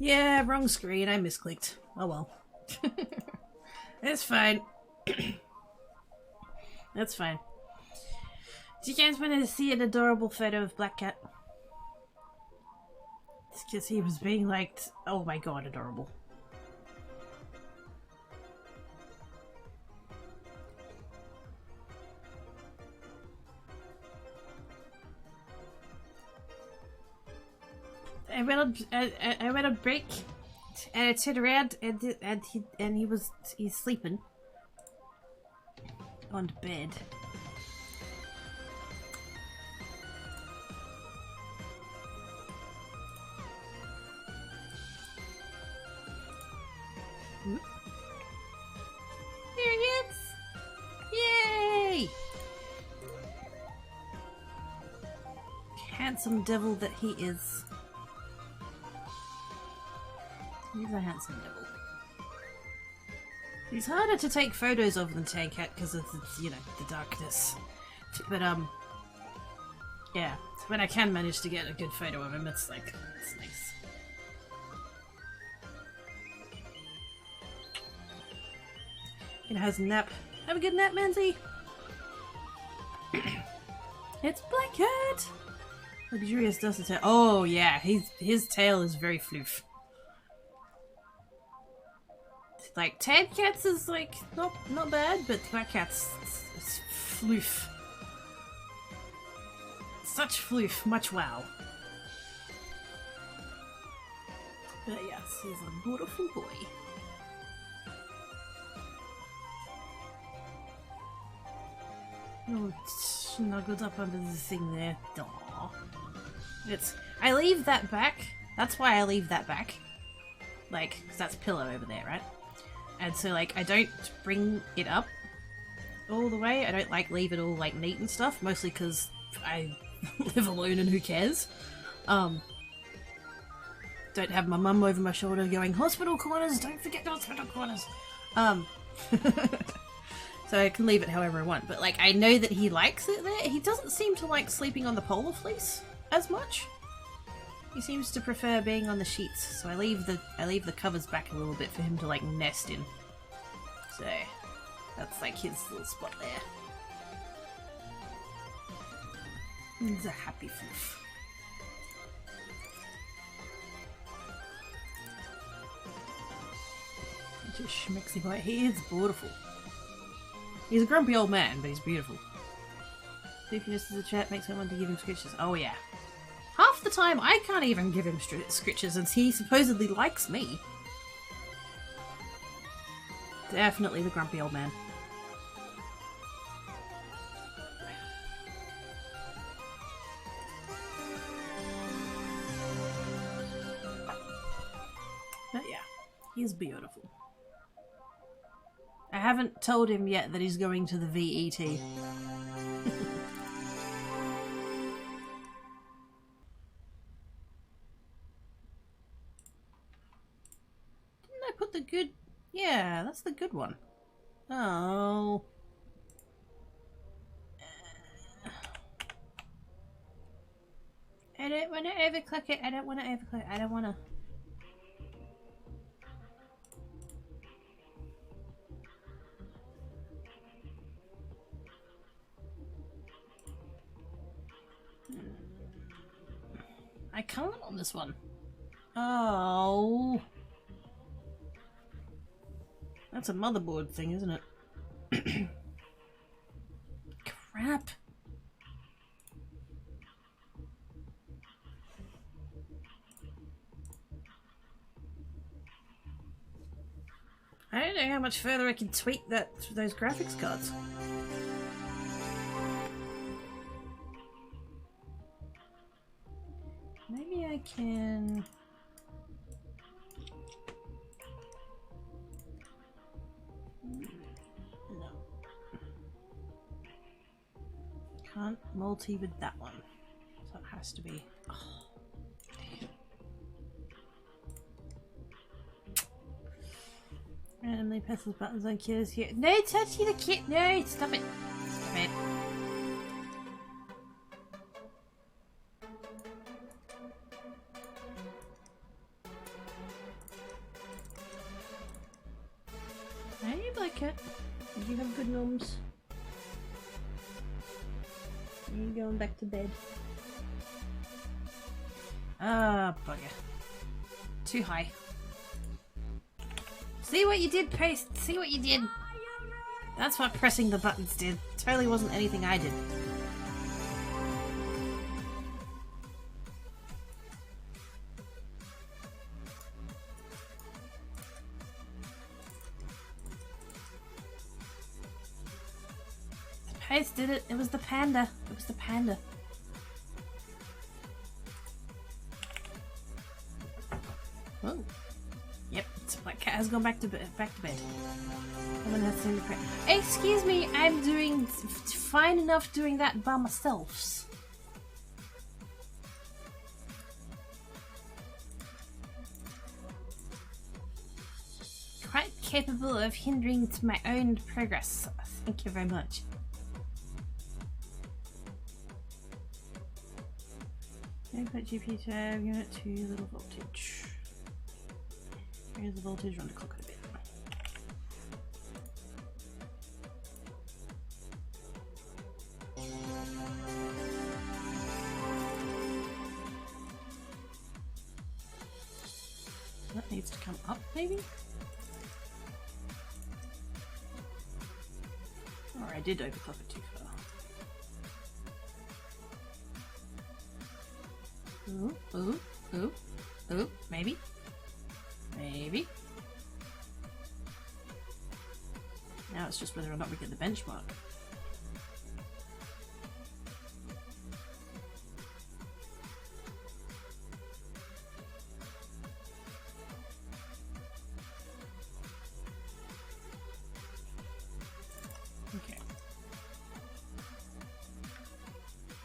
A: Yeah, wrong screen. I misclicked. Oh well. It's fine. That's fine. Do you guys want to see an adorable photo of Black Cat? It's because he was being like, oh my god, adorable. I went on break, and I turned around, and he's sleeping on the bed. There he is! Yay! Handsome devil that he is. He's a handsome devil. He's harder to take photos of than Tankat because of the, you know, the darkness. But yeah, when I can manage to get a good photo of him, it's like, it's nice. It has a nap. Have a good nap, Manzi. It's Black Cat. Luxurious dusty tail. Oh yeah, his tail is very floof. Like Tad Cat's is like not bad, but Black Cat's it's floof. Such floof, much wow. But yes, he's a beautiful boy. Oh, snuggled up under the thing there. Aww. I leave that back. That's why I leave that back. Like, because that's pillow over there, right? And so, like, I don't bring it up all the way. I don't, like, leave it all, like, neat and stuff. Mostly because I live alone and who cares. Don't have my mum over my shoulder going, hospital corners, don't forget the hospital corners. So I can leave it however I want. But, like, I know that he likes it there. He doesn't seem to like sleeping on the polar fleece as much. He seems to prefer being on the sheets, so I leave the covers back a little bit for him to like nest in. So that's like his little spot there. He's a happy floof. Such a schmexy boy. He is beautiful. He's a grumpy old man, but he's beautiful. Goofiness as a chat makes me want to give him scritches. Oh yeah. Half the time, I can't even give him scritches, and he supposedly likes me. Definitely the grumpy old man. But yeah, he's beautiful. I haven't told him yet that he's going to the VET. Didn't I put the good... Yeah, that's the good one. Oh. I don't want to overclock it. I don't want to overclock it. I don't want to... I can't on this one. Oh. That's a motherboard thing, isn't it? Crap. I don't know how much further I can tweak those graphics cards. Maybe I can... No. Can't multi with that one. So it has to be... Oh. Randomly presses buttons on kills here. No, touching the kit! No, stop it! Stop it. cat? Did you have good noms? Are you going back to bed? Ah, bugger. Too high. See what you did, Paste? See what you did? That's what pressing the buttons did. Totally wasn't anything I did. Paste did it. It was the panda. It was the panda. Oh. Yep, my cat has gone back to bed. Someone has to pray. Excuse me, I'm doing fine enough doing that by myself. Quite capable of hindering my own progress. Thank you very much. Input GP tab, unit 2, little voltage. Here's the voltage, run the clock a bit. That needs to come up, maybe? Or I did overclock it too far. Ooh, ooh, ooh, ooh, maybe. Maybe. Now it's just whether or not we get the benchmark. Okay.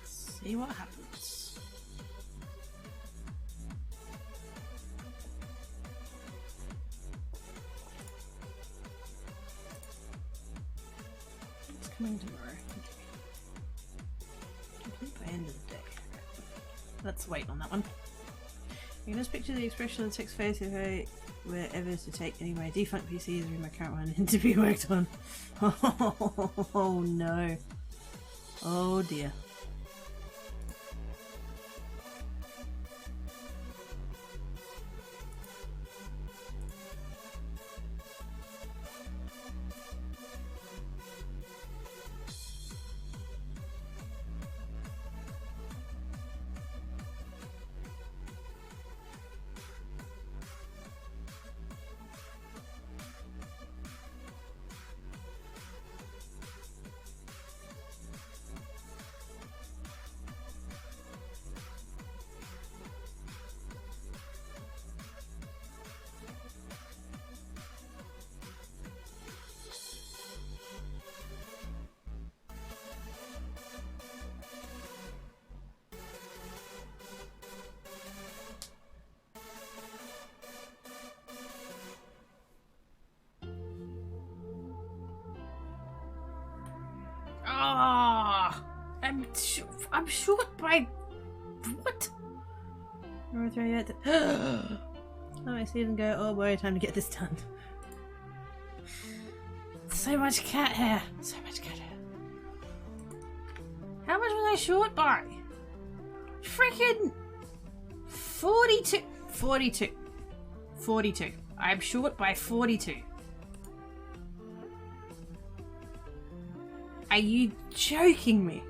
A: Let's see what happens. Coming tomorrow. Okay. Complete by end of the day. Let's wait on that one. You can just picture the expression of the text face if I were ever to take any of my defunct PCs or in my current one to be worked on. Oh no. Oh dear. Ah, I'm short by what? Oh, I see them go. Oh boy, time to get this done. So much cat hair. So much cat hair. How much was I short by? Freaking 42. 42. 42. I'm short by 42. Are you joking me?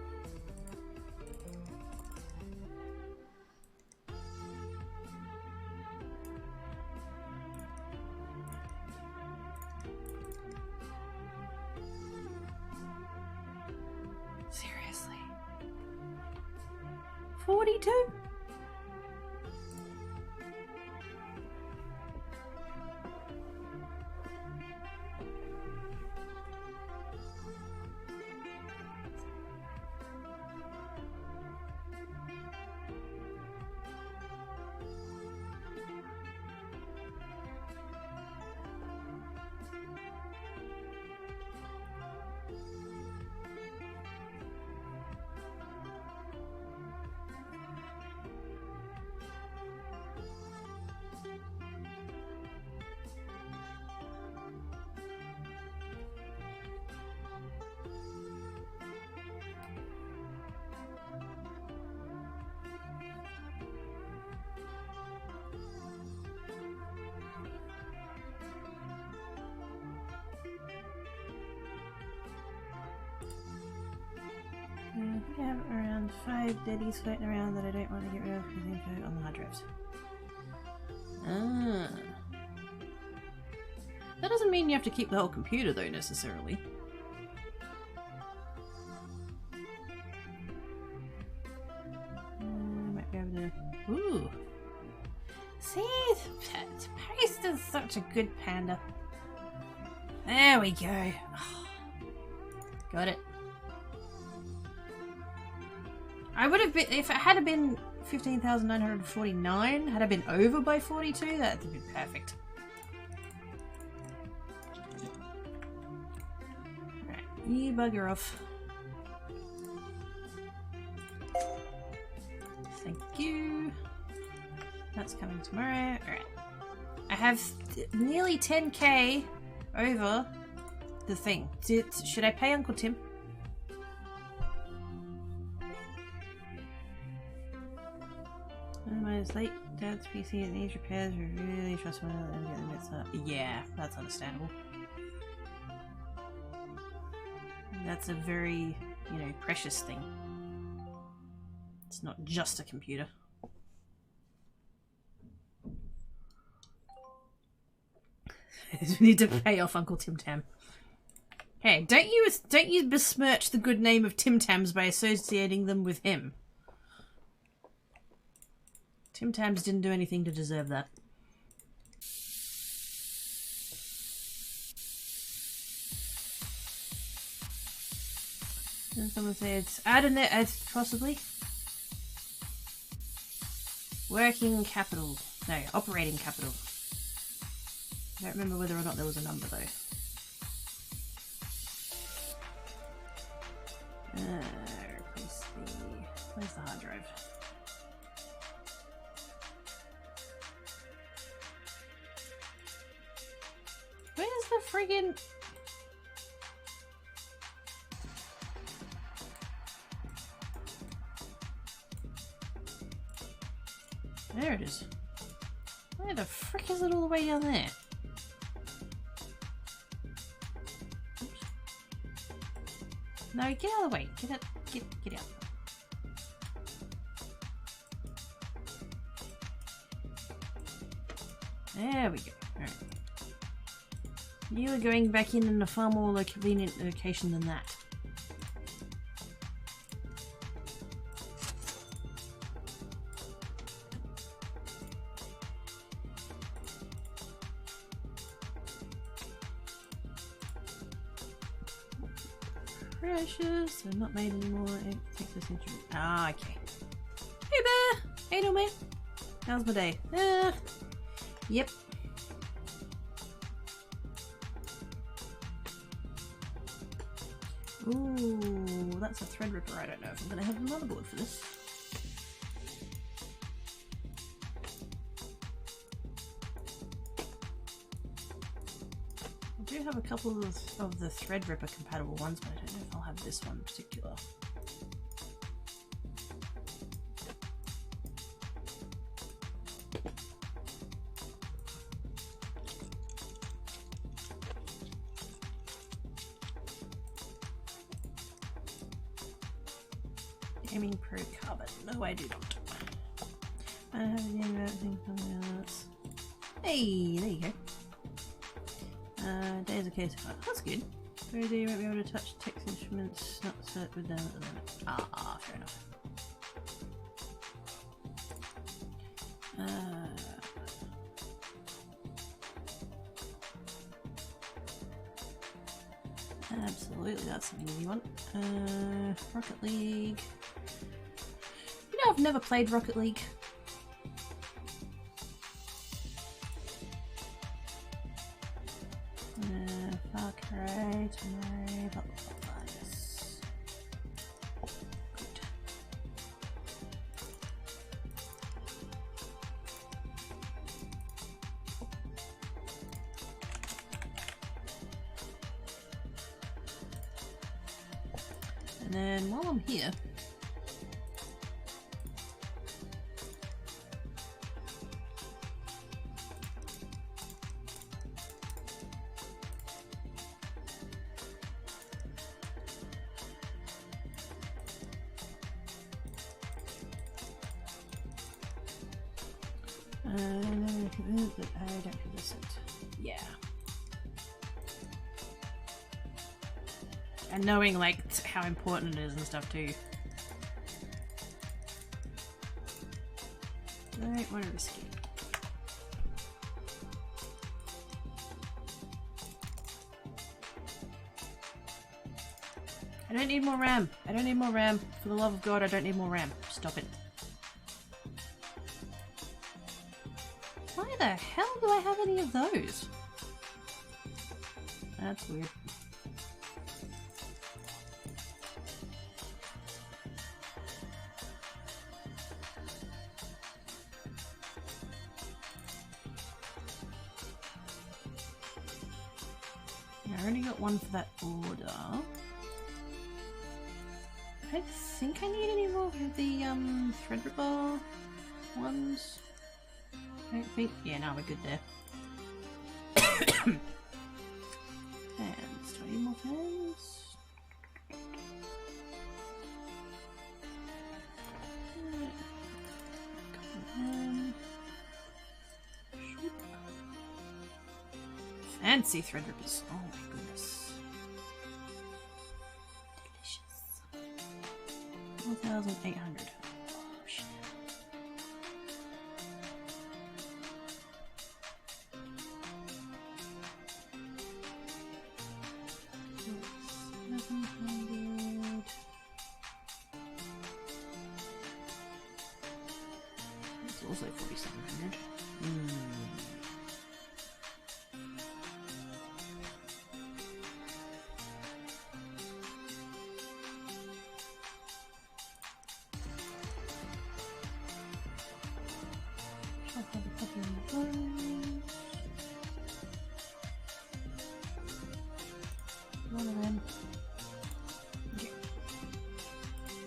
A: Seriously? 42? 5 deadies floating around that I don't want to get rid of because info on the hard drives. Ah. That doesn't mean you have to keep the whole computer though, necessarily. Might be able to... Ooh! See? Paste is such a good panda. There we go. Got it. I would have been, if it had been 15,949, had I been over by 42, that would be perfect. Alright, you bugger off. Thank you. That's coming tomorrow. Alright. I have nearly 10k over the thing. Should I pay Uncle Tim? It's late. Dad's PC that needs repairs. We really trust one another and get the bits up. Yeah, that's understandable. That's a very, you know, precious thing. It's not just a computer. We need to pay off Uncle Tim Tam. Hey, don't you besmirch the good name of Tim Tams by associating them with him. Tim Tams didn't do anything to deserve that. Did someone say it's add a net as possibly? Working capital. No, operating capital. I don't remember whether or not there was a number though. Where's the hard drive? Where's the friggin... There it is. Where the frick is it all the way down there? Oops. No, get out of the way. Get out. Get out. There we go. Alright. You are going back in a far more convenient location than that. Precious. I'm not made anymore. Texas instrument. Ah, okay. Hey Bear! Hey no man. How's my day? Yep. Ooh, that's a Threadripper. I don't know if I'm going to have a motherboard for this. I do have a couple of the Threadripper compatible ones, but I don't know if I'll have this one in particular. Gaming Pro Carbon. No, I do not. I don't have any other thing coming else. Hey, there you go. Days of case. Oh, that's good. Thursday you won't be able to touch text instruments not set with them at the moment. Ah, fair enough. Absolutely, that's an easy one. Rocket League. You know, I've never played Rocket League. Far Cry, tomorrow, blah blah blah. Yes. Good. And then while I'm here, But I don't have this set. Yeah. And knowing like how important it is and stuff too. Alright, what are risky? I don't need more RAM. I don't need more RAM. For the love of God, I don't need more RAM. Stop it. Why the hell do I have any of those? That's weird. I already got one for that order. I don't think I need any more of the Threadripper ones. I don't think. Yeah, no, we're good there. Fans. Do I need more fans? Fancy Threadrippers. Oh my goodness. Delicious. 4,800. Oh shit. It's also 4,700.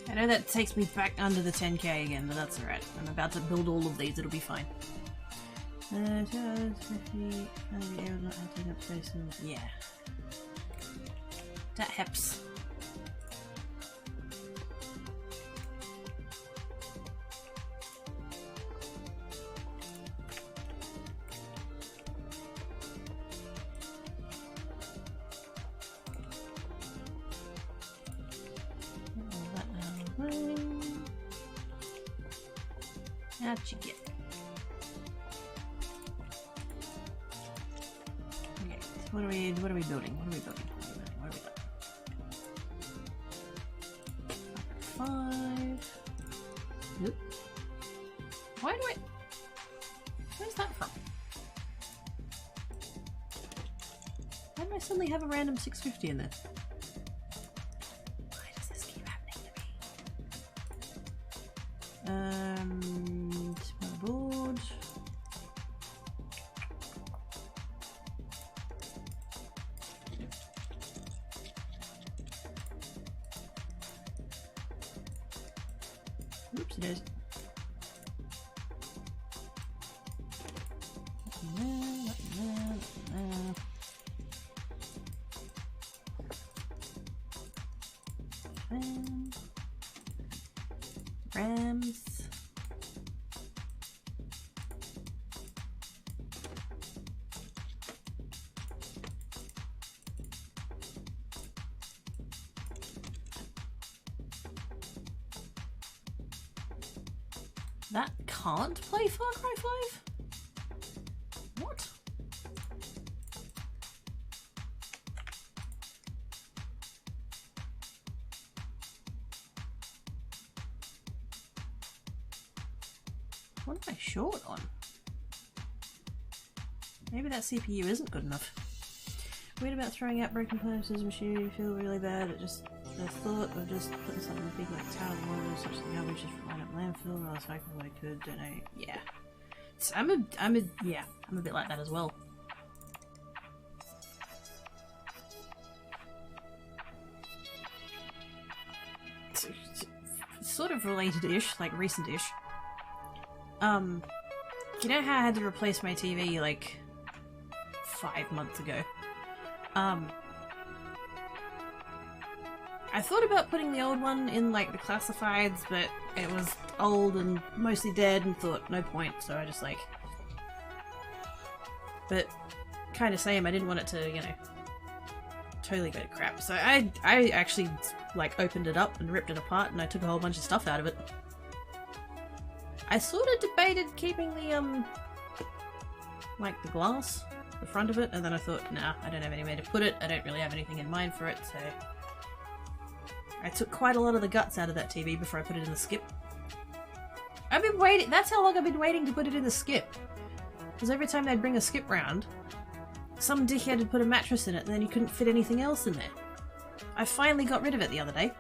A: I know that takes me back under the 10k again, but that's alright. I'm about to build all of these, it'll be fine. 2 hours, 50, not taking up space and yeah. That helps. How'd you get? Okay, what are we building? What are we building? What are we building? 5. Oop. Why do I? Where's that from? Why do I suddenly have a random 650 in there? Why does this keep happening to me? Small board. Oops, it is. Rams. That can't play Far Cry 5? What? What am I short on? Maybe that CPU isn't good enough. Weird about throwing out broken parts as a machine. You feel really bad. It just the thought of just putting something big like tower water, such as the garbage, just line up landfill. I was hoping I could donate. Yeah, so I'm a bit like that as well. Sort of related-ish, like recent-ish. You know how I had to replace my TV like 5 months ago? I thought about putting the old one in like the classifieds, but it was old and mostly dead and thought no point, so I just like But kind of same, I didn't want it to, you know, totally go to crap. So I actually, like, opened it up and ripped it apart and I took a whole bunch of stuff out of it. I sort of debated keeping the, like, the glass, the front of it, and then I thought, nah, I don't have anywhere to put it, I don't really have anything in mind for it, so... I took quite a lot of the guts out of that TV before I put it in the skip. I've been waiting, that's how long I've been waiting to put it in the skip. Because every time they'd bring a skip round, some dickhead had put a mattress in it and then you couldn't fit anything else in there. I finally got rid of it the other day.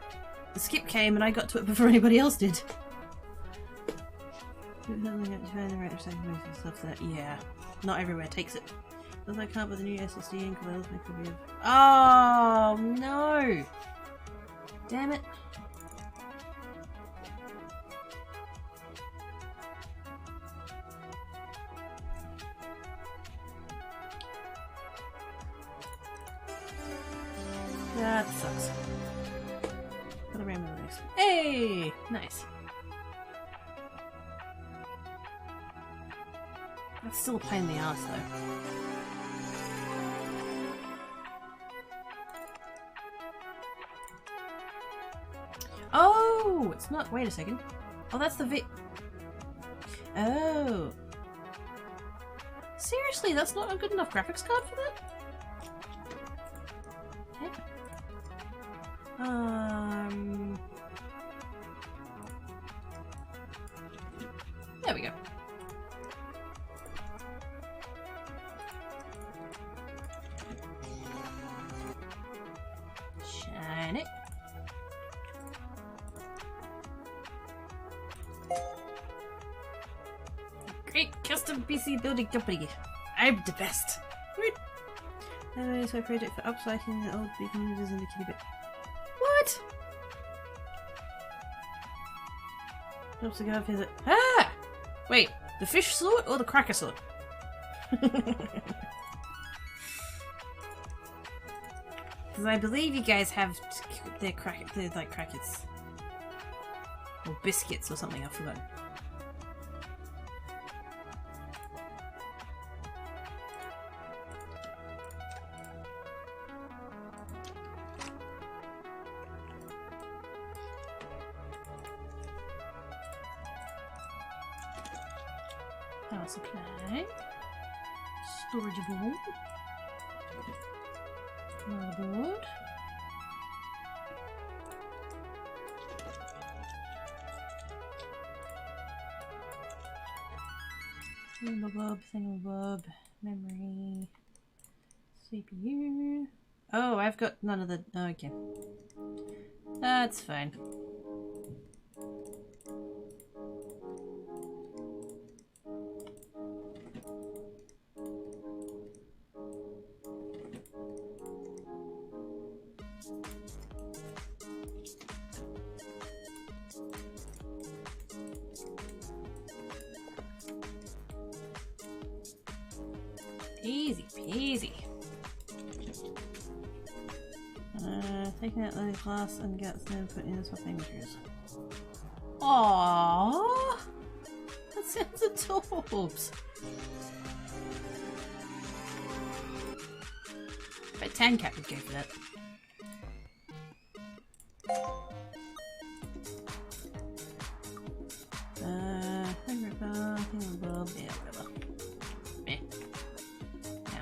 A: The skip came and I got to it before anybody else did. Yeah, not everywhere takes it. If I can't with the new SSD and Coils, I could be of... Oh no! Damn it. That sucks. Put a random next. Hey! Nice. That's still a pain in the ass though. Oh! It's not. Wait a second. Oh, that's the Oh. Seriously, that's not a good enough graphics card for that? There we go. Shine it. Great custom PC building company. I'm the best. So a project for upcycling the old beacon users in the kitty bit. What? Helps the guy visit. Ah! Wait, the fish sort or the cracker sort? Because I believe you guys have they're like crackers. Or biscuits or something, I forgot. Power supply. Storageable. Motherboard. Thingamabob, memory, CPU. Oh, I've got none of the. Oh, okay. That's fine. Easy peasy. Taking out the glass and guts, then put in the swapping materials. Aww, that sounds adorbs. But Tancat would go for that.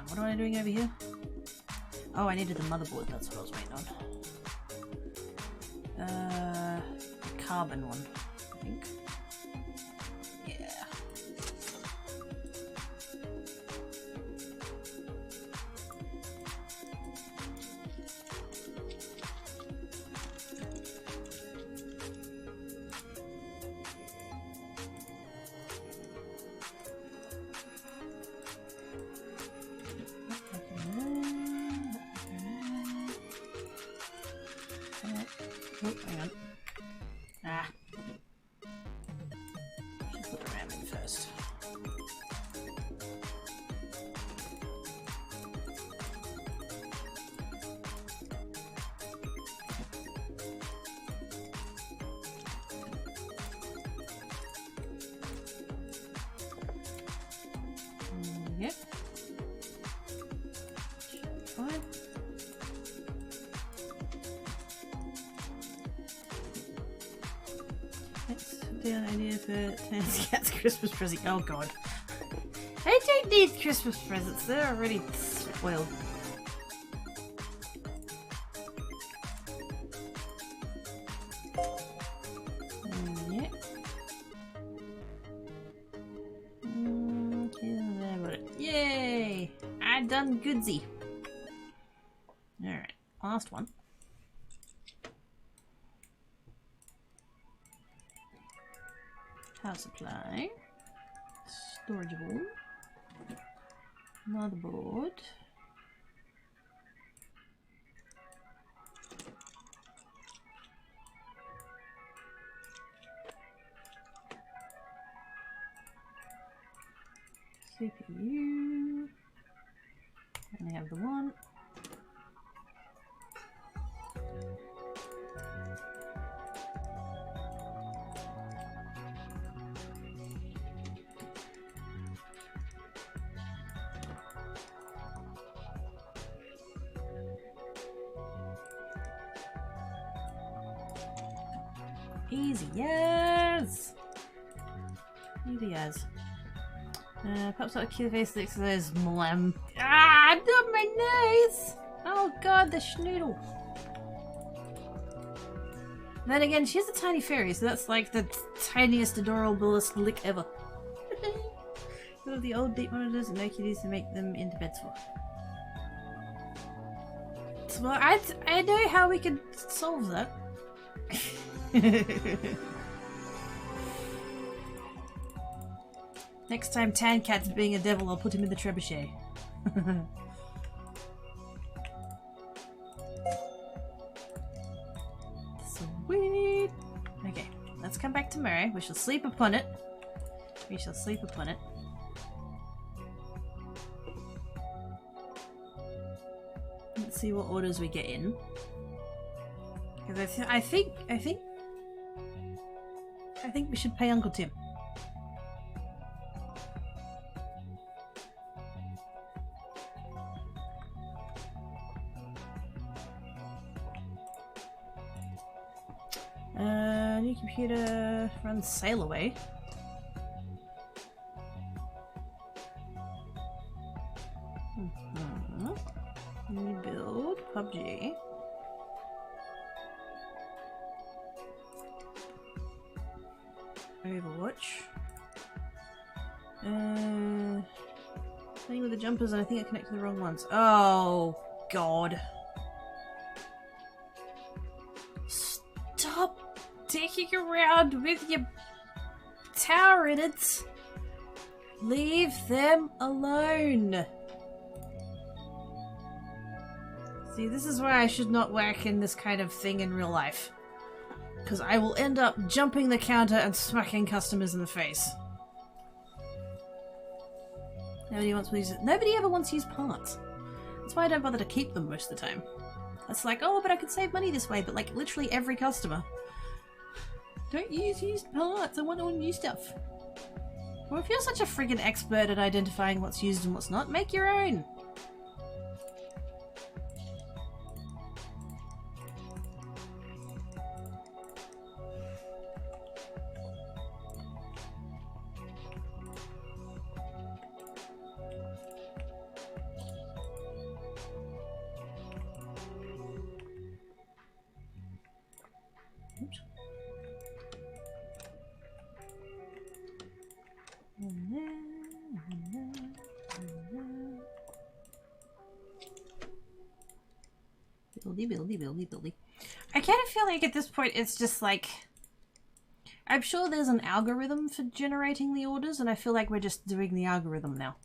A: What am I doing over here? Oh, I needed the motherboard, that's what I was waiting on. The carbon one, I think. Yeah. Oh, hang on. Ah. Should put the RAM in first. Yep. Down idea for Tan's cat's Christmas present. Oh god. I don't need Christmas presents, they're already spoiled. Yeah. Yay! I done goodsy. Alright, last one. Power supply. Storageable. Motherboard. CPU. And I have the one. Easy, yes! Easy as. Pops out a cute face that says Mlem. Ah, not my nose! Oh god, the schnoodle. Then again, she's a tiny fairy, so that's like the tiniest, adorablest lick ever. One of the old deep monitors and no cuties to make them into beds for. Well, I know how we can solve that. Next time Tan Cat's being a devil, I'll put him in the trebuchet. Sweet! Okay, let's come back tomorrow. We shall sleep upon it. We shall sleep upon it. Let's see what orders we get in. Because I think we should pay Uncle Tim. New computer runs Sail Away. New build PUBG. Overwatch. Playing with the jumpers and I think I connected the wrong ones. Oh god. Stop dicking around with your tower innards. Leave them alone. See, this is why I should not work in this kind of thing in real life. Because I will end up jumping the counter and smacking customers in the face. Nobody wants to use it. Nobody ever wants to use parts. That's why I don't bother to keep them most of the time. It's like, oh, but I could save money this way. But like, literally every customer. Don't use used parts. I want all new stuff. Well, if you're such a friggin' expert at identifying what's used and what's not, make your own. Buildy. I kind of feel like at this point it's just like... I'm sure there's an algorithm for generating the orders and I feel like we're just doing the algorithm now.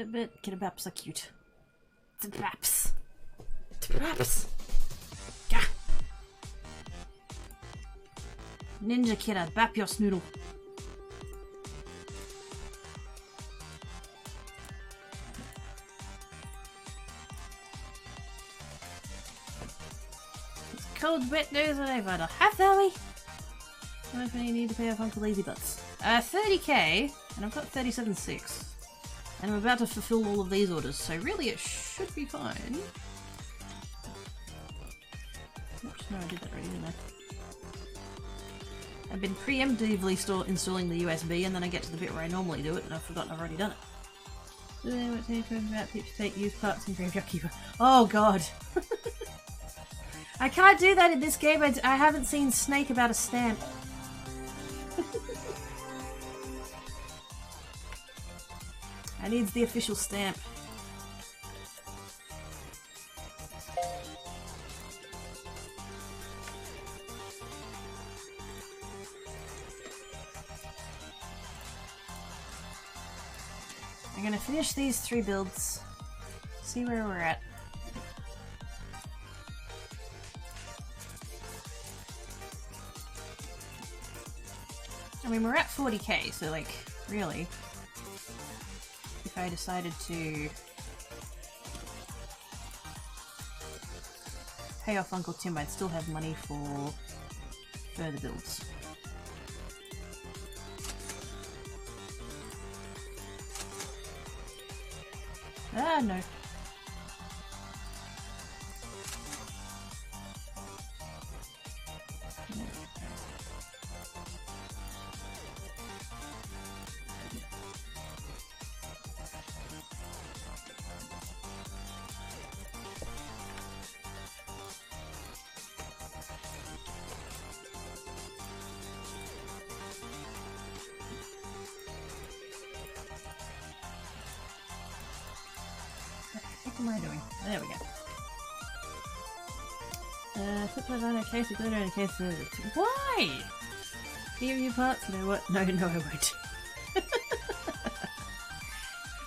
A: But Kitabaps are cute. Kitabaps. Kitabaps. Gah. Ninja Kidda, bap your snoodle. cold, wet nose, and I've had a half hour. How much money you need to pay off Uncle Lazy Butts? 30k, and I've got 37.6. And I'm about to fulfill all of these orders, so really it should be fine. Oops, no, I did that already, didn't I? I've been preemptively installing the USB, and then I get to the bit where I normally do it, and I've forgotten I've already done it. What's he talking about? People take used parts and graveyard keeper. Oh god! I can't do that in this game. I haven't seen Snake about a stamp. I need the official stamp. I'm gonna finish these 3 builds, see where we're at. I mean, we're at 40k, so like, really, if I decided to pay off Uncle Tim, I'd still have money for further builds. Ah, no. What am I doing? There we go. Flip my van in case, a glitter in case of... Why? Give you parts? No, what? No, I won't.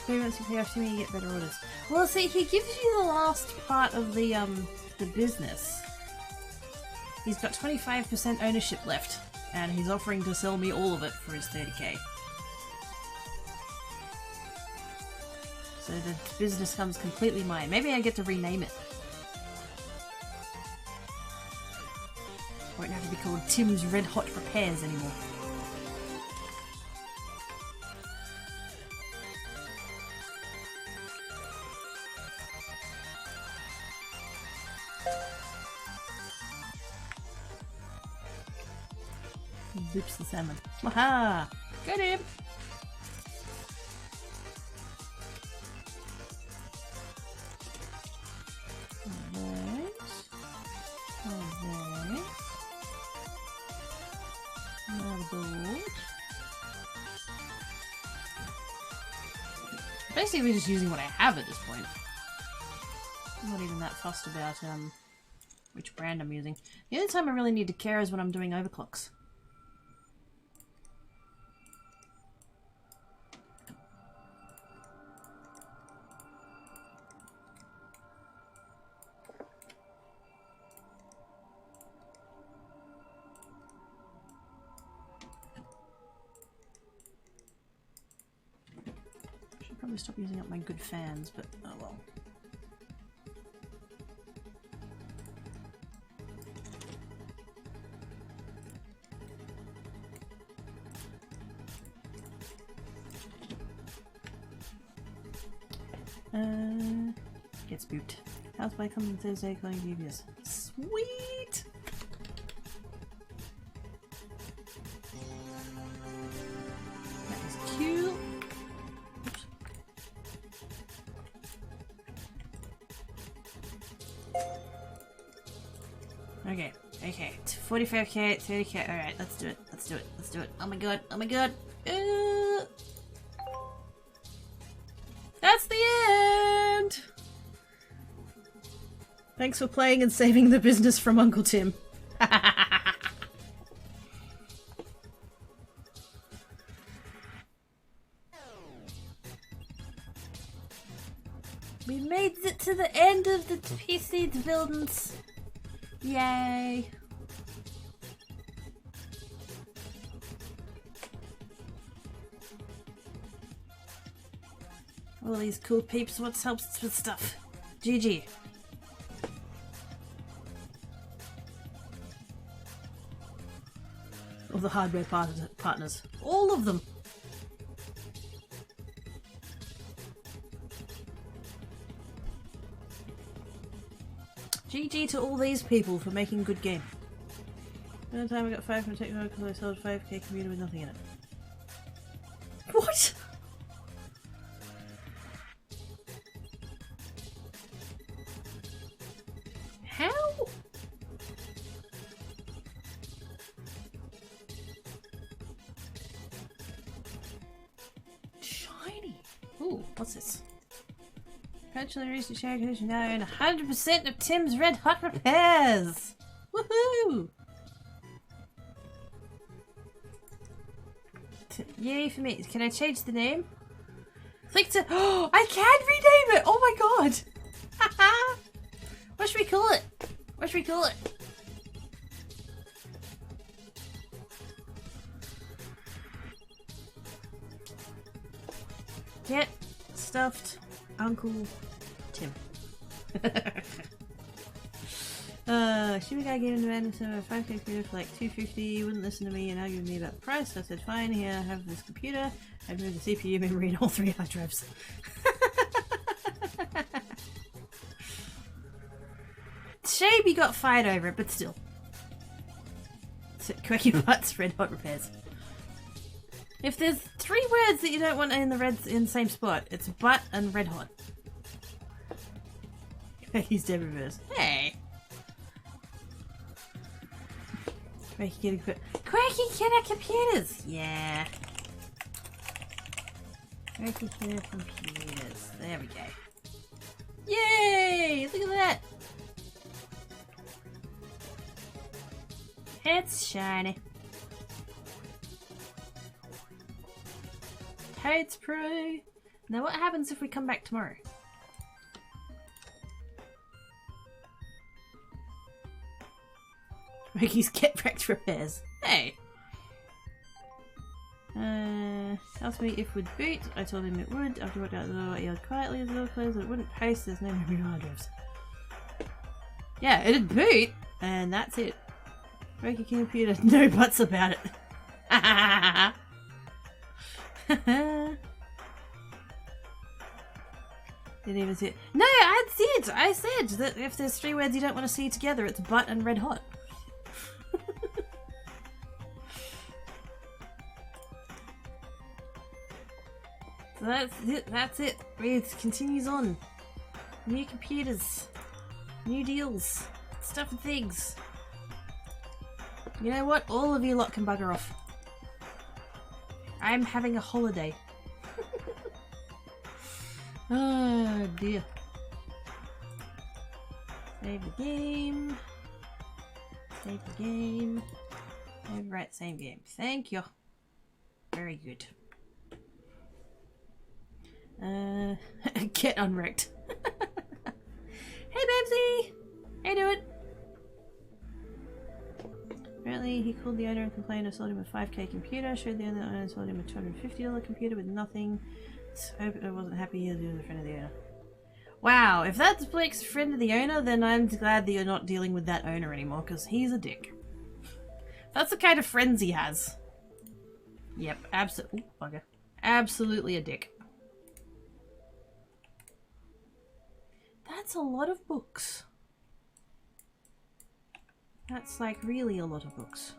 A: Maybe once you pay off Timmy, you get better orders. Well, see, he gives you the last part of the business. He's got 25% ownership left, and he's offering to sell me all of it for his 30k. So the business comes completely mine. Maybe I get to rename it. Won't have to be called Tim's Red Hot Repairs anymore. Oops, the salmon. Waha! Got him! Basically just using what I have at this point. I'm not even that fussed about which brand I'm using. The only time I really need to care is when I'm doing overclocks. Probably stop using up my good fans, but oh well. Get spooked. House by coming Thursday, calling DBS. Sweet! That is cute. Oops. Okay, 45k, 30k, alright, let's do it. Oh my god, That's the end! Thanks for playing and saving the business from Uncle Tim. We made it to the end of the PC buildings. Yay! All these cool peeps, what's helps with stuff? GG. of the hardware partners. All of them. GG to all these people for making good game. Another time I got 5 from Techno because I sold 5k computer with nothing in it. What? How? Shiny. Ooh, what's this? Actually, recent share condition now own 100% of Tim's Red Hot repairs. Woohoo! Yay for me. Can I change the name? Click to. Oh, I can rename it! Oh my god! What should we call it? What should we call it? Get stuffed Uncle Tim. Should we guy gave him the man some 5k computer for like $250, wouldn't listen to me and argued with me about the price, so I said fine, here I have this computer, I'd move the CPU, memory and all 3 hard drives. Shame you got fired over it, but still. So, quirky butts, red hot repairs. If there's 3 words that you don't want in the same spot, it's butt and red hot. He's dead reverse. Hey! Quirky kidder computers! Yeah. Quirky kidder computers. There we go. Yay! Look at that! It's shiny. Toads Pro. Now what happens if we come back tomorrow? Ricky's get wrecked repairs. Hey! Asked me if would boot. I told him it would. After I walked out the door, I yelled quietly as the door closed that it wouldn't paste. There's no memory hard drives. Yeah, it'd boot, and that's it. Ricky computer, no buts about it. Didn't even see it. No, I did! I said that if there's 3 words you don't want to see together, it's butt and red hot. So that's it. It continues on. New computers. New deals. Stuff and things. You know what? All of you lot can bugger off. I'm having a holiday. Oh dear. Save the game. Save the game. Right, same game. Thank you. Very good. Get unwrecked. Hey Babsy! How you doing? Apparently he called the owner and complained I sold him a 5k computer, showed the owner that I sold him a $250 computer with nothing. So I wasn't happy he was a friend of the owner. Wow, if that's Blake's friend of the owner, then I'm glad that you're not dealing with that owner anymore, because he's a dick. That's the kind of friends he has. Yep, absolutely. Bugger. Absolutely a dick. That's a lot of books. That's like really a lot of books.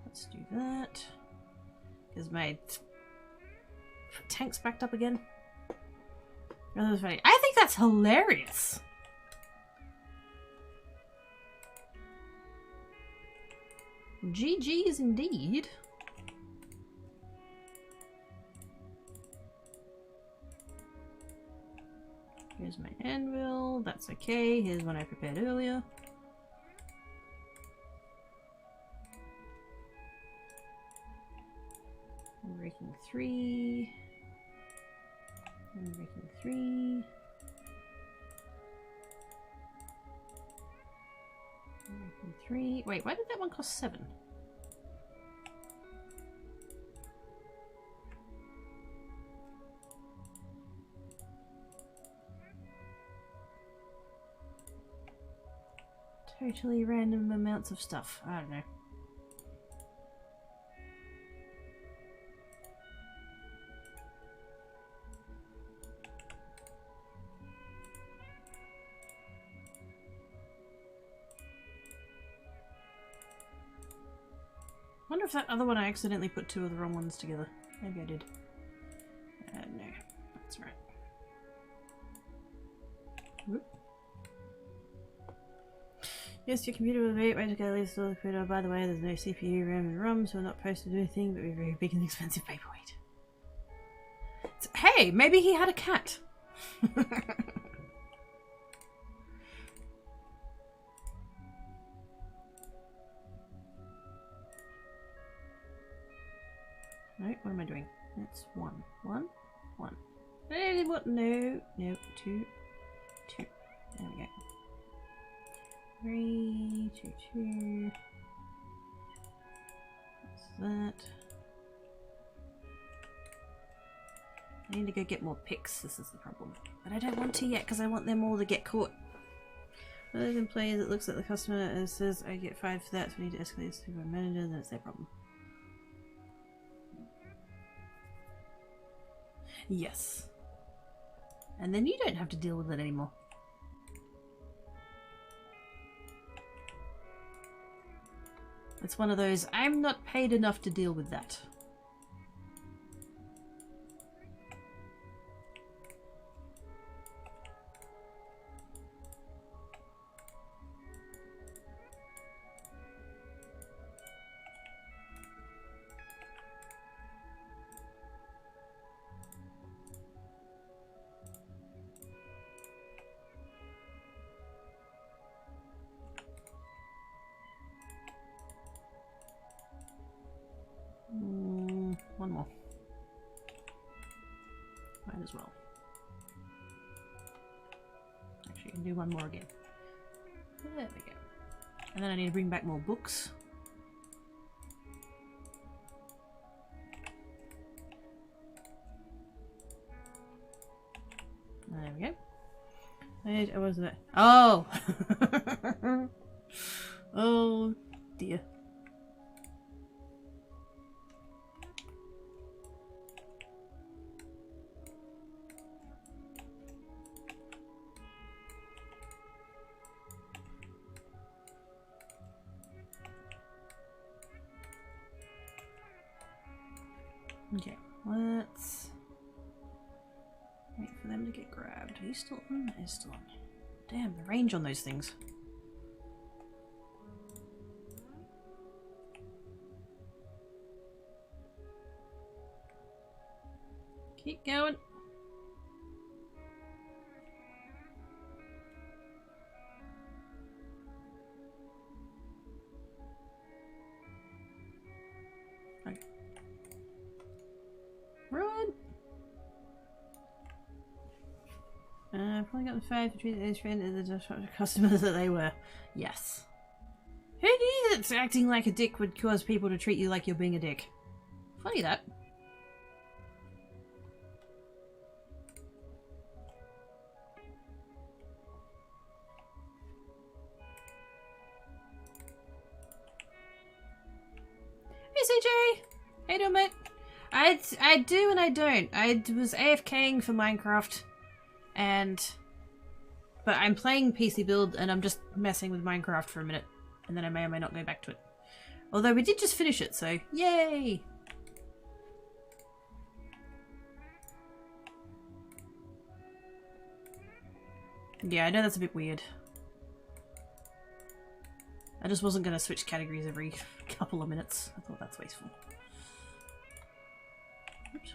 A: Let's do that. Is my tank's backed up again? That was funny. I think that's hilarious. GG's indeed. Here's my anvil. That's okay. Here's one I prepared earlier. I'm breaking 3. I'm breaking 3. I'm breaking 3. Wait, why did that one cost 7? Totally random amounts of stuff. I don't know. I wonder if that other one I accidentally put two of the wrong ones together. Maybe I did. No, that's right. Whoop. Yes, your computer will be way to go leave the computer. By the way, there's no CPU, RAM, and ROM, so we're not supposed to do anything, but we're very big and expensive paperweight. So, hey, maybe he had a cat. No, what am I doing? That's one. No, 2. There we go. 3, 2. What's that? I need to go get more picks, this is the problem. But I don't want to yet because I want them all to get caught. Rather than players, it looks at the customer and says, I get 5 for that, so we need to escalate this to our manager, then it's their problem. Yes. And then you don't have to deal with it anymore. It's one of those, I'm not paid enough to deal with that. One more. Might as well. Actually, I can do one more again. There we go. And then I need to bring back more books. There we go. Where was that? Oh! Oh dear. Okay, let's wait for them to get grabbed. Are you still on? He's still on. Damn, the range on those things. Keep going. Okay. Run! Probably got the 5 to treat those friends as the customers that they were. Yes. Who knew that acting like a dick would cause people to treat you like you're being a dick? Funny that. Hey CJ! How you doing, mate? I do and I don't. I was AFKing for Minecraft, but I'm playing PC build and I'm just messing with Minecraft for a minute, and then I may or may not go back to it. Although we did just finish it, so yay! Yeah, I know that's a bit weird. I just wasn't going to switch categories every couple of minutes. I thought that's wasteful. Oops.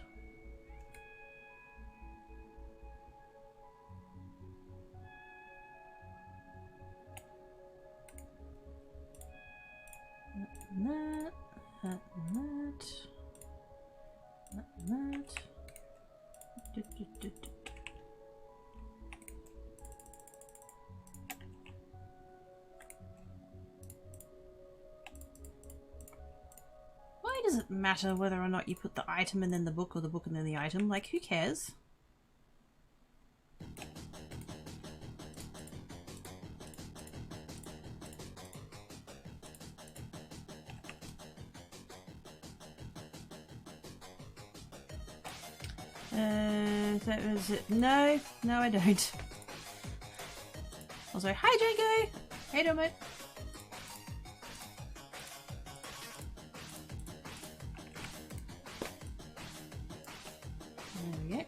A: That. Why does it matter whether or not you put the item and then the book, or the book and then the item? Like, who cares? That was it. No, I don't. Also, hi Django! How you doing, mate? There we go.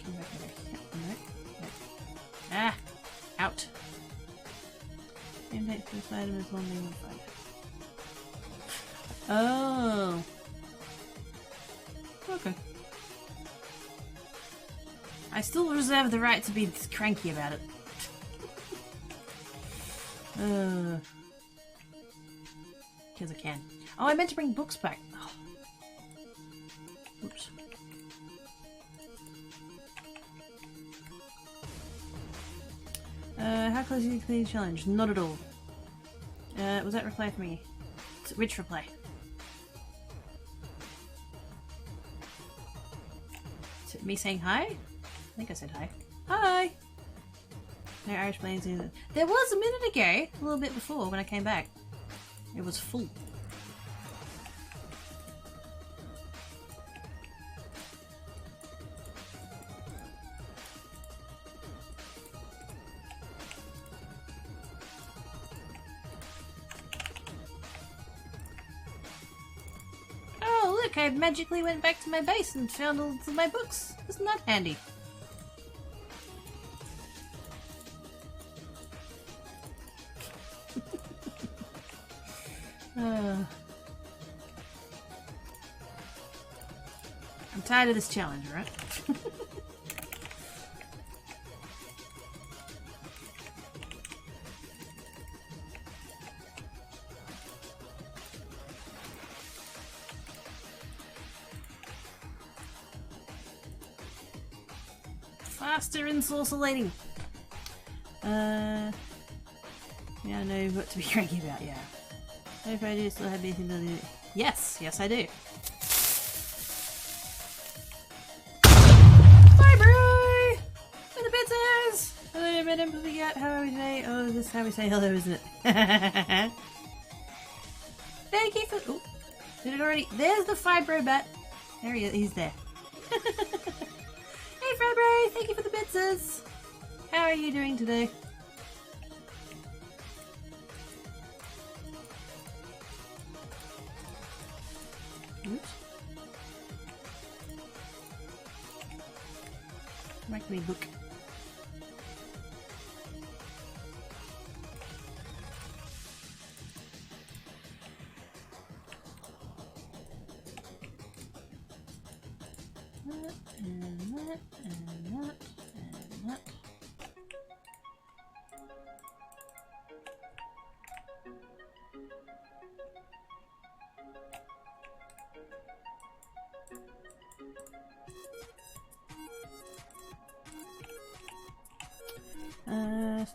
A: Come back over here. No. Ah! Out! Impact this item is one thing modified. Oh! Okay. I still reserve the right to be cranky about it. Because I can. Oh, I meant to bring books back. Oh. Oops. How close is the challenge? Not at all. Was that reply for me? Which reply? Is it me saying hi? I think I said hi. Hi! No Irish planes either. There was a minute ago, a little bit before when I came back. It was full. Oh look, I magically went back to my base and found all of my books. Isn't that handy? I'm tired of this challenge, right? Faster ensorcellating! Yeah, I know what to be cranky about, yeah. If I do still have anything to do. Yes, yes I do. Bye, bro! For the pizzas! Hello, madam, forget how are we today? Oh, this is how we say hello, isn't it? Thank you for. Oh, did it already? There's the Fibro bat. There he is. He's there. Hey, Fibro! Thank you for the pizzas. How are you doing today? Oops. Make me book. That and that and that and that.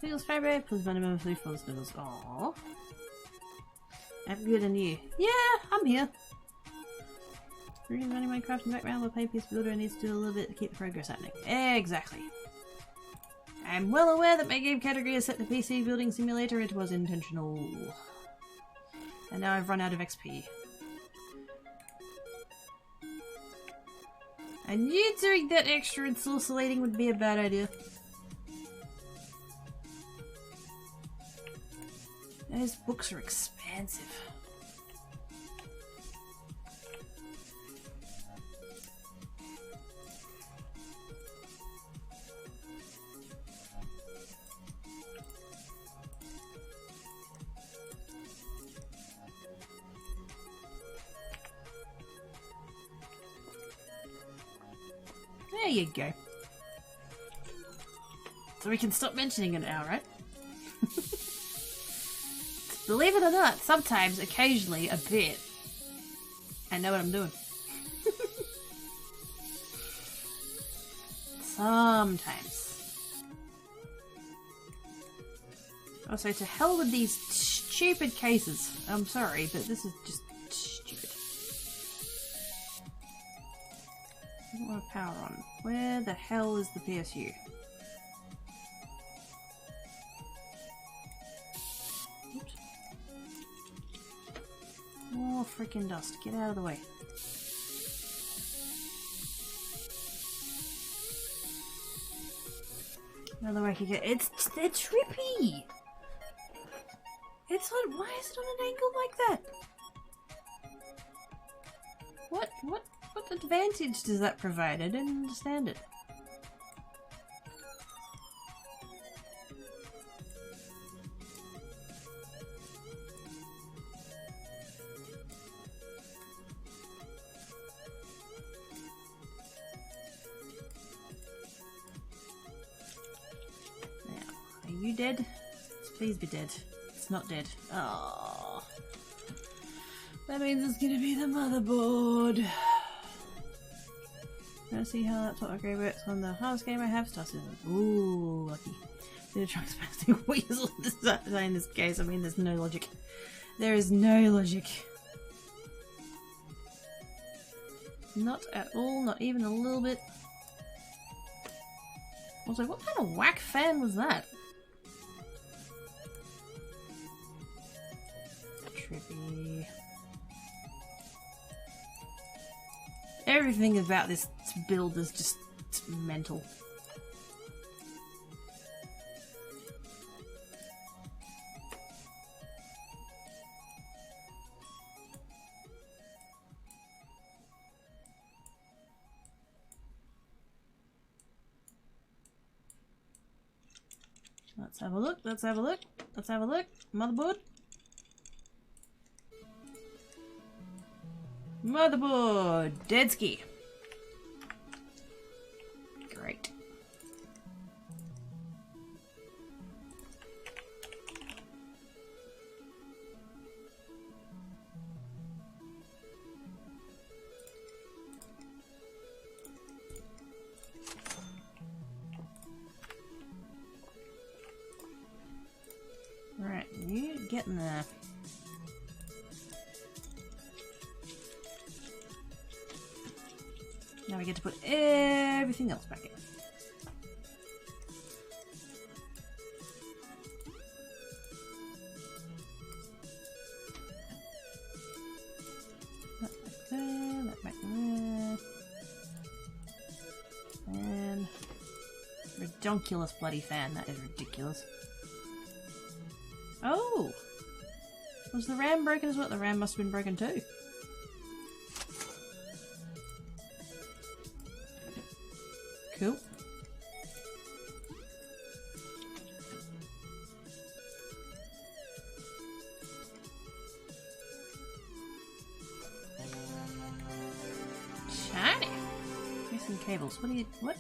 A: Sniggles Fibro, plus minimum 3 for Sniggles. Aww. I'm good and you. Yeah, I'm here. Running Minecraft in the background while playing PC Builder needs to do a little bit to keep the progress happening. Exactly. I'm well aware that my game category is set to PC Building Simulator. It was intentional. And now I've run out of XP. I knew doing that extra ensorcellating would be a bad idea. Those books are expensive. There you go. So we can stop mentioning it now, right? Believe it or not, sometimes, occasionally, a bit, I know what I'm doing. Sometimes. Also, to hell with these stupid cases. I'm sorry, but this is just stupid. I don't want to power on. Where the hell is the PSU? Oops. freaking dust. Get out of the way. Another way I can get. They're trippy. It's on. Why is it on an angle like that? What advantage does that provide? I didn't understand it. Now, are you dead? Please be dead. It's not dead. Oh, that means it's gonna be the motherboard. Let's see how that upgrade works on the hardest game I have, Star Citizen. Ooh, lucky. Did a transparency weasel design in this case. I mean, there's no logic. There is no logic. Not at all, not even a little bit. Also, what kind of whack fan was that? Trippy. Everything about this build is just mental. Let's have a look, let's have a look, let's have a look. Motherboard. Motherboard! Deadski! Great. Right, you get in there. Now we get to put everything else back in. That back there. And redonkulous bloody fan. That is ridiculous. Oh! Was the RAM broken as well? The RAM must have been broken too. Cool. Shiny. Missing cables. What are you? What?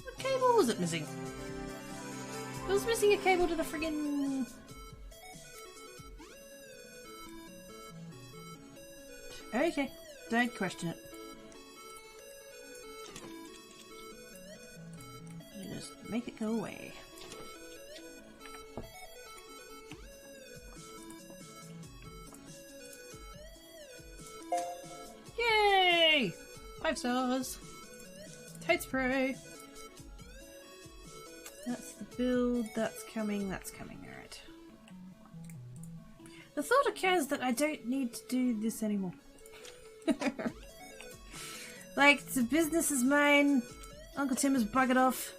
A: What cable was it missing? It was missing a cable to the friggin'. Okay, don't question it. You just make it go away. Yay! 5 stars. Totes pro. That's the build. That's coming. Alright. The thought occurs that I don't need to do this anymore. Like, the business is mine. Uncle Tim has buggered off.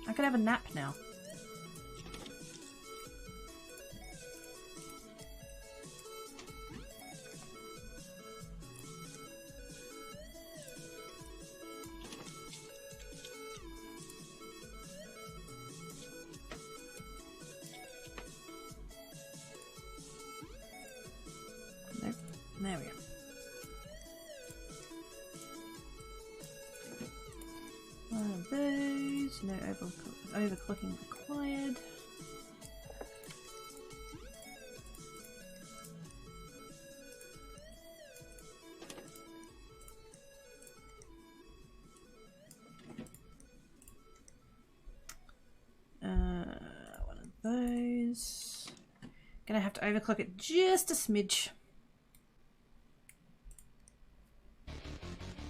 A: I could have a nap now. Nope. There we go. One of those. No overclocking required. One of those. Gonna have to overclock it just a smidge.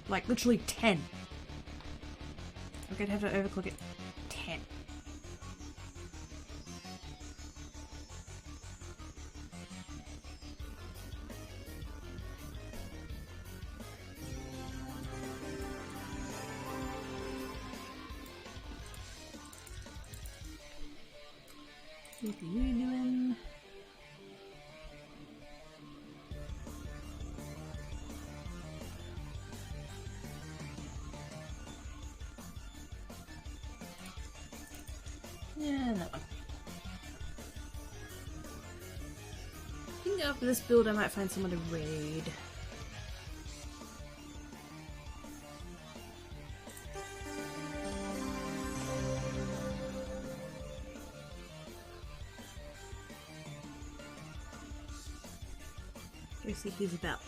A: Like literally 10. Okay. I'd have to overclock it 10. What are you doing? Yeah, that one. I think after this build I might find someone to raid. Go see who's about.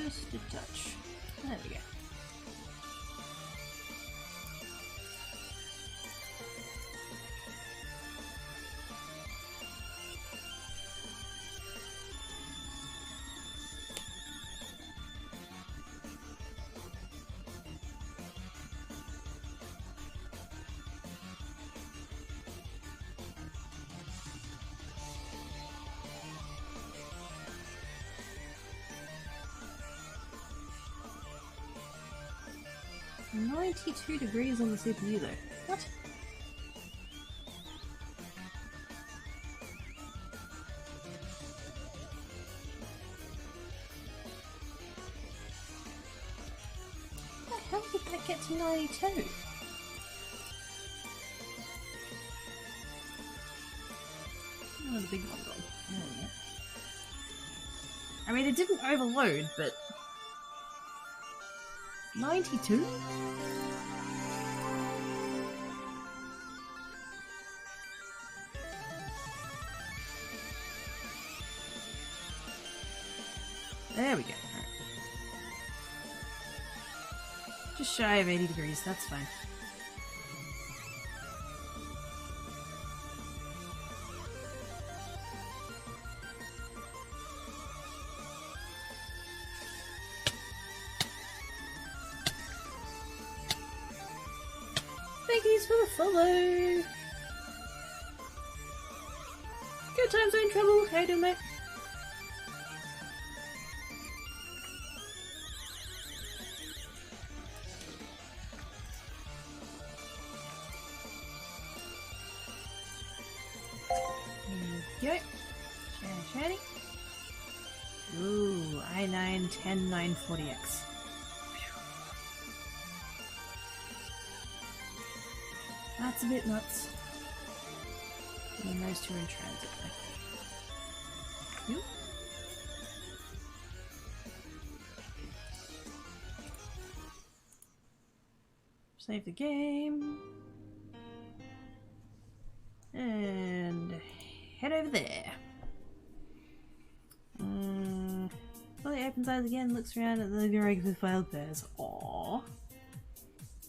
A: Just a touch. There we go. $92 degrees on the CPU though. What? How did that get to 92? Oh, the big one gone. There we go. I mean, it didn't overload, but 92? There we go. Right. Just shy of 80 degrees, that's fine. Thanks for the follow! Good time zone trouble, how you doing, mate? There we go. Shiny. Ooh, i9 10940X. That's a bit nuts. And then those two are in transit. Yep. Save the game. And head over there. Well, he opens eyes again, looks around at the living room with wild bears. Aww.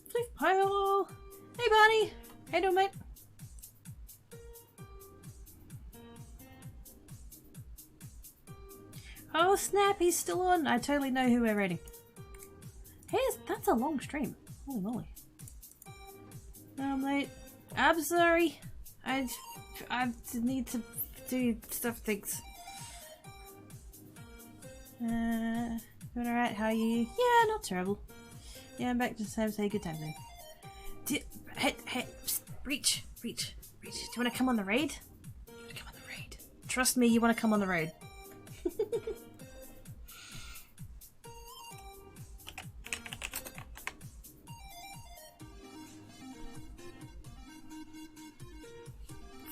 A: Flip pile! Hey, Barney! How you doing, mate? Oh, snap, he's still on. I totally know who we're raiding. Hey, that's a long stream. Holy moly. I'm late. I'm sorry. I need to do stuff things. Doing alright? How are you? Yeah, not terrible. Yeah, I'm back to say good time then. Hey, psst, reach. Do you want to come on the raid? Trust me, you want to come on the raid.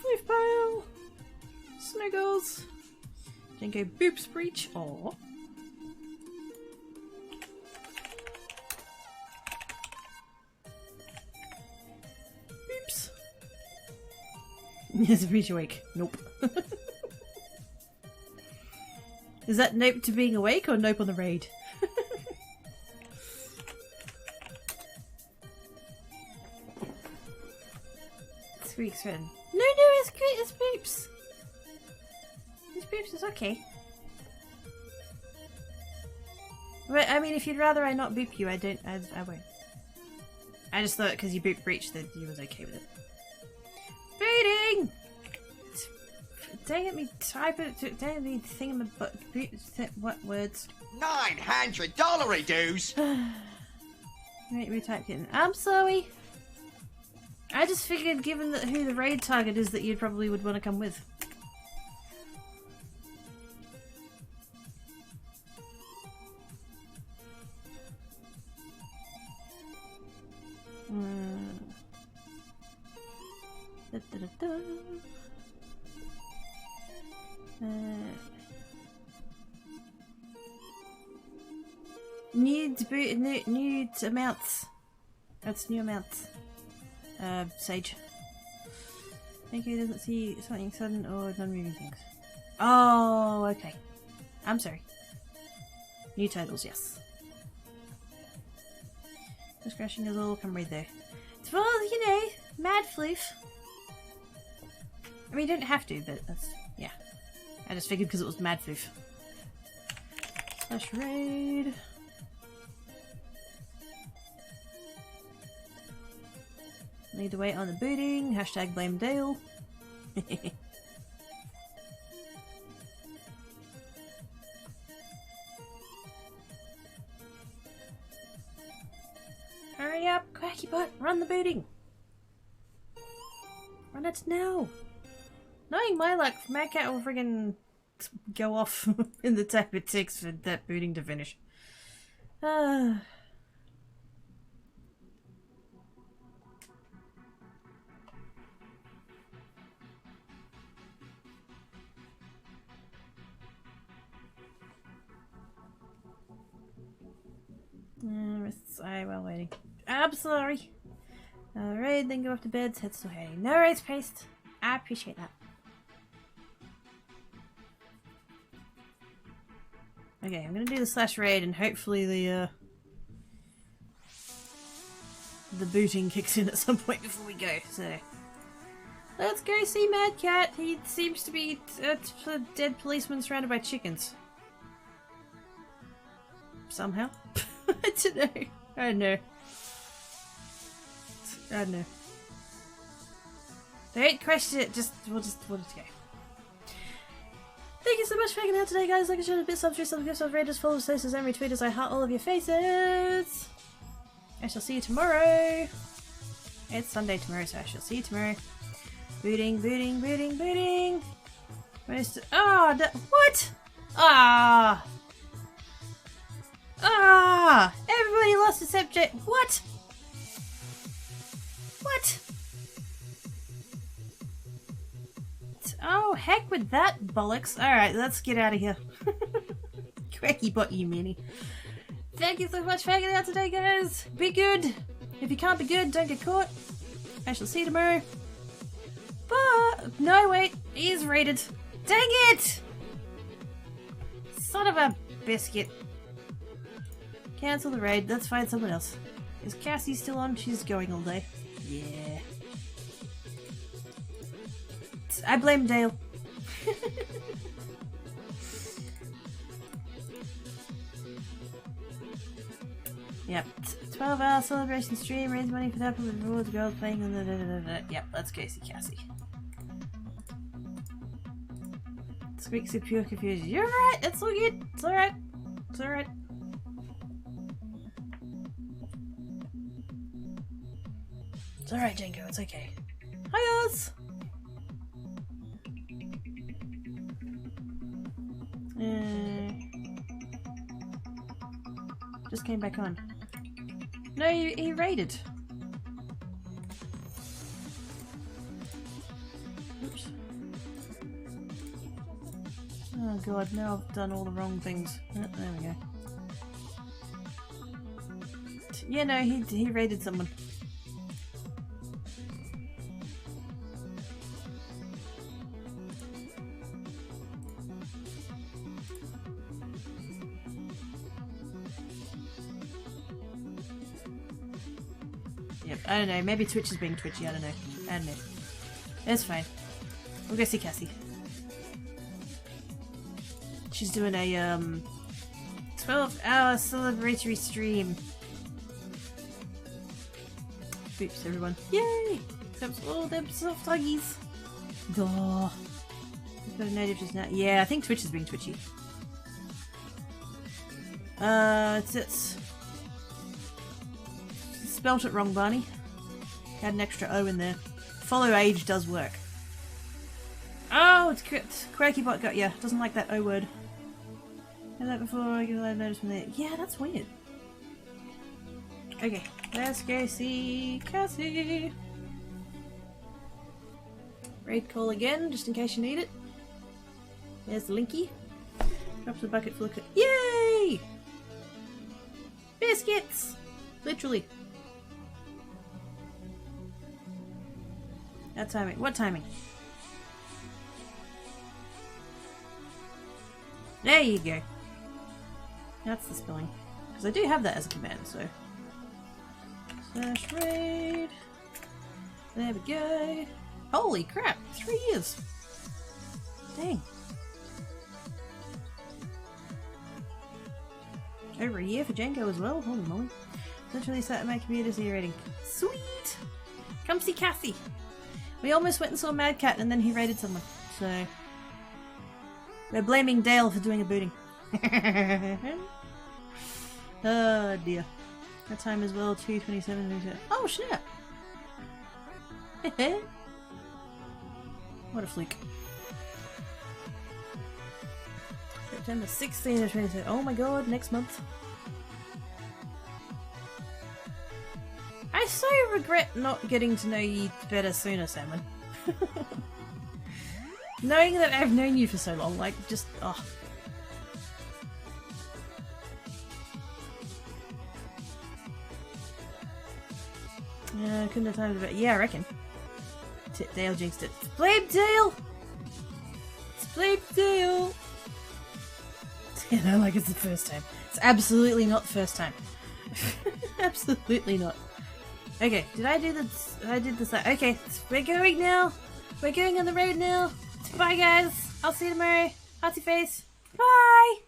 A: Leaf pile. Snuggles. Then go boops breach. Or Is Breach awake? Nope. Is that nope to being awake or nope on the raid? 3 weeks in. No, it's beeps. These beeps is okay. But, I mean, if you'd rather I not boop you, I won't. I just thought because you booped breach that you was okay with it. Booting! Dang it, me type it. Dang it, me thingamabout. What words?
B: $900 dues!
A: Right, we typed it in. I'm sorry. I just figured, given that who the raid target is, that you probably would want to come with. Da, da, da, da. New amounts. That's new amounts. Sage. Thank you. Doesn't see something sudden or non-moving things. Oh, okay. I'm sorry. New titles, yes. Just crashing is all come right there. It's well, you know, mad floof. I mean, you don't have to, but that's, yeah. I just figured because it was mad floof. Slash raid. Need to wait on the booting. Hashtag blame Dale. Hurry up, Quacky Butt, run the booting. Run it now. Knowing my luck, Mad Cat will friggin' go off in the time it takes for that booting to finish. Sorry, while waiting. I'm sorry. Alright, then go off to bed. Head's still heading. No race paste. I appreciate that. Okay, I'm gonna do the slash raid and hopefully the booting kicks in at some point before we go. So let's go see Mad Cat. He seems to be a dead policeman surrounded by chickens. Somehow. I don't know. I don't know. I don't know. Don't question it. We'll just go. Thank you so much for hanging out today, guys. Like and share, a bit subscribe, some gifts, raiders, follow, socials, and retweet as I heart all of your faces. I shall see you tomorrow. It's Sunday tomorrow, so I shall see you tomorrow. Booting, booting, booting, booting. Where's the... Oh, what? Ah. Ah! Everybody lost a subject. What? What? Oh, heck with that bollocks. Alright, let's get out of here. Quacky butt, you meanie. Thank you so much for hanging out today, guys. Be good. If you can't be good, don't get caught. I shall see you tomorrow. But... No, wait. He is rated. Dang it! Son of a biscuit. Cancel the raid. Let's find someone else. Is Cassie still on? She's going all day. Yeah. I blame Dale. Yep. 12-hour celebration stream. Raise money for that for the rewards. Girls playing on the Yep. Let's go see Cassie. Squeaks of pure confusion. You're right. It's all good. It's alright. It's alright. It's alright, Jenko, it's okay. Hi, Oz! Just came back on. No, he raided. Oops. Oh god, now I've done all the wrong things. Oh, there we go. Yeah, no, he raided someone. I don't know, maybe Twitch is being twitchy, I don't know. It's fine. We'll go see Cassie. She's doing a 12-hour celebratory stream. Boops, everyone. Yay! Except all them soft huggies. Duh. We've got a native just now. Yeah, I think Twitch is being twitchy. It's spelt it wrong, Barney. Had an extra O in there. Follow age does work. Oh, it's QuirkyBot got ya. Doesn't like that O word. Had that before, I get a live notice from there. Yeah, that's weird. Okay, let's go see Cassie. Raid call again, just in case you need it. There's the Linky. Drops a bucket full of yay! Biscuits! Literally. That timing. What timing? There you go. That's the spelling. Because I do have that as a command, so. Slash raid. There we go. Holy crap! 3 years! Dang. Over a year for Django as well? Holy moly. Literally sat in my computer to see your rating. Sweet! Come see Cassie! We almost went and saw Mad Cat and then he raided someone. So. We're blaming Dale for doing a booting. Oh dear. That time as well, 2:27. Oh snap! What a fluke. September 16 or 27. Oh my god, next month. I so regret not getting to know you better sooner, Salmon. Knowing that I've known you for so long, like, just, oh. Yeah, couldn't have timed it better. Yeah, I reckon. Dale jinxed it. Blame Dale! It's blame Dale! You know, like it's the first time. It's absolutely not the first time. Absolutely not. Okay, did I do this? I did this. Okay, we're going now. We're going on the road now. Bye, guys. I'll see you tomorrow. Hearty face. Bye!